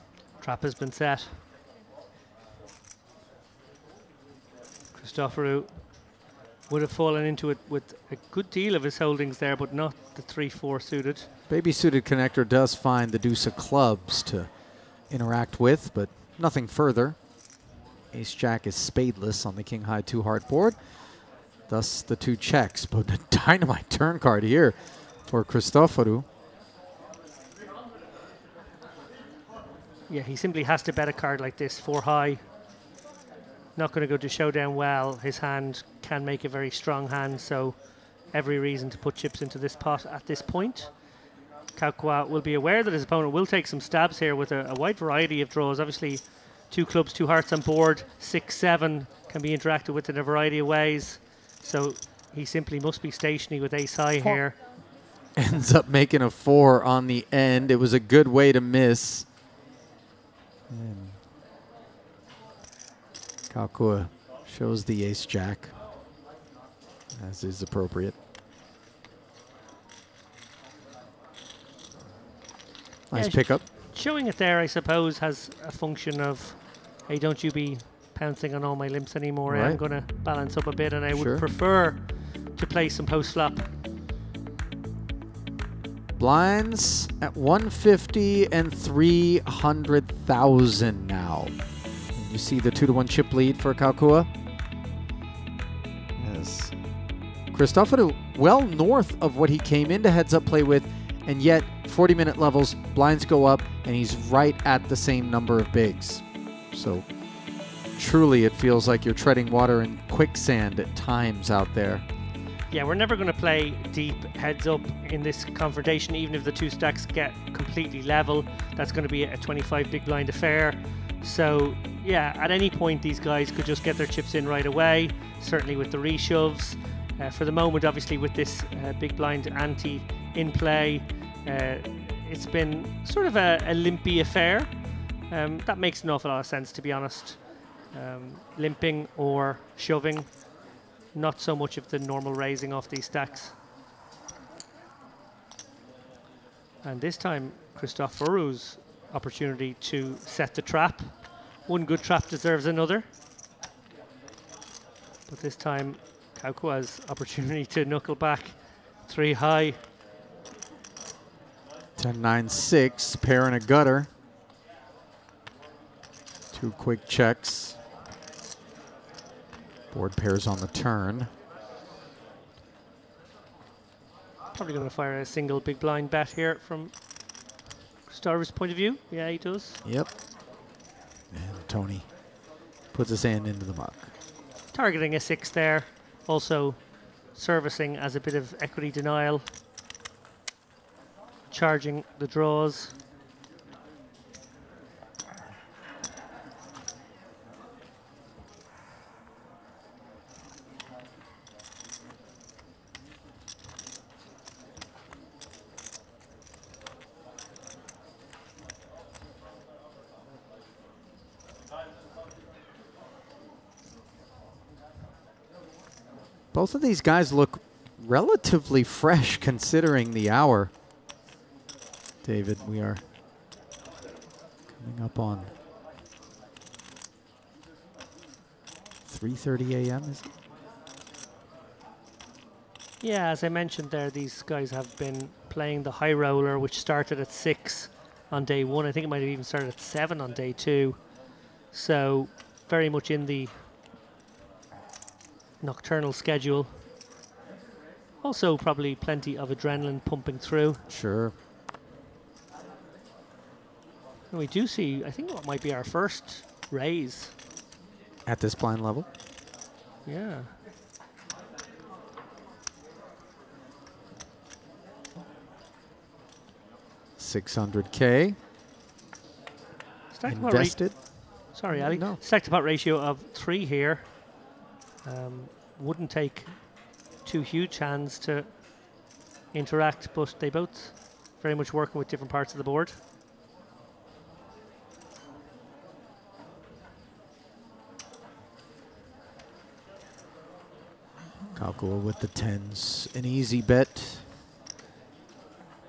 Trap has been set. Christoforou would have fallen into it with a good deal of his holdings there, but not the 3-4 suited. Baby suited connector does find the deuce of clubs to interact with, but nothing further. Ace-Jack is spadeless on the king-high 2-heart board. Thus the 2 checks, but a dynamite turn card here for Christoforou. Yeah, he simply has to bet a card like this, 4 high. Not going to go to showdown well. His hand can make a very strong hand, so every reason to put chips into this pot at this point. Kaukoa will be aware that his opponent will take some stabs here with a wide variety of draws. Obviously, 2 clubs, 2 hearts on board, 6-7 can be interacted with in a variety of ways. So he simply must be stationary with ace high here. Ends up making a 4 on the end. It was a good way to miss. Kaukoa shows the ace-jack, as is appropriate. Nice pickup. Showing it there, I suppose, has a function of, hey, don't you be pouncing on all my limps anymore. Right. I'm going to balance up a bit, and I would Sure. prefer to play some post-flop. Blinds at 150 and 300,000 now. And you see the 2-1 chip lead for Kaukoa. Yes. Christoforou well north of what he came into heads-up play with, and yet 40-minute levels, blinds go up, and he's right at the same number of bigs. So truly it feels like you're treading water in quicksand at times out there. Yeah, we're never going to play deep heads up in this confrontation, even if the 2 stacks get completely level. That's going to be a 25 big blind affair. So, yeah, at any point, these guys could just get their chips in right away, certainly with the reshoves. For the moment, obviously, with this big blind ante in play, it's been sort of a limpy affair. That makes an awful lot of sense, to be honest. Limping or shoving. Not so much of the normal raising off these stacks. And this time, Christoforou's opportunity to set the trap. One good trap deserves another. But this time, Kaukua's opportunity to knuckle back 3 high. 10-9-6, pair and a gutter. 2 quick checks. Board pairs on the turn. Probably going to fire a single big blind bet here from Starver's point of view. Yeah, he does. Yep. And Tony puts his hand into the muck. Targeting a 6 there. Also servicing as a bit of equity denial. Charging the draws. Both of these guys look relatively fresh considering the hour. David, we are coming up on 3:30 a.m. is it? Yeah, as I mentioned there, these guys have been playing the high roller, which started at 6 on day 1. I think it might have even started at 7 on day 2. So very much in the nocturnal schedule. Also probably plenty of adrenaline pumping through. Sure. And we do see, I think what might be our first raise. At this blind level? Yeah. $600K invested. Sorry, Ali. No. Stack to pot ratio of 3 here. Wouldn't take 2 huge hands to interact, but they both very much working with different parts of the board. Kaukua with the 10s, an easy bet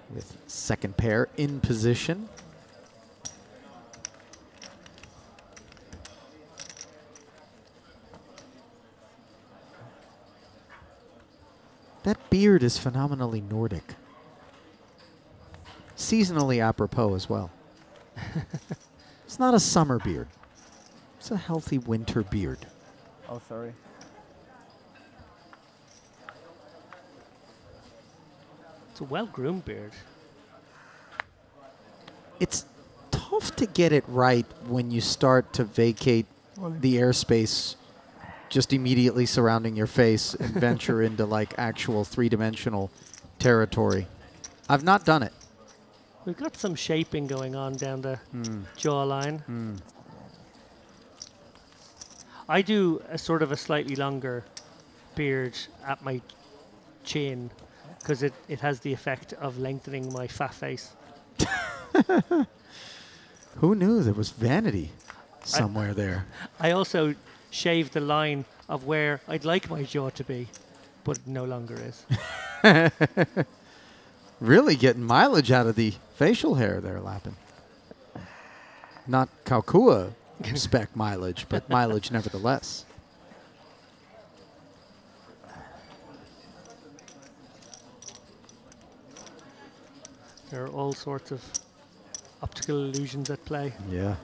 with second pair in position. That beard is phenomenally Nordic. Seasonally apropos as well. It's not a summer beard. It's a healthy winter beard. Oh, sorry. It's a well-groomed beard. It's tough to get it right when you start to vacate the airspace just immediately surrounding your face and venture into like actual 3-dimensional territory. I've not done it. We've got some shaping going on down the jawline. I do a sort of a slightly longer beard at my chin because it has the effect of lengthening my fat face. Who knew there was vanity somewhere there? I also shaved the line of where I'd like my jaw to be, but it no longer is. Really getting mileage out of the facial hair there, Lappin. Not Kaukua spec mileage, but mileage nevertheless. There are all sorts of optical illusions at play. Yeah.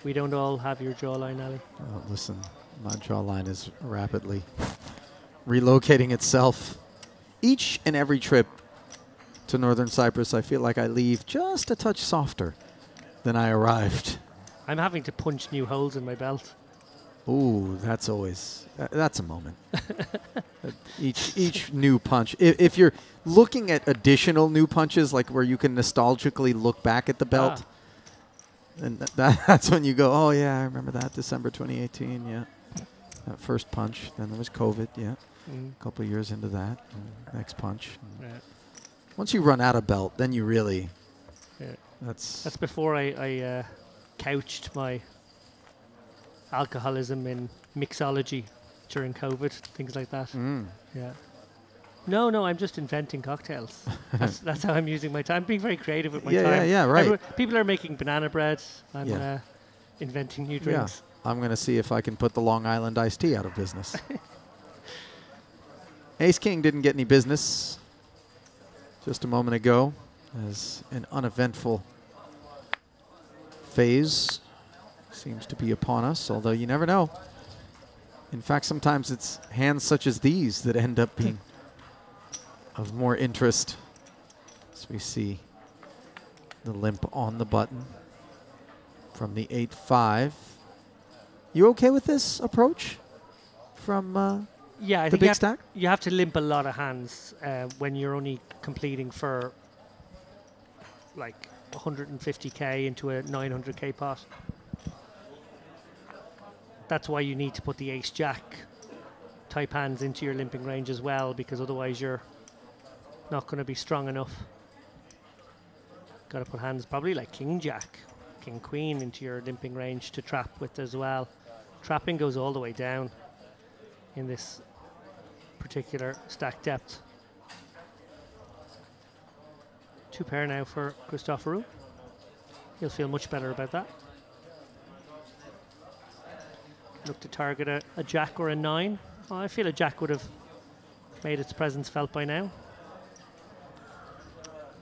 We don't all have your jawline, Ali. Listen, my jawline is rapidly relocating itself. Each and every trip to Northern Cyprus, I feel like I leave just a touch softer than I arrived. I'm having to punch new holes in my belt. Ooh, that's always, that's a moment. each new punch. If you're looking at additional new punches, like where you can nostalgically look back at the belt, and that's when you go, oh yeah, I remember that, December 2018, yeah. That first punch, then there was COVID, yeah. A couple of years into that, next punch. Once you run out of belt, then you really, that's before I couched my alcoholism in mixology during COVID, things like that. Yeah. No, I'm just inventing cocktails. That's how I'm using my time. I'm being very creative with my time. Yeah, right. People are making banana bread. I'm inventing new drinks. Yeah. I'm going to see if I can put the Long Island iced tea out of business. Ace-King didn't get any business just a moment ago, as an uneventful phase seems to be upon us, although you never know. In fact, sometimes it's hands such as these that end up being of more interest. As we see the limp on the button from the 8-5. You okay with this approach from yeah, I the think big stack? you have to limp a lot of hands when you're only completing for like 150k into a 900k pot. That's why you need to put the ace-jack type hands into your limping range as well, because otherwise you're not going to be strong enough. Got to put hands probably like king-jack, king-queen into your limping range to trap with as well. Trapping goes all the way down in this particular stack depth. 2 pair now for Christoforou. He'll feel much better about that. Look to target a jack or a 9. Oh, I feel a jack would have made its presence felt by now.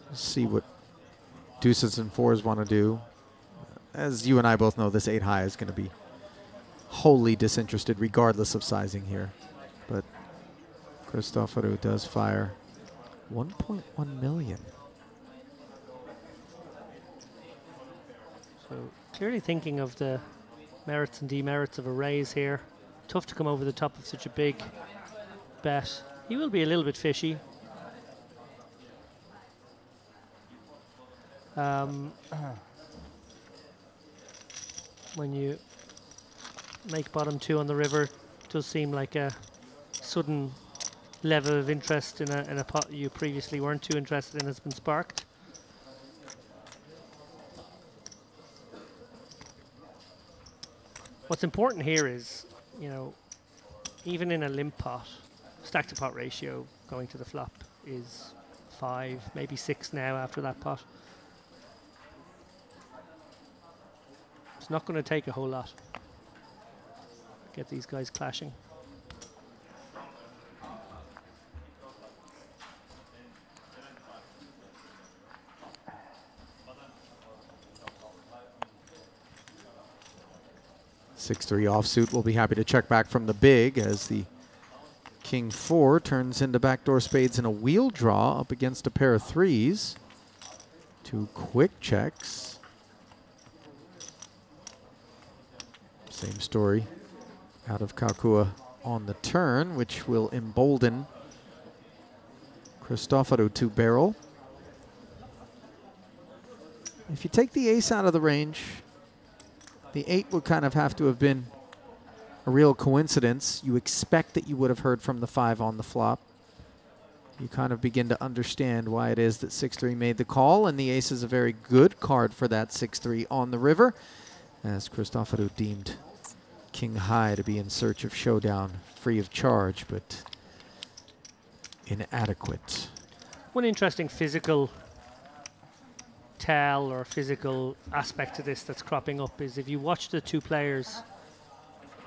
Let's see what deuces and 4s want to do. As you and I both know, this 8 high is going to be wholly disinterested regardless of sizing here. But Christoforou does fire 1.1 million. So clearly thinking of the merits and demerits of a raise here. Tough to come over the top of such a big bet. He will be a little bit fishy. When you make bottom 2 on the river, it does seem like a sudden level of interest in a pot you previously weren't too interested in has been sparked. What's important here is, you know, even in a limp pot, stack to pot ratio going to the flop is 5, maybe 6 now after that pot. It's not going to take a whole lot. Get these guys clashing. Six-3 offsuit. We'll be happy to check back from the big as the King 4 turns into backdoor spades in a wheel draw up against a pair of 3s. 2 quick checks. Same story out of Kaukua on the turn, which will embolden Christoforou to barrel. If you take the ace out of the range, the 8 would kind of have to have been a real coincidence. You expect that you would have heard from the 5 on the flop. You kind of begin to understand why it is that 6-3 made the call, and the ace is a very good card for that 6-3 on the river, as Christoforou deemed King High to be in search of showdown, free of charge, but inadequate. One interesting physical tell or physical aspect to this that's cropping up is if you watch the 2 players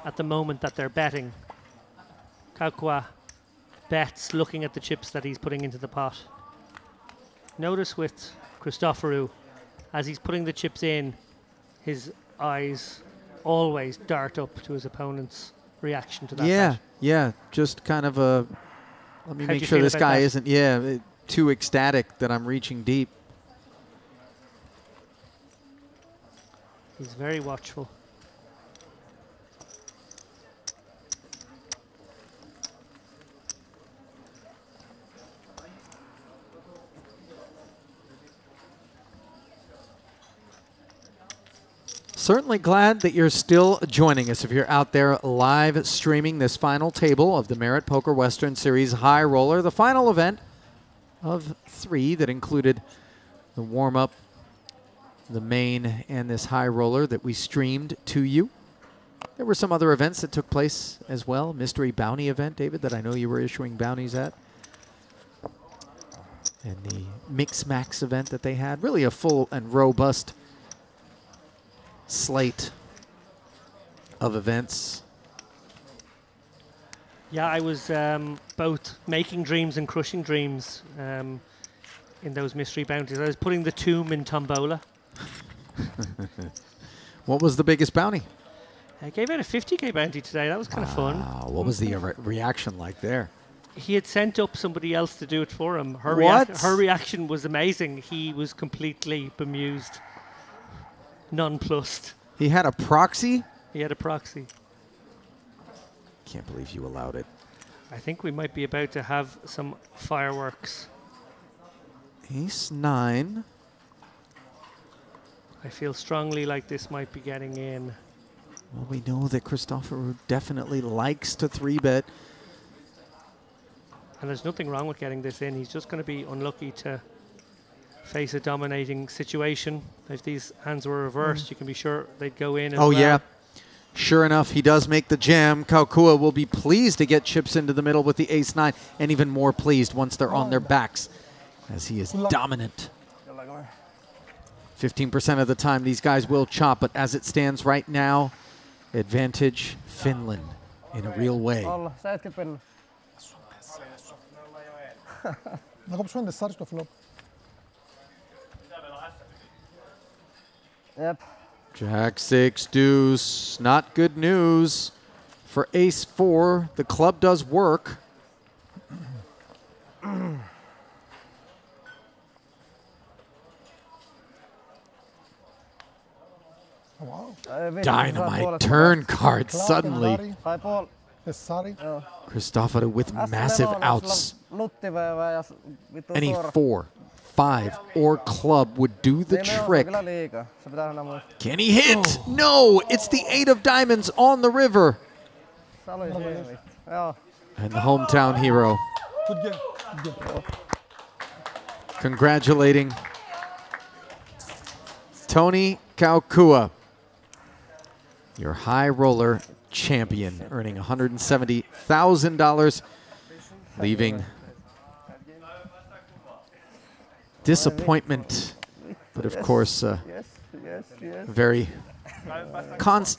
at the moment that they're betting, Kaukua bets looking at the chips that he's putting into the pot. Notice with Christoforou, as he's putting the chips in, his eyes always dart up to his opponent's reaction to that bet. Yeah, just kind of a, let me How'd make you sure feel this about guy that? isn't, too ecstatic that I'm reaching deep. He's very watchful. Certainly glad that you're still joining us if you're out there live streaming this final table of the Merit Poker Western Series High Roller, the final event of 3 that included the warm-up, the main, and this high roller that we streamed to you. There were some other events that took place as well. Mystery bounty event, David, that I know you were issuing bounties at. And the Mix Max event that they had. Really a full and robust slate of events. Yeah, I was both making dreams and crushing dreams in those mystery bounties. I was putting the tomb in tombola. What was the biggest bounty? I gave out a 50k bounty today. That was kind of fun. What was the reaction like there? He had sent up somebody else to do it for him. Her reaction was amazing. He was completely bemused, nonplussed. He had a proxy? He had a proxy. Can't believe you allowed it. I think we might be about to have some fireworks. Ace 9. I feel strongly like this might be getting in. Well, we know that Christopher definitely likes to 3-bet. And there's nothing wrong with getting this in. He's just going to be unlucky to face a dominating situation. If these hands were reversed, you can be sure they'd go in as well. Yeah. Sure enough, he does make the jam. Kaukua will be pleased to get chips into the middle with the ace 9, and even more pleased once they're on their backs, as he is dominant. 15% of the time, these guys will chop, but as it stands right now, advantage Finland in a real way. Να κόψουμε ένα τεσσάρι στο flop. Yep. Jack 6 deuce, not good news for ace 4. The club does work. Wow. Dynamite turn card suddenly. Christopher with massive outs. Any 4, 5, or club would do the trick. Can he hit? No, it's the 8 of diamonds on the river. And the hometown hero congratulating Tony Kaukua, your high roller champion, earning $170,000, leaving disappointment, but of course, very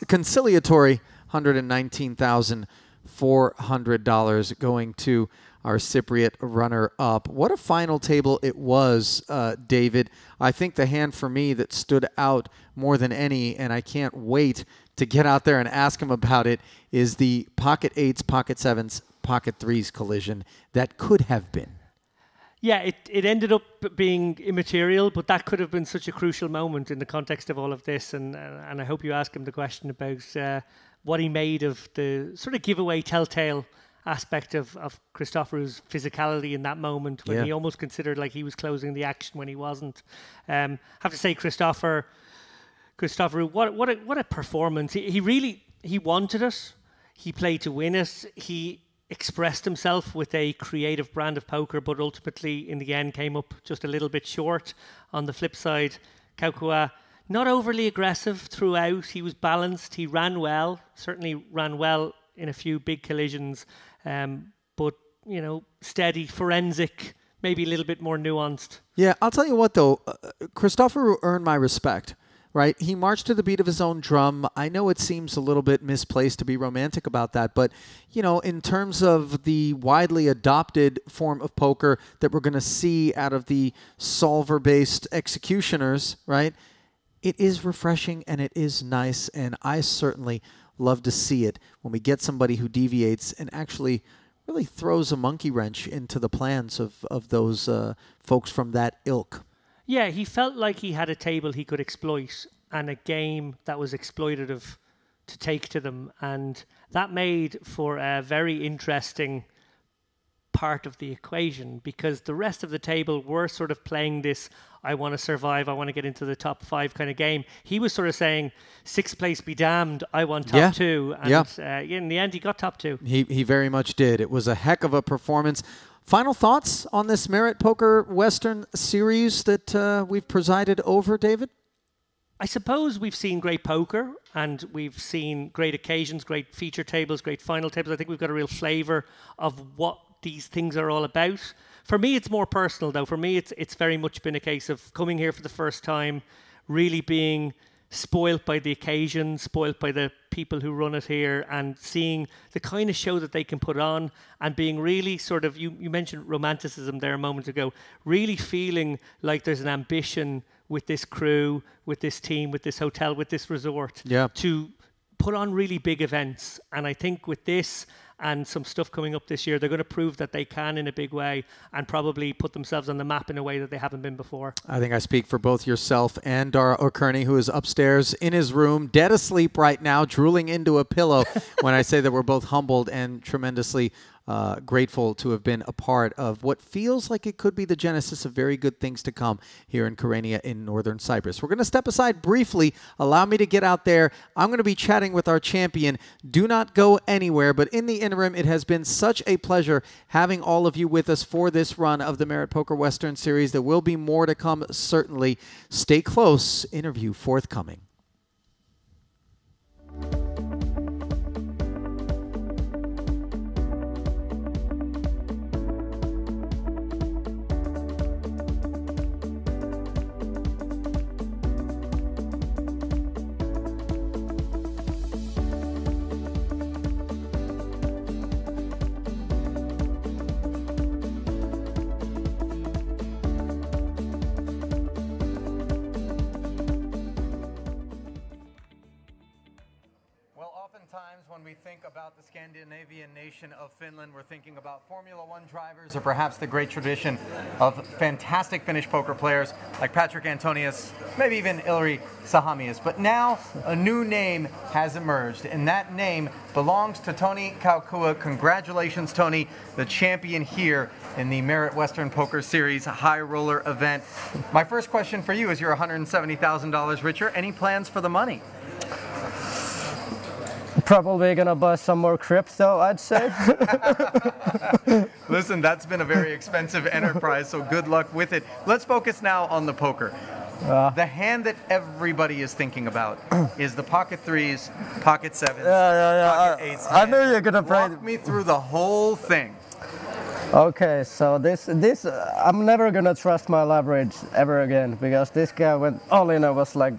conciliatory $119,400 going to our Cypriot runner-up. What a final table it was, David. I think the hand for me that stood out more than any, and I can't wait to get out there and ask him about it, is the pocket 8s, pocket 7s, pocket 3s collision that could have been. Yeah, it ended up being immaterial, but that could have been such a crucial moment in the context of all of this. And I hope you ask him the question about what he made of the sort of giveaway, telltale aspect of Christopher's physicality in that moment when he almost considered like he was closing the action when he wasn't. Have to say, Christopher, what a performance! He really wanted it. He played to win it. He expressed himself with a creative brand of poker, but ultimately, in the end, came up just a little bit short. On the flip side, Kaukua, not overly aggressive throughout. He was balanced. He ran well. Certainly ran well in a few big collisions, but you know, steady, forensic, maybe a little bit more nuanced. Yeah, I'll tell you what though, Christopher earned my respect. Right, he marched to the beat of his own drum. I know it seems a little bit misplaced to be romantic about that, but you know, in terms of the widely adopted form of poker that we're going to see out of the solver-based executioners, right? It is refreshing and it is nice, and I certainly love to see it when we get somebody who deviates and actually really throws a monkey wrench into the plans of those folks from that ilk. Yeah, he felt like he had a table he could exploit and a game that was exploitative to take to them. And that made for a very interesting part of the equation, because the rest of the table were sort of playing this, I want to survive, I want to get into the top 5 kind of game. He was sort of saying, 6th place be damned, I want top 2. And in the end, he got top 2. He very much did. It was a heck of a performance. Final thoughts on this Merit Poker Western series that we've presided over, David? I suppose we've seen great poker and we've seen great occasions, great feature tables, great final tables. I think we've got a real flavour of what these things are all about. For me, it's more personal, though. For me, it's very much been a case of coming here for the first time, really being spoilt by the occasion, spoilt by the people who run it here, and seeing the kind of show that they can put on, and being really sort of, you mentioned romanticism there a moment ago, really feeling like there's an ambition with this crew, with this team, with this hotel, with this resort, to put on really big events. And I think with this and some stuff coming up this year, they're going to prove that they can in a big way and probably put themselves on the map in a way that they haven't been before. I think I speak for both yourself and Dara O'Kearney, who is upstairs in his room, dead asleep right now, drooling into a pillow when I say that we're both humbled and tremendously grateful to have been a part of what feels like it could be the genesis of very good things to come here in Kyrenia in northern Cyprus. We're going to step aside briefly. Allow me to get out there. I'm going to be chatting with our champion. Do not go anywhere, but in the interim, it has been such a pleasure having all of you with us for this run of the Merit Poker Western Series. There will be more to come, certainly. Stay close. Interview forthcoming. When we think about the Scandinavian nation of Finland, we're thinking about Formula One drivers, or perhaps the great tradition of fantastic Finnish poker players like Patrick Antonius, maybe even Ilari Sahamias. But now a new name has emerged, and that name belongs to Toni Kaukua. Congratulations, Toni, the champion here in the Merit Western Poker Series High Roller event. My first question for you is, you're $170,000 richer. Any plans for the money? Probably gonna buy some more crypto, I'd say. Listen, that's been a very expensive enterprise, so good luck with it. Let's focus now on the poker. The hand that everybody is thinking about is the pocket threes, pocket sevens, pocket eights. I knew you were gonna play. Walk me through the whole thing. Okay, so this I'm never gonna trust my leverage ever again, because this guy went all in. I was like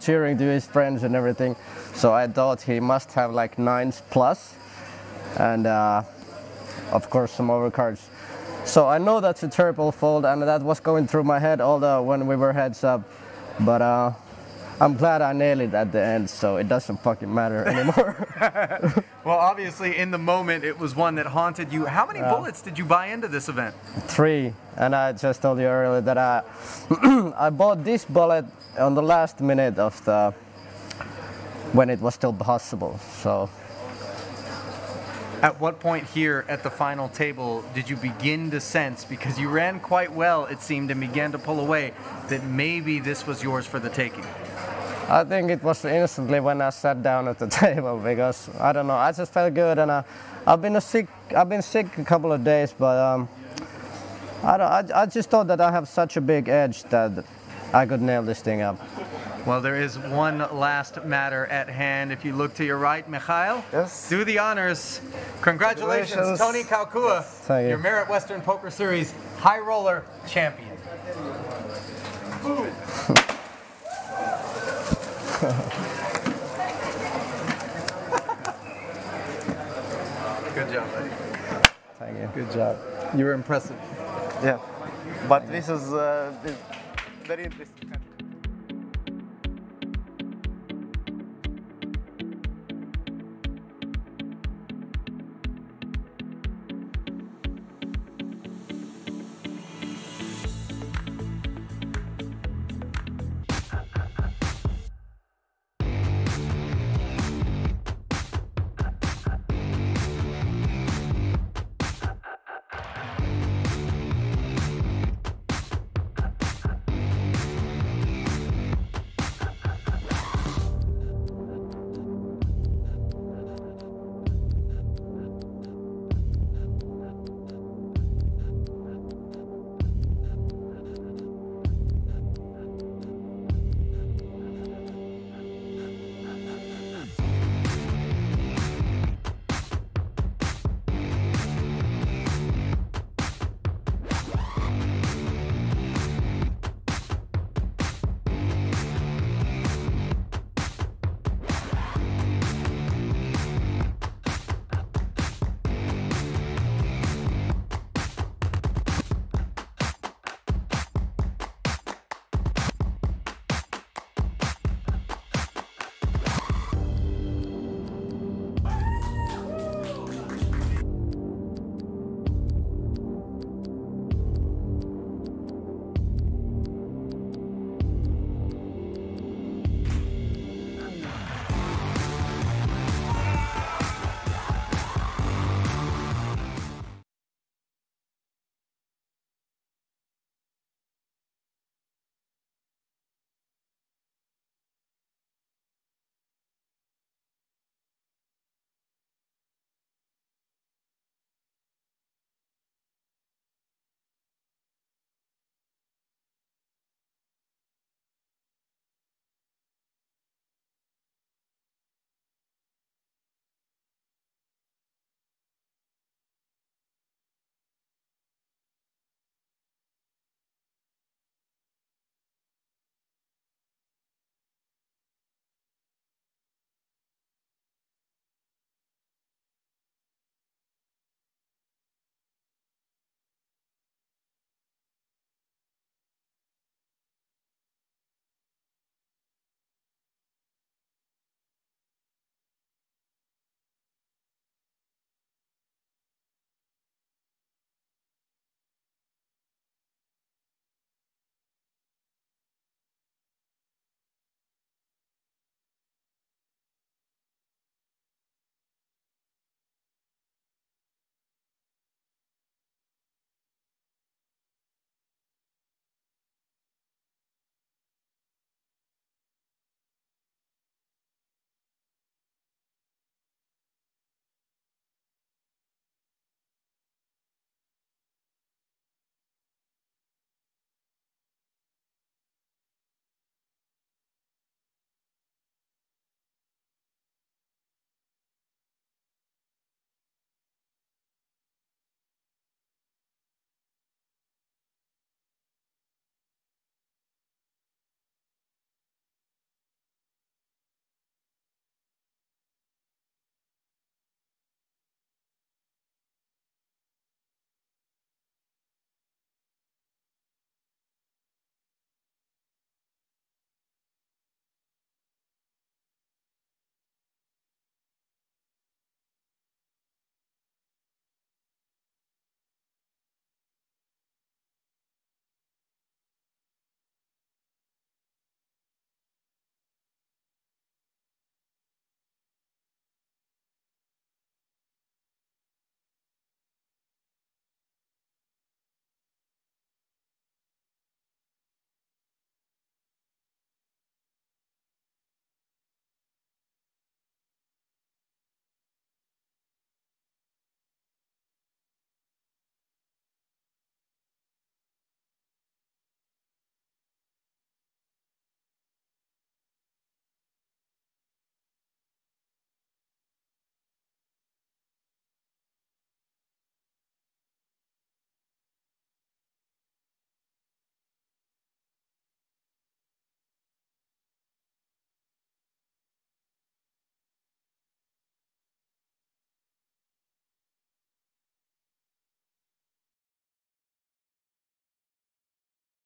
cheering to his friends and everything. So I thought he must have like 9s plus, and of course some overcards. So I know that's a triple fold, and that was going through my head although when we were heads up. But I'm glad I nailed it at the end, so it doesn't fucking matter anymore. Well, obviously in the moment it was one that haunted you. How many bullets did you buy into this event? 3, and I just told you earlier that I bought this bullet on the last minute of the when it was still possible. So at what point here at the final table did you begin to sense, because you ran quite well it seemed and began to pull away, that maybe this was yours for the taking? I think it was instantly when I sat down at the table, because I don't know, I just felt good, and I've been sick a couple of days, but I just thought that I have such a big edge that I could nail this thing up. Well, there is one last matter at hand. If you look to your right, Mikhail, do the honors. Congratulations, Toni Kaukua, your Merit Western Poker Series High Roller champion. Good job, buddy. Thank you. Good job. You were impressive. Yeah, but this is very interesting.